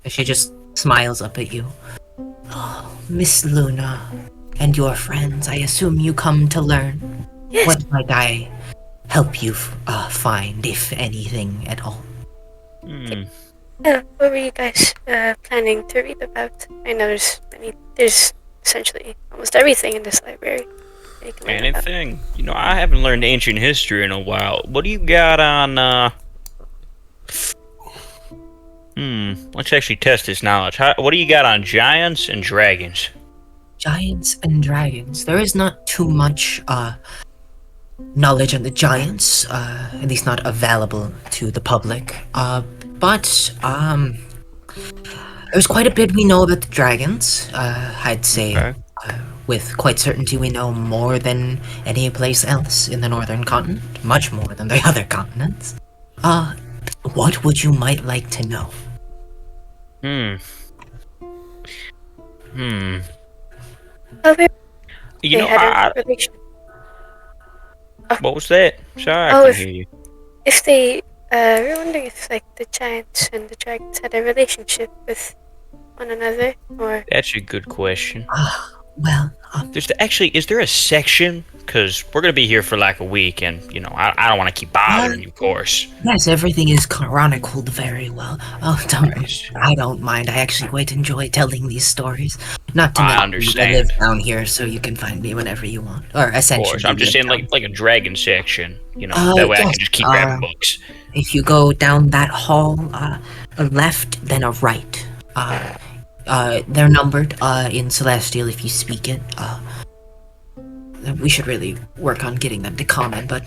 She just smiles up at you. Oh, Miss Luna, and your friends, I assume you come to learn. Yes. What might I help you find, if anything at all? What were you guys planning to read about? I know there's essentially almost everything in this library. that you can learn about. Anything? You know, I haven't learned ancient history in a while. What do you got on, let's actually test this knowledge. What do you got on giants and dragons? Giants and dragons. There is not too much knowledge on the giants, at least not available to the public. But there's quite a bit we know about the dragons. I'd say Okay. with quite certainty we know more than any place else in the northern continent, much more than the other continents. What would you might like to know? Oh, we You know, had a relation. what was that? Sorry, I Oh, couldn't if- hear you. If they, we were wondering if like the giants and the dragons had a relationship with one another, or That's a good question. Well, Is there a section? Because we're gonna be here for like a week, and you know, I don't want to keep bothering you, of course. yes, everything is chronicled very well. Oh, I don't mind. I actually quite enjoy telling these stories. Not to I mention, I understand. live down here, so you can find me whenever you want. Or Of essentially, course, I'm just live saying down. like a dragon section. You know, that way I yes, can just keep grabbing books. If you go down that hall, a left, then a right. They're numbered in Celestial if you speak it. We should really work on getting them to common, but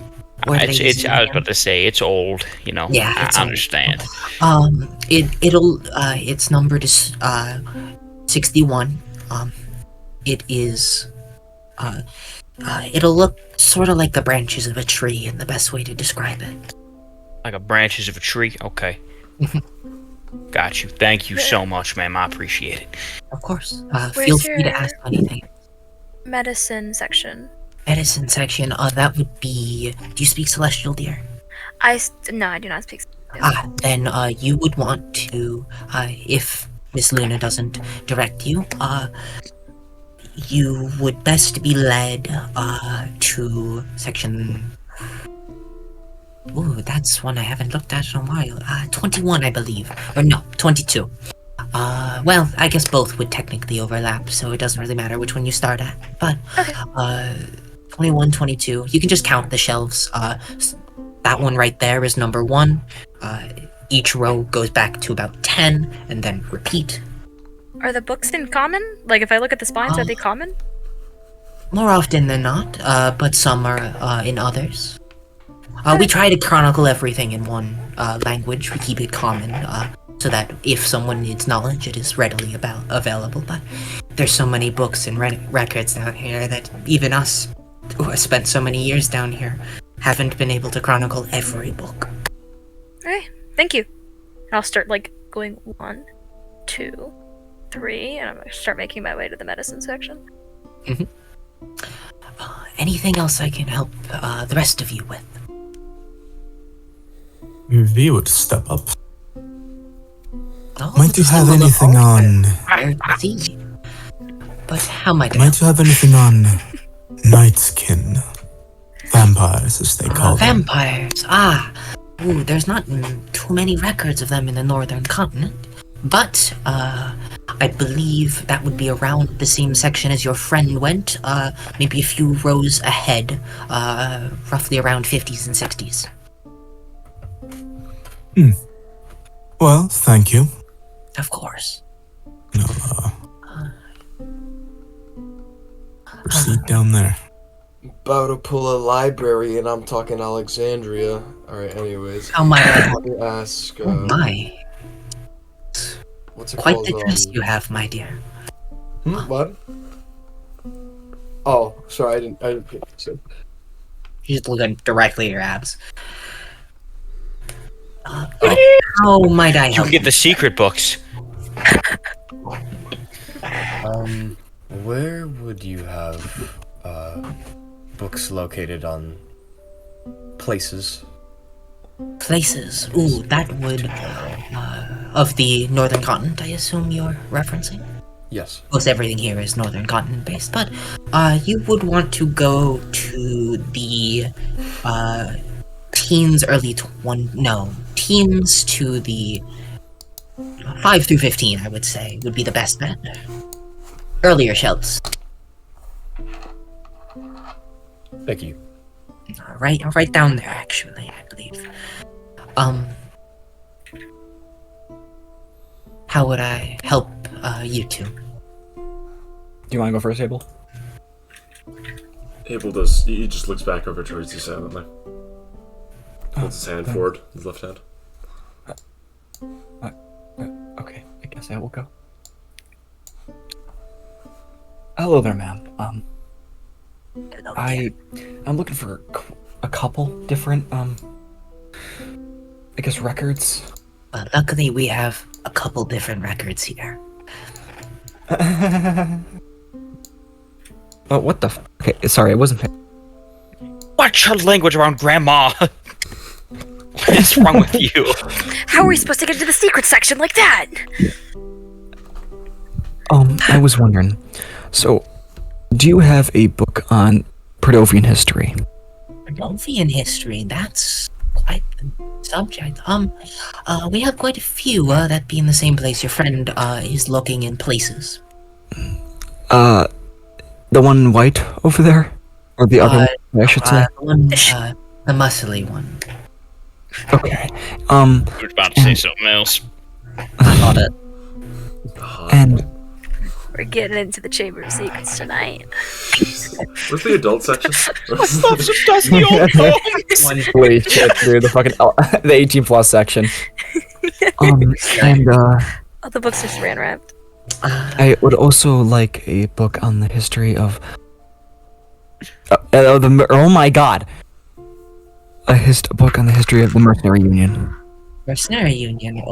where do they use I was them? about to say it's old. You know, Yeah, I it's old. understand. It's numbered as 61. It is it'll look sort of like the branches of a tree, and the best way to describe it. Like a branches of a tree. Okay. Got you. Thank you so much, ma'am. I appreciate it. Of course. Where's Feel free to your- ask anything. Medicine section. Medicine section. That would be. Do you speak Celestial, dear? No, I do not speak. Then you would want to, if Miss Luna doesn't direct you, you would best be led to section. Ooh, that's one I haven't looked at in a while. 21, I believe. Or no, 22. Well, I guess both would technically overlap, so it doesn't really matter which one you start at. But, 21, 22, you can just count the shelves. That one right there is number 1. Each row goes back to about 10, and then repeat. Are the books in common? Like, if I look at the spines, are they common? More often than not, but some are in others. We try to chronicle everything in one language. We keep it common, so that if someone needs knowledge, it is readily available. But there's so many books and records down here that even us, who have spent so many years down here, haven't been able to chronicle every book. Alright, thank you. I'll start, like, going 1, 2, 3, and I'm gonna start making my way to the medicine section. Anything else I can help the rest of you with? V would step up. Oh, Might you the have symbol of anything on... I see. But how might I Might you have anything on Nightskin? Vampires, as they call them. Vampires. Ooh, there's not too many records of them in the northern continent. But, I believe that would be around the same section as your friend went. Maybe a few rows ahead. Roughly around 50s and 60s. Well, thank you. Of course. Proceed down there. About to pull a library, and I'm talking Alexandria. Alright, anyways. How might I Let me ask, Oh my. what's it Quite called? the dress you have, my dear. What? Oh, sorry, I didn't pay attention. She's looking directly at your abs. How might I You help can get the secret books. Where would you have books located on places? Places. Ooh, that would of the northern continent, I assume you're referencing? Yes. Most everything here is northern continent based, but you would want to go to the teens to the 5 through 15, I would say, would be the best bet. Earlier shelves. Thank you. Right down there, actually, I believe. How would I help you two? Do you want to go first, Abel? Abel does. He just looks back over towards you silently. Holds his hand forward, his left hand. Okay, I guess I will go. Hello there, ma'am. I'm looking for a couple different, I guess records. Luckily, we have a couple different records here. Oh, what the okay, sorry, I wasn't Watch your language around Grandma. What is wrong with you? How are we supposed to get to the secret section like that? I was wondering, so, do you have a book on Pradovian history? Pradovian history, that's quite the subject. We have quite a few, that be in the same place. Your friend, is looking in places. The one in white over there? Or the other one, I should say? The one, the muscly one. Okay, I was about to say something else. Got it. And We're getting into the Chamber of Secrets tonight. Where's the adult section? Some dusty old poems. Holy shit, dude, the fucking the 18 plus section. and All the books just ran wrapped. I would also like a book on the history of oh my god. A book on the history of the Mercenary Union. Mercenary Union,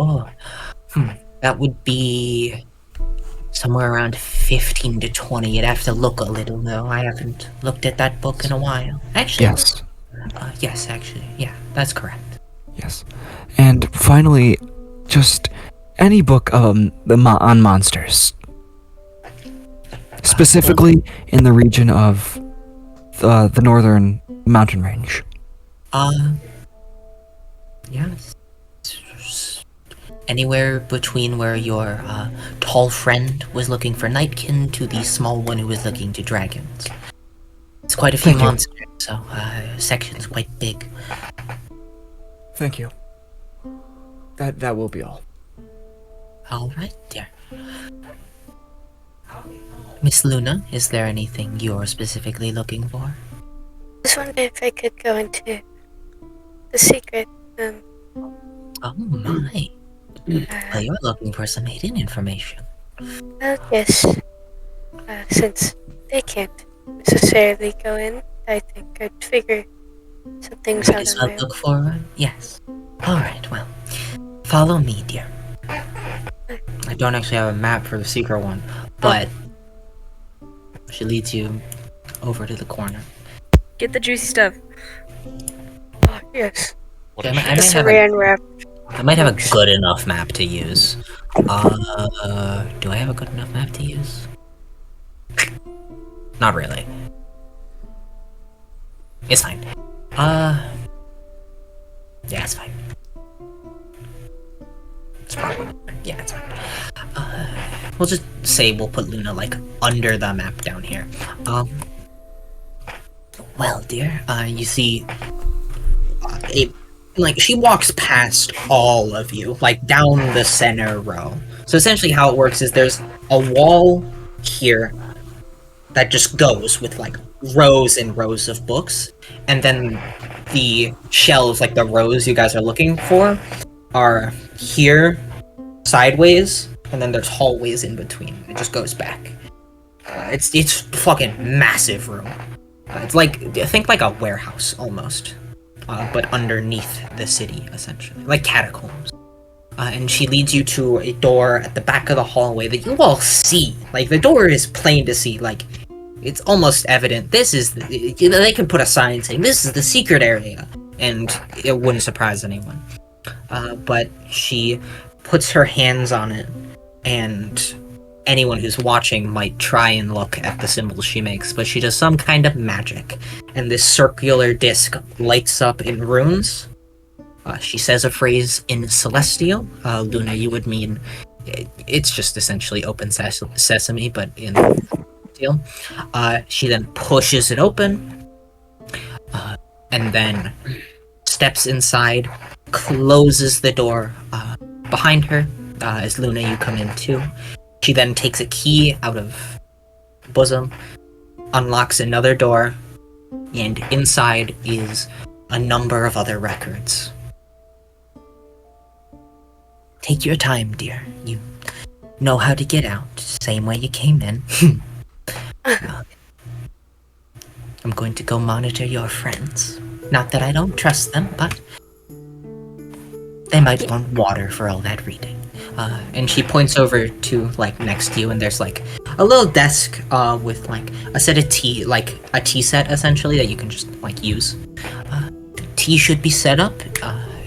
that would be somewhere around 15 to 20. You'd have to look a little, though. I haven't looked at that book in a while. Actually, Yes. Yes, actually, yeah, that's correct. Yes. And finally, just any book on monsters. Specifically in the region of the northern mountain range. Yes. Anywhere between where your tall friend was looking for Nightkin to the small one who was looking to dragons. It's quite a few Thank you. monsters, so section's quite big. Thank you. That will be all. All right, dear. Miss Luna, is there anything you're specifically looking for? I was wondering if I could go into the secret. Oh my. Well, you're looking for some hidden information. Yes. Since they can't necessarily go in, I think I'd figure some things Might out as on well my own. look forward? Yes. Alright, well. Follow me, dear. I don't actually have a map for the secret one, but she leads you over to the corner. Get the juicy stuff. Oh, yes. I The might have saran wrap. I might have a good enough map to use. Do I have a good enough map to use? Not really. It's fine. Yeah, it's fine. It's fine. Yeah, it's fine. We'll just say we'll put Luna, like, under the map down here. Well, dear, you see... she walks past all of you, like, down the center row. So essentially how it works is there's a wall here that just goes with, like, rows and rows of books, and then the shelves, like the rows you guys are looking for, are here, sideways, and then there's hallways in between. It just goes back. It's fucking massive room. It's like, think like a warehouse, almost. But underneath the city, essentially. Like catacombs. And she leads you to a door at the back of the hallway that you all see. Like, the door is plain to see. Like, it's almost evident. This is... they could put a sign saying, this is the secret area. And it wouldn't surprise anyone. But she puts her hands on it, and anyone who's watching might try and look at the symbols she makes, but she does some kind of magic, and this circular disc lights up in runes. She says a phrase in Celestial. Luna, you would mean... it's just essentially open sesame, but in Celestial. She then pushes it open, and then steps inside, closes the door behind her. As Luna, you come in too. She then takes a key out of bosom, unlocks another door, and inside is a number of other records. Take your time, dear. You know how to get out, same way you came in. I'm going to go monitor your friends. Not that I don't trust them, but they might want water for all that reading. And she points over to, like, next to you, and there's, like, a little desk, with, like, a set of tea, like, a tea set, essentially, that you can just, like, use. Tea should be set up.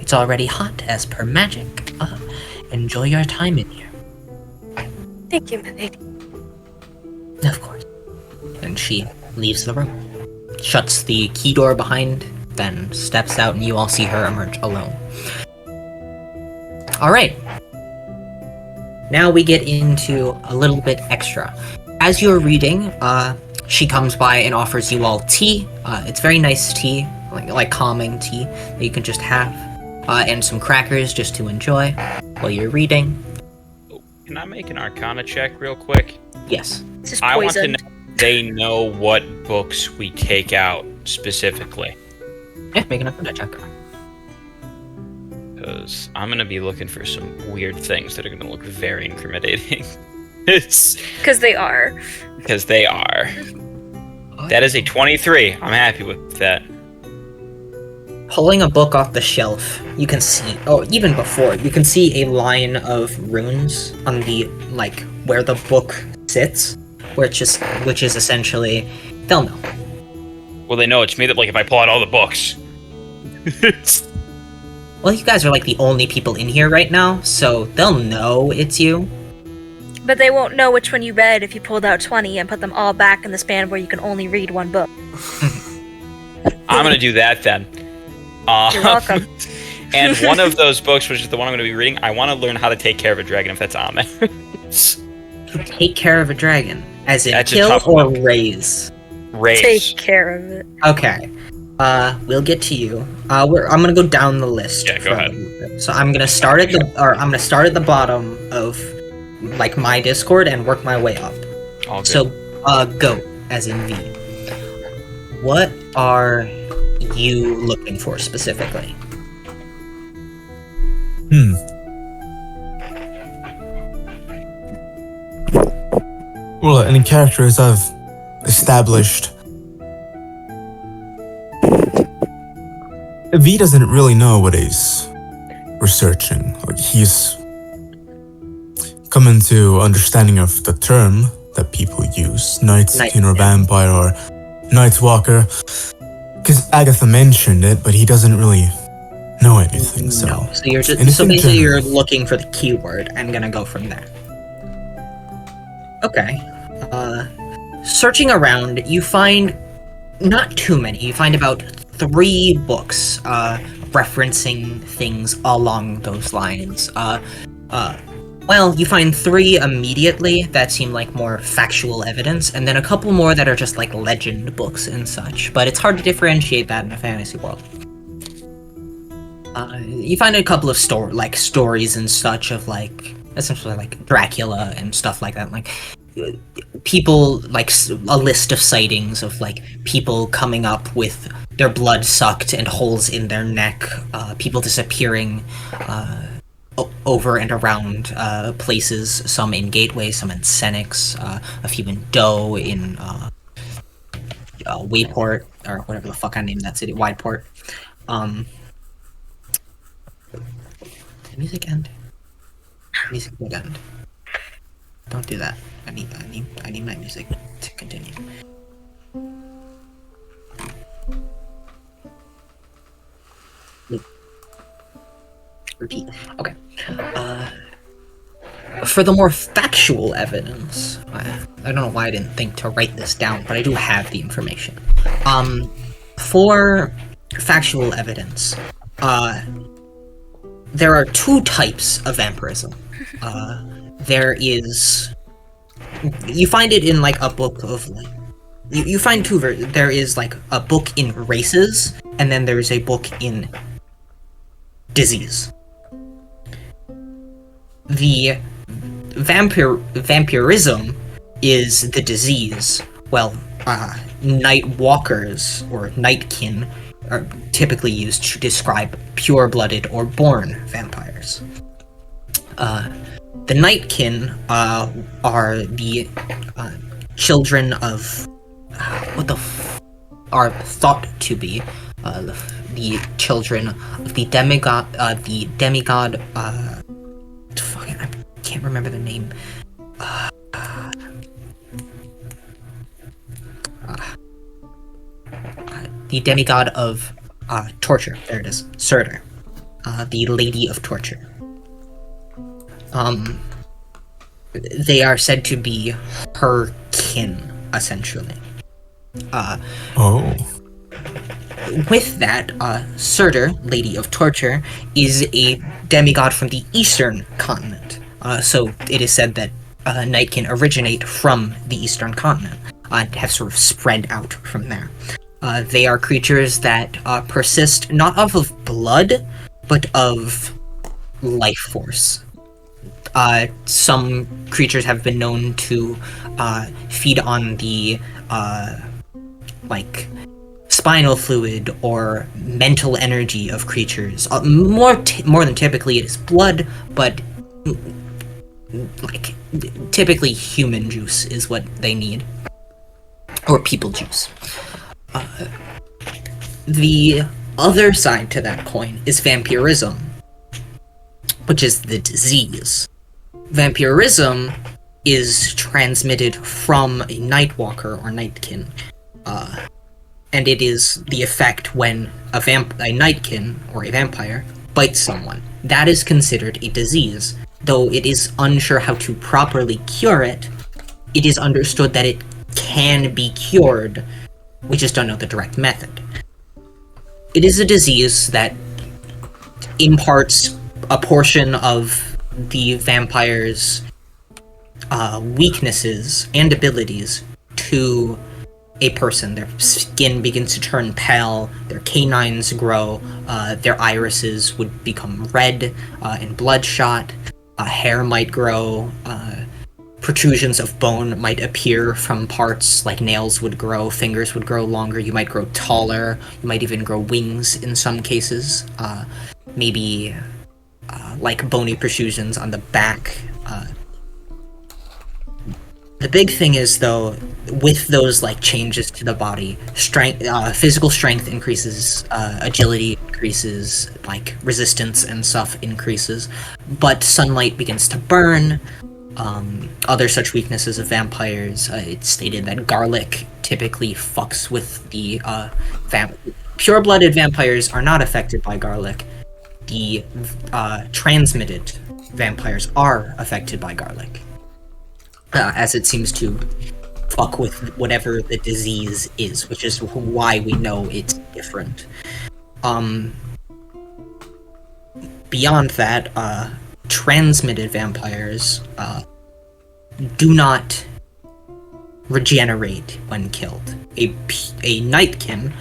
It's already hot, as per magic. Enjoy your time in here. Thank you, my lady. Of course. And she leaves the room. Shuts the key door behind, then steps out, and you all see her emerge alone. Alright. Now we get into a little bit extra. As you're reading, she comes by and offers you all tea. It's very nice tea, like calming tea that you can just have. And some crackers just to enjoy while you're reading. Can I make an Arcana check real quick? Yes. It's just I want to poison. know if they know what books we take out specifically. Yeah, make an Arcana check. Because I'm going to be looking for some weird things that are going to look very incriminating. It's Because they are. because they are. That is a 23. I'm happy with that. Pulling a book off the shelf, you can see, even before, you can see a line of runes on the, like, where the book sits, which is essentially, they'll know. Well, they know it's me that, like, if I pull out all the books. Well, you guys are, like, the only people in here right now, so they'll know it's you. But they won't know which one you read if you pulled out 20 and put them all back in the span where you can only read one book. I'm going to do that then. You're welcome. And one of those books, which is the one I'm going to be reading, I want to learn how to take care of a dragon, if that's on there. Take care of a dragon, as in That's a kill tough or one. raise. Raise. Take care of it. Okay. We'll get to you. I'm gonna go down the list. Yeah, go ahead. So I'm gonna start at the bottom of, like, my Discord and work my way up. All good. So, go, as in V. What are you looking for specifically? Well, any characters I've established, V doesn't really know what he's researching. Like, he's come into understanding of the term that people use, Nightkin or Vampire or Nightwalker, because Agatha mentioned it, but he doesn't really know anything. So, No. So you're just anything basically general. you're looking for the keyword. I'm gonna go from there. Okay. Searching around, you find not too many. You find about 3 books referencing things along those lines. Well, you find 3 immediately that seem like more factual evidence, and then a couple more that are just like legend books and such. But it's hard to differentiate that in a fantasy world. You find a couple of stories and such of like essentially like Dracula and stuff like that. Like people, like a list of sightings of like people coming up with their blood sucked and holes in their neck. People disappearing. Over and around places, some in Gateway, some in Senex, a few in Doe, in Wayport, or whatever the fuck I named that city, Wideport. Did music end? Music would end. Don't do that. I need my music to continue. Repeat. Okay. For the more factual evidence, I don't know why I didn't think to write this down, but I do have the information. For factual evidence, there are 2 types of vampirism. There is... You find it in, like, a book of, like... You find 2 there is, like, a book in races, and then there's a book in disease. The vampirism is the disease. Well, night walkers or nightkin are typically used to describe pure-blooded or born vampires. The nightkin are the children of are thought to be the children of the demigod. Fucking, I can't remember the name. The demigod of torture. There it is. Surtur. The Lady of Torture. They are said to be her kin, essentially. With that, Surtur, Lady of Torture, is a demigod from the Eastern continent. So it is said that Nightkin originate from the Eastern continent and have sort of spread out from there. They are creatures that persist not of blood, but of life force. Some creatures have been known to feed on the spinal fluid or mental energy of creatures. More than typically it is blood, but typically human juice is what they need, or people juice. The other side to that coin is vampirism, which is the disease. Vampirism is transmitted from a Nightwalker or Nightkin, and it is the effect when a Nightkin or a vampire bites someone. That is considered a disease. Though it is unsure how to properly cure it, it is understood that it can be cured. We just don't know the direct method. It is a disease that imparts a portion of the vampire's weaknesses and abilities to a person. Their skin begins to turn pale, their canines grow, their irises would become red and bloodshot, hair might grow, protrusions of bone might appear from parts, like nails would grow, fingers would grow longer, you might grow taller, you might even grow wings in some cases. Maybe like bony protrusions on the back. The big thing is, though, with those like changes to the body, strength, physical strength increases, agility increases, like resistance and stuff increases, but sunlight begins to burn. Other such weaknesses of vampires, it's stated that garlic typically fucks with the pure-blooded vampires are not affected by garlic. The transmitted vampires are affected by garlic. As it seems to fuck with whatever the disease is, which is why we know it's different. Beyond that, transmitted vampires do not regenerate when killed. A nightkin,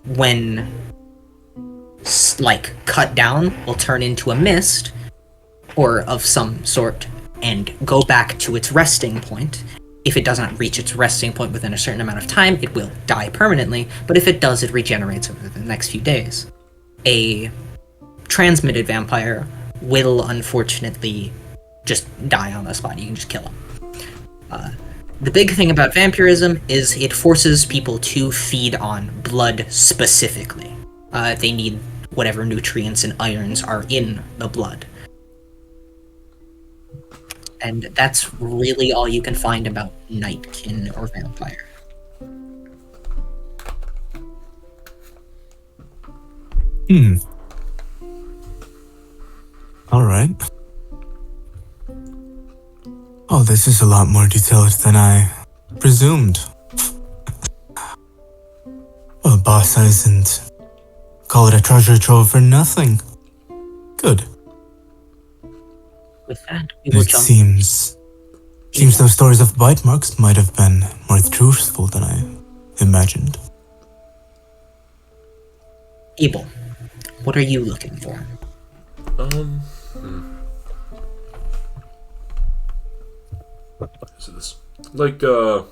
when like cut down, will turn into a mist or of some sort and go back to its resting point. If it doesn't reach its resting point within a certain amount of time, it will die permanently, but if it does, it regenerates over the next few days. A transmitted vampire will unfortunately just die on the spot. You can just kill him. The big thing about vampirism is it forces people to feed on blood specifically. They need whatever nutrients and irons are in the blood. And that's really all you can find about Nightkin or vampire. Alright. Oh, this is a lot more detailed than I presumed. Well, Bassa isn't call it a treasure trove for nothing. Good. With that, we will It jump. seems those stories of bite marks might have been more truthful than I imagined. Abel, what are you looking for? What is this? Like, I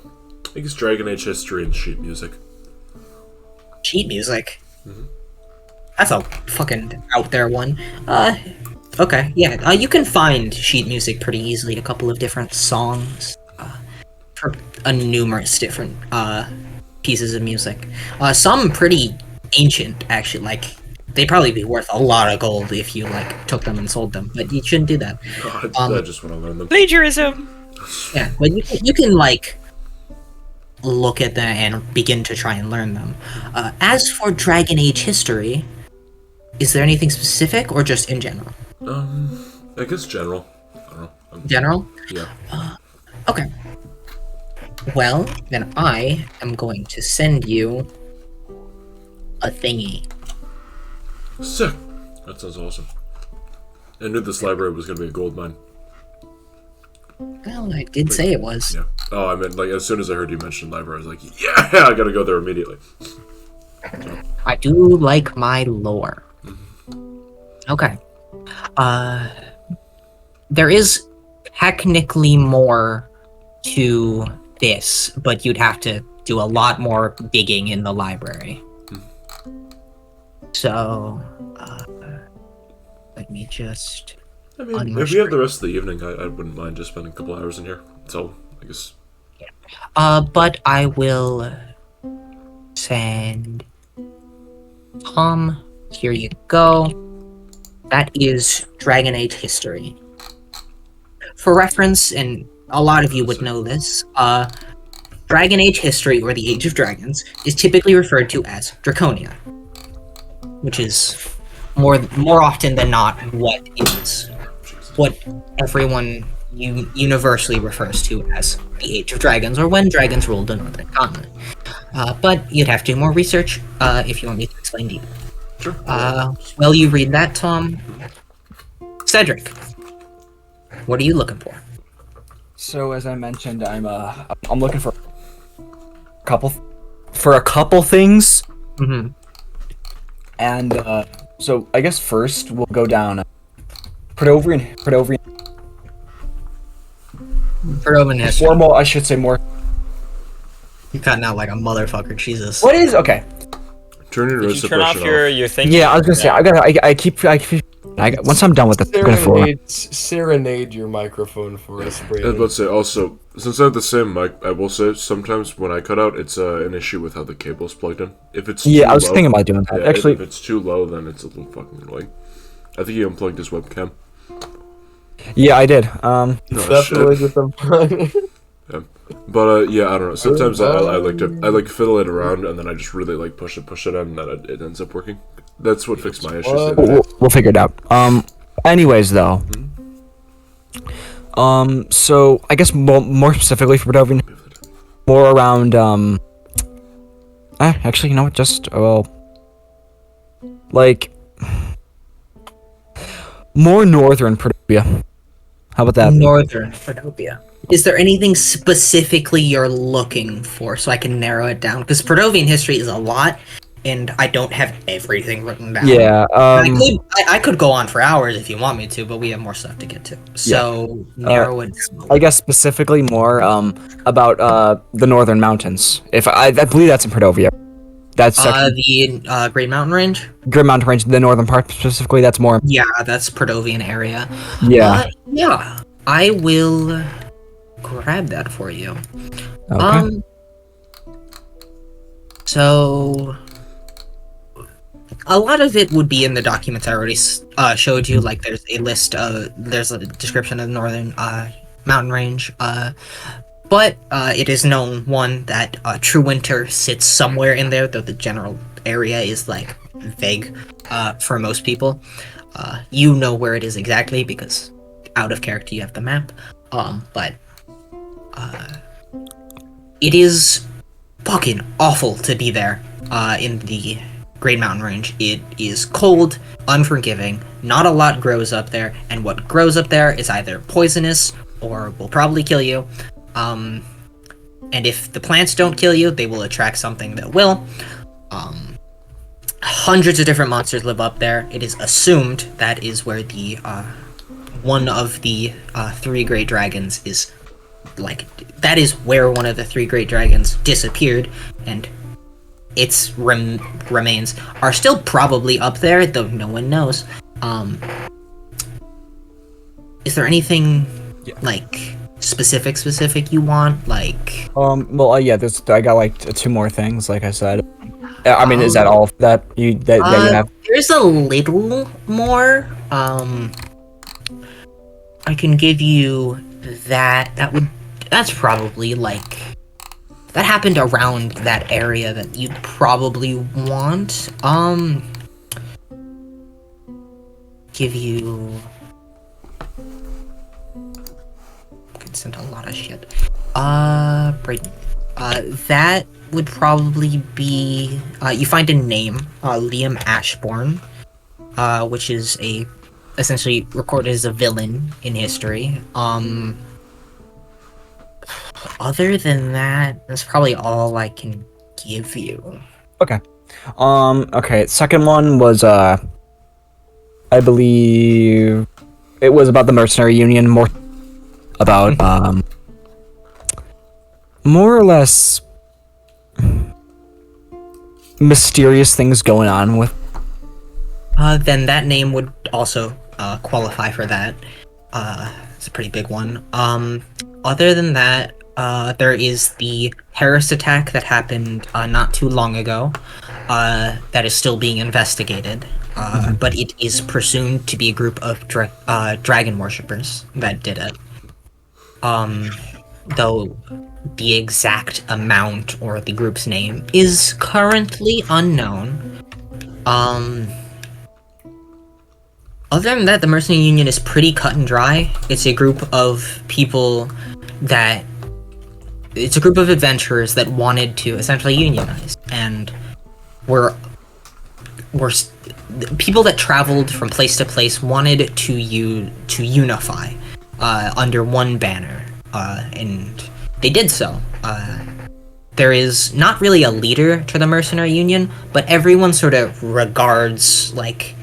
guess Dragon Age history and sheet music. Sheet music? That's a fucking out there one. Okay, yeah, you can find sheet music pretty easily. A couple of different songs, for numerous different pieces of music. Some pretty ancient, actually. Like, they'd probably be worth a lot of gold if you like took them and sold them. But you shouldn't do that. I just want to learn them. Plagiarism. Yeah, but you can like look at them and begin to try and learn them. As for Dragon Age history, is there anything specific or just in general? I guess general. I don't know. General? Yeah. Okay. Well, then I am going to send you a thingy. Sick. That sounds awesome. I knew this library was gonna be a gold mine. Well, I did say it was. Yeah. Oh, I meant like as soon as I heard you mention library, I was like, yeah, I gotta go there immediately. So. I do like my lore. Okay. There is technically more to this, but you'd have to do a lot more digging in the library. So, let me just... I mean, if we have the rest of the evening, I wouldn't mind just spending a couple hours in here. So, I guess... but I will send... Tom, here you go. That is Dragon Age history. For reference, and a lot of you would know this, Dragon Age history, or the Age of Dragons, is typically referred to as Draconia, which is more often than not what everyone universally refers to as the Age of Dragons, or when dragons ruled the Northern Continent. But you'd have to do more research if you want me to explain to you. Sure. While you read that, Tom, Cedric, what are you looking for? So as I mentioned, I'm looking for a couple things. Mm-hmm. And so I guess first we'll go down Praetorian Perdovan history. More, more. I should say more. You cutting out like a motherfucker, Jesus. What is okay? Turn your Did wrist you turn off suppression your thing? Yeah, I was gonna say I keep once I'm done with this, I'm gonna throw it. Serenade your microphone for us, I was Brandon. about to say, also, since I have the same mic, I will say, sometimes when I cut out, it's an issue with how the cable's plugged in. If it's Yeah, too I was low, thinking about doing that. yeah, Actually, if it's too low, then it's a little fucking annoying. I think he unplugged his webcam. yeah, I did. Oh, Definitely shit. just a Yeah. But, yeah, I don't know. Sometimes I like fiddle it around, and then I just really, like, push it in, and then it ends up working. That's what fixed my issues the other day. We'll figure it out. Anyways, though. So I guess more specifically for Perdovan, more around actually, you know what? Just like more northern Perdovia. How about that? Northern Perdovia. Is there anything specifically you're looking for so I can narrow it down? Because Perdovian history is a lot, and I don't have everything written down. Yeah. I could go on for hours if you want me to, but we have more stuff to get to. So narrow it. I guess specifically more about the northern mountains. If I believe that's in Perdovia. That's the Great Mountain Range. Great Mountain Range, the northern part specifically. That's more. Yeah, that's Perdovian area. Yeah. Yeah, I will grab that for you. Okay. So a lot of it would be in the documents I already showed you. Like, there's a list of, there's a description of the northern mountain range. But it is known, one, that True Winter sits somewhere in there, though the general area is like vague for most people. You know where it is exactly because out of character you have the map. But it is fucking awful to be there in the Great Mountain Range. It is cold, unforgiving, not a lot grows up there, and what grows up there is either poisonous or will probably kill you. And if the plants don't kill you, they will attract something that will. Hundreds of different monsters live up there. It is assumed that is where the one of the three great dragons is, like, that is where one of the three great dragons disappeared, and its remains are still probably up there, though no one knows. Is there anything like specific you want? Like, well, yeah. I got like two more things. Like I said, I mean, is that all that you you have? There's a little more. I can give you that. That's probably like, that happened around that area that you'd probably want. Give you. Could send a lot of shit. Brayden. That would probably be. You find a name, Liam Ashbourne, which is essentially recorded as a villain in history. Other than that, that's probably all I can give you. Okay. Okay. Second one was I believe it was about the mercenary union, more about more or less mysterious things going on with. Then that name would also qualify for that. It's a pretty big one. Other than that, there is the Harris attack that happened not too long ago. That is still being investigated. But it is presumed to be a group of dragon worshippers that did it. Though the exact amount or the group's name is currently unknown. Other than that, the Mercenary Union is pretty cut and dry. It's a group of people that... It's a group of adventurers that wanted to essentially unionize, and were people that traveled from place to place wanted to unify under one banner, and they did so. There is not really a leader to the Mercenary Union, but everyone sort of regards, like,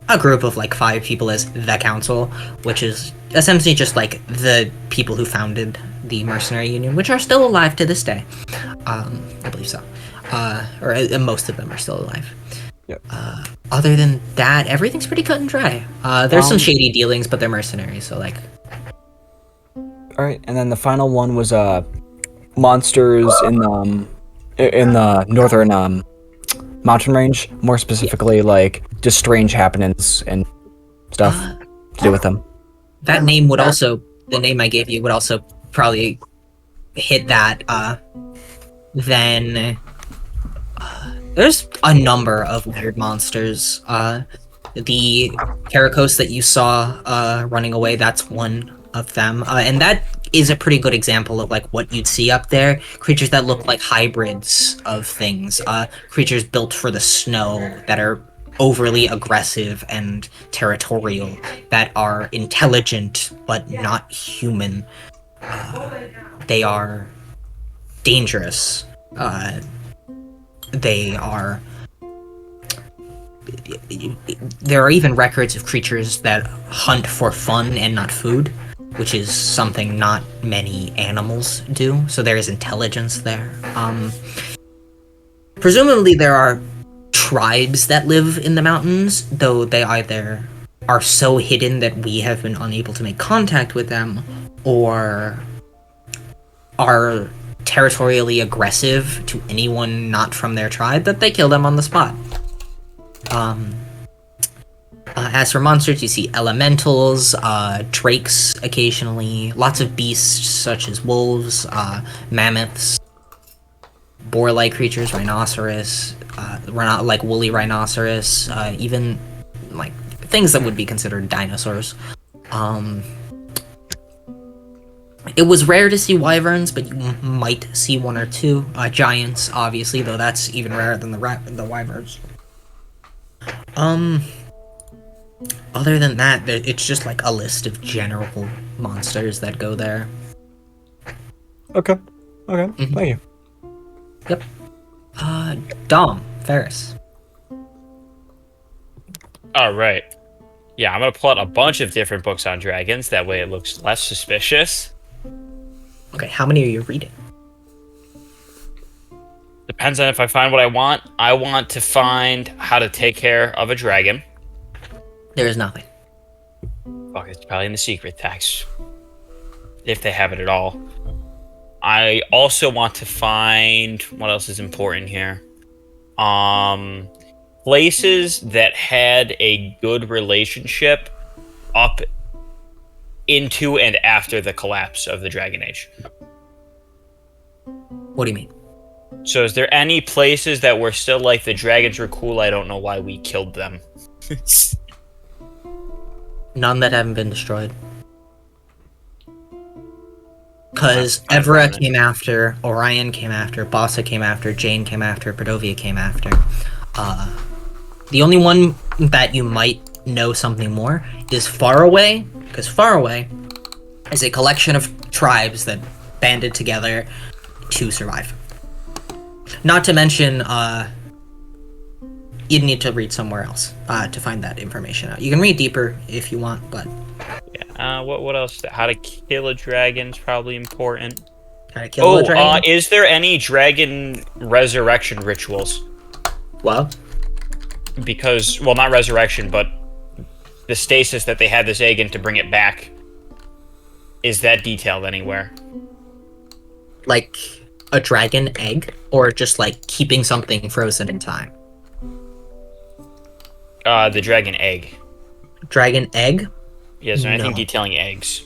a group of like 5 people as the council, which is essentially just like the people who founded the mercenary union, which are still alive to this day. I believe so. Or most of them are still alive. Yep. Other than that, everything's pretty cut and dry. There's some shady dealings, but they're mercenaries, so like. All right, and then the final one was monsters in the northern mountain range, more specifically like just strange happenings and stuff to do with them. That name would also, the name I gave you would also probably hit that. Then there's a number of weird monsters. The Karakos that you saw running away, that's one of them. And that is a pretty good example of like what you'd see up there. Creatures that look like hybrids of things. Creatures built for the snow that are overly aggressive and territorial, that are intelligent but not human. They are dangerous. There are even records of creatures that hunt for fun and not food, which is something not many animals do, so there is intelligence there. Presumably there are tribes that live in the mountains, though they either are so hidden that we have been unable to make contact with them, or are territorially aggressive to anyone not from their tribe that they kill them on the spot. As for monsters, you see elementals, drakes occasionally, lots of beasts such as wolves, mammoths, boar-like creatures, rhinoceros, like woolly rhinoceros, even like things that would be considered dinosaurs. It was rare to see wyverns, but you might see one or two. Giants, obviously, though that's even rarer than the wyverns. Other than that, it's just like a list of general monsters that go there. Okay. Thank you. Yep. Dom, Ferris. Alright. Yeah, I'm gonna pull out a bunch of different books on dragons, that way it looks less suspicious. Okay, how many are you reading? Depends on if I find what I want. I want to find how to take care of a dragon. There is nothing. Fuck, it's probably in the secret text. If they have it at all. I also want to find... What else is important here? Places that had a good relationship up into and after the collapse of the Dragon Age. What do you mean? So is there any places that were still like, the dragons were cool, I don't know why we killed them? None that haven't been destroyed. Because Evra came after, Orion came after, Bossa came after, Jane came after, Perdovia came after. The only one that you might know something more is Faraway, because Faraway is a collection of tribes that banded together to survive. Not to mention, you'd need to read somewhere else to find that information out. You can read deeper if you want, but... Yeah, what else? How to kill a dragon's probably important. How to kill a dragon? Is there any dragon resurrection rituals? Well? Because, well, not resurrection, but the stasis that they had this egg in to bring it back. Is that detailed anywhere? Like a dragon egg? Or just like keeping something frozen in time? The dragon egg. Dragon egg? Yeah, is there anything No. detailing eggs?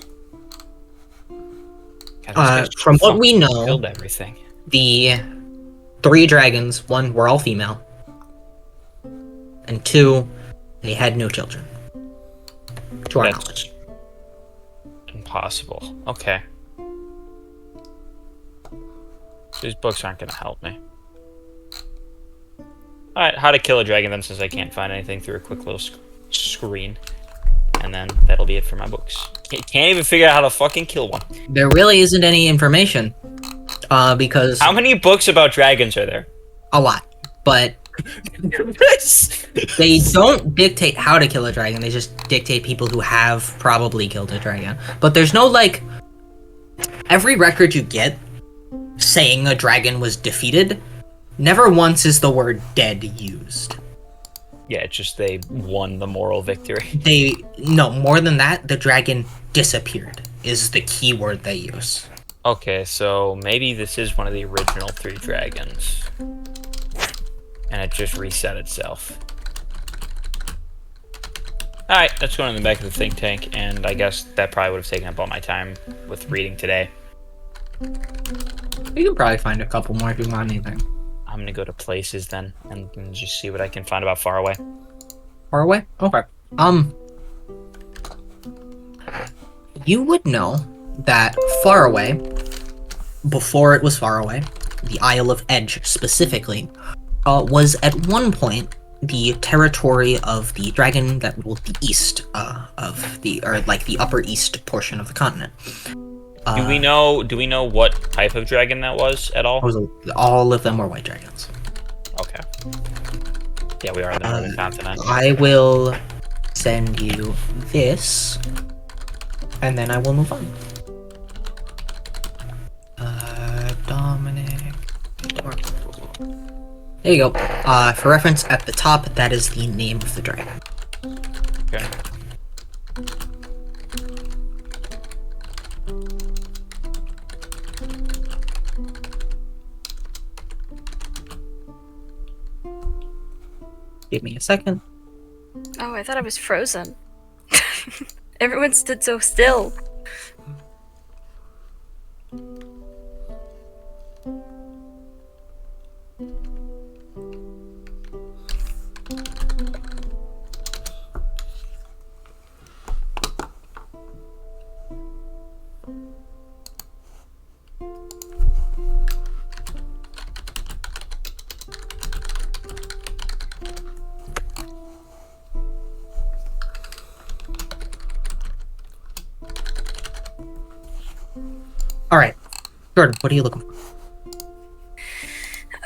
God, From what we know, killed everything. the 3 dragons, 1 were all female, and 2, they had no children. To our knowledge. Impossible. Okay. These books aren't gonna help me. Alright, how to kill a dragon then, since I can't find anything through a quick little screen. And then that'll be it for my books. Can't even figure out how to fucking kill one. There really isn't any information, because... How many books about dragons are there? A lot, but They don't dictate how to kill a dragon, they just dictate people who have probably killed a dragon. But there's no, like... Every record you get saying a dragon was defeated, never once is the word dead used. Yeah, it's just they won the moral victory. No, more than that, the dragon disappeared is the key word they use. Okay, so maybe this is one of the original 3 dragons. And it just reset itself. Alright, let's go in the back of the think tank, and I guess that probably would have taken up all my time with reading today. You can probably find a couple more if you want anything. I'm gonna go to places then, and just see what I can find about Far Away. Far Away? Okay. You would know that Far Away, before it was Far Away, the Isle of Edge specifically, was at one point the territory of the dragon that ruled the east of the, or like the upper east portion of the continent. Do we know what type of dragon that was at all? All of them were white dragons. Okay. Yeah, we are in the northern continent. I will send you this, and then I will move on. Dominic. There you go. For reference, at the top, that is the name of the dragon. Okay. Give me a second. Oh, I thought I was frozen. Everyone stood so still. Alright. Jordan, what are you looking for?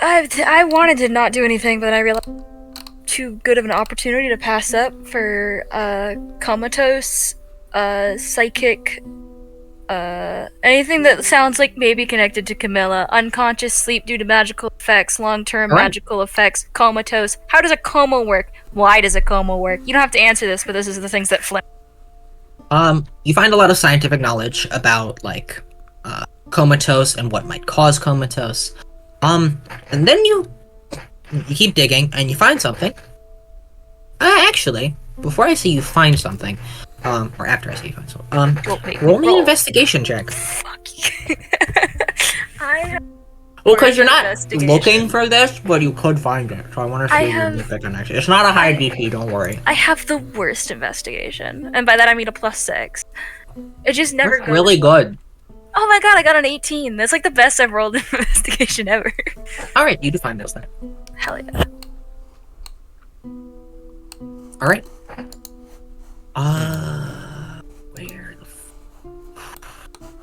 I wanted to not do anything, but I realized too good of an opportunity to pass up for comatose, psychic, anything that sounds like maybe connected to Camilla. Unconscious sleep due to magical effects, long-term magical effects, comatose. How does a coma work? Why does a coma work? You don't have to answer this, but this is the things that flip. You find a lot of scientific knowledge about, like, comatose and what might cause comatose. And then you keep digging and you find something. Actually, before I say you find something, or after I say you find something, roll me an investigation check. Fuck. I Well, because you're not looking for this, but you could find it. So I want to see your investigation. It's not a high DC, don't worry. I have the worst investigation, and by that I mean a +6. It just never That's goes. really good. Oh my god, I got an 18. That's like the best I've rolled in investigation ever. Alright, you do find this then. Hell yeah. Alright.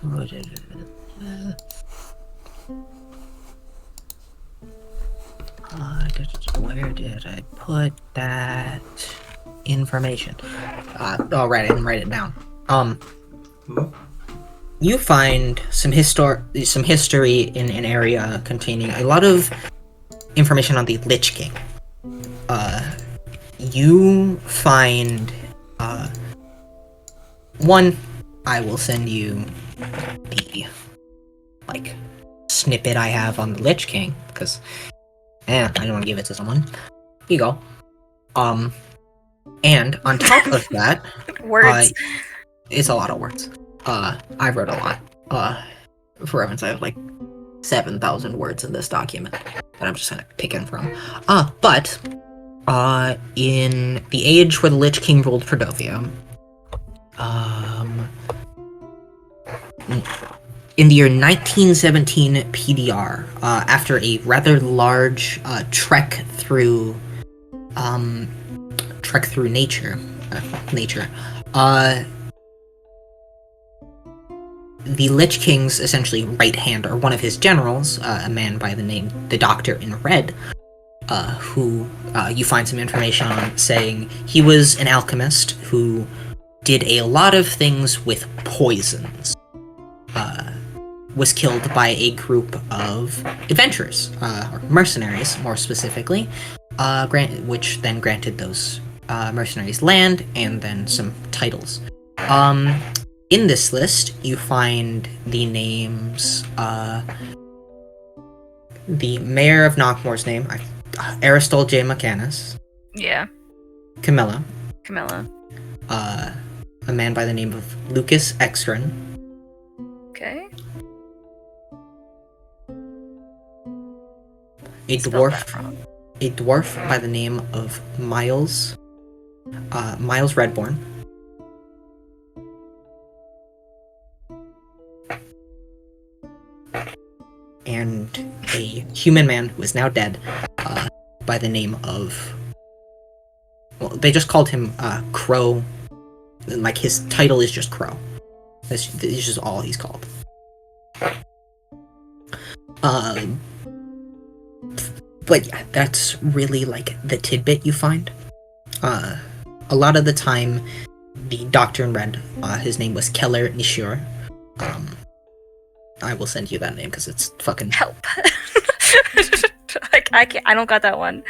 Where the where did I put that information? Alright, I didn't write it down. You find some history in an area containing a lot of information on the Lich King. You find one. I will send you the snippet I have on the Lich King because I don't want to give it to someone. Here you go. And on top of that, words. It's a lot of words. I wrote a lot. For reference, I have like 7,000 words in this document that I'm just kind of picking from. But in the age where the Lich King ruled Perdovia, in the year 1917 PDR, after a rather large trek through nature, the Lich King's essentially right hand, or one of his generals, a man by the name the Doctor in Red, who you find some information on, saying he was an alchemist who did a lot of things with poisons. Was killed by a group of adventurers, or mercenaries, more specifically, which then granted those mercenaries land and then some titles. In this list, you find the names, the mayor of Knockmore's name, Aristol J. McCannis. Yeah. Camilla. Camilla. A man by the name of Lucas Extrin. Okay. A dwarf by the name of Miles Redbourne. And a human man who is now dead, by the name of... Well, they just called him Crow. Like, his title is just Crow. That's just all he's called. But yeah, that's really, like, the tidbit you find. A lot of the time, the Doctor in Red, his name was Keller Nishur. I will send you that name because it's fucking... Help. I can't, I don't got that one.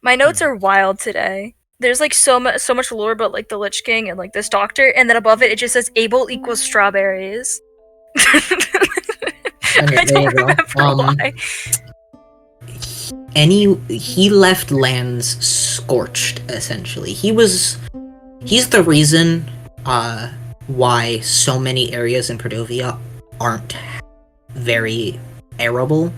My notes are wild today. There's like so much lore about like the Lich King and like this doctor, and then above it just says Abel equals strawberries. I don't remember why. He left lands scorched, essentially. He's the reason why so many areas in Perdovia aren't very arable.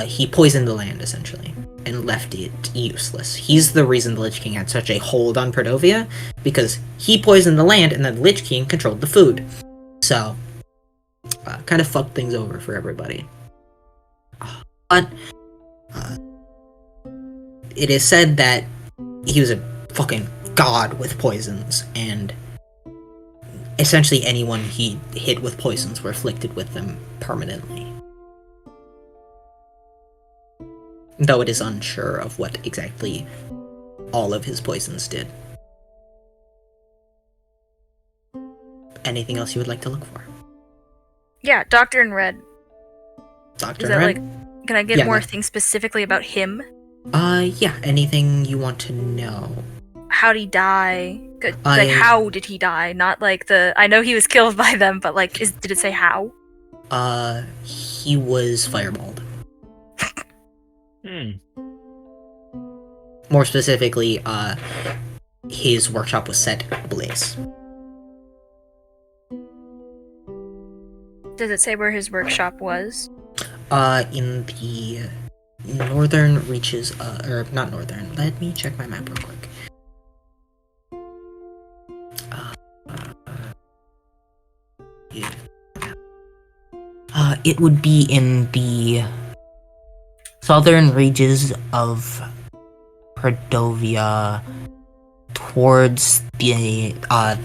He poisoned the land, essentially, and left it useless. He's the reason the Lich King had such a hold on Perdovia, because he poisoned the land and then the Lich King controlled the food. So, kind of fucked things over for everybody. But, it is said that he was a fucking god with poisons, and essentially anyone he hit with poisons were afflicted with them permanently. Though it is unsure of what exactly all of his poisons did. Anything else you would like to look for? Yeah, Doctor in Red. Doctor Is in that Red? like, can I get more things specifically about him? Yeah, anything you want to know. How'd he die? Like, how did he die? Not like I know he was killed by them, but like, did it say how? He was fireballed. More specifically, his workshop was set ablaze. Does it say where his workshop was? In the northern reaches, or not northern, let me check my map real quick. It would be in the southern reaches of Perdovia, towards the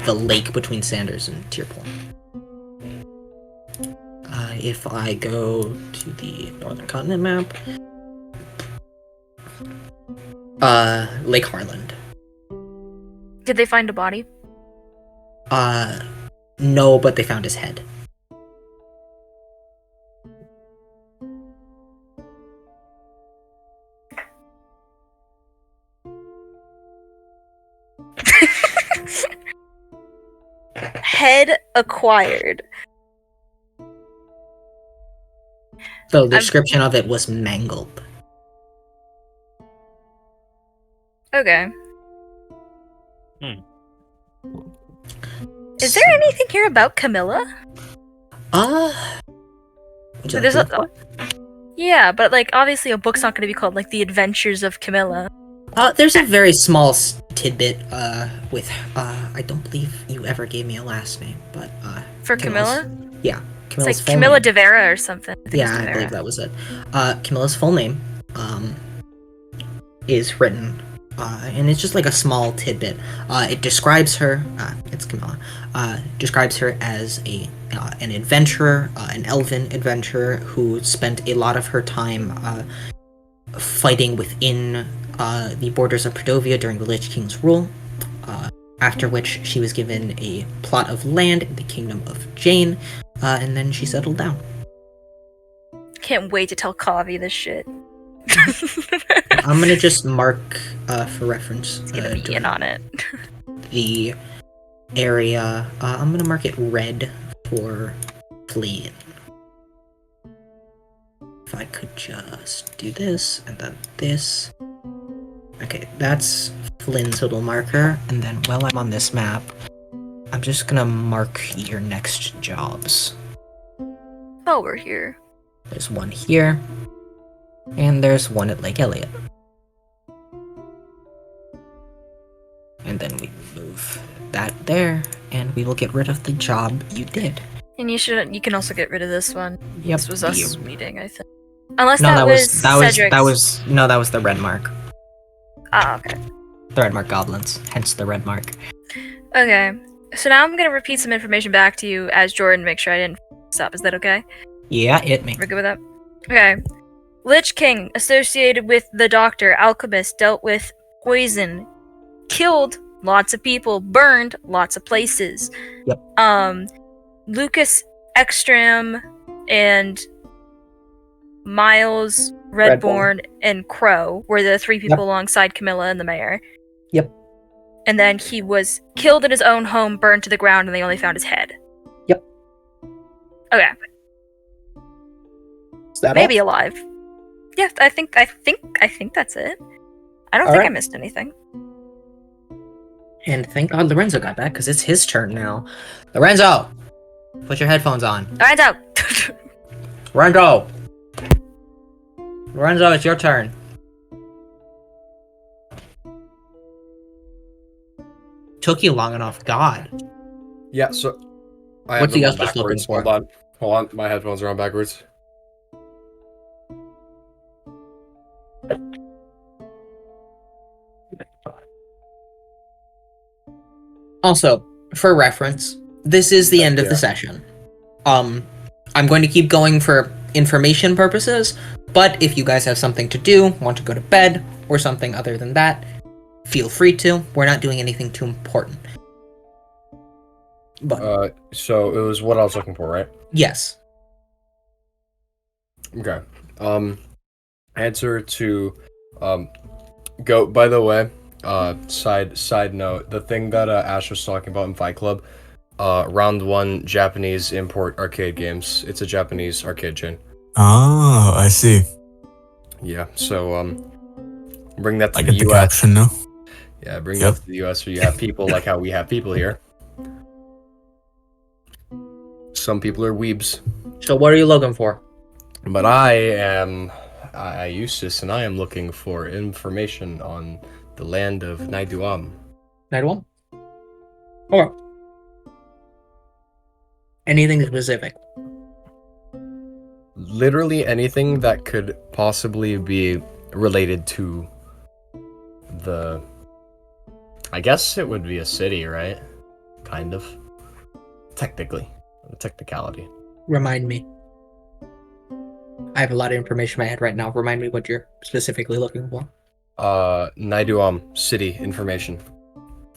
lake between Sanders and Tierpoint. If I go to the Northern Continent map, Lake Harland. Did they find a body? No, but they found his head. Head acquired. The description of it was mangled. Okay. Is there anything here about Camilla? There's yeah, but like obviously a book's not going to be called like The Adventures of Camilla. There's a very small tidbit with I don't believe you ever gave me a last name, but for Camilla? Yeah, It's like Camilla de Vera or something. I believe that was it. Camilla's full name is written, and it's just like a small tidbit. It describes her. It's Camilla. Describes her as an adventurer, an elven adventurer who spent a lot of her time fighting within the borders of Perdovia during the Lich King's rule, after which she was given a plot of land in the Kingdom of Jane, and then she settled down. Can't wait to tell Kavi this shit. I'm gonna just mark for reference Gonna be in on it. the area. I'm gonna mark it red for fleeing. If I could just do this and then this. Okay, that's Flynn's little marker, and then while I'm on this map, I'm just gonna mark your next jobs. Oh, we're here. There's one here, and there's one at Lake Elliott. And then we move that there, and we will get rid of the job you did. And you can also get rid of this one. Yep. This was us meeting, I think. Unless No, that was that Cedric's. was the red mark. Ah, okay. The red mark goblins, hence the red mark. Okay. So now I'm gonna repeat some information back to you as Jordan, make sure I didn't f up. Is that okay? Yeah, hit me. We're good with that? Okay. Lich King, associated with the Doctor, alchemist, dealt with poison, killed lots of people, burned lots of places. Yep. Lucas Ekstrom and Miles Redborn and Crow were the three people alongside Camilla and the mayor. Yep. And then he was killed in his own home, burned to the ground, and they only found his head. Yep. Okay. Is that Maybe alive. Yeah, I think that's it. I don't think I missed anything. And thank God Lorenzo got back, because it's his turn now. Lorenzo! Put your headphones on. Lorenzo! Lorenzo! Lorenzo, it's your turn. Took you long enough, God. Yeah, so I What's have he them else just looking backwards. for? Hold on, my headphones are on backwards. Also, for reference, this is the end of the session. I'm going to keep going for information purposes, but if you guys have something to do, want to go to bed, or something other than that, feel free to. We're not doing anything too important. But so it was what I was looking for, right? yes. Okay. Answer to go. By the way, side note, the thing that Ash was talking about in Fight Club, round 1 Japanese import arcade games. It's a Japanese arcade chain. Oh, I see. Yeah. So bring that to I the get the US. caption now. Yeah, bring Yep. that to the US so you have people like how we have people here. Some people are weebs. So what are you looking for? But I Eustace, and I am looking for information on the land of Naiduam. Nightwall? Or anything specific? Literally anything that could possibly be related to the... I guess it would be a city, right? Kind of. Technically. The technicality. Remind me. I have a lot of information in my head right now. Remind me what you're specifically looking for. Naiduam, city information.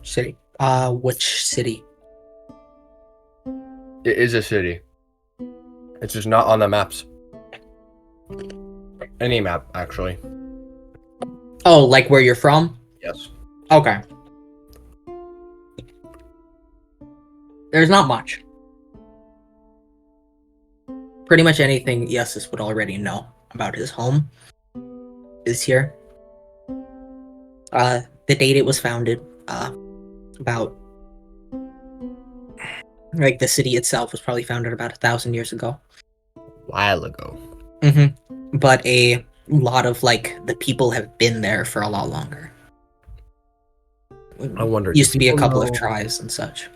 City. Which city? It is a city. It's just not on the maps. Any map, actually. Oh, like where you're from? Yes. Okay. There's not much. Pretty much anything Yusis would already know about his home is here. The date it was founded, about like the city itself was probably founded about 1,000 years ago. While ago. Mm-hmm. But a lot of like the people have been there for a lot longer. I wonder. Used to be a people couple of know- tribes and such.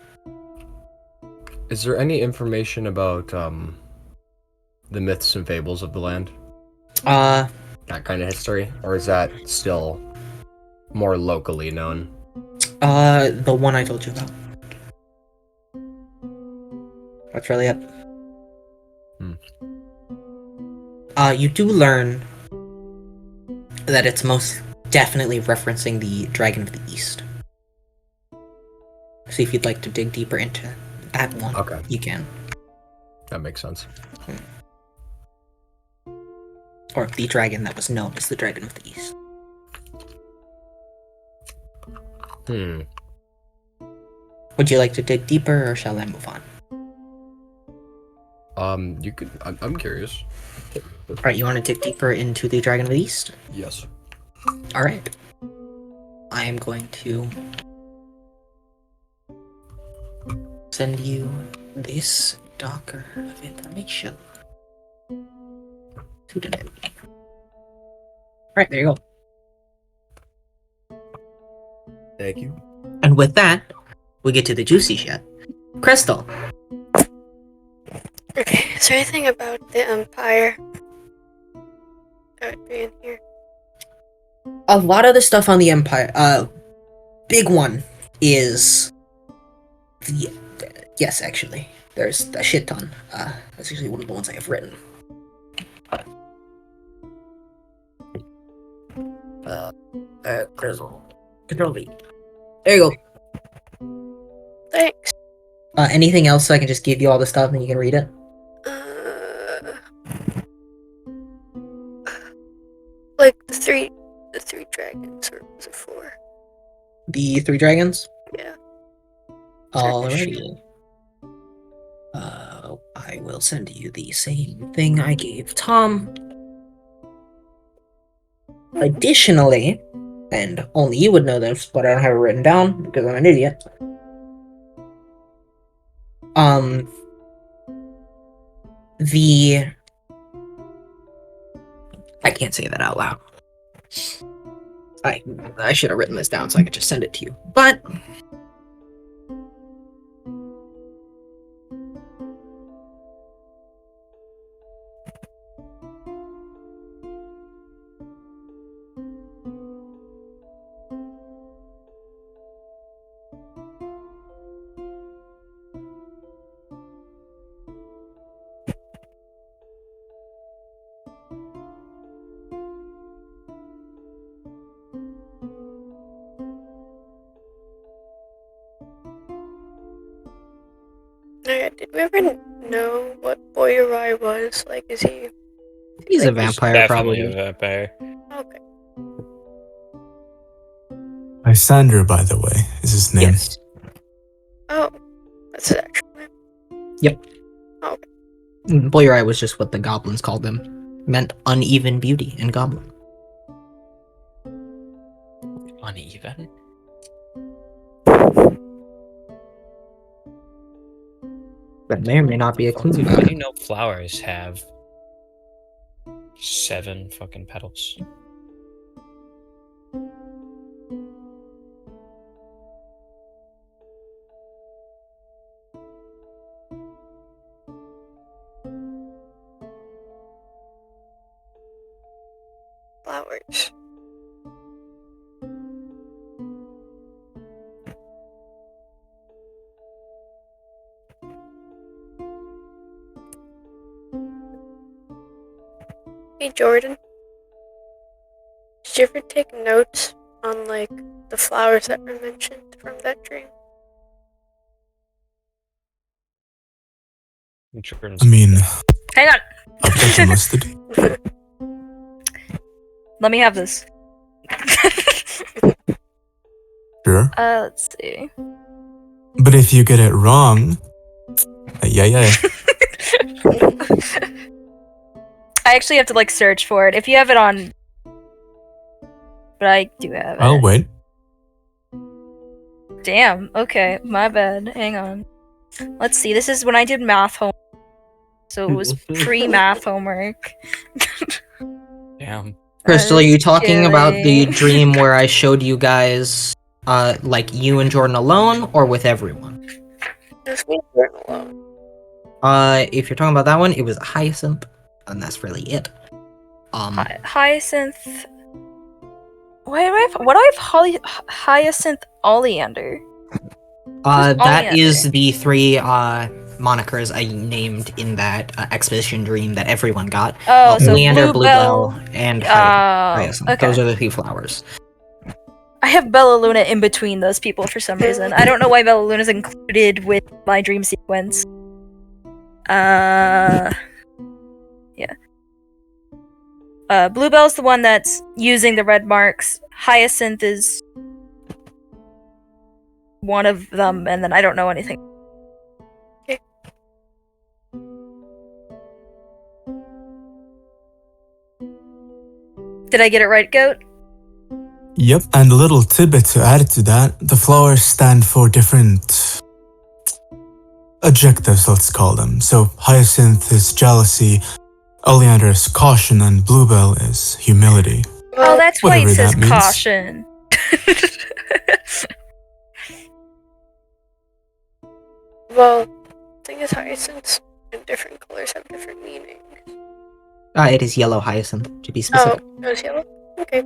Is there any information about the myths and fables of the land? That kind of history, or is that still more locally known? The one I told you about. That's really it. You do learn that it's most definitely referencing the Dragon of the East. So if you'd like to dig deeper into that one, Okay. you can. That makes sense. Or the dragon that was known as the Dragon of the East. Would you like to dig deeper, or shall I move on? You could. I'm curious. Alright, you want to dig deeper into the Dragon of the East? Yes. Alright. I am going to send you this docker of information. Today. Alright, there you go. Thank you. And with that, we get to the juicy shit. Crystal. Okay, is there anything about the Empire that would be in here? A lot of the stuff on the Empire, big one is the, yes, actually, there's a shit ton. That's actually one of the ones I have written. Crystal. Control V. There you go. Thanks. Anything else so I can just give you all the stuff and you can read it? Like the three dragons, or was it 4? The 3 dragons? Yeah. Alrighty. I will send you the same thing I gave Tom. Additionally, and only you would know this, but I don't have it written down because I'm an idiot. I can't say that out loud. I should have written this down so I could just send it to you. But Did we ever know what Boyarai was? Like, is he... he's a like, vampire, Definitely probably. a vampire. Okay. Lysander, by the way, is his name. Yes. Oh, that's his actual name. Yep. Oh, okay. Boyarai was just what the goblins called him. Meant uneven beauty in goblin. Uneven? That may or may not be a clue. How do you know flowers have 7 fucking petals? Flowers. Hey Jordan, did you ever take notes on like the flowers that were mentioned from that dream? I mean, Hang on. I've got them listed. Let me have this. Sure. Let's see. But if you get it wrong, yeah. I actually have to like search for it. If you have it on, but I do have it. I'll wait. Damn. Okay, my bad. Hang on. Let's see. This is when I did math homework, so it was pre-math homework. Damn. Crystal, are you talking about the kidding. dream where I showed you guys, like you and Jordan alone, or with everyone? Just me and Jordan alone. If you're talking about that one, it was Hyacinth, and that's really it. Hyacinth. Why do I have Hyacinth Oleander? That Oleander? is the 3 monikers I named in that expedition dream that everyone got. Oh, so Leander, Bluebell, and Hyacinth. okay. Those are the 3 flowers. I have Bella Luna in between those people for some reason. I don't know why Bella Luna's included with my dream sequence. Yeah. Bluebell's the one that's using the red marks. Hyacinth is one of them, and then I don't know anything. Okay. Did I get it right, Goat? Yep, and a little tidbit to add to that, the flowers stand for different adjectives, let's call them. So Hyacinth is jealousy, Oleander is caution, and Bluebell is humility. Oh, that's why it Whatever says that means. caution. Well, the thing is, hyacinths in different colors have different meanings. It is yellow hyacinth, to be specific. Oh, it was yellow? Okay.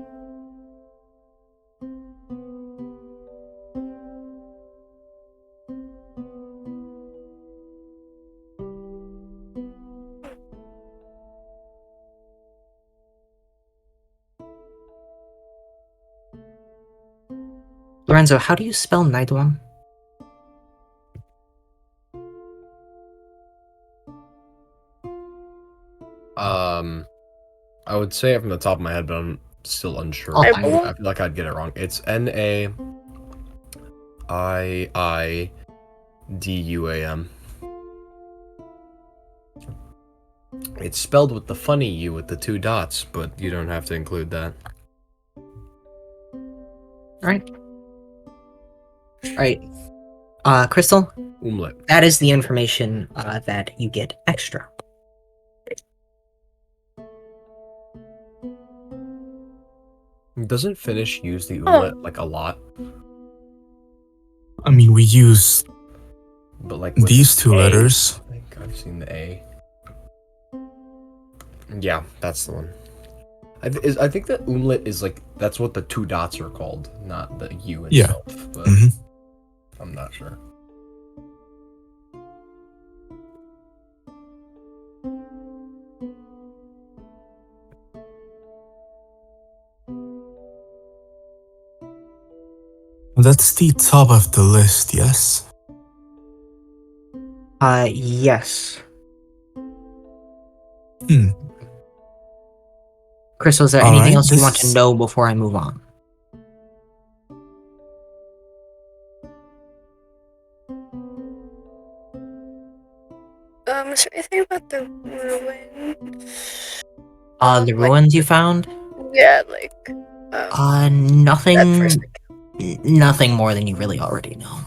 Lorenzo, how do you spell Nidwam? I would say it from the top of my head, but I'm still unsure. Oh, I feel like I'd get it wrong. It's Naiiduam. It's spelled with the funny U with the 2 dots, but you don't have to include that. Alright. Alright. Crystal? Umlet. That is the information that you get extra. Doesn't Finnish use the umlet like a lot? I mean, we use But like these 2 A, letters. I think I've seen the A. Yeah, that's the one. I think that umlet is like, that's what the 2 dots are called, not the U Yeah. itself. But I'm not sure. That's the top of the list, yes? Yes. Hmm. Crystal, is there All anything right, else you want to this- know before I move on? Is there anything about the ruins? The ruins you found? Yeah, like, Nothing. that first Nothing more than you really already know.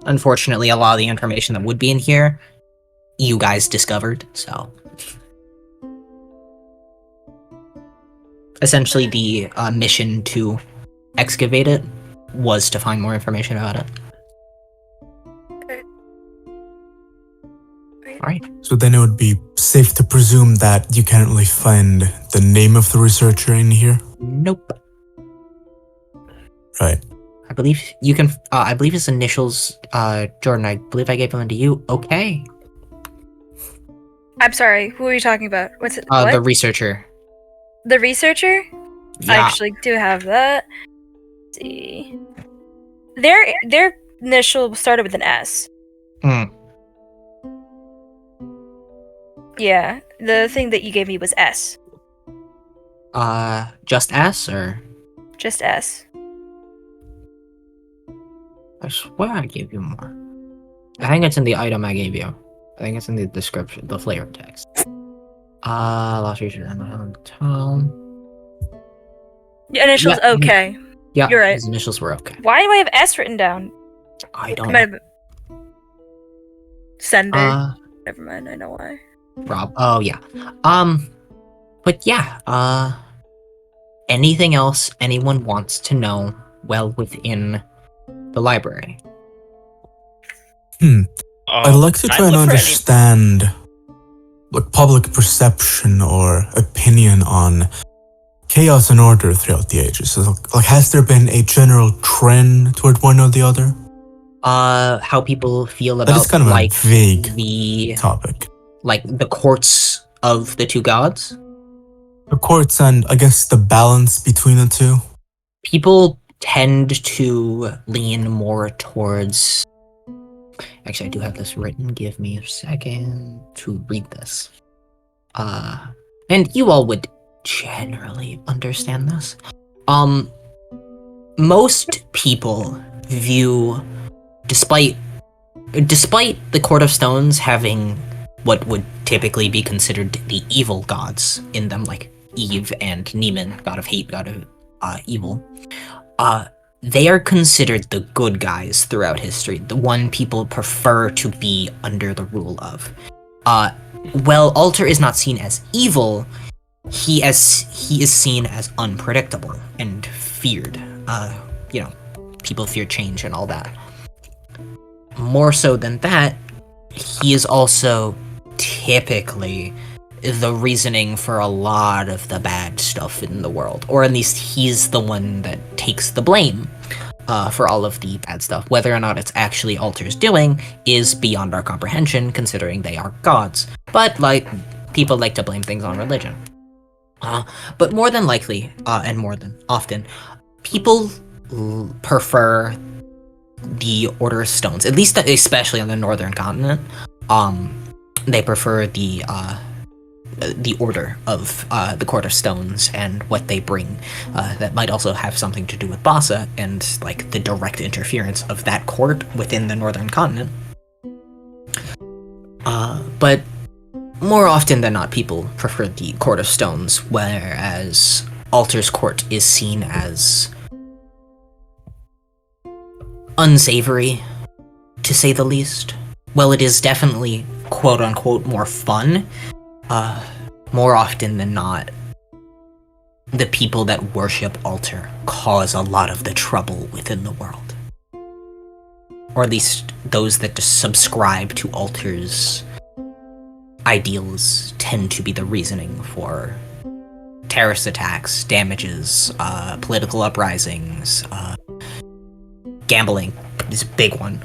Unfortunately, a lot of the information that would be in here, you guys discovered, so. Essentially, the mission to excavate it was to find more information about it. Alright. So then it would be safe to presume that you can't really find the name of the researcher in here? Nope. Right. I believe you can. I believe his initials, Jordan. I believe I gave them to you. Okay. I'm sorry, who are you talking about? What's it? The What? researcher. The researcher? I Yeah. actually do have that. Let's see. Their initial started with an S. Hmm. Yeah, the thing that you gave me was S. Just S or? Just S. I swear I gave you more. I think it's in the item I gave you. I think it's in the description, the flavor text. Lost researcher in the hometown. Your initials Yeah, okay. Yeah, You're right. his initials were okay. Why do I have S written down? I It don't might know. have been- Sender. Uh, Never mind, I know why. Rob. Oh yeah. But yeah. Anything else anyone wants to know well within the library? I'd like to can I try and look for any- understand like public perception or opinion on chaos and order throughout the ages. So, like, has there been a general trend toward one or the other? How people feel That about is kind of like a vague the topic. like the courts of the two gods. The courts and I guess the balance between the two. People tend to lean more towards. Actually, I do have this written. Give me a second to read this. And you all would generally understand this. Most people view, despite the Court of Stones having what would typically be considered the evil gods in them, like Eve and Neman, god of hate, god of evil, they are considered the good guys throughout history, the one people prefer to be under the rule of. While Alter is not seen as evil, he is seen as unpredictable and feared. People fear change and all that. More so than that, he is also typically the reasoning for a lot of the bad stuff in the world, or at least he's the one that takes the blame for all of the bad stuff. Whether or not it's actually Alter's doing is beyond our comprehension, considering they are gods. But people like to blame things on religion. But more than likely, and more than often, people prefer the Order of Stones, at least especially on the northern continent. They prefer the order of the Court of Stones and what they bring. That might also have something to do with Bassa and like the direct interference of that court within the northern continent. But more often than not, people prefer the Court of Stones, whereas Alter's court is seen as unsavory, to say the least. Well, it is definitely quote-unquote more fun. More often than not, the people that worship Alter cause a lot of the trouble within the world. Or at least those that just subscribe to Alter's ideals tend to be the reasoning for terrorist attacks, damages, political uprisings, gambling is a big one.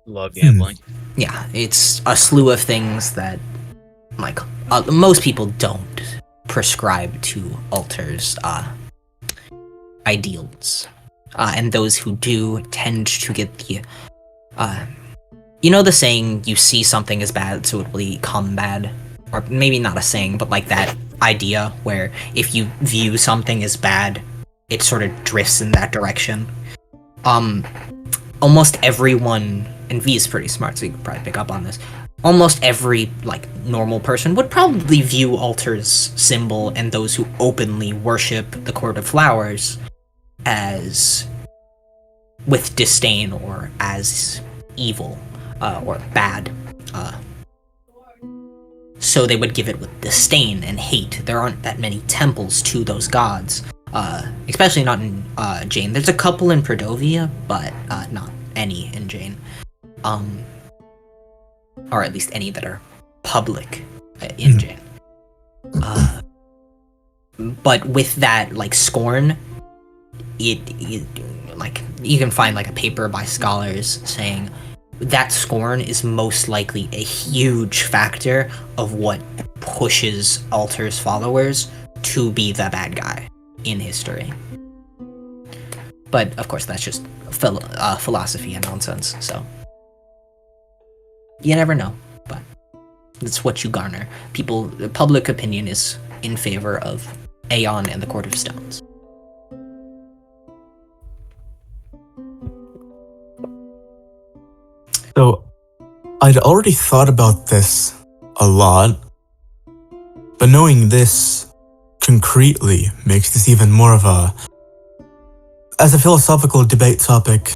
Love gambling. Yeah, it's a slew of things that most people don't prescribe to Alter's ideals. And those who do tend to get the the saying, you see something as bad so it will become bad? Or maybe not a saying, but like that idea where if you view something as bad, it sort of drifts in that direction. Almost everyone, and V is pretty smart, so you can probably pick up on this. Almost every normal person would probably view Alter's symbol and those who openly worship the Court of Flowers as with disdain or as evil or bad. So they would give it with disdain and hate. There aren't that many temples to those gods, especially not in Jane. There's a couple in Perdovia, but not any in Jane. Or at least any that are public in Jane. But with that scorn, it you can find a paper by scholars saying that scorn is most likely a huge factor of what pushes Alter's followers to be the bad guy in history. But of course, that's just philosophy and nonsense. So you never know, but it's what you garner. Public opinion is in favor of Aeon and the Court of Stones. So, I'd already thought about this a lot, but knowing this concretely makes this even more of as a philosophical debate topic,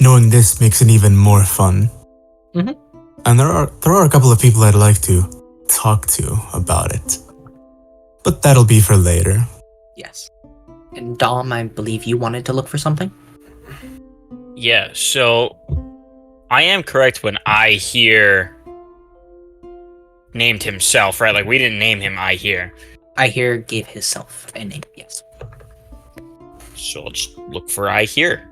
knowing this makes it even more fun. Mm-hmm. And there are a couple of people I'd like to talk to about it. But that'll be for later. Yes. And Dom, I believe you wanted to look for something? Yeah, so I am correct when I hear named himself, right? We didn't name him, I hear. I hear gave himself a name, yes. So let's look for I hear.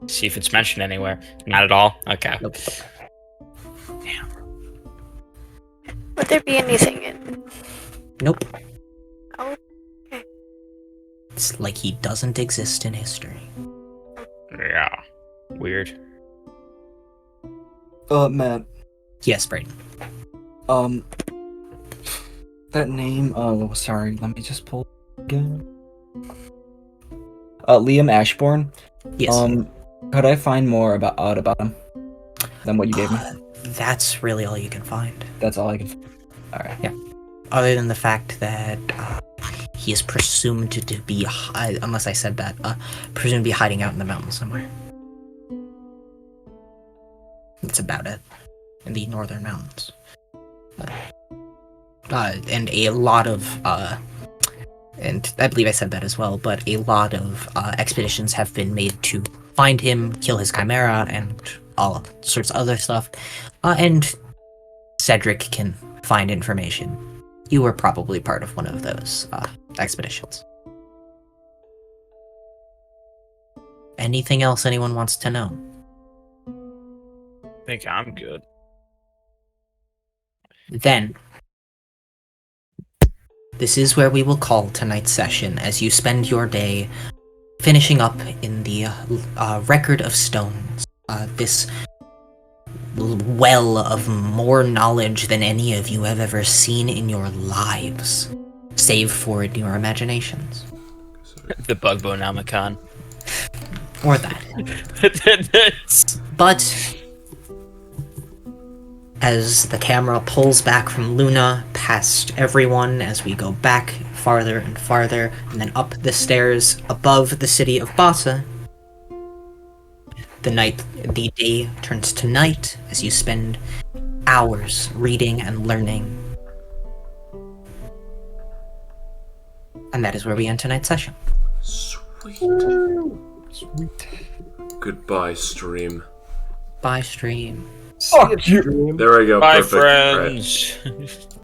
See if it's mentioned anywhere. Not at all? Okay. Nope. Would there be anything in? Nope. Oh, okay. It's like he doesn't exist in history. Yeah. Weird. Matt. Yes, Brayden. That name, sorry, let me just pull it again. Liam Ashbourne. Yes. Could I find more out about him than what you gave me? That's really all you can find. That's all I can find. Alright. Yeah. Other than the fact that he is presumed to be, unless I said that, presumed to be hiding out in the mountains somewhere. That's about it. In the northern mountains. And a lot of, and I believe I said that as well, but a lot of expeditions have been made to find him, kill his chimera, and all sorts of other stuff. And Cedric can find information. You were probably part of one of those expeditions. Anything else anyone wants to know? I think I'm good. Then, this is where we will call tonight's session as you spend your day finishing up in the Record of Stones. This well of more knowledge than any of you have ever seen in your lives, save for in your imaginations. The Bugbonomicon. Or that. But as the camera pulls back from Luna, past everyone, as we go back farther and farther, and then up the stairs above the city of Bassa, the day turns to night as you spend hours reading and learning. And that is where we end tonight's session. Sweet. Goodbye, stream. Bye, stream. Fuck you! There we go. Bye, Perfect. friends. Right.